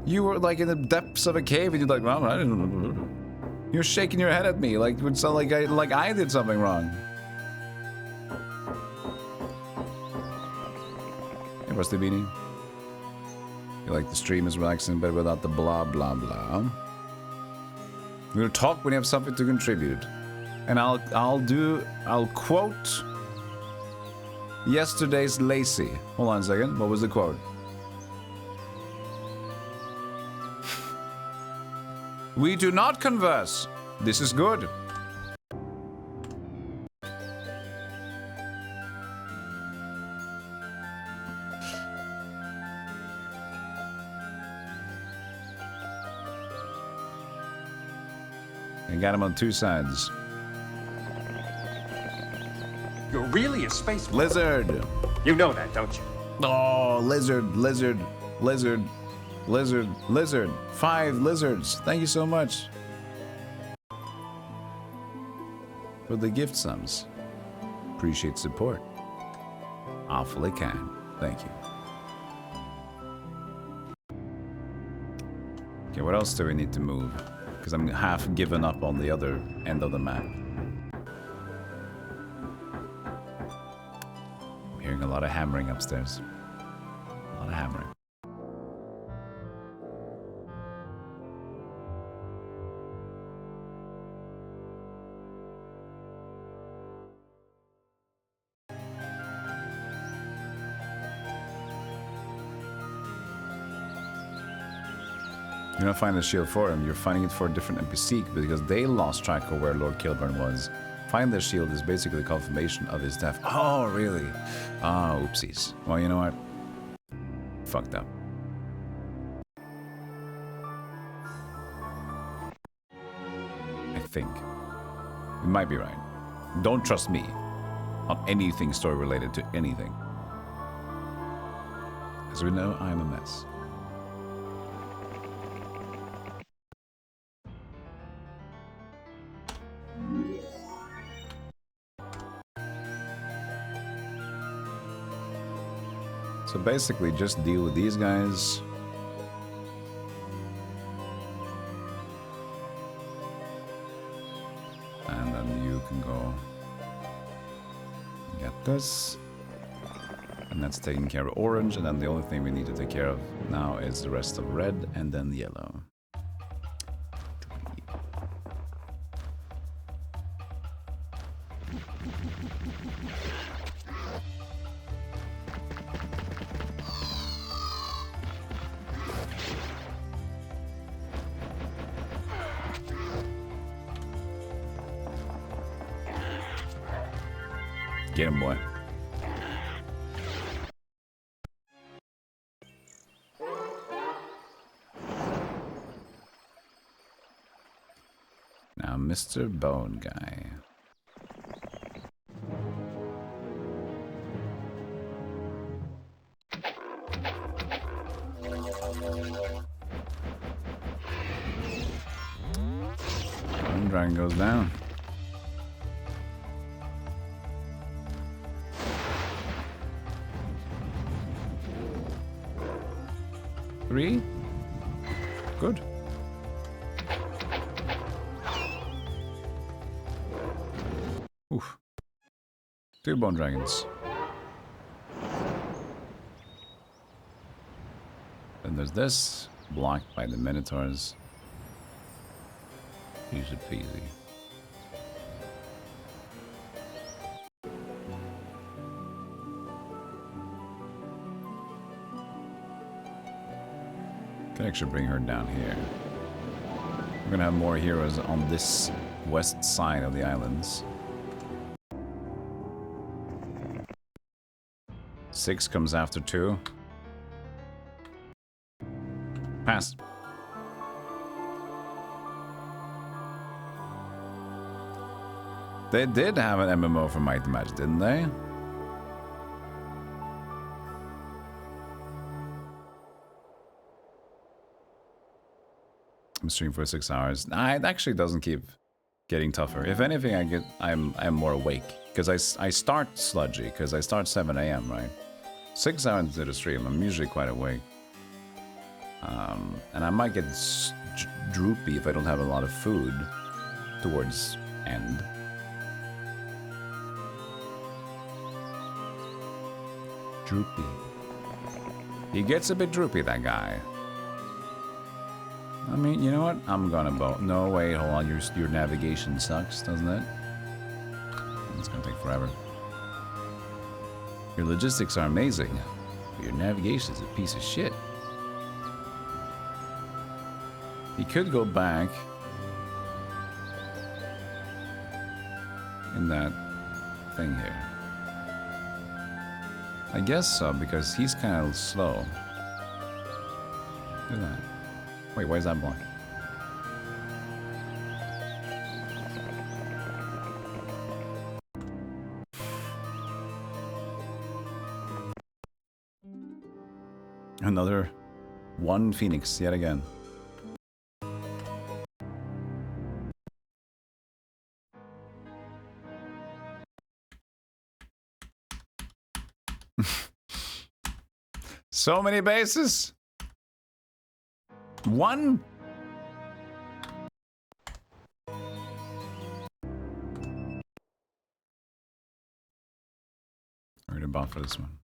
You were like in the depths of a cave and you're like, well, I didn't. You're shaking your head at me like it would sound like I did something wrong. Hey, Rusty Beanie. You like the stream is relaxing, but without the blah blah blah. We're gonna talk when you have something to contribute, and I'll quote yesterday's Lacey. Hold on a second. What was the quote? We do not converse. This is good. I got him on two sides. You're really a space lizard. You know that, don't you? Oh, lizard. 5 lizards. Thank you so much for the gift sums. Appreciate support. Awfully kind. Thank you. Okay, what else do we need to move? Because I'm half given up on the other end of the map. I'm hearing a lot of hammering upstairs. A lot of hammering. You're not finding the shield for him, you're finding it for a different NPC because they lost track of where Lord Kilburn was. Finding the shield is basically confirmation of his death. Oh, really? Ah, oopsies. Well, you know what? Fucked up. I think. You might be right. Don't trust me on anything story related to anything. As we know, I'm a mess. So basically, just deal with these guys. And then you can go get this. And that's taking care of orange. And then the only thing we need to take care of now is the rest of red and then yellow. Get him, boy. Now, Mr. Bone Guy. One dragon goes down. Three. Good. Oof. 2 bone dragons. Then there's this, blocked by the minotaurs. Easy peasy. Can actually bring her down here. We're gonna have more heroes on this west side of the islands. 6 comes after 2. Pass. They did have an MMO for Might and Magic, didn't they? I'm streaming for 6 hours. Nah, it actually doesn't keep getting tougher. If anything, I'm more awake because I start sludgy because I start 7 a.m. right. 6 hours into the stream, I'm usually quite awake, and I might get droopy if I don't have a lot of food towards end. Droopy. He gets a bit droopy, that guy. I mean, you know what? I'm gonna vote. No, wait, hold on. Your navigation sucks, doesn't it? It's gonna take forever. Your logistics are amazing, but your navigation is a piece of shit. He could go back in that thing here. I guess so, because he's kind of slow. Look at that. Wait, why is that blocked? Another one Phoenix yet again. So many bases. One. We're gonna buff for this one.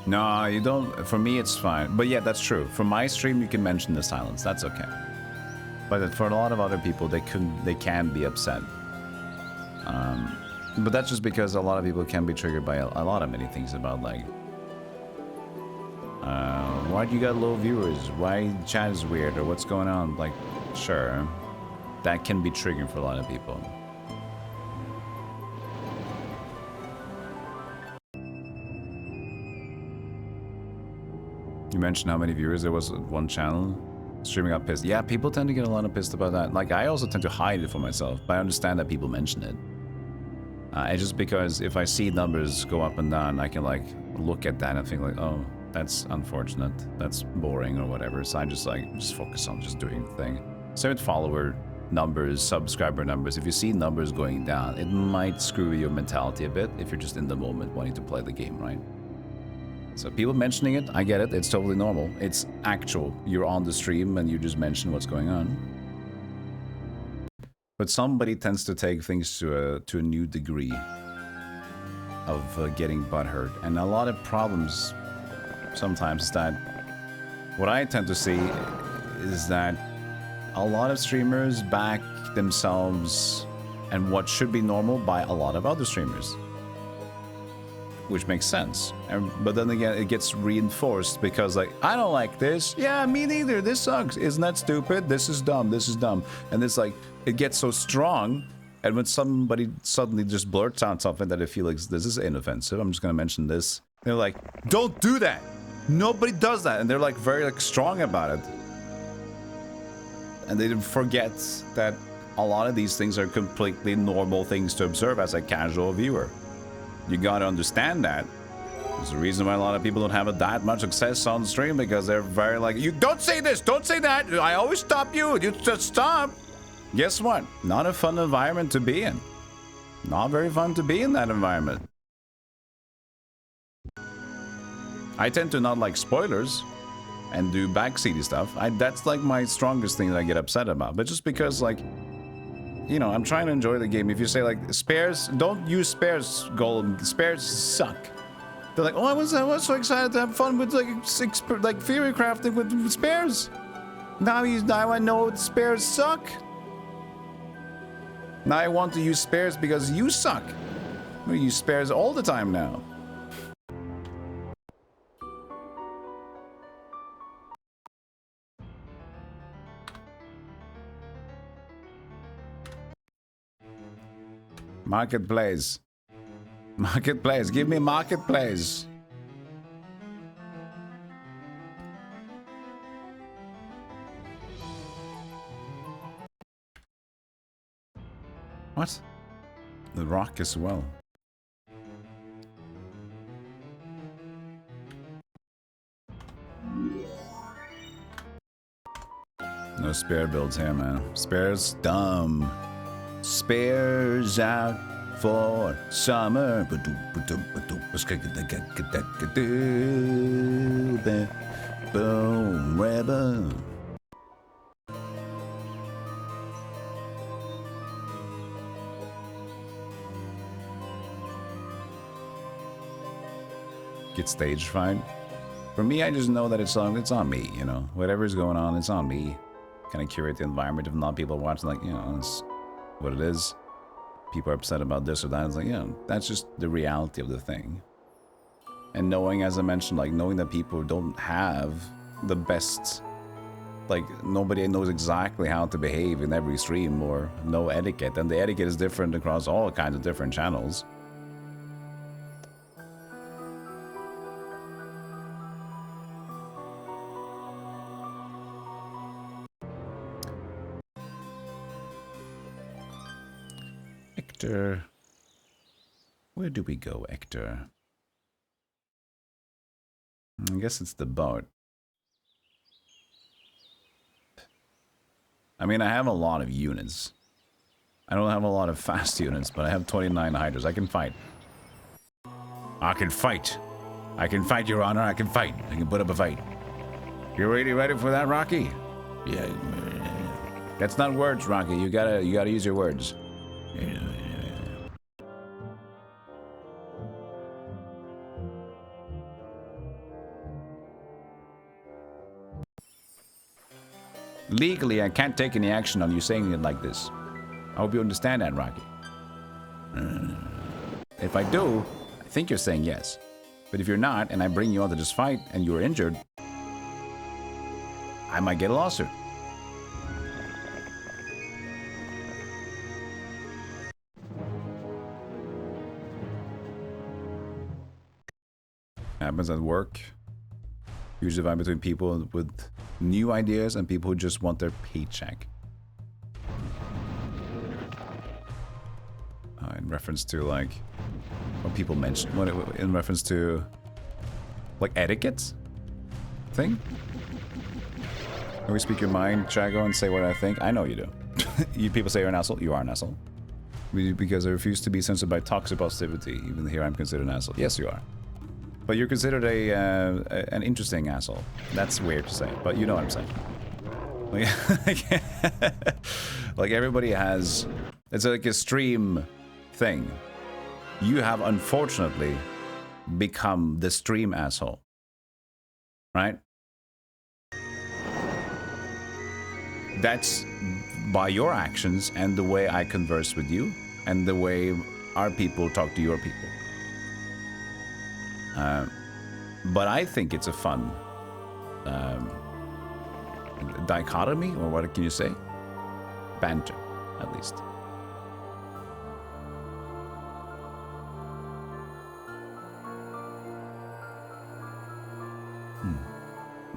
No, you don't. For me, it's fine. But yeah, that's true. For my stream, you can mention the silence. That's okay. But for a lot of other people, they can be upset. But that's just because a lot of people can be triggered by a lot of many things about like, why do you got low viewers? Why chat is weird or what's going on? Like, sure, that can be triggering for a lot of people. You mentioned how many viewers there was on one channel. Streaming got pissed. Yeah, people tend to get a lot of pissed about that. Like, I also tend to hide it for myself, but I understand that people mention it. It's just because if I see numbers go up and down, I can like look at that and think like, oh, that's unfortunate, that's boring or whatever. So I just focus on just doing the thing. So with follower numbers, subscriber numbers, if you see numbers going down, it might screw your mentality a bit if you're just in the moment wanting to play the game, right? So people mentioning it, I get it, it's totally normal. It's actual. You're on the stream and you just mention what's going on. But somebody tends to take things to a new degree of getting butthurt. And a lot of problems sometimes is that what I tend to see is that a lot of streamers back themselves and what should be normal by a lot of other streamers. which makes sense. But then again, it gets reinforced because, like, I don't like this. Yeah, me neither. This sucks. Isn't that stupid? This is dumb. This is dumb. And it's like, it gets so strong. And when somebody suddenly just blurts out something that I feel like this is inoffensive, I'm just going to mention this. They're like, don't do that. Nobody does that. And they're like very like strong about it. And they forget that a lot of these things are completely normal things to observe as a casual viewer. You gotta understand that. There's a reason why a lot of people don't have that much success on stream, because they're very like, you don't say this, don't say that, I always stop you, you just stop. Guess what? Not a fun environment to be in. Not very fun to be in that environment. I tend to not like spoilers and do backseaty stuff. That's like my strongest thing that I get upset about. But just because, like, you know, I'm trying to enjoy the game. If you say, like, spares, don't use spares, Golem. Spares suck. They're like, oh, I was so excited to have fun with, like theory crafting with spares. Now I know spares suck. Now I want to use spares because you suck. I'm gonna use spares all the time now. Marketplace. Marketplace. Give me marketplace. What? The rock as well. No spare builds here, man. Spares dumb. Spares out for summer. Boom, rebel. Get stage fright. For me, I just know that it's on me, you know. Whatever's going on, it's on me. Kind of curate the environment. If not people watching, like, you know, it's what it is. People are upset about this or that. It's like, yeah, that's just the reality of the thing. And knowing, as I mentioned, like, knowing that people don't have the best, like, nobody knows exactly how to behave in every stream, or no etiquette. And the etiquette is different across all kinds of different channels. Hector. Where do we go, Hector? I guess it's the boat. I mean, I have a lot of units. I don't have a lot of fast units, but I have 29 hydras. I can fight. I can fight. I can fight, Your Honor. I can fight. I can put up a fight. You really ready for that, Rocky? Yeah. That's not words, Rocky. You gotta use your words. Legally, I can't take any action on you saying it like this. I hope you understand that, Rocky. If I do, I think you're saying yes. But if you're not, and I bring you on to this fight, and you're injured, I might get a lawsuit. Happens at work. Usually divide between people with new ideas and people who just want their paycheck. In reference to, like, what people mention, in reference to, like, etiquette thing. Always speak your mind, Chago, and say what I think. I know you do. You people say you're an asshole. You are an asshole. Because I refuse to be censored by toxic positivity. Even here, I'm considered an asshole. Yes, you are. But you're considered an interesting asshole. That's weird to say, but you know what I'm saying. Like everybody has, it's like a stream thing. You have unfortunately become the stream asshole, right? That's by your actions and the way I converse with you and the way our people talk to your people. But I think it's a fun dichotomy, or what can you say? Banter, at least.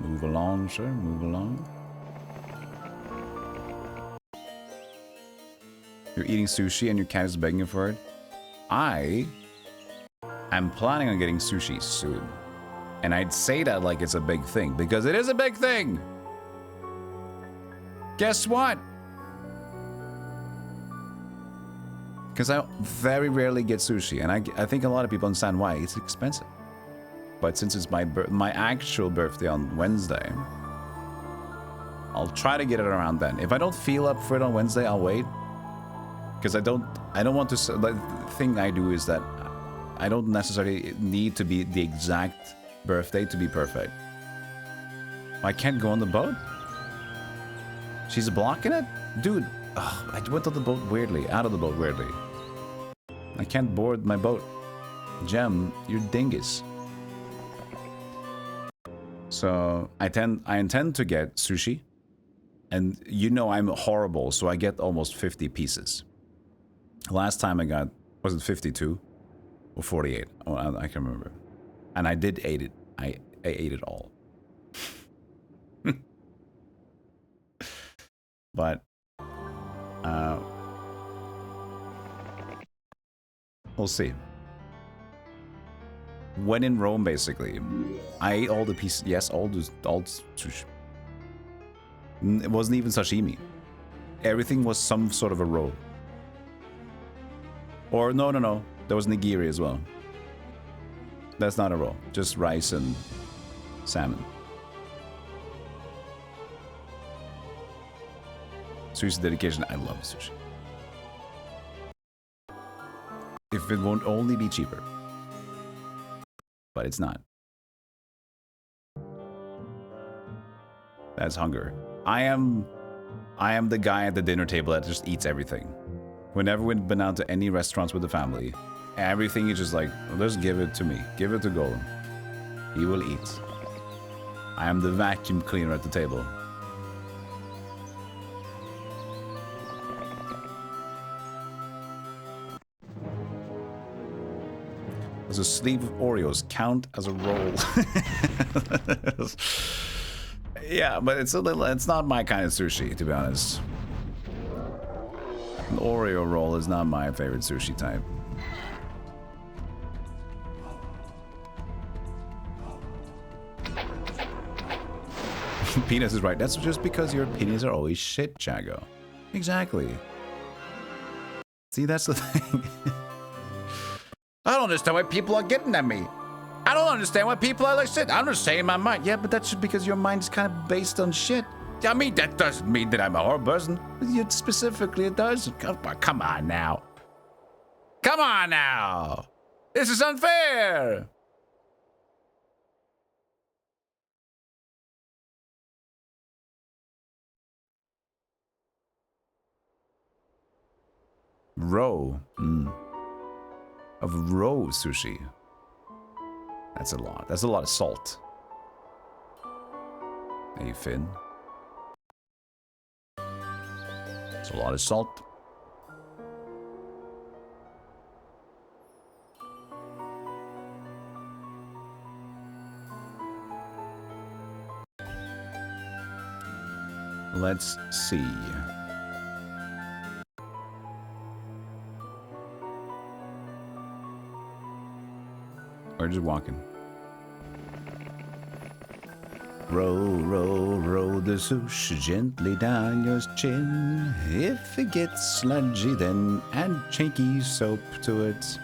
Move along, sir. Move along. You're eating sushi and your cat is begging you for it. I am planning on getting sushi soon. And I'd say that like it's a big thing, because it is a big thing. Guess what? Because I very rarely get sushi, and I think a lot of people understand why. It's expensive. But since it's my actual birthday on Wednesday, I'll try to get it around then. If I don't feel up for it on Wednesday, I'll wait. Because I don't want to. The thing I do is that I don't necessarily need to be the exact birthday to be perfect. I can't go on the boat. She's blocking it, dude. Ugh, I went on the boat weirdly, out of the boat weirdly. I can't board my boat. Gem, you're dingus. So I intend to get sushi, and you know I'm horrible, so I get almost 50 pieces. Last time I got, was it 52 or 48? Oh, I can't remember. And I did eat it. I ate it all. But we'll see. When in Rome, basically, I ate all the pieces. Yes, all sushi. It wasn't even sashimi. Everything was some sort of a roll. Or no. There was nigiri as well. That's not a roll. Just rice and salmon. Sushi dedication. I love sushi. If it won't only be cheaper. But it's not. That's hunger. I am the guy at the dinner table that just eats everything. Whenever we've been out to any restaurants with the family, everything is just like, well, just give it to me. Give it to Golem. He will eat. I am the vacuum cleaner at the table. Does a sleeve of Oreos count as a roll? Yeah, but it's not my kind of sushi, to be honest. An Oreo roll is not my favorite sushi type. Penis is right. That's just because your opinions are always shit, Chago. Exactly. See, that's the thing. I don't understand why people are getting at me. I don't understand why people are like shit. I'm just saying my mind. Yeah, but that's just because your mind is kind of based on shit. I mean, that doesn't mean that I'm a horrible person. Specifically, it does. Come on now. Come on now. This is unfair. Roe. Of roe sushi. That's a lot. That's a lot of salt. Hey, Finn. It's a lot of salt. Let's see. Or just walking. Row, row, row the sushi gently down your chin. If it gets sludgy, then add chinky soap to it.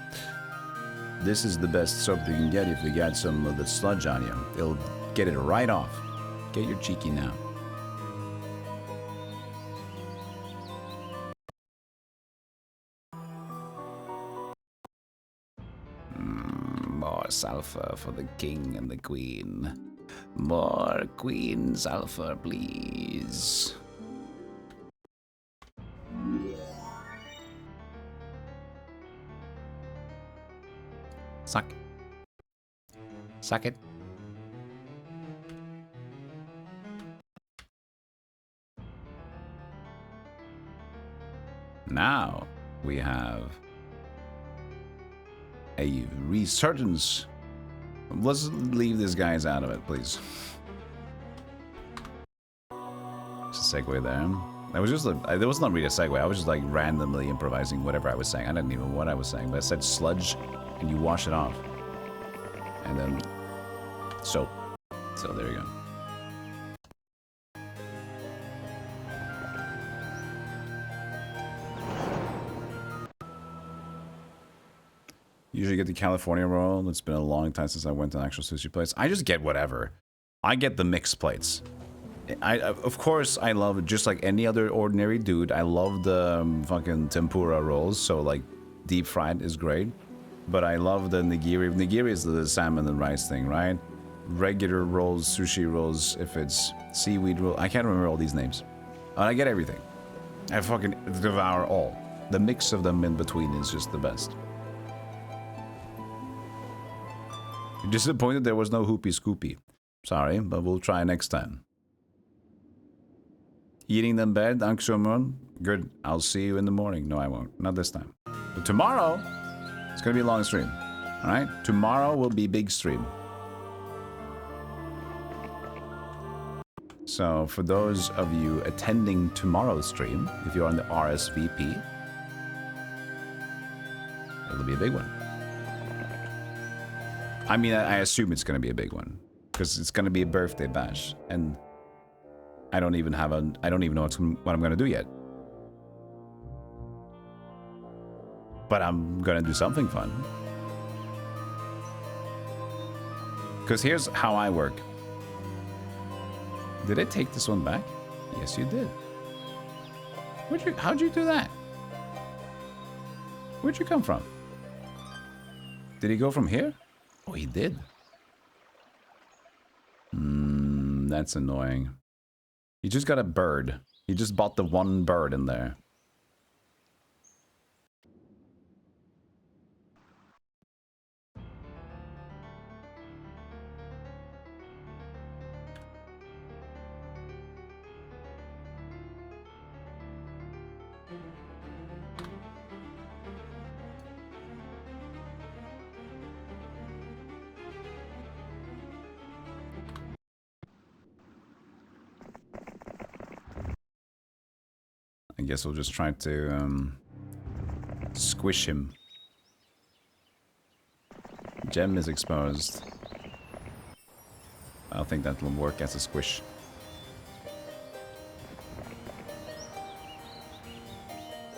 This is the best soap you can get if you got some of the sludge on you. It'll get it right off. Get your cheeky now. More sulfur for the king and the queen. More queen sulfur, please. Suck. Suck it. Now we have a resurgence. Let's leave these guys out of it, please. Just a segue there. That was just there was not really a segue. I was just like randomly improvising whatever I was saying. I didn't even know what I was saying, but I said sludge, and you wash it off, and then soap. So there you go. Usually get the California roll. It's been a long time since I went to an actual sushi place. I just get whatever. I get the mixed plates. Of course, I love, just like any other ordinary dude, I love the fucking tempura rolls. So like deep fried is great. But I love the nigiri. Nigiri is the salmon and rice thing, right? Regular rolls, sushi rolls, if it's seaweed roll. I can't remember all these names. But I get everything. I fucking devour all. The mix of them in between is just the best. You're disappointed there was no Hoopy Scoopy. Sorry, but we'll try next time. Eating them bed, Anksumun. Good. I'll see you in the morning. No, I won't. Not this time. But tomorrow, it's gonna be a long stream. Alright? Tomorrow will be big stream. So, for those of you attending tomorrow's stream, if you're on the RSVP, it'll be a big one. I mean, I assume it's going to be a big one, because it's going to be a birthday bash, and I don't even know what I'm going to do yet. But I'm going to do something fun. Because here's how I work. Did I take this one back? Yes, you did. How'd you do that? Where'd you come from? Did he go from here? Oh, he did. That's annoying. He just got a bird. He just bought the one bird in there. I guess we'll just try to squish him. Gem is exposed. I don't think that will work as a squish.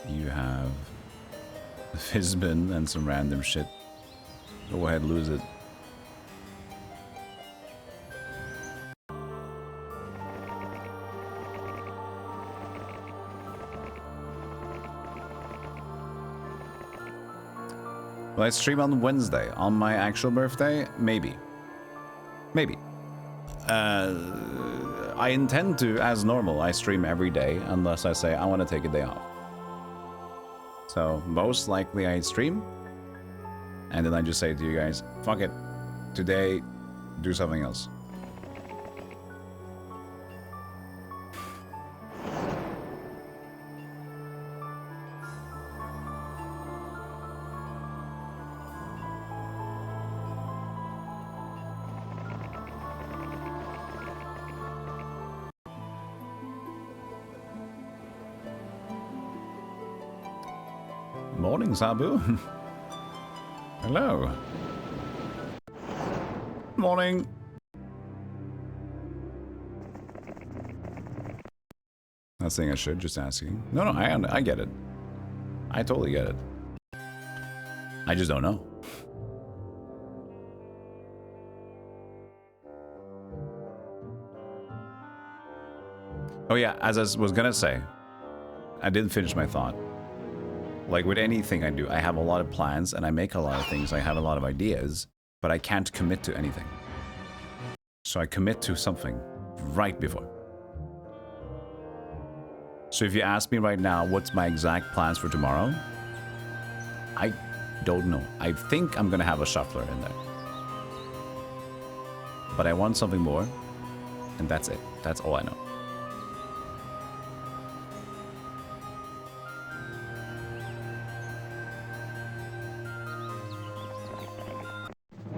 You have the Fizzbin and some random shit. Go ahead, lose it. Will I stream on Wednesday? On my actual birthday? Maybe. Maybe. I intend to, as normal, I stream every day, unless I say I want to take a day off. So, most likely I stream, and then I just say to you guys, fuck it, today, do something else. Morning, Sabu. Hello. Morning. Not saying I should, just asking. No, I get it. I totally get it. I just don't know. Oh yeah, as I was gonna say, I didn't finish my thought. Like with anything I do, I have a lot of plans and I make a lot of things. I have a lot of ideas, but I can't commit to anything. So I commit to something right before. So if you ask me right now, what's my exact plans for tomorrow? I don't know. I think I'm gonna have a shuffler in there. but I want something more, and that's it. That's all I know.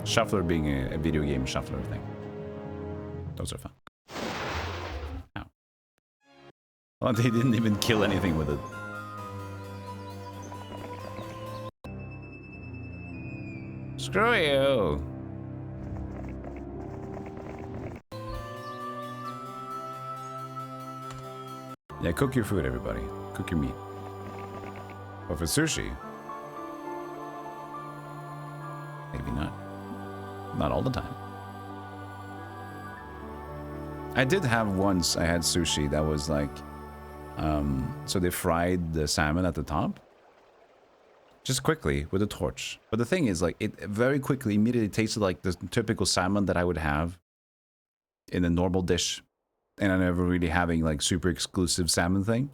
Shuffler being a video game shuffler thing. Those are fun. Ow. Well, they didn't even kill anything with it. Screw you! Yeah, cook your food, everybody. Cook your meat. But for sushi, maybe not. Not all the time. I did have once, I had sushi that was like, so they fried the salmon at the top. Just quickly with a torch. But the thing is, like, it very quickly, immediately tasted like the typical salmon that I would have in a normal dish. And I never really having like super exclusive salmon thing.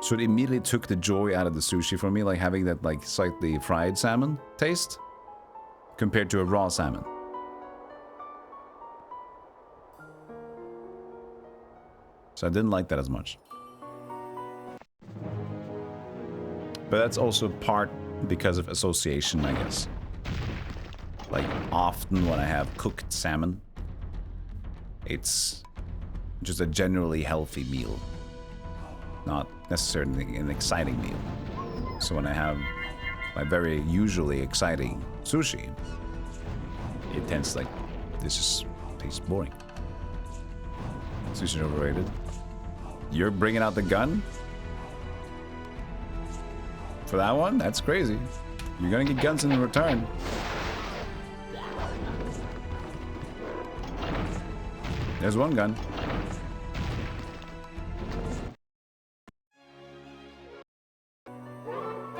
So it immediately took the joy out of the sushi for me, like having that like slightly fried salmon taste compared to a raw salmon. So I didn't like that as much. But that's also part because of association, I guess. Like, often when I have cooked salmon, it's just a generally healthy meal. Not necessarily an exciting meal. So when I have my very usually exciting sushi, it tends like, this just tastes boring. Sushi's overrated. You're bringing out the gun? For that one? That's crazy. You're gonna get guns in return. There's one gun.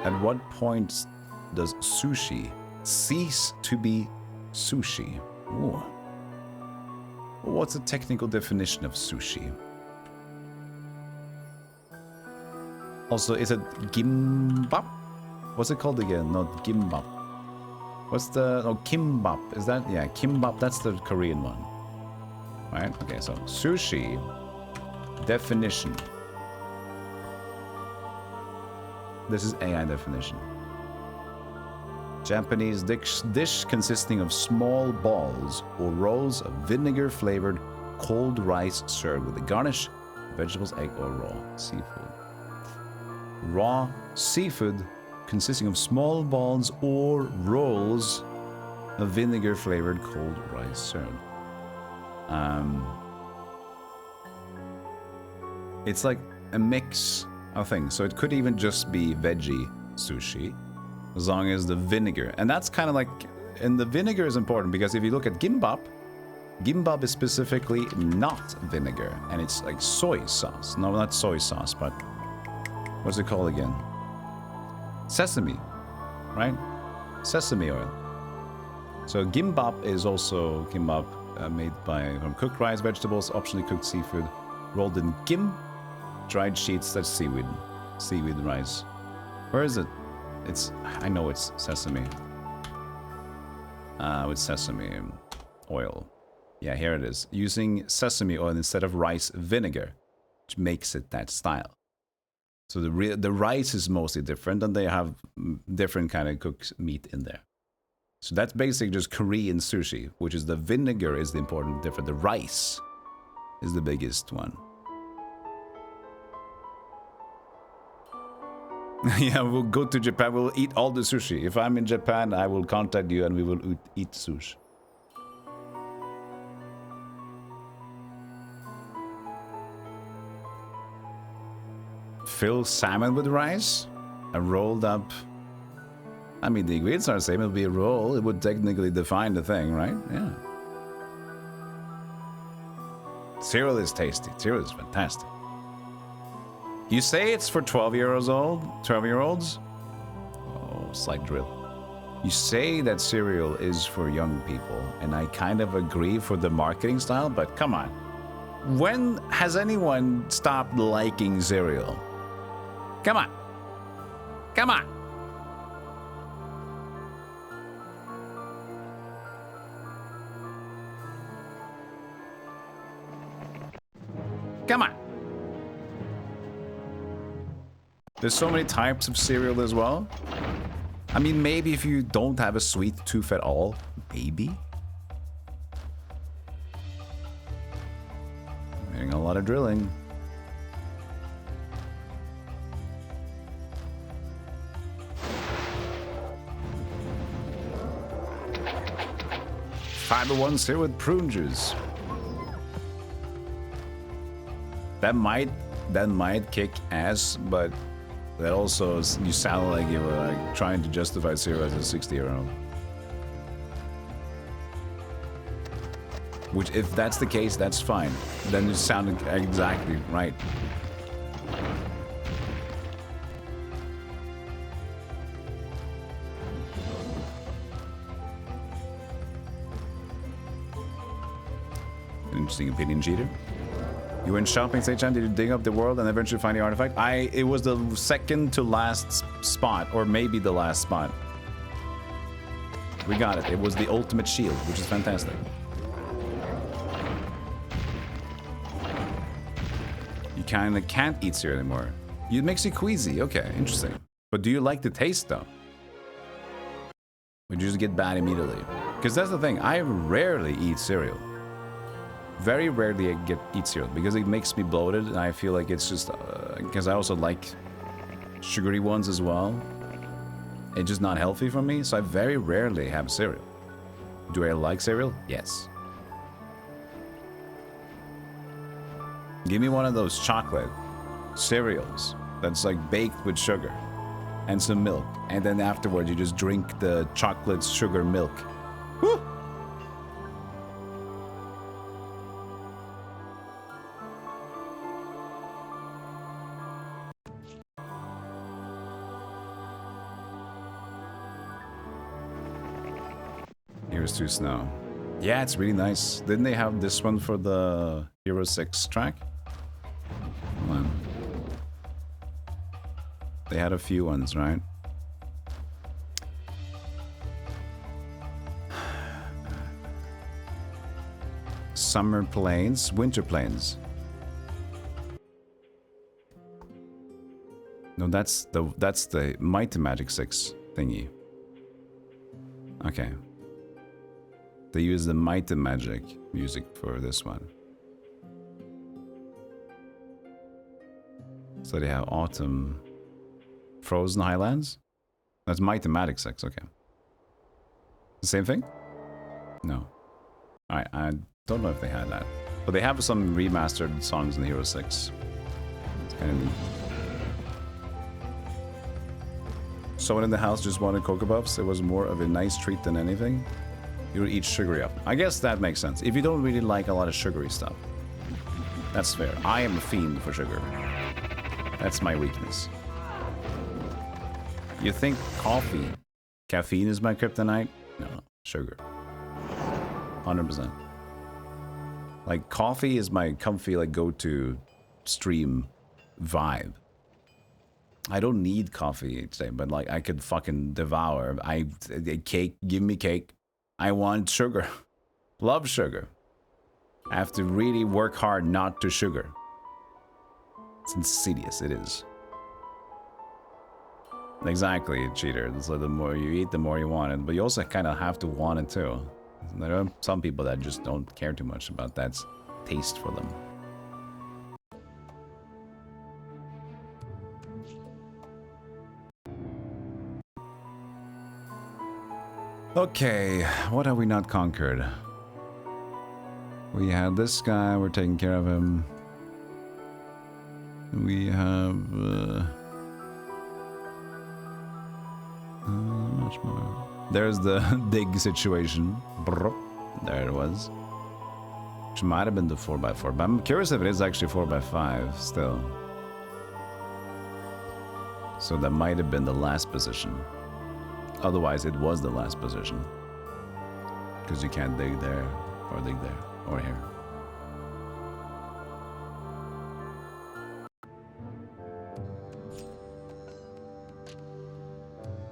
At what point does sushi cease to be sushi? Ooh. What's the technical definition of sushi? Also, is it gimbap? What's it called again? Not gimbap. What's the... No, kimbap. Is that... Yeah, kimbap. That's the Korean one. Right? Okay, so sushi definition. This is AI definition. Japanese dish consisting of small balls or rolls of vinegar-flavored cold rice served with a garnish, vegetables, egg, or raw seafood. Raw seafood consisting of small balls or rolls of vinegar-flavored cold rice served. It's like a mix of things. So it could even just be veggie sushi, as long as the vinegar. And that's kind of like... And the vinegar is important because if you look at gimbap, gimbap is specifically not vinegar. And it's like soy sauce. No, not soy sauce, but... What's it called again? Sesame, right? Sesame oil. So gimbap is also gimbap made from cooked rice, vegetables, optionally cooked seafood, rolled in gim, dried sheets. That's seaweed rice. Where is it? It's... I know it's sesame. With sesame oil. Yeah, here it is. Using sesame oil instead of rice vinegar, which makes it that style. So the rice is mostly different, and they have different kind of cooked meat in there. So that's basically just Korean sushi, which is the vinegar is the important difference. The rice is the biggest one. Yeah, we'll go to Japan. We'll eat all the sushi. If I'm in Japan, I will contact you and we will eat sushi. Fill salmon with rice? A rolled up... I mean, the ingredients are the same. It'll be a roll. It would technically define the thing, right? Yeah. Cereal is tasty. Cereal is fantastic. You say it's for 12-year-olds? Oh, slight drill. You say that cereal is for young people, and I kind of agree for the marketing style, but come on. When has anyone stopped liking cereal? Come on. Come on. Come on. There's so many types of cereal as well. I mean, maybe if you don't have a sweet tooth at all, maybe. I'm hearing a lot of drilling. Fiber ones here with prune juice. That might kick ass, but that also you sound like you were like trying to justify zero as a 60-year-old. Which, if that's the case, that's fine. Then it sounded exactly right. Interesting opinion, cheater. You went shopping, Seichan? Did you dig up the world and eventually find the artifact? It was the second to last spot, or maybe the last spot. We got it. It was the ultimate shield, which is fantastic. You kind of can't eat cereal anymore. It makes you queasy. Okay, interesting. But do you like the taste, though? Would you just get bad immediately? Because that's the thing. I rarely eat cereal. Very rarely I eat cereal because it makes me bloated, and I feel like it's just because I also like sugary ones as well. It's just not healthy for me, so I very rarely have cereal. Do I like cereal? Yes. Give me one of those chocolate cereals that's like baked with sugar and some milk, and then afterwards you just drink the chocolate sugar milk. Woo! Heroes 2 Snow. Yeah, it's really nice. Didn't they have this one for the Hero 6 track? Hold on. They had a few ones, right? Summer Plains, Winter Plains. No, that's the Might and Magic 6 thingy. Okay. They use the Might and Magic music for this one. So they have Autumn, Frozen Highlands. That's Might and Magic 6. Okay. The same thing? No. Alright, I don't know if they had that. But they have some remastered songs in the Hero 6. It's kind of neat. Someone in the house just wanted Cocoa Puffs. It was more of a nice treat than anything. You would eat sugary up. I guess that makes sense. If you don't really like a lot of sugary stuff. That's fair. I am a fiend for sugar. That's my weakness. You think coffee, caffeine is my kryptonite? No, sugar. 100%. Like, coffee is my comfy, like, go-to stream vibe. I don't need coffee today, but, like, I could fucking devour. Cake, give me cake. I want sugar. Love sugar. I have to really work hard not to sugar. It's insidious, it is. Exactly, cheater. So the more you eat, the more you want it. But you also kind of have to want it too. There are some people that just don't care too much about that taste for them. Okay, what have we not conquered? We had this guy, we're taking care of him. We have... much more. There's the dig situation. There it was. Which might have been the 4x4, but I'm curious if it is actually 4x5 still. So that might have been the last position. Otherwise, it was the last position. Because you can't dig there, or dig there, or here.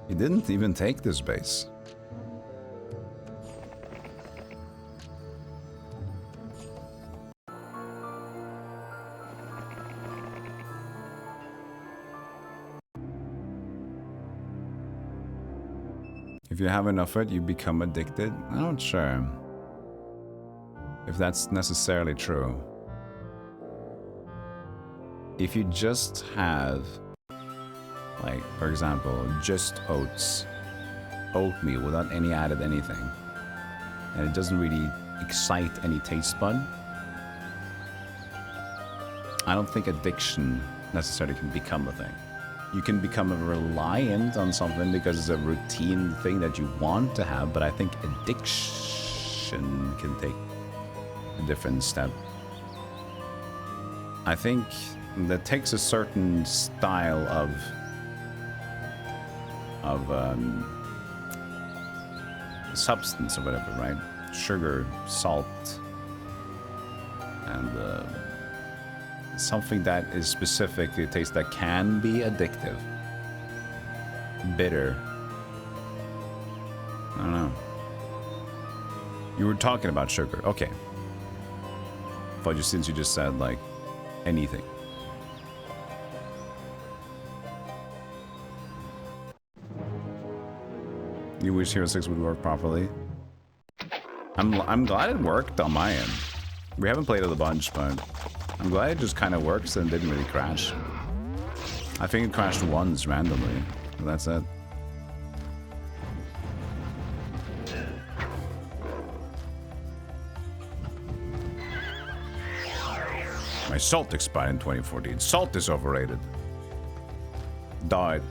He didn't even take this base. If you have enough of it, you become addicted. I'm not sure if that's necessarily true. If you just have, like, for example, just oats, oatmeal without any added anything, and it doesn't really excite any taste bud, I don't think addiction necessarily can become a thing. You can become reliant on something because it's a routine thing that you want to have, but I think addiction can take a different step. I think that takes a certain style of substance or whatever, right? Sugar, salt, and something that is specifically taste that can be addictive. Bitter. I don't know. You were talking about sugar. Okay. But since you just said, like, anything. You wish Hero 6 would work properly? I'm glad it worked on my end. We haven't played it a bunch, but I'm glad it just kind of works and didn't really crash. I think it crashed once randomly. That's it. My salt expired in 2014. Salt is overrated. Died.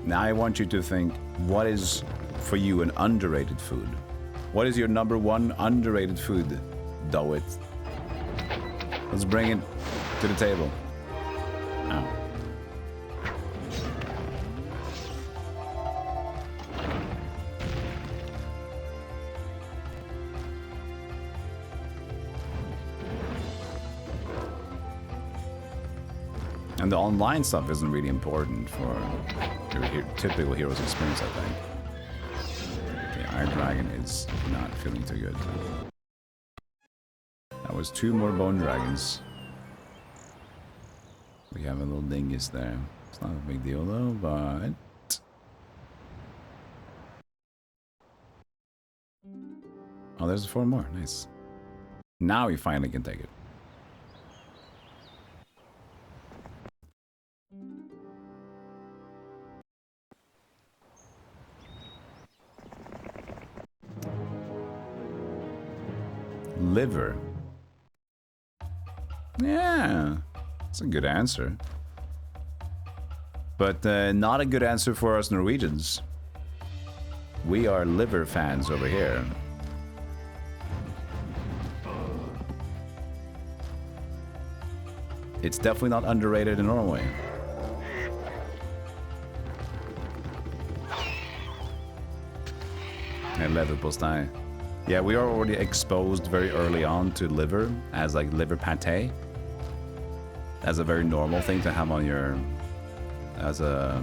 Now I want you to think, what is for you an underrated food? What is your #1 underrated food? Do it. Let's bring it to the table. Oh. And the online stuff isn't really important for your typical Heroes experience, I think. Okay, Iron Dragon is not feeling too good. That was 2 more Bone Dragons. We have a little dingus there. It's not a big deal though, but... Oh, there's 4 more. Nice. Now we finally can take it. Liver. Yeah, that's a good answer. But not a good answer for us Norwegians. We are liver fans over here. It's definitely not underrated in Norway. And leverpostej. Yeah, we are already exposed very early on to liver as like liver pate. As a very normal thing to have on your, as a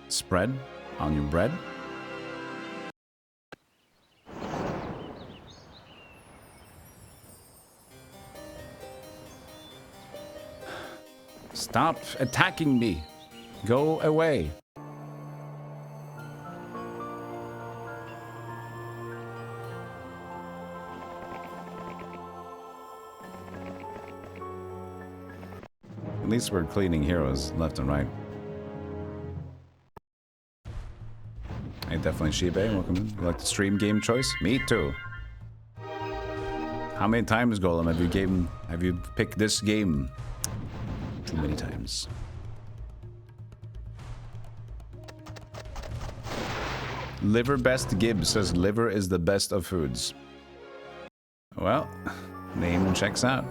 spread on your bread. Stop attacking me. Go away. At least we're cleaning heroes left and right. Hey, definitely Shibe, welcome in. You like to stream game choice? Me too. How many times, Golem, have you picked this game? Too many times. Liver Best Gibbs says liver is the best of foods. Well, name checks out.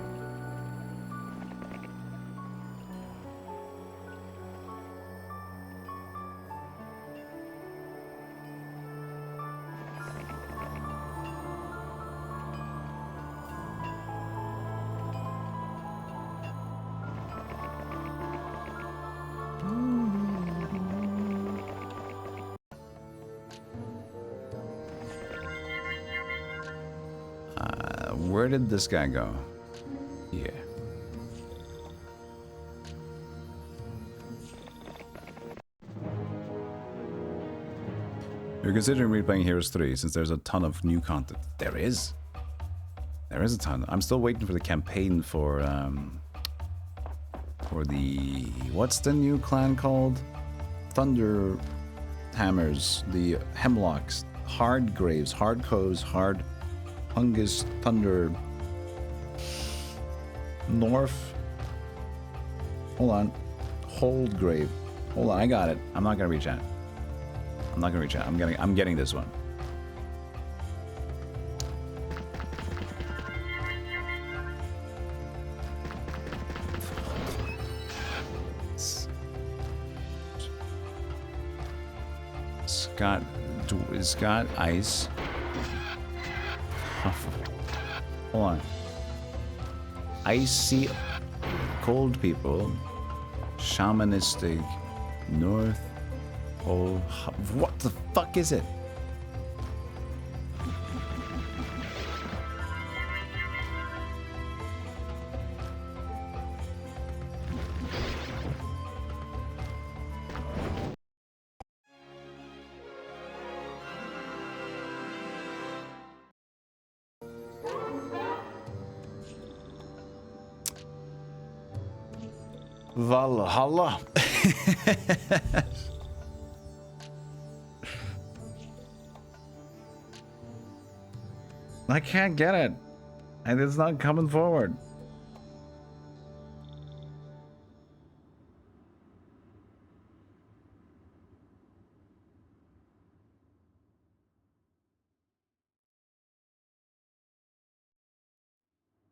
Where did this guy go? Yeah. You're considering replaying Heroes 3 since there's a ton of new content. There is. There is a ton. I'm still waiting for the campaign for the... What's the new clan called? Thunder Hammers, the Hemlocks, Hardgraves, Hardcoves, Hard Hungus, Thunder... North... Hold on. Holdgrave. Hold on, I got it. I'm not gonna reach out. I'm not gonna reach out. I'm getting this one. Scott Ice. Hold on. Icy cold people. Shamanistic North. Oh, what the fuck is it? Valhalla. I can't get it. And it's not coming forward.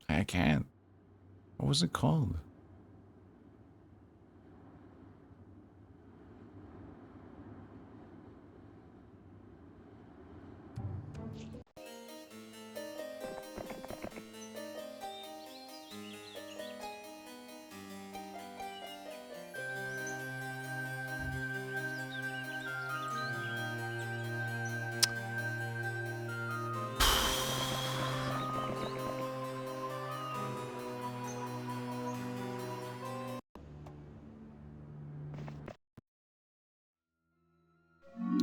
I can't. What was it called?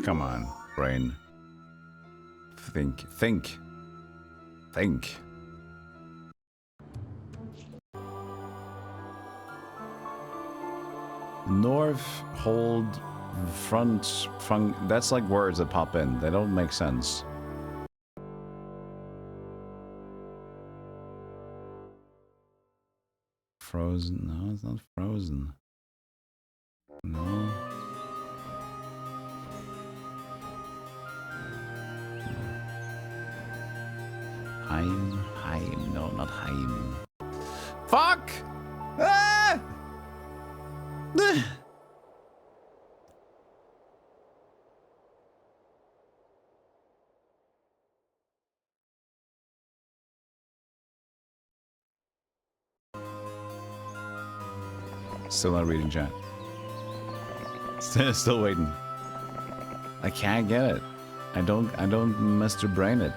Come on, brain. Think. North, hold, front, that's like words that pop in. They don't make sense. Frozen? No, it's not frozen. No. Heim. No, not Heim. Fuck! Ah! Still not reading chat. Still waiting. I can't get it. I don't Mr. Brain it.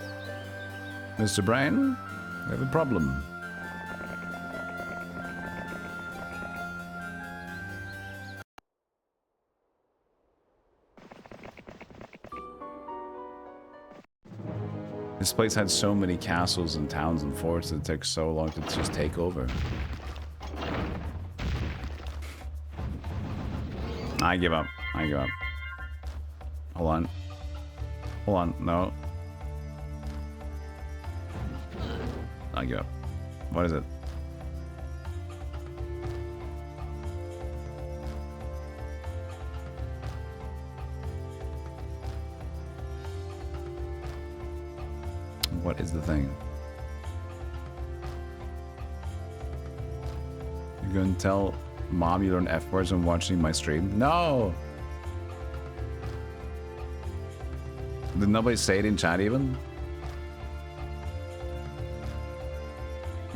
Mr. Brain, we have a problem. This place had so many castles and towns and forts that it took so long to just take over. I give up. Hold on, no. I give up. What is it? What is the thing? You're gonna tell Mom you learn F words when watching my stream? No! Did nobody say it in chat even?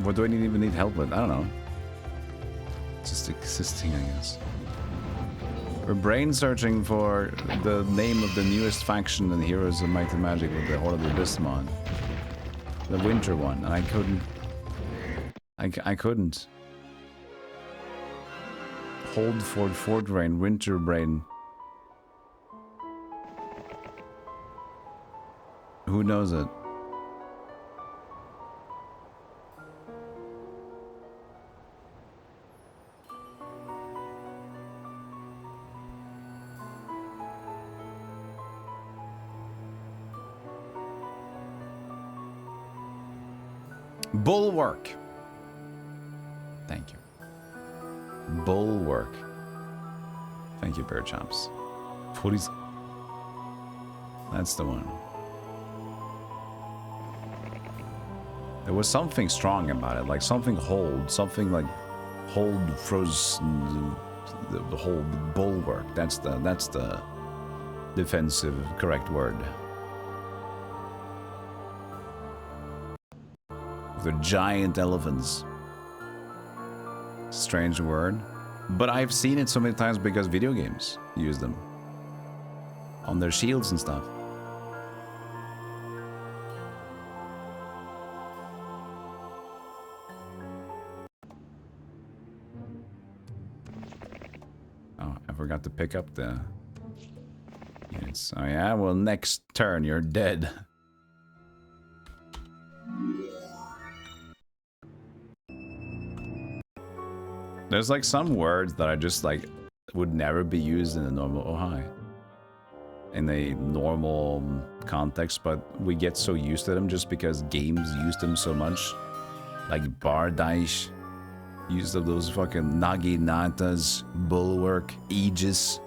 What do I even need help with? I don't know. Just existing, I guess. We're brain searching for the name of the newest faction in Heroes of Might and Magic with the Horde of the Abyss mod. The winter one, and I couldn't. I couldn't. Hold Fort Brain, Winter Brain. Who knows it? Bulwark. Thank you. Bulwark. Thank you, Bear Chops. 40. That's the one. There was something strong about it, like something something like hold frozen the whole bulwark. That's the defensive correct word. The giant elephants. Strange word. But I've seen it so many times because video games use them. On their shields and stuff. Oh, I forgot to pick up the units. Oh yeah, well next turn you're dead. There's like some words that I just like would never be used in a normal in a normal context, but we get so used to them just because games use them so much. Like Bardaish, use of those fucking Naginatas, Bulwark, Aegis.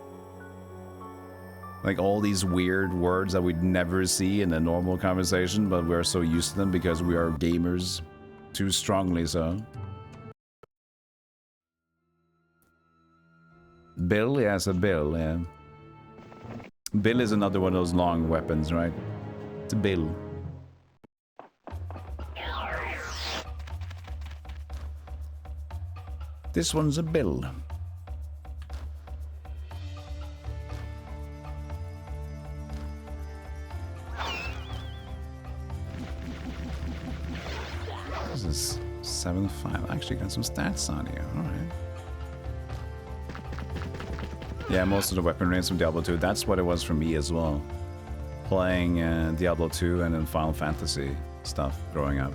Like all these weird words that we'd never see in a normal conversation, but we're so used to them because we are gamers. Too strongly so. Bill, yeah, it's a bill, yeah. Bill is another one of those long weapons, right? It's a bill. This one's a bill. This is 7.5. I actually got some stats on here, alright. Yeah, most of the weapon range from Diablo 2, that's what it was for me as well. Playing Diablo 2 and then Final Fantasy stuff growing up.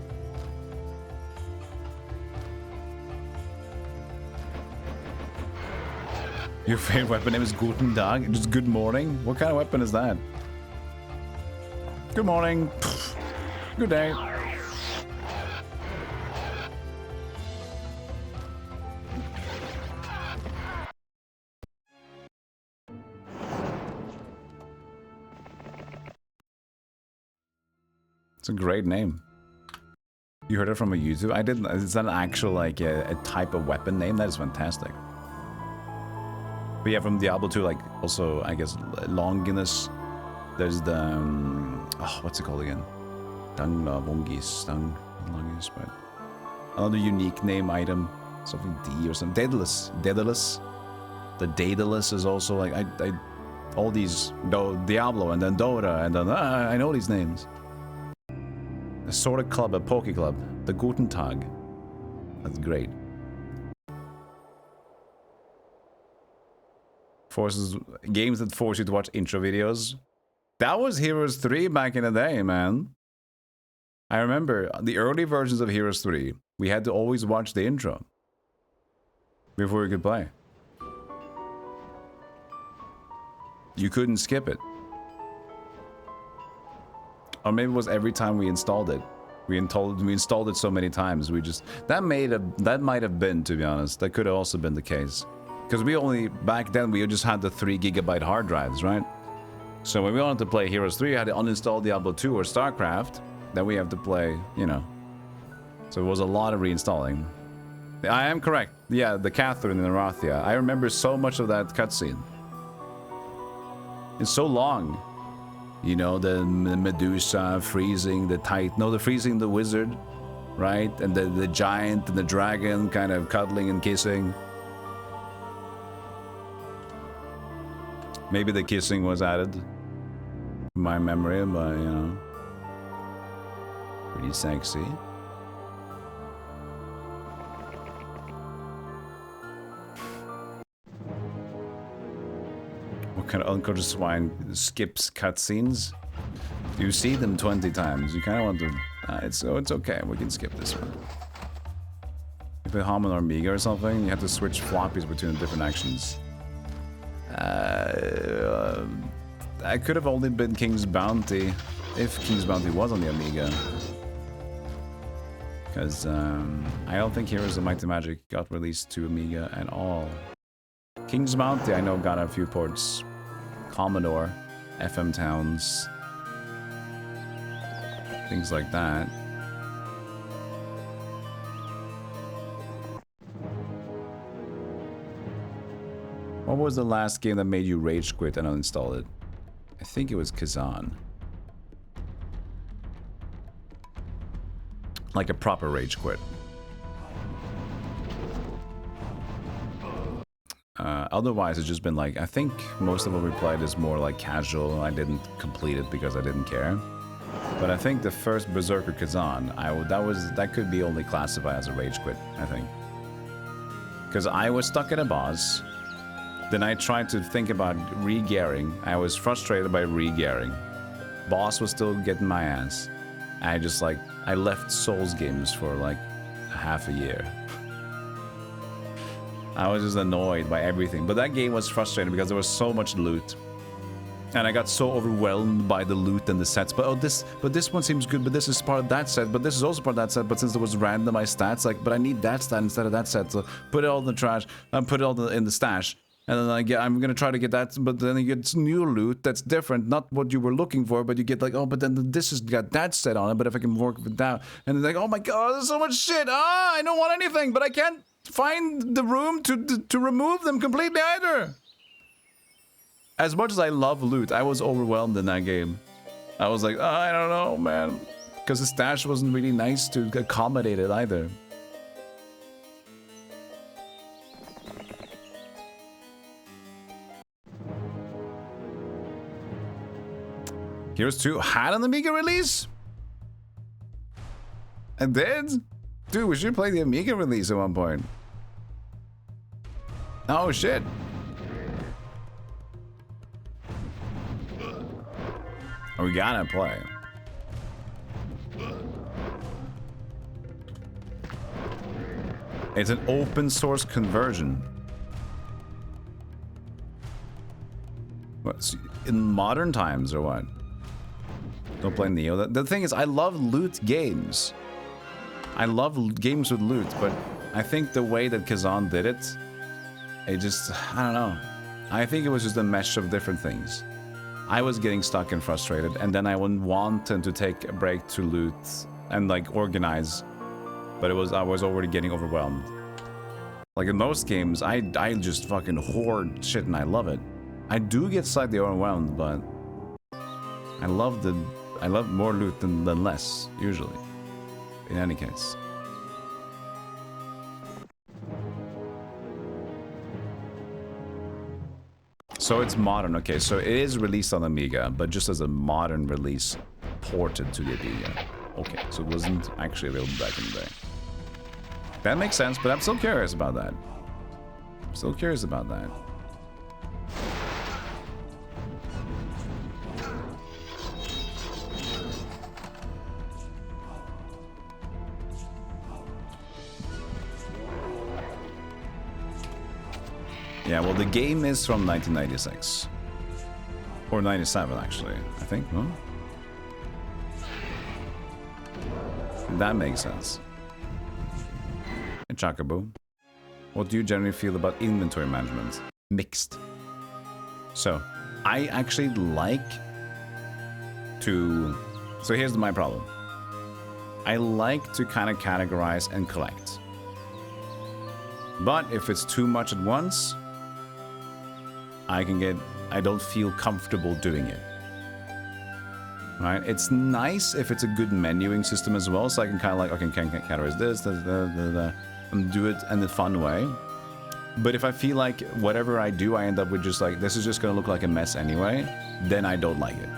Your favorite weapon name is Guten Tag? Just good morning? What kind of weapon is that? Good morning. Good day. It's a great name. You heard it from a YouTube? I didn't. Is that an actual, like, a type of weapon name? That is fantastic. But yeah, from Diablo 2, like, also, I guess, Longinus. There's the, oh, what's it called again? Longis, but another unique name item. Something D or something. Daedalus. The Daedalus is also, like, all these, Diablo, and then Dota, and then, I know these names. A sort of club, a poke club. The Guten Tag. That's great. Games that force you to watch intro videos. That was Heroes 3 back in the day, man. I remember the early versions of Heroes 3. We had to always watch the intro before we could play. You couldn't skip it. Or maybe it was every time we installed it. We installed it so many times. That might have been, to be honest. That could have also been the case. Because back then we just had the 3 GB hard drives, right? So when we wanted to play Heroes 3, we had to uninstall Diablo 2 or StarCraft. Then we have to play, you know. So it was a lot of reinstalling. I am correct. Yeah, the Catherine and the Rathia. I remember so much of that cutscene. It's so long. You know, the Medusa freezing the freezing the wizard, right? And the giant and the dragon kind of cuddling and kissing. Maybe the kissing was added from my memory, but, you know, pretty sexy. What kind of unconscious swine skips cutscenes? You see them 20 times. You kind of want to... it's okay. We can skip this one. If you Ham or Amiga or something, you have to switch floppies between different actions. I could have only been King's Bounty if King's Bounty was on the Amiga. Because I don't think Heroes of Might and Magic got released to Amiga at all. King's Bounty, I know, got a few ports. Commodore, FM Towns, things like that. What was the last game that made you rage quit and uninstall it? I think it was Kazan. Like a proper rage quit. Otherwise, it's just been like, I think most of what we played is more like casual. I didn't complete it because I didn't care. But I think the first Berserker Kazan, that could be only classified as a rage quit, I think. Because I was stuck at a boss. Then I tried to think about re-gearing. I was frustrated by re-gearing. Boss was still getting my ass. I left Souls games for like half a year. I was just annoyed by everything. But that game was frustrating because there was so much loot. And I got so overwhelmed by the loot and the sets. But this one seems good, but this is part of that set, but this is also part of that set. But since there was randomized stats, like, but I need that stat instead of that set. So put it all in the trash and put it all in the stash. And then I'm gonna try to get that, but then you get new loot that's different, not what you were looking for, but you get like, oh, but then this has got that set on it, but if I can work with that, and it's like, oh my god, there's so much shit, I don't want anything, but I can't find the room to remove them completely either. As much as I love loot, I was overwhelmed in that game. I was like, I don't know, man, because the stash wasn't really nice to accommodate it either. Heroes 2 had an Amiga release? And did? Dude, we should play the Amiga release at one point. Oh, shit. We gotta play. It's an open source conversion. What, in modern times or what? Don't play Neo. The thing is, I love loot games. I love games with loot, but I think the way that Kazan did it, I don't know. I think it was just a mesh of different things. I was getting stuck and frustrated, and then I wouldn't want to take a break to loot and like organize, but I was already getting overwhelmed. Like in most games, I just fucking hoard shit and I love it. I do get slightly overwhelmed, but I love more loot than less, usually. In any case. So it's modern, okay, so it is released on Amiga, but just as a modern release ported to the Amiga. Okay, so it wasn't actually available back in the day. That makes sense, but I'm still curious about that. Still curious about that. Yeah, well, the game is from 1996. Or 97, actually, I think, huh? That makes sense. Hey, Chocobo. What do you generally feel about inventory management? Mixed. So, I actually like to... So here's my problem. I like to kind of categorize and collect. But if it's too much at once, I don't feel comfortable doing it. Right? It's nice if it's a good menuing system as well, so I can kind of like, okay, can categorize this, and do it in a fun way. But if I feel like whatever I do, I end up with just like, this is just gonna look like a mess anyway, then I don't like it.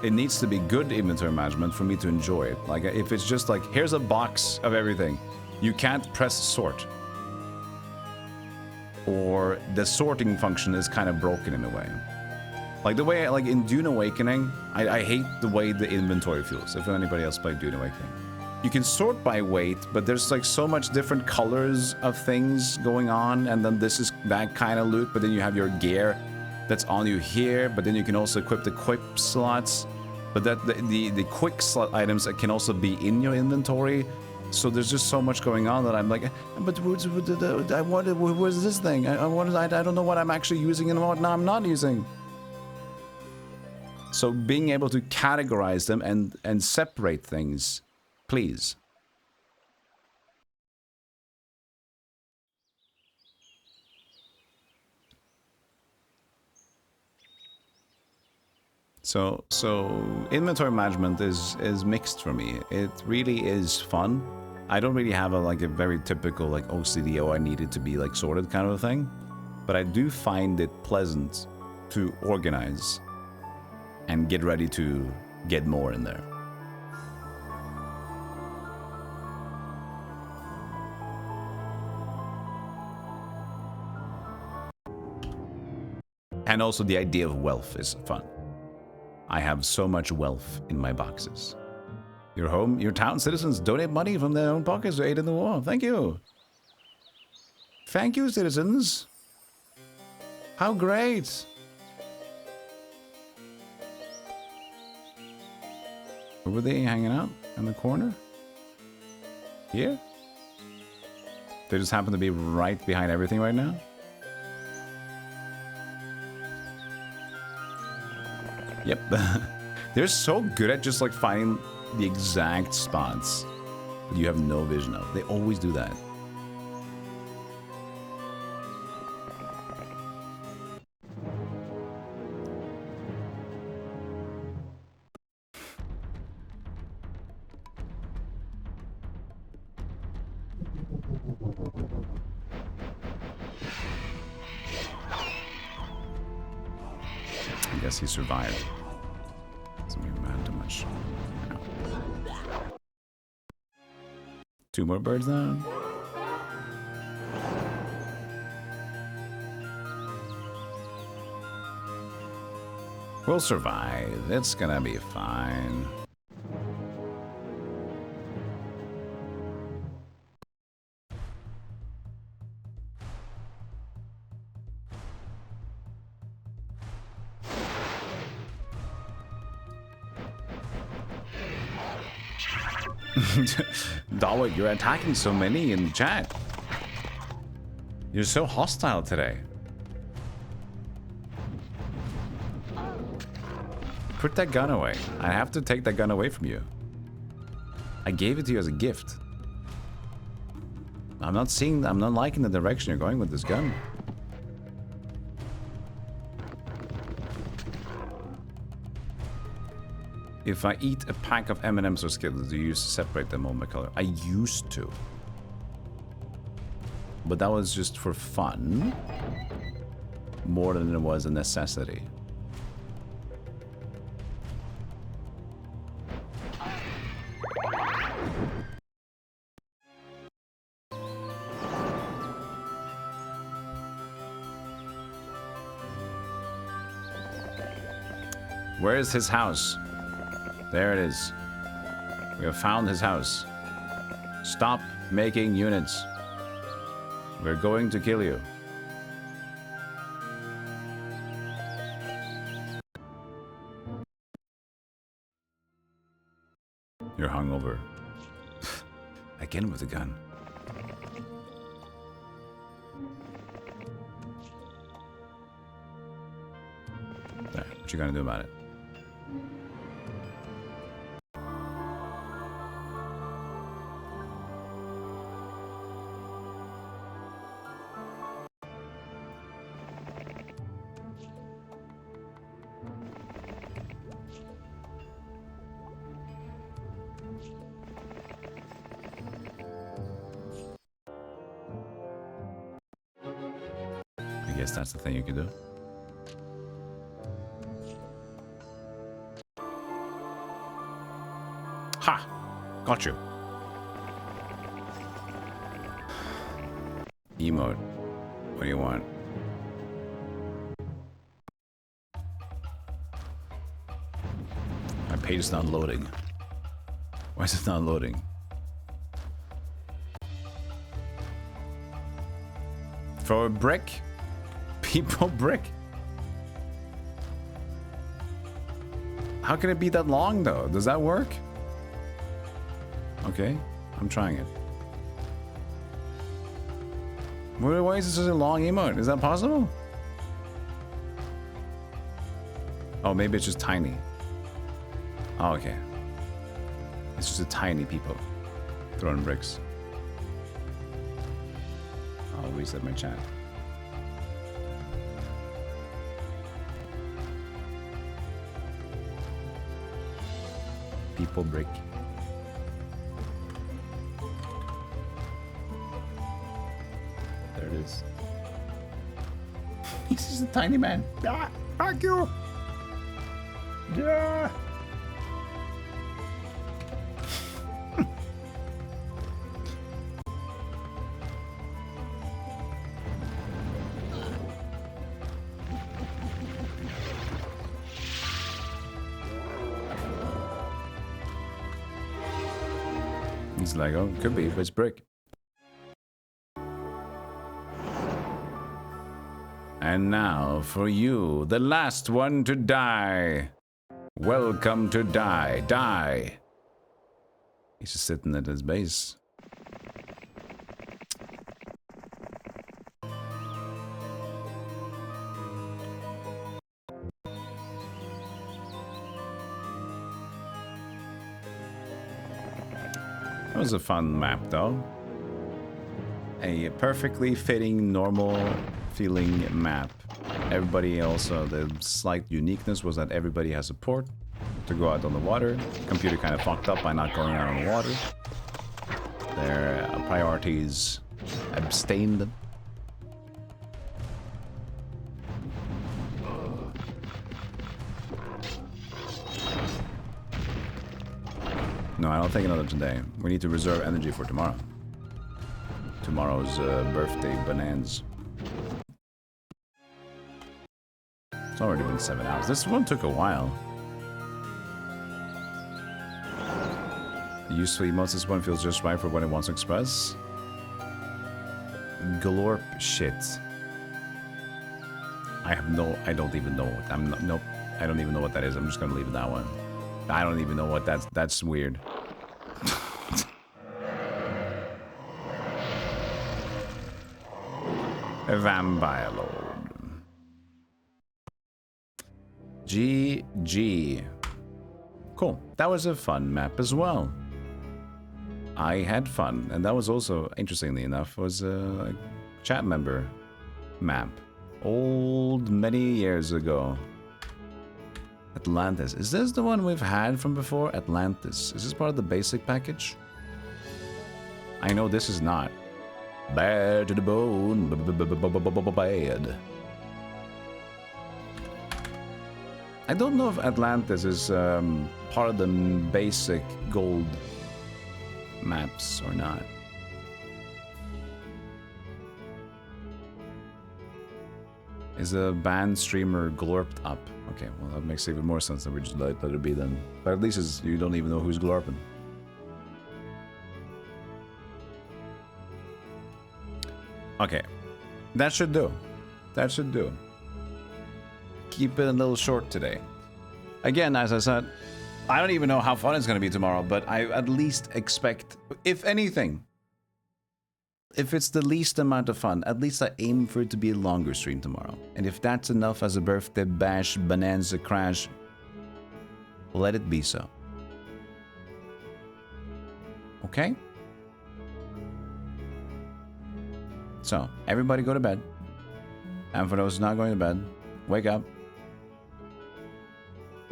It needs to be good inventory management for me to enjoy it. Like, if it's just like, here's a box of everything, you can't press sort. Or the sorting function is kind of broken in a way. Like the way, like in Dune Awakening, I hate the way the inventory feels. If anybody else played Dune Awakening, you can sort by weight, but there's like so much different colors of things going on, and then this is that kind of loot, but then you have your gear that's on you here, but then you can also equip the quick slots, but that the quick slot items that can also be in your inventory. So there's just so much going on that I'm like, but I wanted, where's this thing? I don't know what I'm actually using and what I'm not using. So being able to categorize them and separate things, please. So inventory management is mixed for me. It really is fun. I don't really have a very typical like OCD, oh I need it to be like sorted kind of a thing, but I do find it pleasant to organize and get ready to get more in there. And also the idea of wealth is fun. I have so much wealth in my boxes. Your home, your town citizens donate money from their own pockets to aid in the war. Thank you. Thank you, citizens. How great. Where were they hanging out? In the corner? Here? They just happen to be right behind everything right now? Yep. They're so good at just like finding the exact spots that you have no vision of. They always do that. I guess he survived. Doesn't even matter too much. No. 2 more birds down. We'll survive. It's gonna be fine. Dawood, you're attacking so many in the chat. You're so hostile today. Put that gun away. I have to take that gun away from you. I gave it to you as a gift. I'm not liking the direction you're going with this gun. If I eat a pack of M&Ms or Skittles, do you use to separate them on by color? I used to. But that was just for fun. More than it was a necessity. Where is his house? There it is. We have found his house. Stop making units. We're going to kill you. You're hungover. Again with a gun. There, what you gonna do about it? I guess that's the thing you can do. Ha! Got you. Emote. What do you want? page is not loading. Why is it not loading? For a brick? People brick? How can it be that long though? Does that work? Okay, I'm trying it. Why is this such a long emote? Is that possible? Oh, maybe it's just tiny. Oh, okay. It's just a tiny people throwing bricks. I'll reset my chat. People brick. There it is. He's just a tiny man. Ah, fuck you. Yeah. It's like, oh, could be, but it's brick. And now, for you, the last one to die. Welcome to die. Die. He's just sitting at his base. That was a fun map, though. A perfectly fitting, normal feeling map. Everybody also, the slight uniqueness was that everybody has a port to go out on the water. Computer kind of fucked up by not going out on the water. Their priorities abstained. No, I don't think another today. We need to reserve energy for tomorrow. Tomorrow's birthday bonanza. It's already been 7 hours. This one took a while. Useful emotes, this one feels just right for what it wants to express. Glorp shit. I don't even know what, nope. I don't even know what that is. I'm just gonna leave it that one. I don't even know what that's weird. A vampire lord. GG. Cool. That was a fun map as well. I had fun, and that was also, interestingly enough, was a chat member map. Old, many years ago. Atlantis. Is this the one we've had from before? Atlantis. Is this part of the basic package? I know this is not. Bad to the bone. Bad. I don't know if Atlantis is part of the basic gold maps or not. Is a band streamer glorped up? Okay, well that makes even more sense than we just let it be then. But at least you don't even know who's glorping. Okay, that should do. That should do. Keep it a little short today. Again, as I said, I don't even know how fun it's going to be tomorrow, but I at least expect, if anything, if it's the least amount of fun, at least I aim for it to be a longer stream tomorrow. And if that's enough as a birthday bash, bonanza crash, let it be so. Okay? So, everybody go to bed. And for those not going to bed, wake up.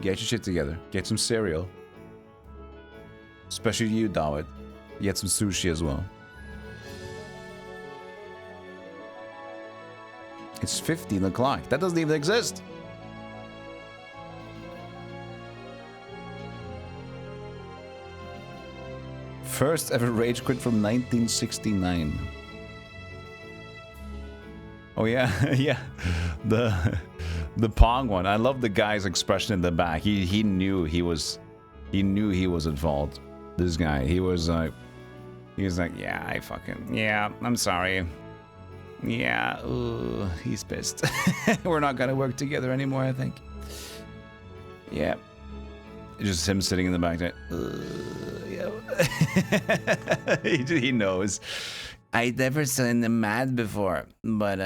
Get your shit together. Get some cereal. Especially you, Dawit. Get some sushi as well. It's 15 o'clock. That doesn't even exist. First ever rage quit from 1969. Oh yeah, yeah. The Pong one. I love the guy's expression in the back. He knew he was He knew he was at fault. This guy, he was like, yeah, yeah, I'm sorry. Yeah, he's pissed. We're not gonna work together anymore, I think. Yeah. Just him sitting in the back there. Yeah. he knows. I never seen him mad before, but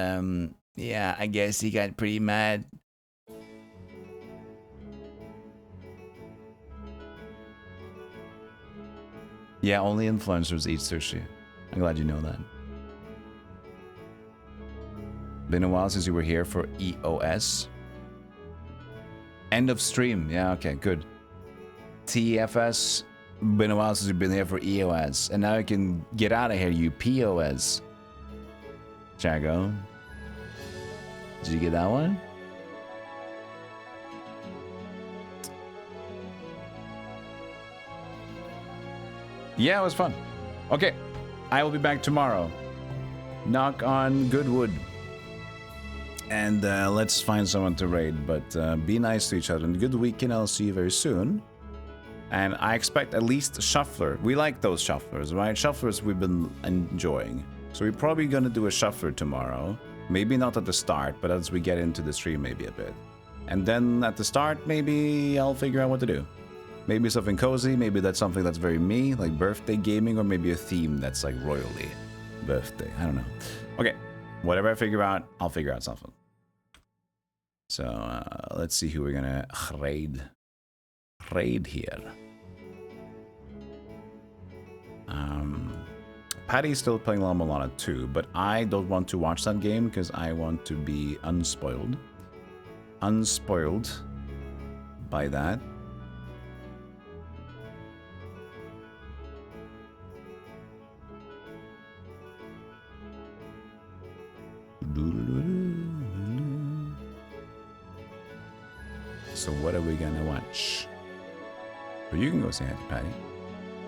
yeah, I guess he got pretty mad. Yeah, only influencers eat sushi. I'm glad you know that. Been a while since you were here for EOS. End of stream. Yeah, okay, good. TFS. Been a while since you've been here for EOS. And now you can get out of here, you POS. Chago. Did you get that one? Yeah, it was fun. Okay, I will be back tomorrow. Knock on good wood. And let's find someone to raid, but be nice to each other. And good weekend, I'll see you very soon. And I expect at least a shuffler. We like those shufflers, right? Shufflers we've been enjoying. So we're probably going to do a shuffler tomorrow. Maybe not at the start, but as we get into the stream maybe a bit. And then at the start, maybe I'll figure out what to do. Maybe something cozy, maybe that's something that's very me, like birthday gaming, or maybe a theme that's like royally birthday. I don't know. Okay, whatever I figure out, I'll figure out something. So let's see who we're gonna raid here. Patty's still playing La Mulana 2, but I don't want to watch that game because I want to be unspoiled. Unspoiled by that. So what are we gonna watch? Well, you can go say hi to Patty.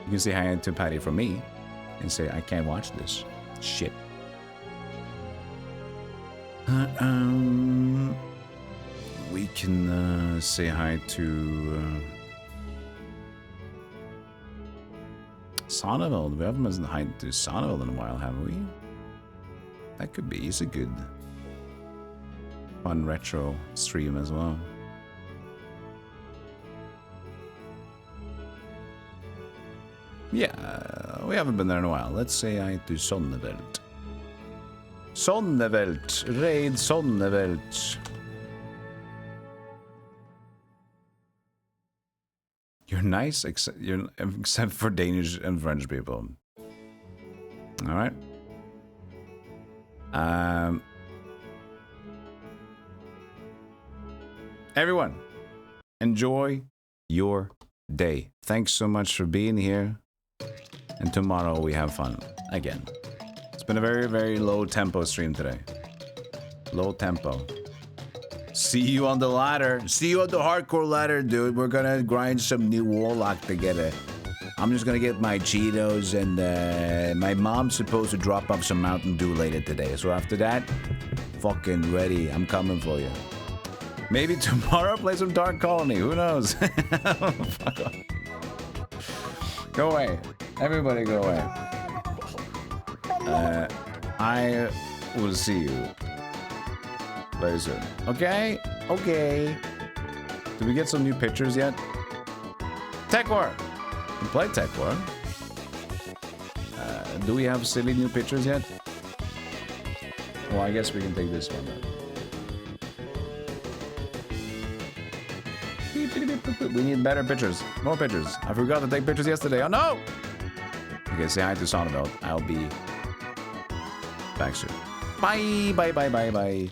You can say hi to Patty from me and say, I can't watch this shit. We can say hi to Sonneville. We haven't said hi to Sonneville in a while, have we? That could be. He's a good fun retro stream as well. Yeah, we haven't been there in a while. Let's say hi to Sonneveld. Sonneveld. Raid Sonneveld. You're nice, except for Danish and French people. All right. Everyone, enjoy your day. Thanks so much for being here. And tomorrow we have fun again. It's been a very, very low tempo stream today. Low tempo. See you on the ladder. See you on the hardcore ladder, dude. We're gonna grind some new warlock together. I'm just gonna get my Cheetos, and my mom's supposed to drop off some Mountain Dew later today. So after that, fucking ready. I'm coming for you. Maybe tomorrow play some Dark Colony. Who knows? Fuck off. Go away. Everybody go away. I will see you very soon. Okay? Okay. Did we get some new pictures yet? Tech War! We played Tech War. Do we have silly new pictures yet? Well, I guess we can take this one then. We need better pictures. More pictures. I forgot to take pictures yesterday. Oh no! Okay, say hi to Sonneveld. I'll be back soon. Bye, bye, bye, bye, bye.